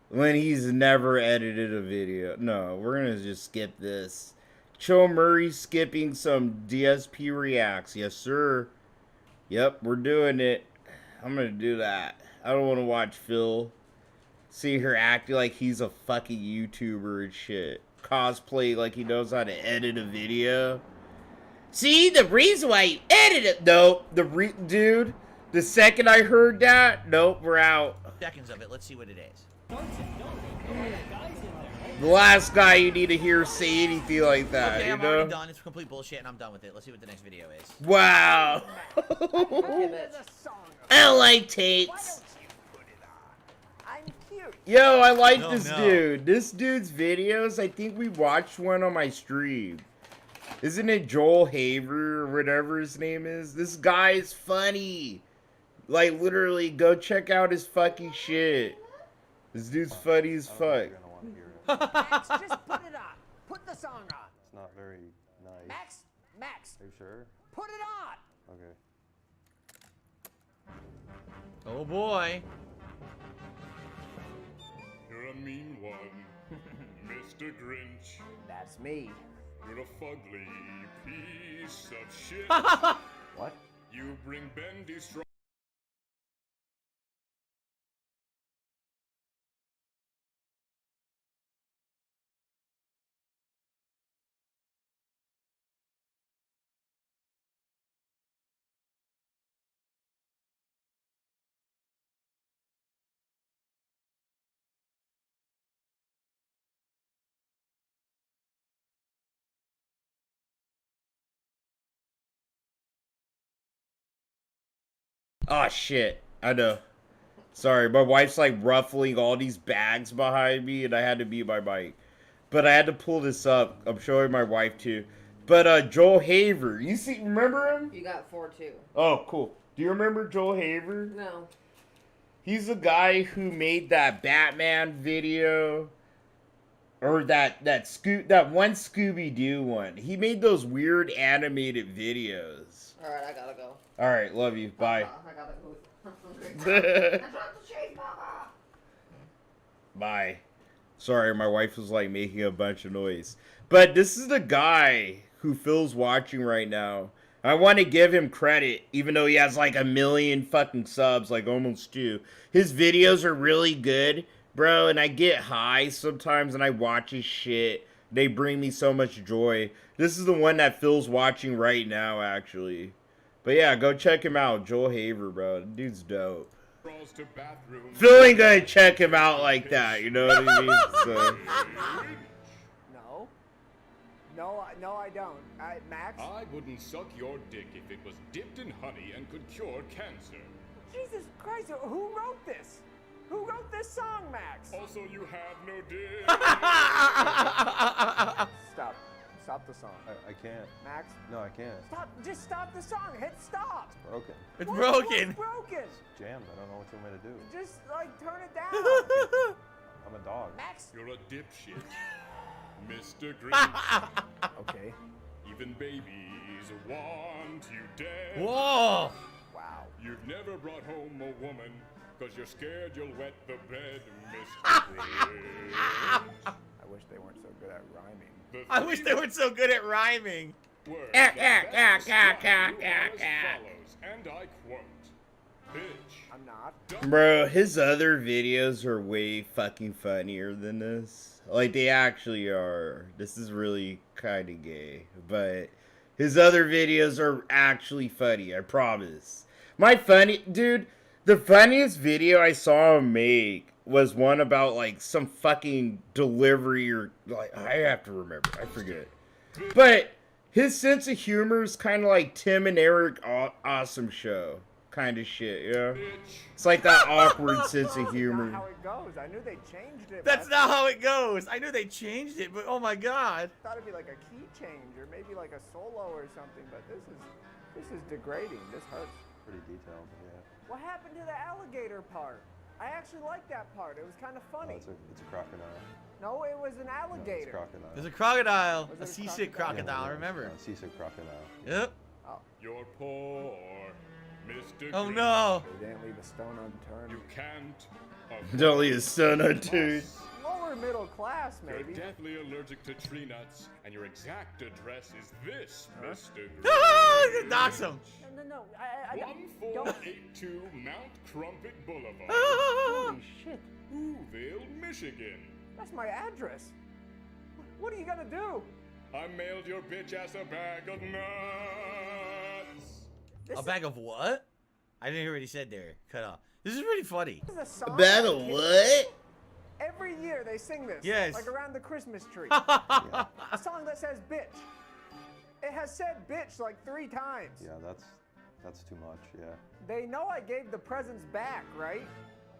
when he's never edited a video. No, we're gonna just skip this. Cho Murray skipping some DSP Reacts. Yes, sir. Yep, we're doing it. I'm gonna do that. I don't want to watch Phil see her acting like he's a fucking YouTuber and shit. Cosplay like he knows how to edit a video. See, the reason why you edit it. Nope. Dude, the second I heard that, nope, we're out. Seconds of it. Let's see what it is. The last guy you need to hear say anything like that, Okay, you I'm know? already done. It's complete bullshit, and I'm done with it. Let's see what the next video is. Wow. I like takes. Yo, I like this dude. This dude's videos, I think we watched one on my stream. Isn't it Joel Haver or whatever his name is? This guy is funny. Like, literally, go check out his fucking shit. This dude's funny as fuck. Max, just put it on. Put the song on. It's not very nice. Max, Are you sure? put it on. Okay. Oh boy. You're a mean one, Mr. Grinch. That's me. You're a fugly piece of shit. What? You bring bendy straw. Oh shit, I know. Sorry, my wife's like ruffling all these bags behind me and I had to mute my mic. But I had to pull this up. I'm showing my wife too. But Joel Haver, remember him? You got 4 too. Oh, cool. Do you remember Joel Haver? No. He's the guy who made that Batman video. Or that one Scooby-Doo one. He made those weird animated videos. Alright, I gotta go. Alright, love you. Bye. I gotta go. Bye. Sorry, my wife was like making a bunch of noise. But this is the guy who Phil's watching right now. I want to give him credit, even though he has like 1 million fucking subs, like almost 2. His videos are really good, bro, and I get high sometimes and I watch his shit. They bring me so much joy. This is the one that Phil's watching right now, actually. But yeah, go check him out, Joel Haver, bro. The dude's dope. Phil ain't gonna check him out like that, you know what I mean? So. No, I don't. Max? I wouldn't suck your dick if it was dipped in honey and could cure cancer. Jesus Christ, who wrote this? Who wrote this song, Max? Also, you have no dick. Stop the song. I can't. Max? No, I can't. Just stop the song. Hit stop. It's broken. It's broken. What's broken? It's jammed. I don't know what you want me to do. Just, turn it down. I'm a dog. Max? You're a dipshit. Mr. Grinch. Okay. Even babies want you dead. Whoa. Wow. You've never brought home a woman because you're scared you'll wet the bed, Mr. Grinch. I wish they weren't so good at rhyming. I wish they weren't so good at rhyming. Words that best describe you are as follows, and I quote, bitch. I'm not. Bro, his other videos are way fucking funnier than this. Like, they actually are. This is really kind of gay. But his other videos are actually funny, I promise. Dude, the funniest video I saw him make was one about, like, some fucking delivery or, like, I have to remember. I forget. But his sense of humor is kind of like Tim and Eric Awesome Show kind of shit, yeah? It's like that awkward sense of humor. That's not how it goes. I knew they changed it. That's not how it goes. I knew they changed it, but oh my god. I thought it'd be like a key change or maybe like a solo or something, but this is degrading. This hurts. Pretty detailed, yeah. What happened to the alligator part? I actually liked that part. It was kind of funny. Oh, it's a crocodile. No, it was an alligator. No, it's a crocodile. There's a crocodile. Was A it a seasick crocodile, Yeah, remember? no, seasick crocodile. Yep. Oh. You're poor, Mr. Oh Grinch. no. They didn't leave a stone unturned. You can't. Don't leave a stone unturned. Lower middle class, maybe. You're deathly allergic to tree nuts, and your exact address is this, Mr. Grinch. Dox him. No. I 1482 Mount Crumpet Boulevard. Holy shit. Whoville, Michigan. That's my address. What are you gonna do? I mailed your bitch ass a bag of nuts. A bag of what? I didn't hear what he said there. Cut off. This is really funny. This is a song A bag of what? Every year they sing this. Yes. Like around the Christmas tree. A song that says bitch. It has said bitch like 3 times. Yeah, that's too much, yeah. They know I gave the presents back, right?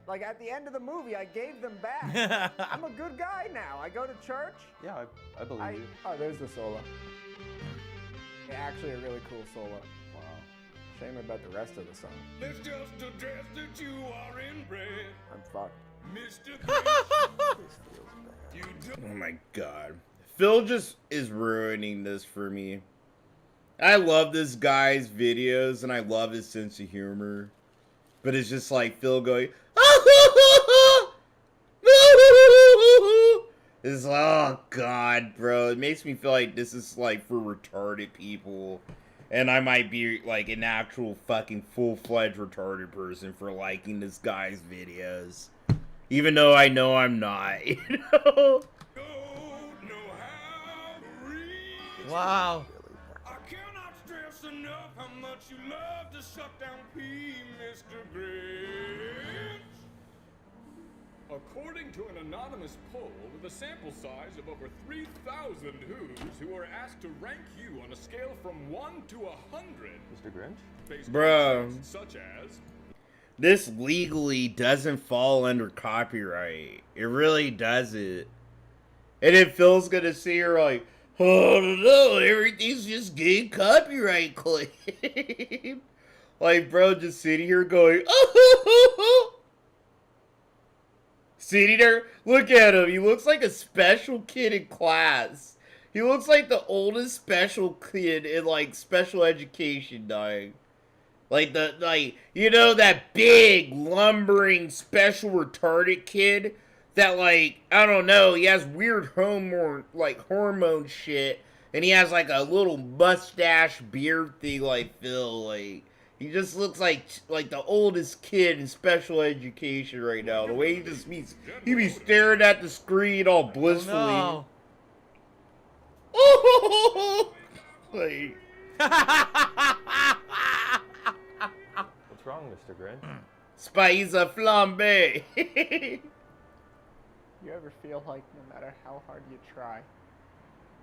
Like at the end of the movie, I gave them back. I'm a good guy now. I go to church. Yeah, I believe you. Oh, there's the solo. Actually, a really cool solo. Wow. Shame about the rest of the song. Let's just address that you are inbred. I'm fucked. Oh my god. Phil just is ruining this for me. I love this guy's videos and I love his sense of humor. But it's just like Phil going, it's, oh god, bro. It makes me feel like this is like for retarded people. And I might be like an actual fucking full-fledged retarded person for liking this guy's videos. Even though I know I'm not, you know? Wow. I cannot stress enough how much you love to suck down pee, Mr. Grinch. According to an anonymous poll with a sample size of over 3,000 Who's who were asked to rank you on a scale from 1 to 100, Mr. Grinch? based Bro. on such as This legally doesn't fall under copyright. It really doesn't. And then Phil's gonna see her like, oh no, everything's just getting copyright claim. Like, bro, just sitting here going, oh, sitting there, look at him. He looks like a special kid in class. He looks like the oldest special kid in, like, special education, dog. Like, you know, that big, lumbering, special retarded kid that, like, I don't know, he has weird hormone shit, and he has, like, a little mustache beard thing like Phil, like, he just looks like the oldest kid in special education right now. The way he just be staring at the screen all blissfully. Oh, no. Like... What's wrong, Mr. Grinch? Spice a flambe. You ever feel like no matter how hard you try,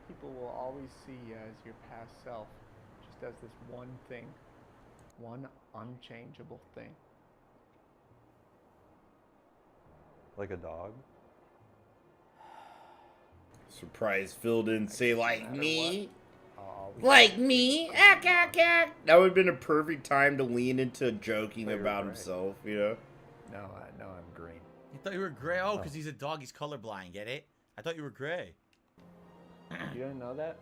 people will always see you as your past self, just as this one thing, one unchangeable thing? Like a dog? Surprised Phil didn't say like me. What? Like me? Ack, ack, ack. That would have been a perfect time to lean into joking about himself, you know? No, I'm green. You thought you were gray? Oh, because he's a dog. He's colorblind. Get it? I thought you were gray. You didn't know that?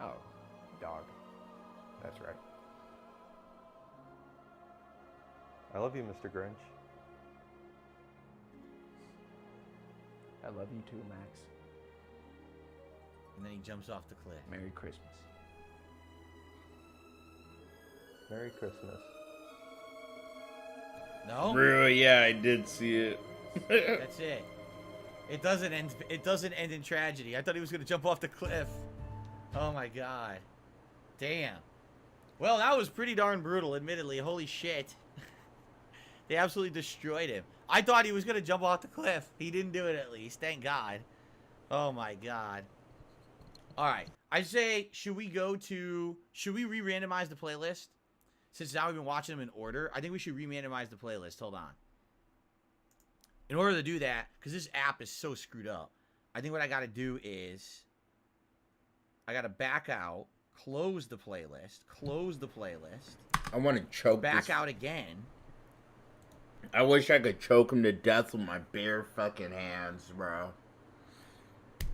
Oh, dog. That's right. I love you, Mr. Grinch. I love you too, Max. And then he jumps off the cliff. Merry Christmas. Merry Christmas. No? Really? Yeah, I did see it. That's it. It doesn't end. It doesn't end in tragedy. I thought he was gonna jump off the cliff. Oh my god. Damn. Well, that was pretty darn brutal, admittedly. Holy shit. They absolutely destroyed him. I thought he was gonna jump off the cliff. He didn't do it at least. Thank God. Oh my god. Alright. I say, should we re-randomize the playlist? Since now we've been watching them in order, I think we should re-randomize the playlist. Hold on. In order to do that, because this app is so screwed up, I think what I got to do is I got to back out, close the playlist. I want to choke back out again. I wish I could choke him to death with my bare fucking hands, bro.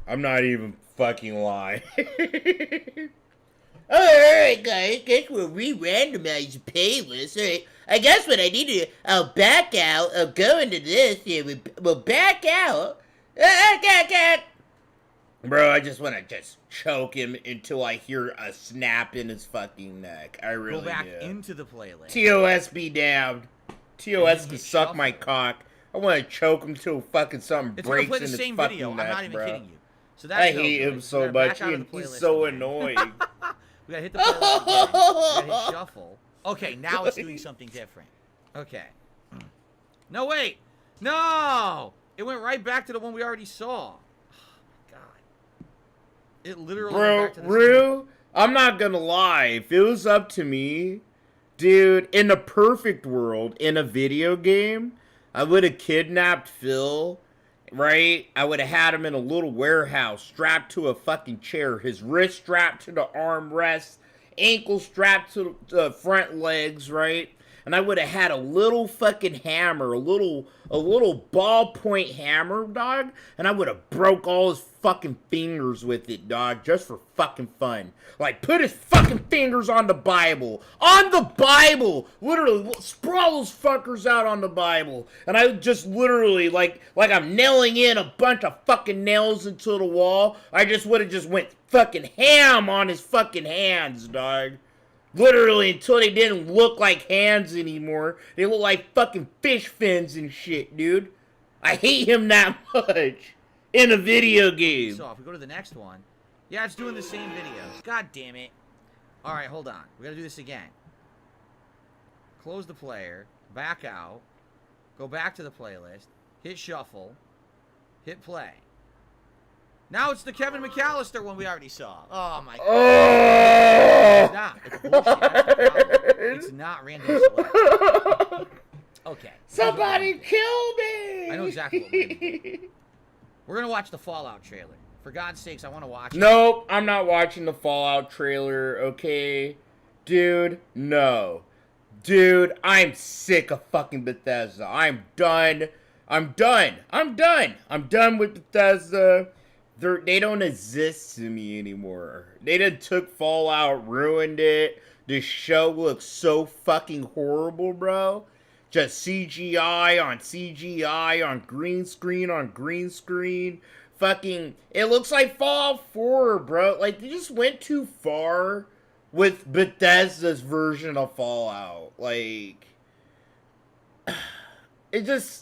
I'm not even fucking lying. Alright, guys, guess we'll re-randomize the playlist. Alright, I guess what I need to do, I'll back out, I'll go into this, here, we'll back out. Bro, I just want to just choke him until I hear a snap in his fucking neck. I really Go back do. into the playlist. TOS be damned. TOS can suck my cock. I want to choke him till fucking something It's breaks gonna play in the his same fucking video. neck, I'm not even bro. kidding you. So that's I no hate good. him so We're gonna much. back out of the He's playlist so again. annoying. We gotta hit the playlist again. We gotta hit shuffle. Okay, now it's doing something different. Okay. No, wait. No! It went right back to the one we already saw. Oh, my God. It literally went Bro, back to the Rue, I'm not gonna lie. If it was up to me, dude, in a perfect world, in a video game, I would have kidnapped Phil, right? I would have had him in a little warehouse, strapped to a fucking chair, his wrist strapped to the armrest, ankle strapped to the front legs, right? and I would have had a little fucking hammer, a little ballpoint hammer, dog, and I would have broke all his fucking fingers with it, dog, just for fucking fun. Like, put his fucking fingers on the Bible. On the Bible! Literally, sprawl those fuckers out on the Bible. And I would just literally, like I'm nailing in a bunch of fucking nails into the wall, I just would have just went fucking ham on his fucking hands, dog. Literally, until they didn't look like hands anymore. They look like fucking fish fins and shit, dude. I hate him that much in a video game. So if we go to the next one, yeah, it's doing the same video. God damn it. All right, hold on. We gotta do this again. Close the player, back out, go back to the playlist, hit shuffle, hit play. Now it's the Kevin McAllister one we already saw. Oh my god. It's not. It's bullshit. That's the problem. It's not random select. Okay. Somebody kill me! I know exactly what we're gonna do. We're gonna watch the Fallout trailer. For God's sakes, I want to watch it. Nope, I'm not watching the Fallout trailer, okay? Dude, no. Dude, I'm sick of fucking Bethesda. I'm done. I'm done with Bethesda. They don't exist to me anymore. They done took Fallout, ruined it. This show looks so fucking horrible, bro. Just CGI on CGI on green screen. Fucking, it looks like Fallout 4, bro. Like, they just went too far with Bethesda's version of Fallout. Like, it's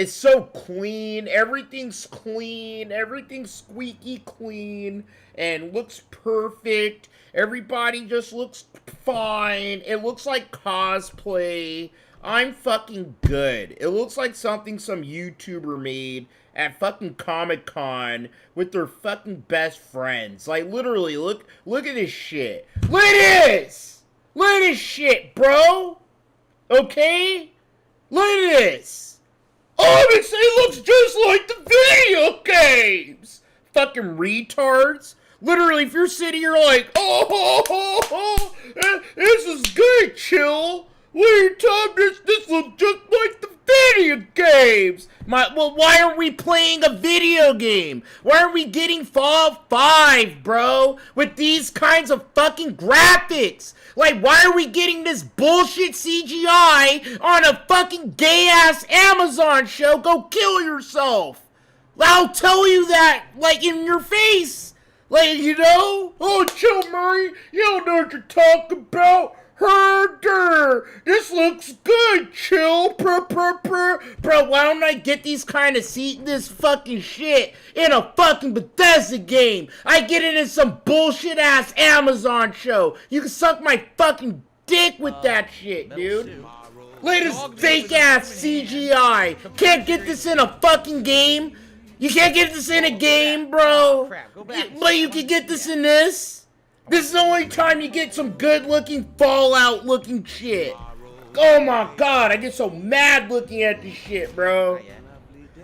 so clean. Everything's clean. Everything's squeaky clean and looks perfect. Everybody just looks fine. It looks like cosplay. I'm fucking good. It looks like something some YouTuber made at fucking Comic-Con with their fucking best friends. Like, literally, look at this shit. Look at this! Look at this shit, bro! Okay? Look at this! Obviously, it looks just like the video games! Fucking retards. Literally, if you're sitting here like, this is good, chill. Wait, Tom, this looks just like the video games. Well, why are we playing a video game? Why are we getting Fallout 5, bro? With these kinds of fucking graphics? Like, why are we getting this bullshit CGI on a fucking gay-ass Amazon show? Go kill yourself. I'll tell you that, like, in your face. Like, you know? Oh, chill, Murray. You don't know what you're talking about. Herder! This looks good, chill, Bro, why don't I get these kind of this fucking shit in a fucking Bethesda game? I get it in some bullshit ass Amazon show. You can suck my fucking dick with that shit, dude. Look at this fake ass CGI. Can't get this in a fucking game? You can't get this in a game, bro? But you can get this in this? This is the only time you get some good-looking Fallout-looking shit. Oh my god, I get so mad looking at this shit, bro.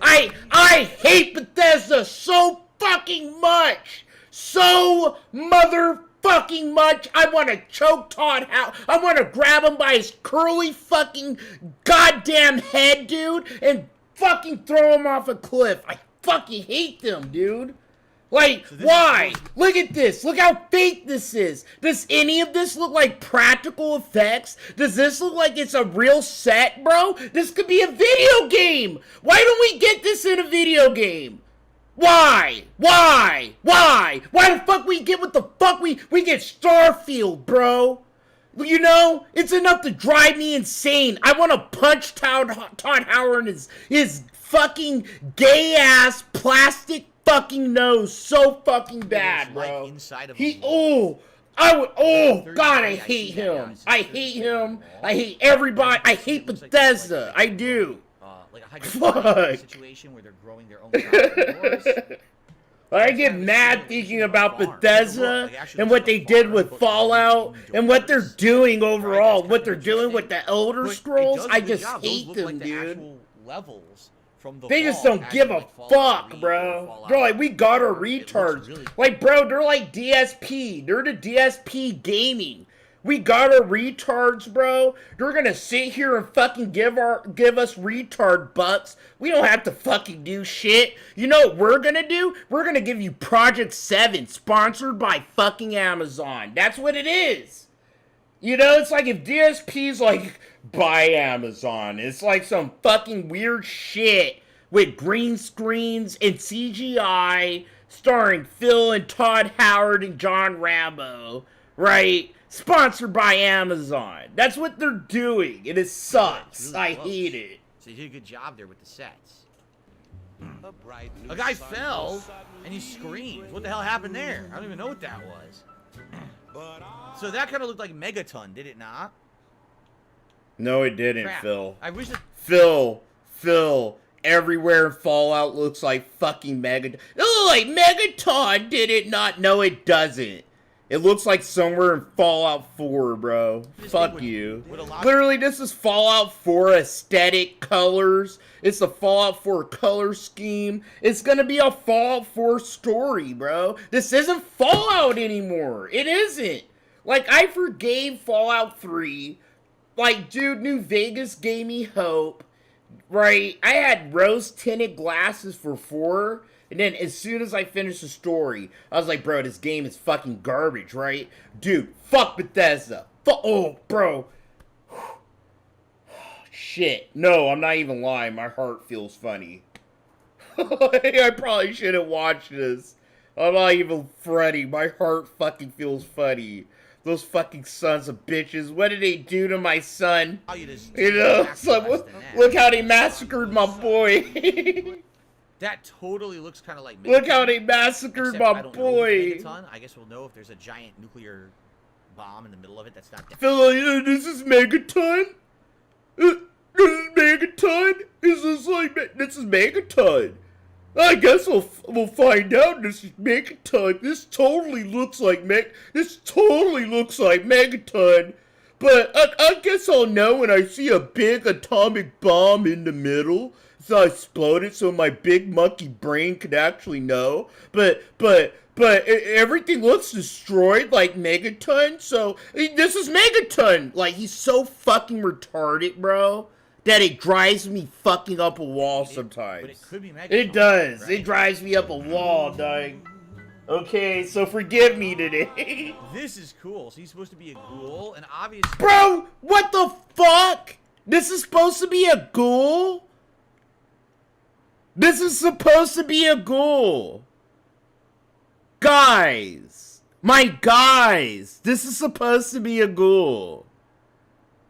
I hate Bethesda so fucking much. So motherfucking much. I want to choke Todd Howard. I want to grab him by his curly fucking goddamn head, dude, and fucking throw him off a cliff. I fucking hate them, dude. Like, why? Look at this. Look how fake this is. Does any of this look like practical effects? Does this look like it's a real set, bro? This could be a video game. Why don't we get this in a video game? Why? Why the fuck we get what the fuck we get Starfield, bro? You know, it's enough to drive me insane. I want to punch Todd Howard in his fucking gay-ass plastic fucking nose so fucking bad, bro. God, I hate him. I hate everybody. I hate Bethesda. I do. Like a hydroponic situation where they're growing their own crops. I get mad thinking about Bethesda and what they did with Fallout and what they're doing overall. What they're doing with the Elder Scrolls. I just hate them, dude. They just don't give a fuck, bro. They're like, we got our retards. Like, bro, they're like DSP. They're the DSP gaming. We got our retards, bro. They're gonna sit here and fucking give us retard bucks. We don't have to fucking do shit. You know what we're gonna do? We're gonna give you Project 7, sponsored by fucking Amazon. That's what it is. You know, it's like if DSP's like, by Amazon. It's like some fucking weird shit with green screens and CGI starring Phil and Todd Howard and John Rambo, right? Sponsored by Amazon. That's what they're doing, and it sucks. Really I close. hate it. So they did a good job there with the sets. A guy fell and he screamed. What the hell happened there? I don't even know what that was. So that kind of looked like Megaton, did it not? No, it didn't, Crap. Phil. I wish it. Phil. Everywhere in Fallout looks like fucking Megaton. It looks like Megaton, did it not? No, it doesn't. It looks like somewhere in Fallout 4, bro. Fuck you. Literally, this is Fallout 4 aesthetic colors. It's the Fallout 4 color scheme. It's gonna be a Fallout 4 story, bro. This isn't Fallout anymore. It isn't. Like, I forgave Fallout 3. Like, dude, New Vegas gave me hope. Right? I had rose-tinted glasses for 4. And then as soon as I finished the story, I was like, bro, this game is fucking garbage, right? Dude, fuck Bethesda. Oh, bro. Shit. No, I'm not even lying. My heart feels funny. I probably shouldn't watch this. I'm not even fretting. My heart fucking feels funny. Those fucking sons of bitches. What did they do to my son? You know, so, look how they massacred my boy. That totally looks kind of like Megaton. Look how they massacred my boy. I guess we'll know if there's a giant nuclear bomb in the middle of it that's not dead. Phil, this is Megaton? This is Megaton? This is Megaton. I guess we'll find out. This is Megaton. This totally looks like Megaton. But I guess I'll know when I see a big atomic bomb in the middle. So I explode it so my big monkey brain could actually know. But everything looks destroyed like Megaton. So this is Megaton. Like, he's so fucking retarded, bro, that it drives me fucking up a wall sometimes. But it could be Megaton. It does. Right? It drives me up a wall, dog. Okay, so forgive me today. This is cool. So he's supposed to be a ghoul, and obviously... Bro, what the fuck? This is supposed to be a ghoul? This is supposed to be a ghoul. Guys. My guys. This is supposed to be a ghoul.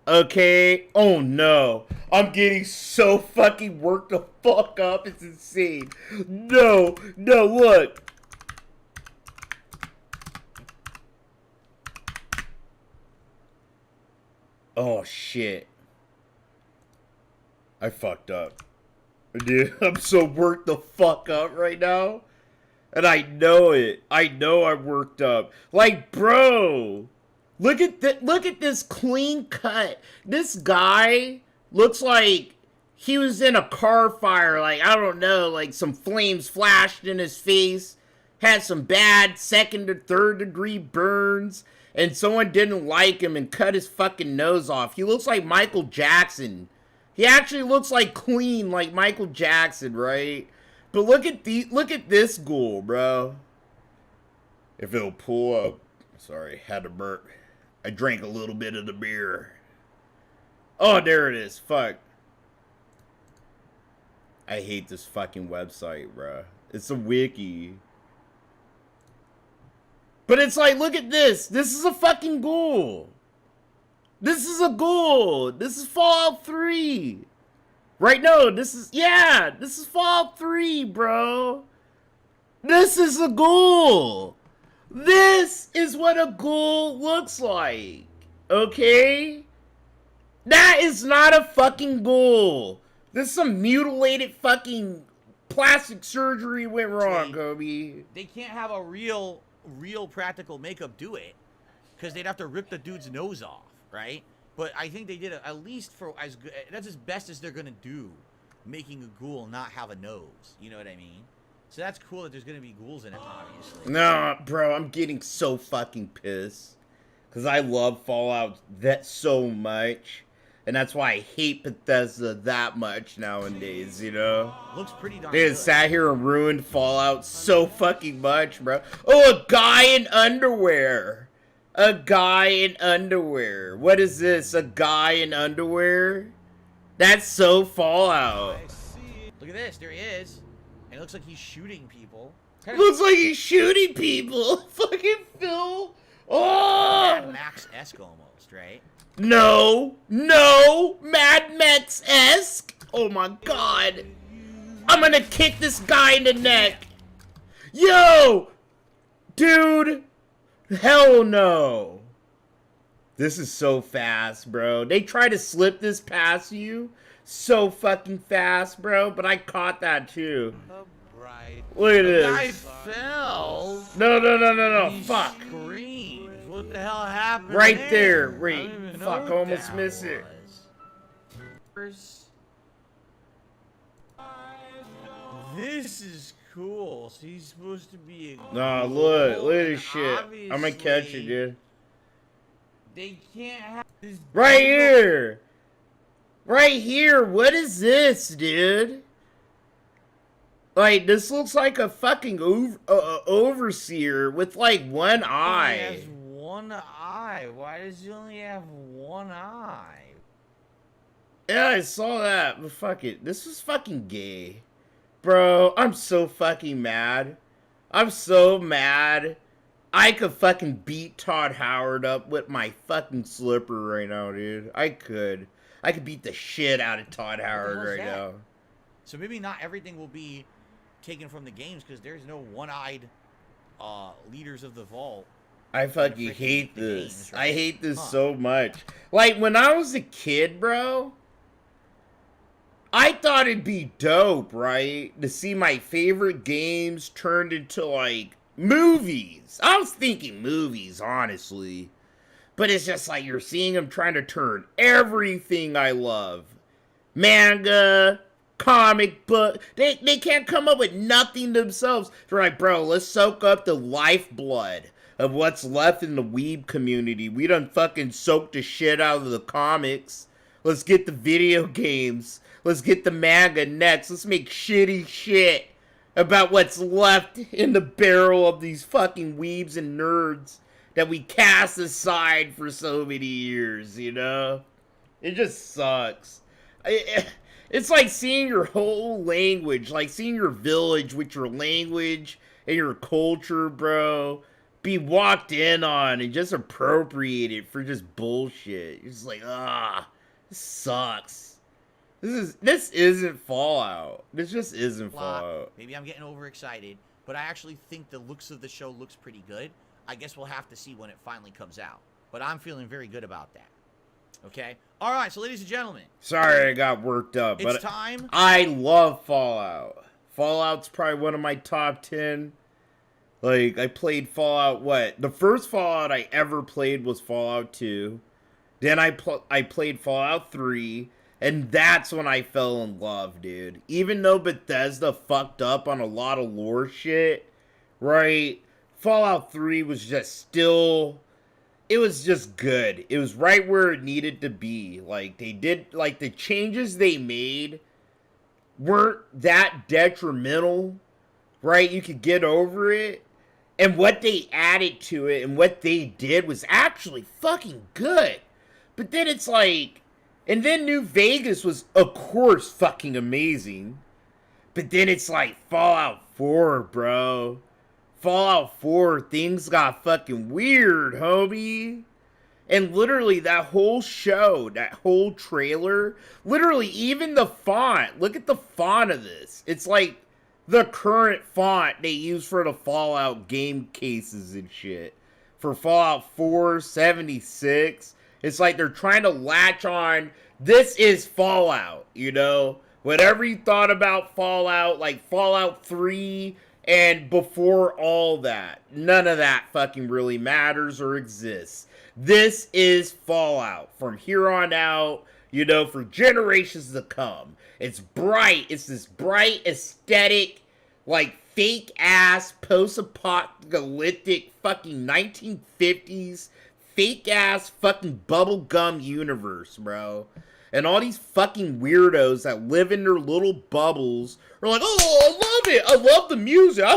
Okay? Oh no. I'm getting so fucking worked the fuck up. It's insane. No, look. Oh shit. I fucked up. Dude, I'm so worked the fuck up right now. And I know it. I know I'm worked up. Like, bro. Look at this clean cut. This guy looks like he was in a car fire. Like, I don't know. Like, some flames flashed in his face. Had some bad second or third degree burns. And someone didn't like him and cut his fucking nose off. He looks like Michael Jackson. He actually looks like clean, like Michael Jackson, right? But look at this ghoul, bro. If it'll pull up. Sorry, had to burp. I drank a little bit of the beer. Oh, there it is. Fuck. I hate this fucking website, bro. It's a wiki. But it's like, look at this. This is a fucking ghoul. This is a ghoul. This is Fallout 3. Right? No, this is Fallout 3, bro. This is a ghoul. This is what a ghoul looks like. Okay? That is not a fucking ghoul. This is some mutilated fucking plastic surgery went wrong, Kobe. They can't have a real practical makeup do it, because they'd have to rip the dude's nose off, right? But I think they did it, at least for as good. That's as best as they're gonna do, making a ghoul not have a nose. You know what I mean? So that's cool that there's gonna be ghouls in it, obviously. Nah, bro, I'm getting so fucking pissed. Because I love Fallout that so much. And that's why I hate Bethesda that much nowadays, you know? Looks pretty darn They good. just sat here and ruined Fallout so fucking much, bro. Oh, a guy in underwear. A guy in underwear. What is this? A guy in underwear? That's so Fallout. Look at this. There he is. And it looks like he's shooting people. Looks like he's shooting people. Fucking Phil. Oh! Mad Max-esque almost, right? No. No. Mad Max-esque. Oh my god. I'm gonna kick this guy in the neck. Yo! Dude. Hell no. This is so fast, bro. They try to slip this past you so fucking fast, bro. But I caught that too. Look at this. The guy fell. No. He Fuck. screamed. What the hell happened? Right there. I Wait. don't even know Fuck. what Almost that missed it. was. This is cool. So he's supposed to be a Nah, goal, look at and this shit. I'm gonna catch it, obviously dude. They can't have this Right here. Right here. What is this, dude? Like, this looks like a fucking overseer with, like, one He eye. has one eye. Why does he only have one eye? Yeah, I saw that, but fuck it. This is fucking gay. Bro, I'm so fucking mad. I'm so mad. I could fucking beat Todd Howard up with my fucking slipper right now, dude. I could. I could beat the shit out of Todd Howard hell's right that? now. So maybe not everything will be taken from the games because there's no one-eyed leaders of the vault. I fucking hate this. games, right? I hate this Huh. so much. Like, when I was a kid, bro, I thought it'd be dope, right? To see my favorite games turned into, like, movies. I was thinking movies, honestly. But it's just like you're seeing them trying to turn everything I love. Manga, comic book. They can't come up with nothing themselves. They're like, bro, let's soak up the lifeblood of what's left in the weeb community. We done fucking soaked the shit out of the comics. Let's get the video games. Let's get the manga next. Let's make shitty shit about what's left in the barrel of these fucking weebs and nerds that we cast aside for so many years, you know? It just sucks. It's like seeing your whole language, like seeing your village with your language and your culture, bro, be walked in on and just appropriated for just bullshit. You're just like, this sucks. This isn't Fallout. This just isn't Fallout. Maybe I'm getting overexcited, but I actually think the looks of the show looks pretty good. I guess we'll have to see when it finally comes out. But I'm feeling very good about that. Okay? All right, so ladies and gentlemen. Sorry I got worked up, It's but time. I love Fallout. Fallout's probably one of my top 10. Like, I played Fallout, what? The first Fallout I ever played was Fallout 2. Then I played Fallout 3. And that's when I fell in love, dude. Even though Bethesda fucked up on a lot of lore shit, right? Fallout 3 was just still... It was just good. It was right where it needed to be. Like, they did... Like, the changes they made weren't that detrimental, right? You could get over it. And what they added to it and what they did was actually fucking good. But then it's like... And then New Vegas was, of course, fucking amazing. But then it's like Fallout 4, bro. Fallout 4, things got fucking weird, homie. And literally, that whole show, that whole trailer, literally, even the font. Look at the font of this. It's like the current font they use for the Fallout game cases and shit. For Fallout 4, 76. It's like they're trying to latch on, this is Fallout, you know? Whatever you thought about Fallout, like Fallout 3 and before all that, none of that fucking really matters or exists. This is Fallout from here on out, you know, for generations to come. It's bright. It's this bright aesthetic, like fake ass post-apocalyptic fucking 1950s fake ass fucking bubblegum universe, bro. And all these fucking weirdos that live in their little bubbles are like, oh, I love it. I love the music. I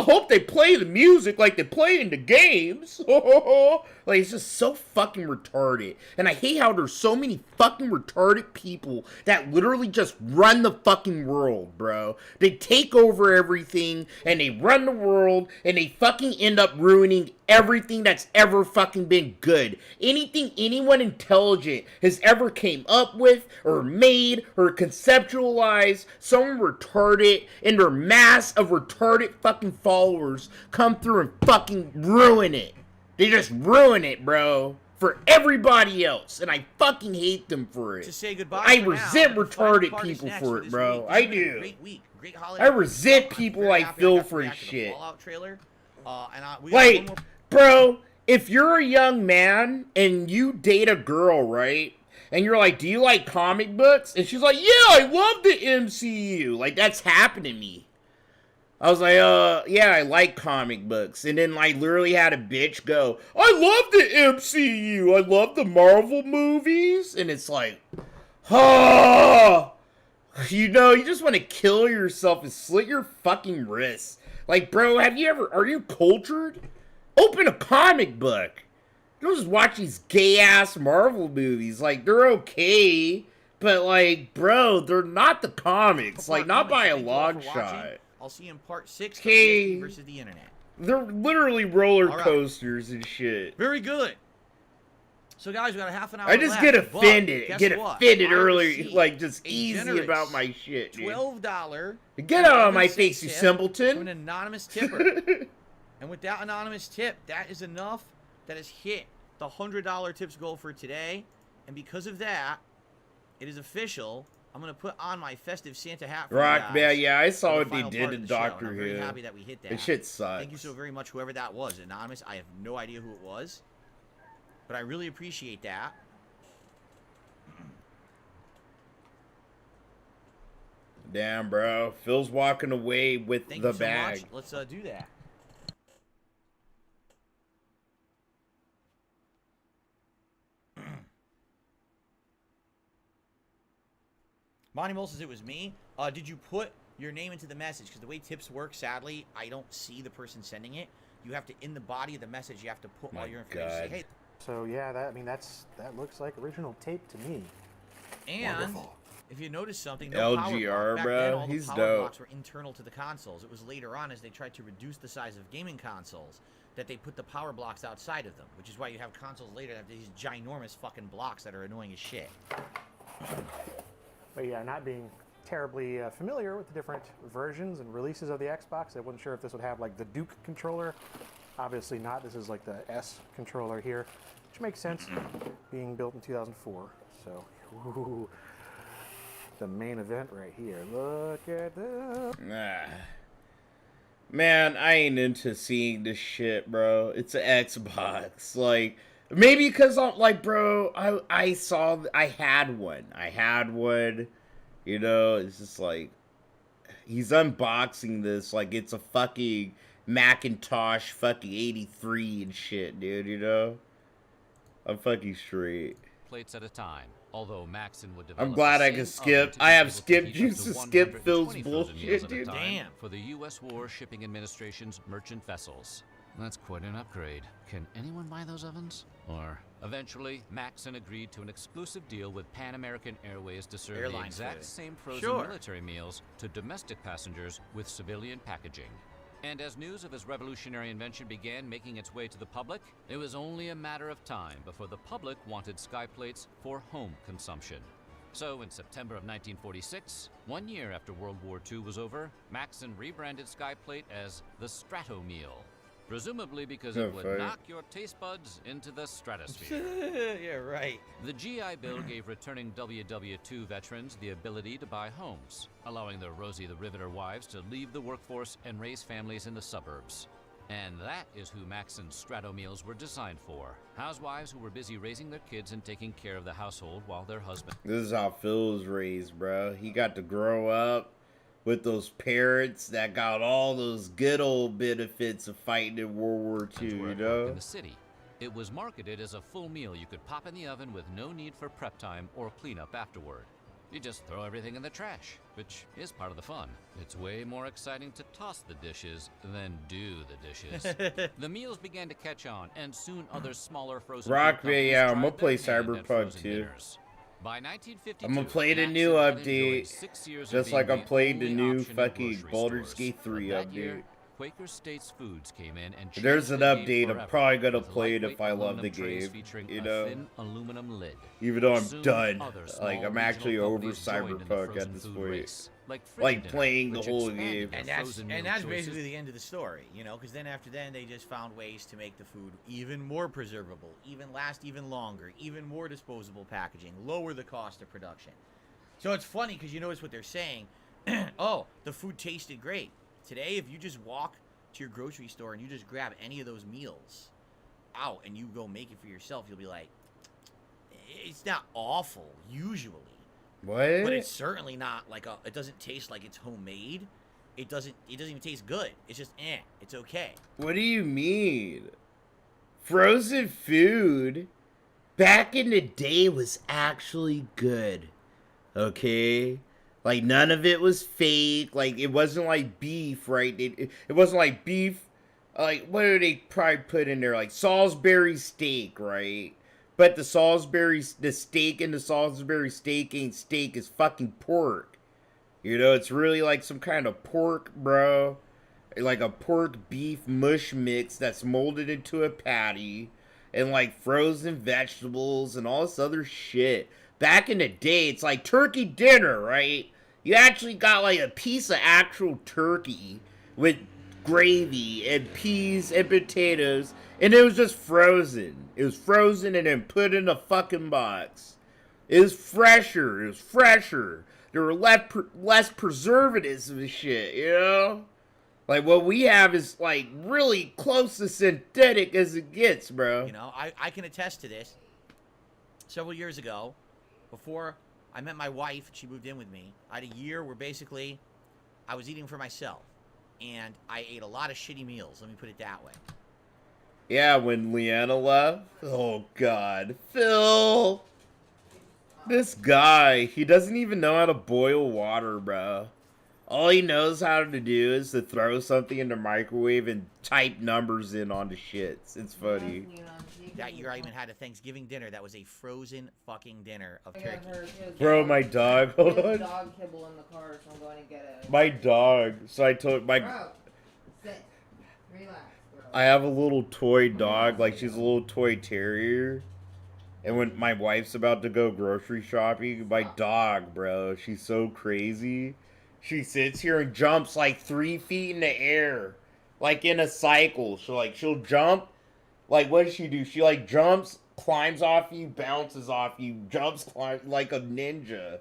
hope they play the music like they play in the games. Like, it's just so fucking retarded. And I hate how there's so many fucking retarded people that literally just run the fucking world, bro. They take over everything, and they run the world, and they fucking end up ruining everything that's ever fucking been good. Anything anyone intelligent has ever came up with, or made, or conceptualized, someone retarded and their mass of retarded fucking followers come through and fucking ruin it. They just ruin it, bro, for everybody else, and I fucking hate them for it. To say goodbye. I resent retarded people for it, bro. I do. Great week. Great holiday. I resent people I feel for this shit. Fallout trailer. Like, bro, if you're a young man and you date a girl, right? And you're like, do you like comic books? And she's like, yeah, I love the MCU. Like, that's happened to me. I was like, yeah, I like comic books. And then, like, literally had a bitch go, I love the MCU. I love the Marvel movies. And it's like, oh, you know, you just want to kill yourself and slit your fucking wrists. Like, bro, are you cultured? Open a comic book. Don't just watch these gay-ass Marvel movies. Like, they're okay. But, like, bro, they're not the comics. Like, not by a long shot. I'll see you in part 6 Okay. versus the internet. They're literally roller coasters and shit. Very good. So, guys, we got a half an hour I just left, get offended. but Get guess what? offended I early, received like, just a easy generous about my shit, dude. $12. Get out of my 11 face, you tip simpleton. from an anonymous tipper. And with that anonymous tip, that is enough that has hit the $100 tips goal for today. And because of that, it is official. I'm going to put on my festive Santa hat for you Rock, guys man, yeah, I saw for the what they final did part in of the show, and Doctor I'm very Who. happy that we hit that. That shit sucks. Thank you so very much, whoever that was. Anonymous, I have no idea who it was. But I really appreciate that. Damn, bro. Phil's walking away with Thank the you so bag. much. Let's do that. Monty Mole says it was me. Did you put your name into the message? Because the way tips work, sadly, I don't see the person sending it. You have to, in the body of the message, you have to put all your information. Say, hey. So yeah, that looks like original tape to me. And Wonderful. if you notice something, no power LGR, block. Back bro, then, all he's the power dope. blocks were internal to the consoles. It was later on, as they tried to reduce the size of gaming consoles, that they put the power blocks outside of them, which is why you have consoles later that have these ginormous fucking blocks that are annoying as shit. But yeah, not being terribly familiar with the different versions and releases of the Xbox, I wasn't sure if this would have like the Duke controller. Obviously not. This is like the S controller here, which makes sense, being built in 2004. So, ooh, the main event right here. Look at this. Man, I ain't into seeing this shit, bro. It's an Xbox. Like, maybe because I'm like, bro, I had one. You know, it's just like, he's unboxing this like it's a fucking Macintosh fucking 83 and shit, dude, you know? I'm fucking straight. Plates at a time. Although Maxon would develop I'm glad I the can same skip. oven to I be have able to skip heat up juice to skip 120 Phil's frozen bullshit, meals at a dude. time Damn. For the U.S. War Shipping Administration's merchant vessels. That's quite an upgrade. Can anyone buy those ovens? Or eventually, Maxon agreed to an exclusive deal with Pan American Airways to serve Airline the exact food. same frozen Sure. military meals to domestic passengers with civilian packaging. And as news of his revolutionary invention began making its way to the public, it was only a matter of time before the public wanted skyplates for home consumption. So in September of 1946, 1 year after World War II was over, Maxon rebranded Skyplate as the Strato Meal. Presumably because it would fair. knock your taste buds into the stratosphere. Yeah, right. The GI Bill gave returning WW2 veterans the ability to buy homes, allowing their Rosie the Riveter wives to leave the workforce and raise families in the suburbs. And that is who Maxon's Strato Meals were designed for. Housewives who were busy raising their kids and taking care of the household while their husband... This is how Phil was raised, bro. He got to grow up with those parents that got all those good old benefits of fighting in World War II, you know? in the city. It was marketed as a full meal you could pop in the oven with no need for prep time or cleanup afterward. You just throw everything in the trash, which is part of the fun. It's way more exciting to toss the dishes than do the dishes. The meals began to catch on, and soon other smaller frozen Rock food me, yeah, I'm gonna companies play tried their hand at Cyberpunk frozen too. dinners. By 1952, I'm gonna play the new update, just like I played the new fucking Baldur's Gate 3 update. Quaker States Foods came in and If there's an changed the game update, I'm forever probably gonna with play it if lightweight I love the aluminum trays game, featuring you a know? thin aluminum lid. Even though I'm Soon, done, other like small I'm actually regional over companies joined in the Cyberpunk frozen at this food point. race, like Like Frickin' playing the which whole expanded game. their frozen meal that's choices. basically the end of the story, you know, because then after then they just found ways to make the food even more preservable, even last even longer, even more disposable packaging, lower the cost of production. So it's funny because you notice what they're saying. Oh, the food tasted great. Today, if you just walk to your grocery store and you just grab any of those meals out and you go make it for yourself, you'll be like, it's not awful usually. What? But it's certainly not like it doesn't taste like it's homemade. It doesn't even taste good. It's just it's okay. What do you mean? Frozen food back in the day was actually good. Okay? Like, none of it was fake. Like, it wasn't like beef, right? It wasn't like beef. Like, what do they probably put in there? Like, Salisbury steak, right? But the steak in the Salisbury steak ain't steak. It's fucking pork. You know, it's really like some kind of pork, bro. Like a pork beef mush mix that's molded into a patty. And like frozen vegetables and all this other shit. Back in the day, it's like turkey dinner, right? You actually got like a piece of actual turkey with gravy and peas and potatoes, and it was just frozen. It was frozen and then put in a fucking box. It was fresher. It was fresher. There were less preservatives and shit, you know? Like, what we have is, like, really close to synthetic as it gets, bro. You know, I can attest to this. Several years ago, before I met my wife, she moved in with me. I had a year where basically I was eating for myself. And I ate a lot of shitty meals, let me put it that way. Yeah, when Leanna left. Oh, God. Phil. This guy, he doesn't even know how to boil water, bro. All he knows how to do is to throw something in the microwave and type numbers in on the shits. It's funny. That year I even had a Thanksgiving dinner that was a frozen fucking dinner of turkey. Bro, my dog. Hold on. Dog kibble in the car, so I'm going to get it. My dog. So I told my... Bro, sit. Relax, bro. I have a little toy dog. Like, she's a little toy terrier. And when my wife's about to go grocery shopping, my dog, bro, she's so crazy. She sits here and jumps like 3 feet in the air. Like in a cycle. So like she'll jump. Like what does she do? She like jumps, climbs off you, bounces off you, jumps, climbs like a ninja.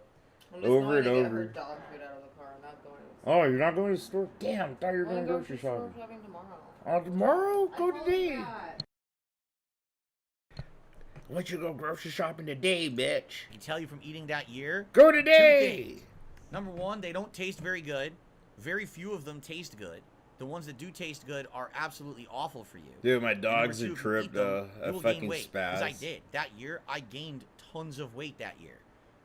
Over and over. Get her dog food out of the car. I'm not going to Oh, you're not going to the store? Damn, I thought you were going grocery shopping. tomorrow. Tomorrow? Go today. Why don't you go grocery shopping today, bitch? I can tell you from eating that year. Go today! 2 things. Number one, they don't taste very good. Very few of them taste good. The ones that do taste good are absolutely awful for you. Dude, my And dog's number a two, trip, if you eat them, though. you A will gain fucking weight, spaz. because I did. That year, I gained tons of weight that year.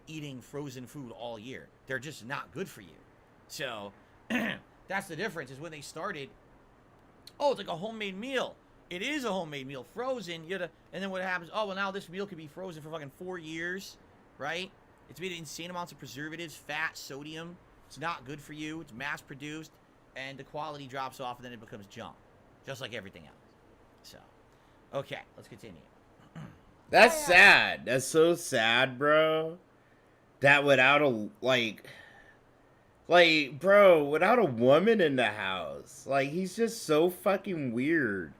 Eating frozen food all year. They're just not good for you. So, that's the difference, is when they started, oh, it's like a homemade meal. It is a homemade meal, frozen. And then what happens? Oh, well, now this meal could be frozen for fucking 4 years, right? It's made insane amounts of preservatives, fat, sodium. It's not good for you. It's mass-produced, and the quality drops off, and then it becomes junk, just like everything else. So, okay, let's continue. That's sad. That's so sad, bro. That without a, like, bro, without a woman in the house. Like, he's just so fucking weird.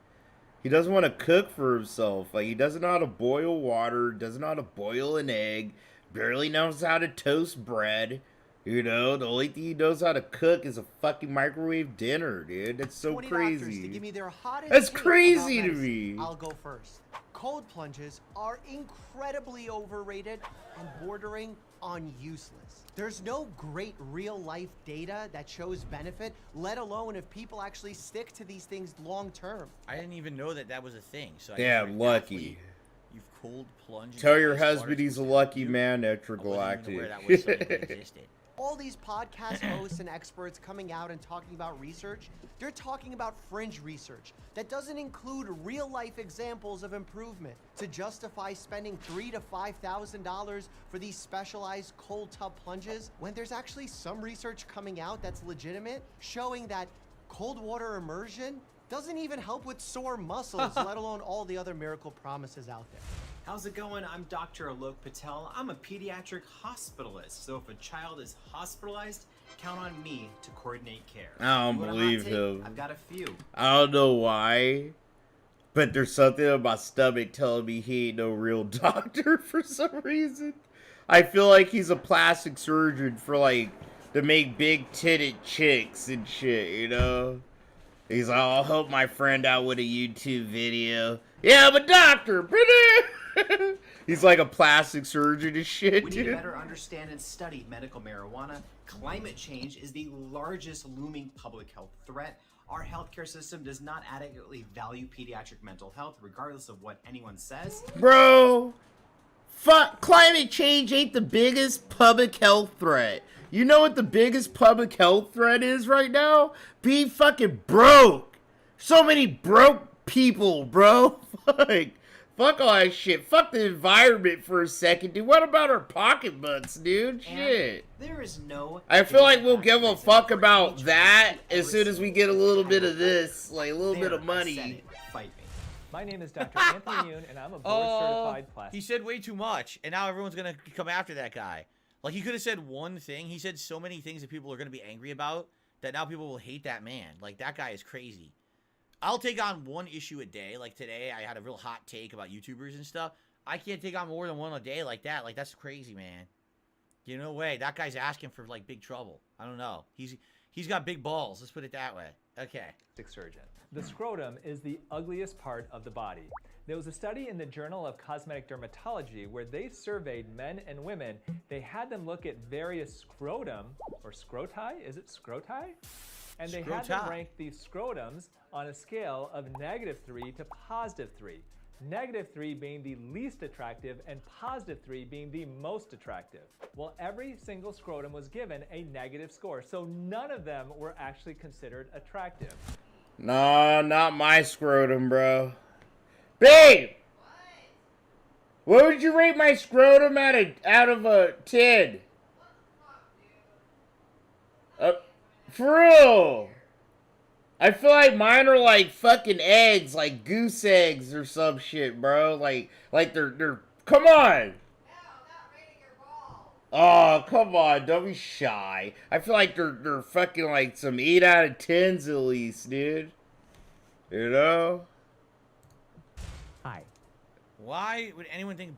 He doesn't want to cook for himself. Like, he doesn't know how to boil water, doesn't know how to boil an egg, barely knows how to toast bread. You know, the only thing he knows how to cook is a fucking microwave dinner, dude. That's so crazy. To give me their hottest That's take crazy about to medicine. me. I'll go first. Cold plunges are incredibly overrated and bordering on useless. There's no great real-life data that shows benefit, let alone if people actually stick to these things long-term. I didn't even know that that was a thing. So I Damn, guess lucky. You've cold plunged. Tell your husband he's a lucky man, Etragalactic. That was something that existed. All these podcast hosts and experts coming out and talking about research, they're talking about fringe research that doesn't include real-life examples of improvement to justify spending $3,000 to $5,000 for these specialized cold tub plunges when there's actually some research coming out that's legitimate showing that cold water immersion doesn't even help with sore muscles, let alone all the other miracle promises out there. How's it going? I'm Dr. Alok Patel. I'm a pediatric hospitalist, so if a child is hospitalized, count on me to coordinate care. I don't You want a hot believe take? him. I've got a few. I don't know why, but there's something in my stomach telling me he ain't no real doctor for some reason. I feel like he's a plastic surgeon for like to make big titted chicks and shit, you know? He's like, I'll help my friend out with a YouTube video. Yeah, I'm a doctor. He's like a plastic surgeon and shit, We need to dude. better understand and study medical marijuana. Climate change is the largest looming public health threat. Our healthcare system does not adequately value pediatric mental health, regardless of what anyone says. Bro, climate change ain't the biggest public health threat. You know what the biggest public health threat is right now? Being fucking broke. So many broke people, bro. Fuck all that shit. Fuck the environment for a second, dude. What about our pocketbooks, dude? Shit. There is no. I feel like we'll give a fuck about that as soon as we get a little bit of this, like a little bit of money. Fight me. My name is Dr. Anthony Yoon, and I'm a board-certified plastic. He said way too much, and now everyone's gonna come after that guy. Like, he could have said one thing. He said so many things that people are gonna be angry about that now people will hate that man. Like, that guy is crazy. I'll take on one issue a day. Like today, I had a real hot take about YouTubers and stuff. I can't take on more than one a day like that. Like, that's crazy, man. You know, no way. That guy's asking for, like, big trouble. I don't know. He's got big balls. Let's put it that way. Okay. Surgeon. The scrotum is the ugliest part of the body. There was a study in the Journal of Cosmetic Dermatology where they surveyed men and women. They had them look at various scrotum, or scroti? Is it scroti? And they had them rank these scrotums on a scale of -3 to +3. -3 being the least attractive and +3 being the most attractive. Well, every single scrotum was given a negative score, so none of them were actually considered attractive. Nah, not my scrotum, bro. Babe! What would you rate my scrotum out of a 10? For real! I feel like mine are like fucking eggs, like goose eggs or some shit, bro. Like they're come on! Oh, come on, don't be shy. I feel like they're fucking like some 8 out of 10s at least, dude. You know? Hi. Why would anyone think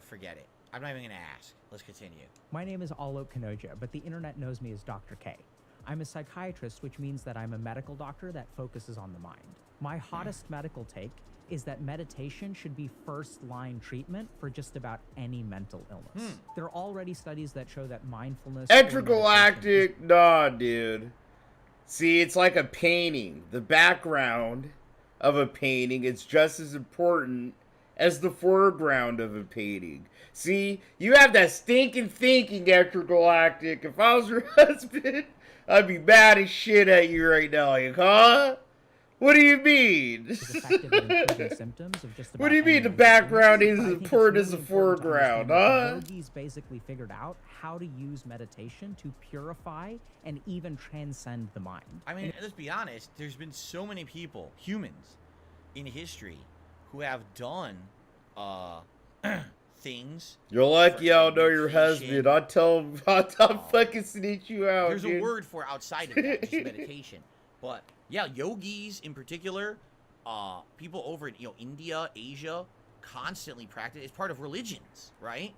forget it. I'm not even gonna ask. Let's continue. My name is Alok Kanoja, but the internet knows me as Dr. K. I'm a psychiatrist, which means that I'm a medical doctor that focuses on the mind. My hottest medical take is that meditation should be first-line treatment for just about any mental illness. There are already studies that show that mindfulness... Etragalactic, nah, dude. See, it's like a painting. The background of a painting is just as important as the foreground of a painting. See, you have that stinking thinking, Etragalactic. If I was your husband, I'd be mad as shit at you right now. Like, huh? What do you mean? symptoms of just What do you mean the background is as important as the foreground, huh? Yogis basically figured out how to use meditation to purify and even transcend the mind. I mean, let's be honest. There's been so many people, humans, in history who have done things. You're lucky I don't know your husband. I'll tell him, I'll fucking sneak you out, There's dude. a word for outside of that, just meditation. But yeah, yogis in particular, people over in India, Asia, constantly practice. It's part of religions, right?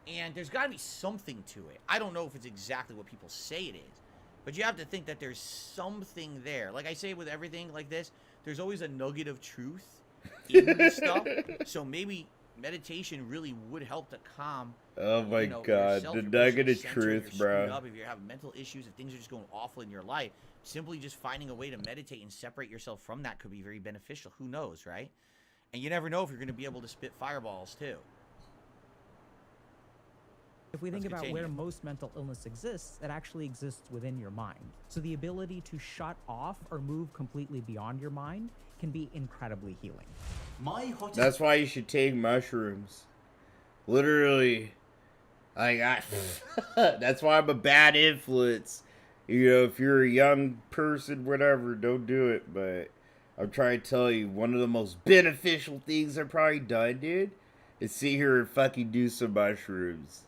And there's got to be something to it. I don't know if it's exactly what people say it is, but you have to think that there's something there. Like I say with everything like this, there's always a nugget of truth in this stuff. So maybe meditation really would help to calm. Oh my you know, god, yourself, the your nugget personal of center, truth, you're screwed bro. up, if you're having mental issues, if things are just going awful in your life, simply just finding a way to meditate and separate yourself from that could be very beneficial. Who knows, right? And you never know if you're going to be able to spit fireballs too. If we think Let's about continue. where most mental illness exists, it actually exists within your mind. So the ability to shut off or move completely beyond your mind can be incredibly healing. That's why you should take mushrooms. Literally. That's why I'm a bad influence. You know, if you're a young person, whatever, don't do it. But I'm trying to tell you, one of the most beneficial things I've probably done, dude, is sit here and fucking do some mushrooms.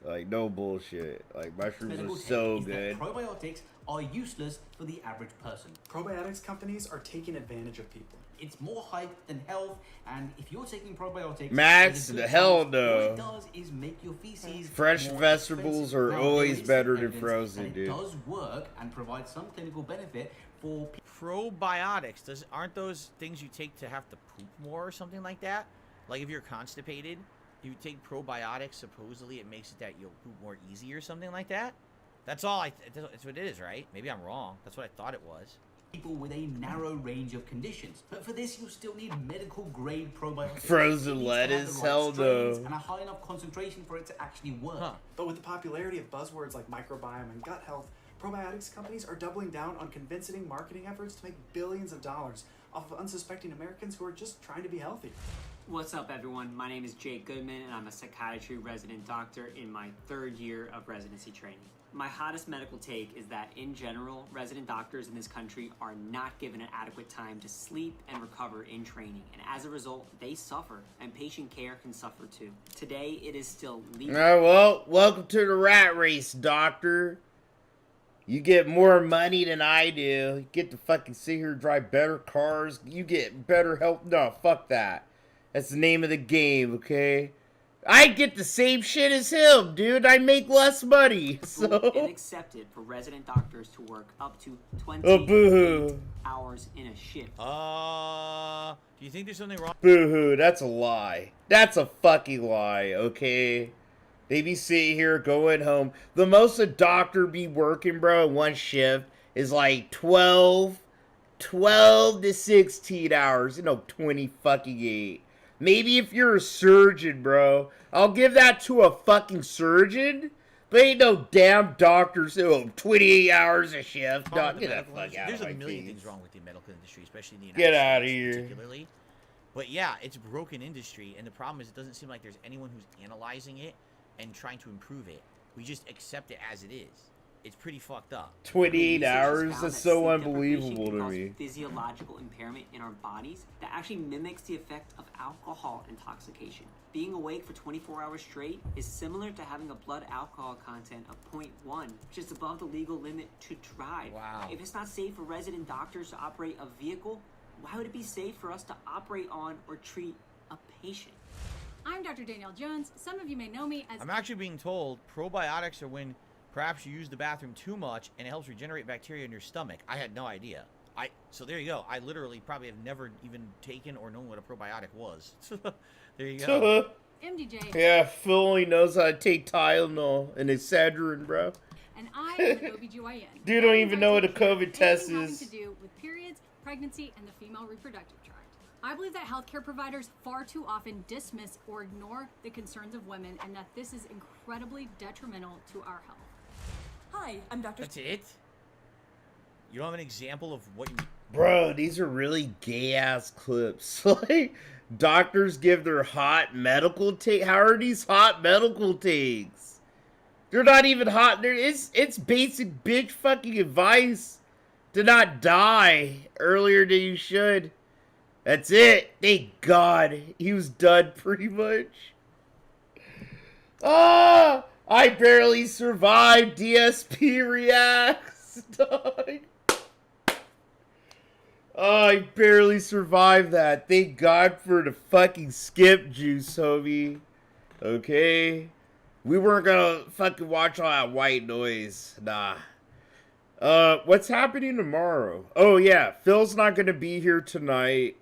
Like, no bullshit. Like, mushrooms are so good. Probiotics are useless for the average person. Probiotics companies are taking advantage of people. It's more hype than health, and if you're taking probiotics, Max, there's a good hell chance no. What it does is make your feces Fresh more vegetables expensive. are Now, always there is better than evidence frozen, that dude. It does work and provide some clinical benefit for Probiotics, aren't those things you take to have to poop more or something like that? Like if you're constipated, if you take probiotics, supposedly it makes it that you'll poop more easy or something like that? That's all that's what it is, right? Maybe I'm wrong. That's what I thought it was. people with a narrow range of conditions. But for this, you'll still need medical grade probiotics. Frozen It needs to have the lettuce, right hell strains no. And a high enough concentration for it to actually work. But with the popularity of buzzwords like microbiome and gut health, probiotics companies are doubling down on convincing marketing efforts to make billions of dollars off of unsuspecting Americans who are just trying to be healthy. What's up, everyone? My name is Jake Goodman, and I'm a psychiatry resident doctor in my 3rd year of residency training. My hottest medical take is that, in general, resident doctors in this country are not given an adequate time to sleep and recover in training, and as a result, they suffer, and patient care can suffer too. Today, it is still legal. Well, welcome to the rat race, doctor. You get more money than I do. You get to fucking sit here and drive better cars. You get better health. No, fuck that. That's the name of the game, okay? I get the same shit as him, dude. I make less money, so... And accepted for resident doctors to work up to 20 boo-hoo. hours in a shift. Do you think there's something wrong? Boo-hoo, that's a lie. That's a fucking lie, okay? They be sitting here going home. The most a doctor be working, bro, in one shift is like 12 to 16 hours. You know, 20 fucking 8. Maybe if you're a surgeon, bro. I'll give that to a fucking surgeon. But ain't no damn doctors who 28 hours a shift. Dog, get that fuck out There's of a my million face. things wrong with the medical industry, especially in the Get United outta States here. particularly. But yeah, it's a broken industry, and the problem is it doesn't seem like there's anyone who's analyzing it and trying to improve it. We just accept it as it is. It's pretty fucked up. 28 hours? Found That's that so sleep deprivation unbelievable can to cause me. Physiological impairment in our bodies that actually mimics the effect of alcohol intoxication. Being awake for 24 hours straight is similar to having a blood alcohol content of 0.1, which is above the legal limit to drive. Wow. If it's not safe for resident doctors to operate a vehicle, why would it be safe for us to operate on or treat a patient? I'm Dr. Danielle Jones. Some of you may know me as... I'm actually being told probiotics are when perhaps you use the bathroom too much and it helps regenerate bacteria in your stomach. I had no idea. So there you go. I literally probably have never even taken or known what a probiotic was. There you go. MDJ. Yeah, Phil only knows how to take Tylenol and Excedrin, bro. And I am an OBGYN. Dude don't even know what a COVID test Anything having is. to do with periods, pregnancy, and the female reproductive tract. I believe that healthcare providers far too often dismiss or ignore the concerns of women, and that this is incredibly detrimental to our health. Hi, I'm Dr. That's it? You don't have an example of what you... Bro, these are really gay-ass clips. Like, doctors give their hot medical take. How are these hot medical takes? They're not even hot. It's basic bitch fucking advice to not die earlier than you should. That's it. Thank God. He was done pretty much. Ah! I barely survived DSP Reacts. Dog. Oh, I barely survived that. Thank God for the fucking skip juice, homie. Okay? We weren't gonna fucking watch all that white noise. Nah. What's happening tomorrow? Oh, yeah. Phil's not gonna be here tonight.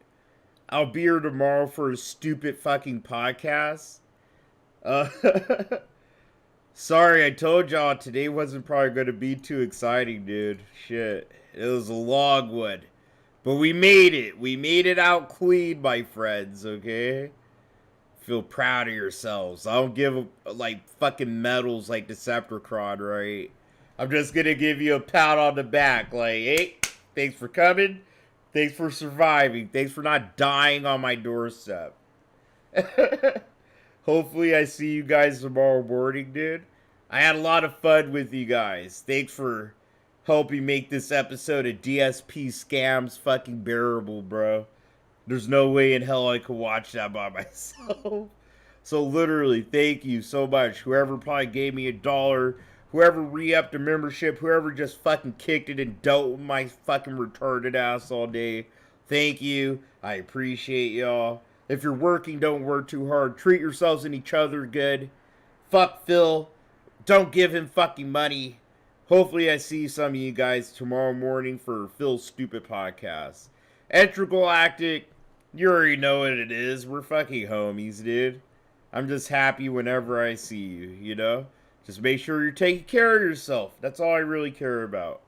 I'll be here tomorrow for a stupid fucking podcast. Sorry, I told y'all today wasn't probably going to be too exciting, dude. Shit. It was a long one. But we made it. We made it out clean, my friends, okay? Feel proud of yourselves. I don't give, like, fucking medals like Decepticon, right? I'm just going to give you a pat on the back. Like, hey, thanks for coming. Thanks for surviving. Thanks for not dying on my doorstep. Hopefully I see you guys tomorrow morning, dude. I had a lot of fun with you guys. Thanks for helping make this episode of DSP Scams fucking bearable, bro. There's no way in hell I could watch that by myself. So literally, thank you so much. Whoever probably gave me $1, whoever re-upped a membership, whoever just fucking kicked it and dealt with my fucking retarded ass all day. Thank you. I appreciate y'all. If you're working, don't work too hard. Treat yourselves and each other good. Fuck Phil. Don't give him fucking money. Hopefully I see some of you guys tomorrow morning for Phil's stupid podcast. Intergalactic, you already know what it is. We're fucking homies, dude. I'm just happy whenever I see you, you know? Just make sure you're taking care of yourself. That's all I really care about.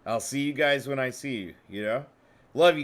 I'll see you guys when I see you, you know? Love you.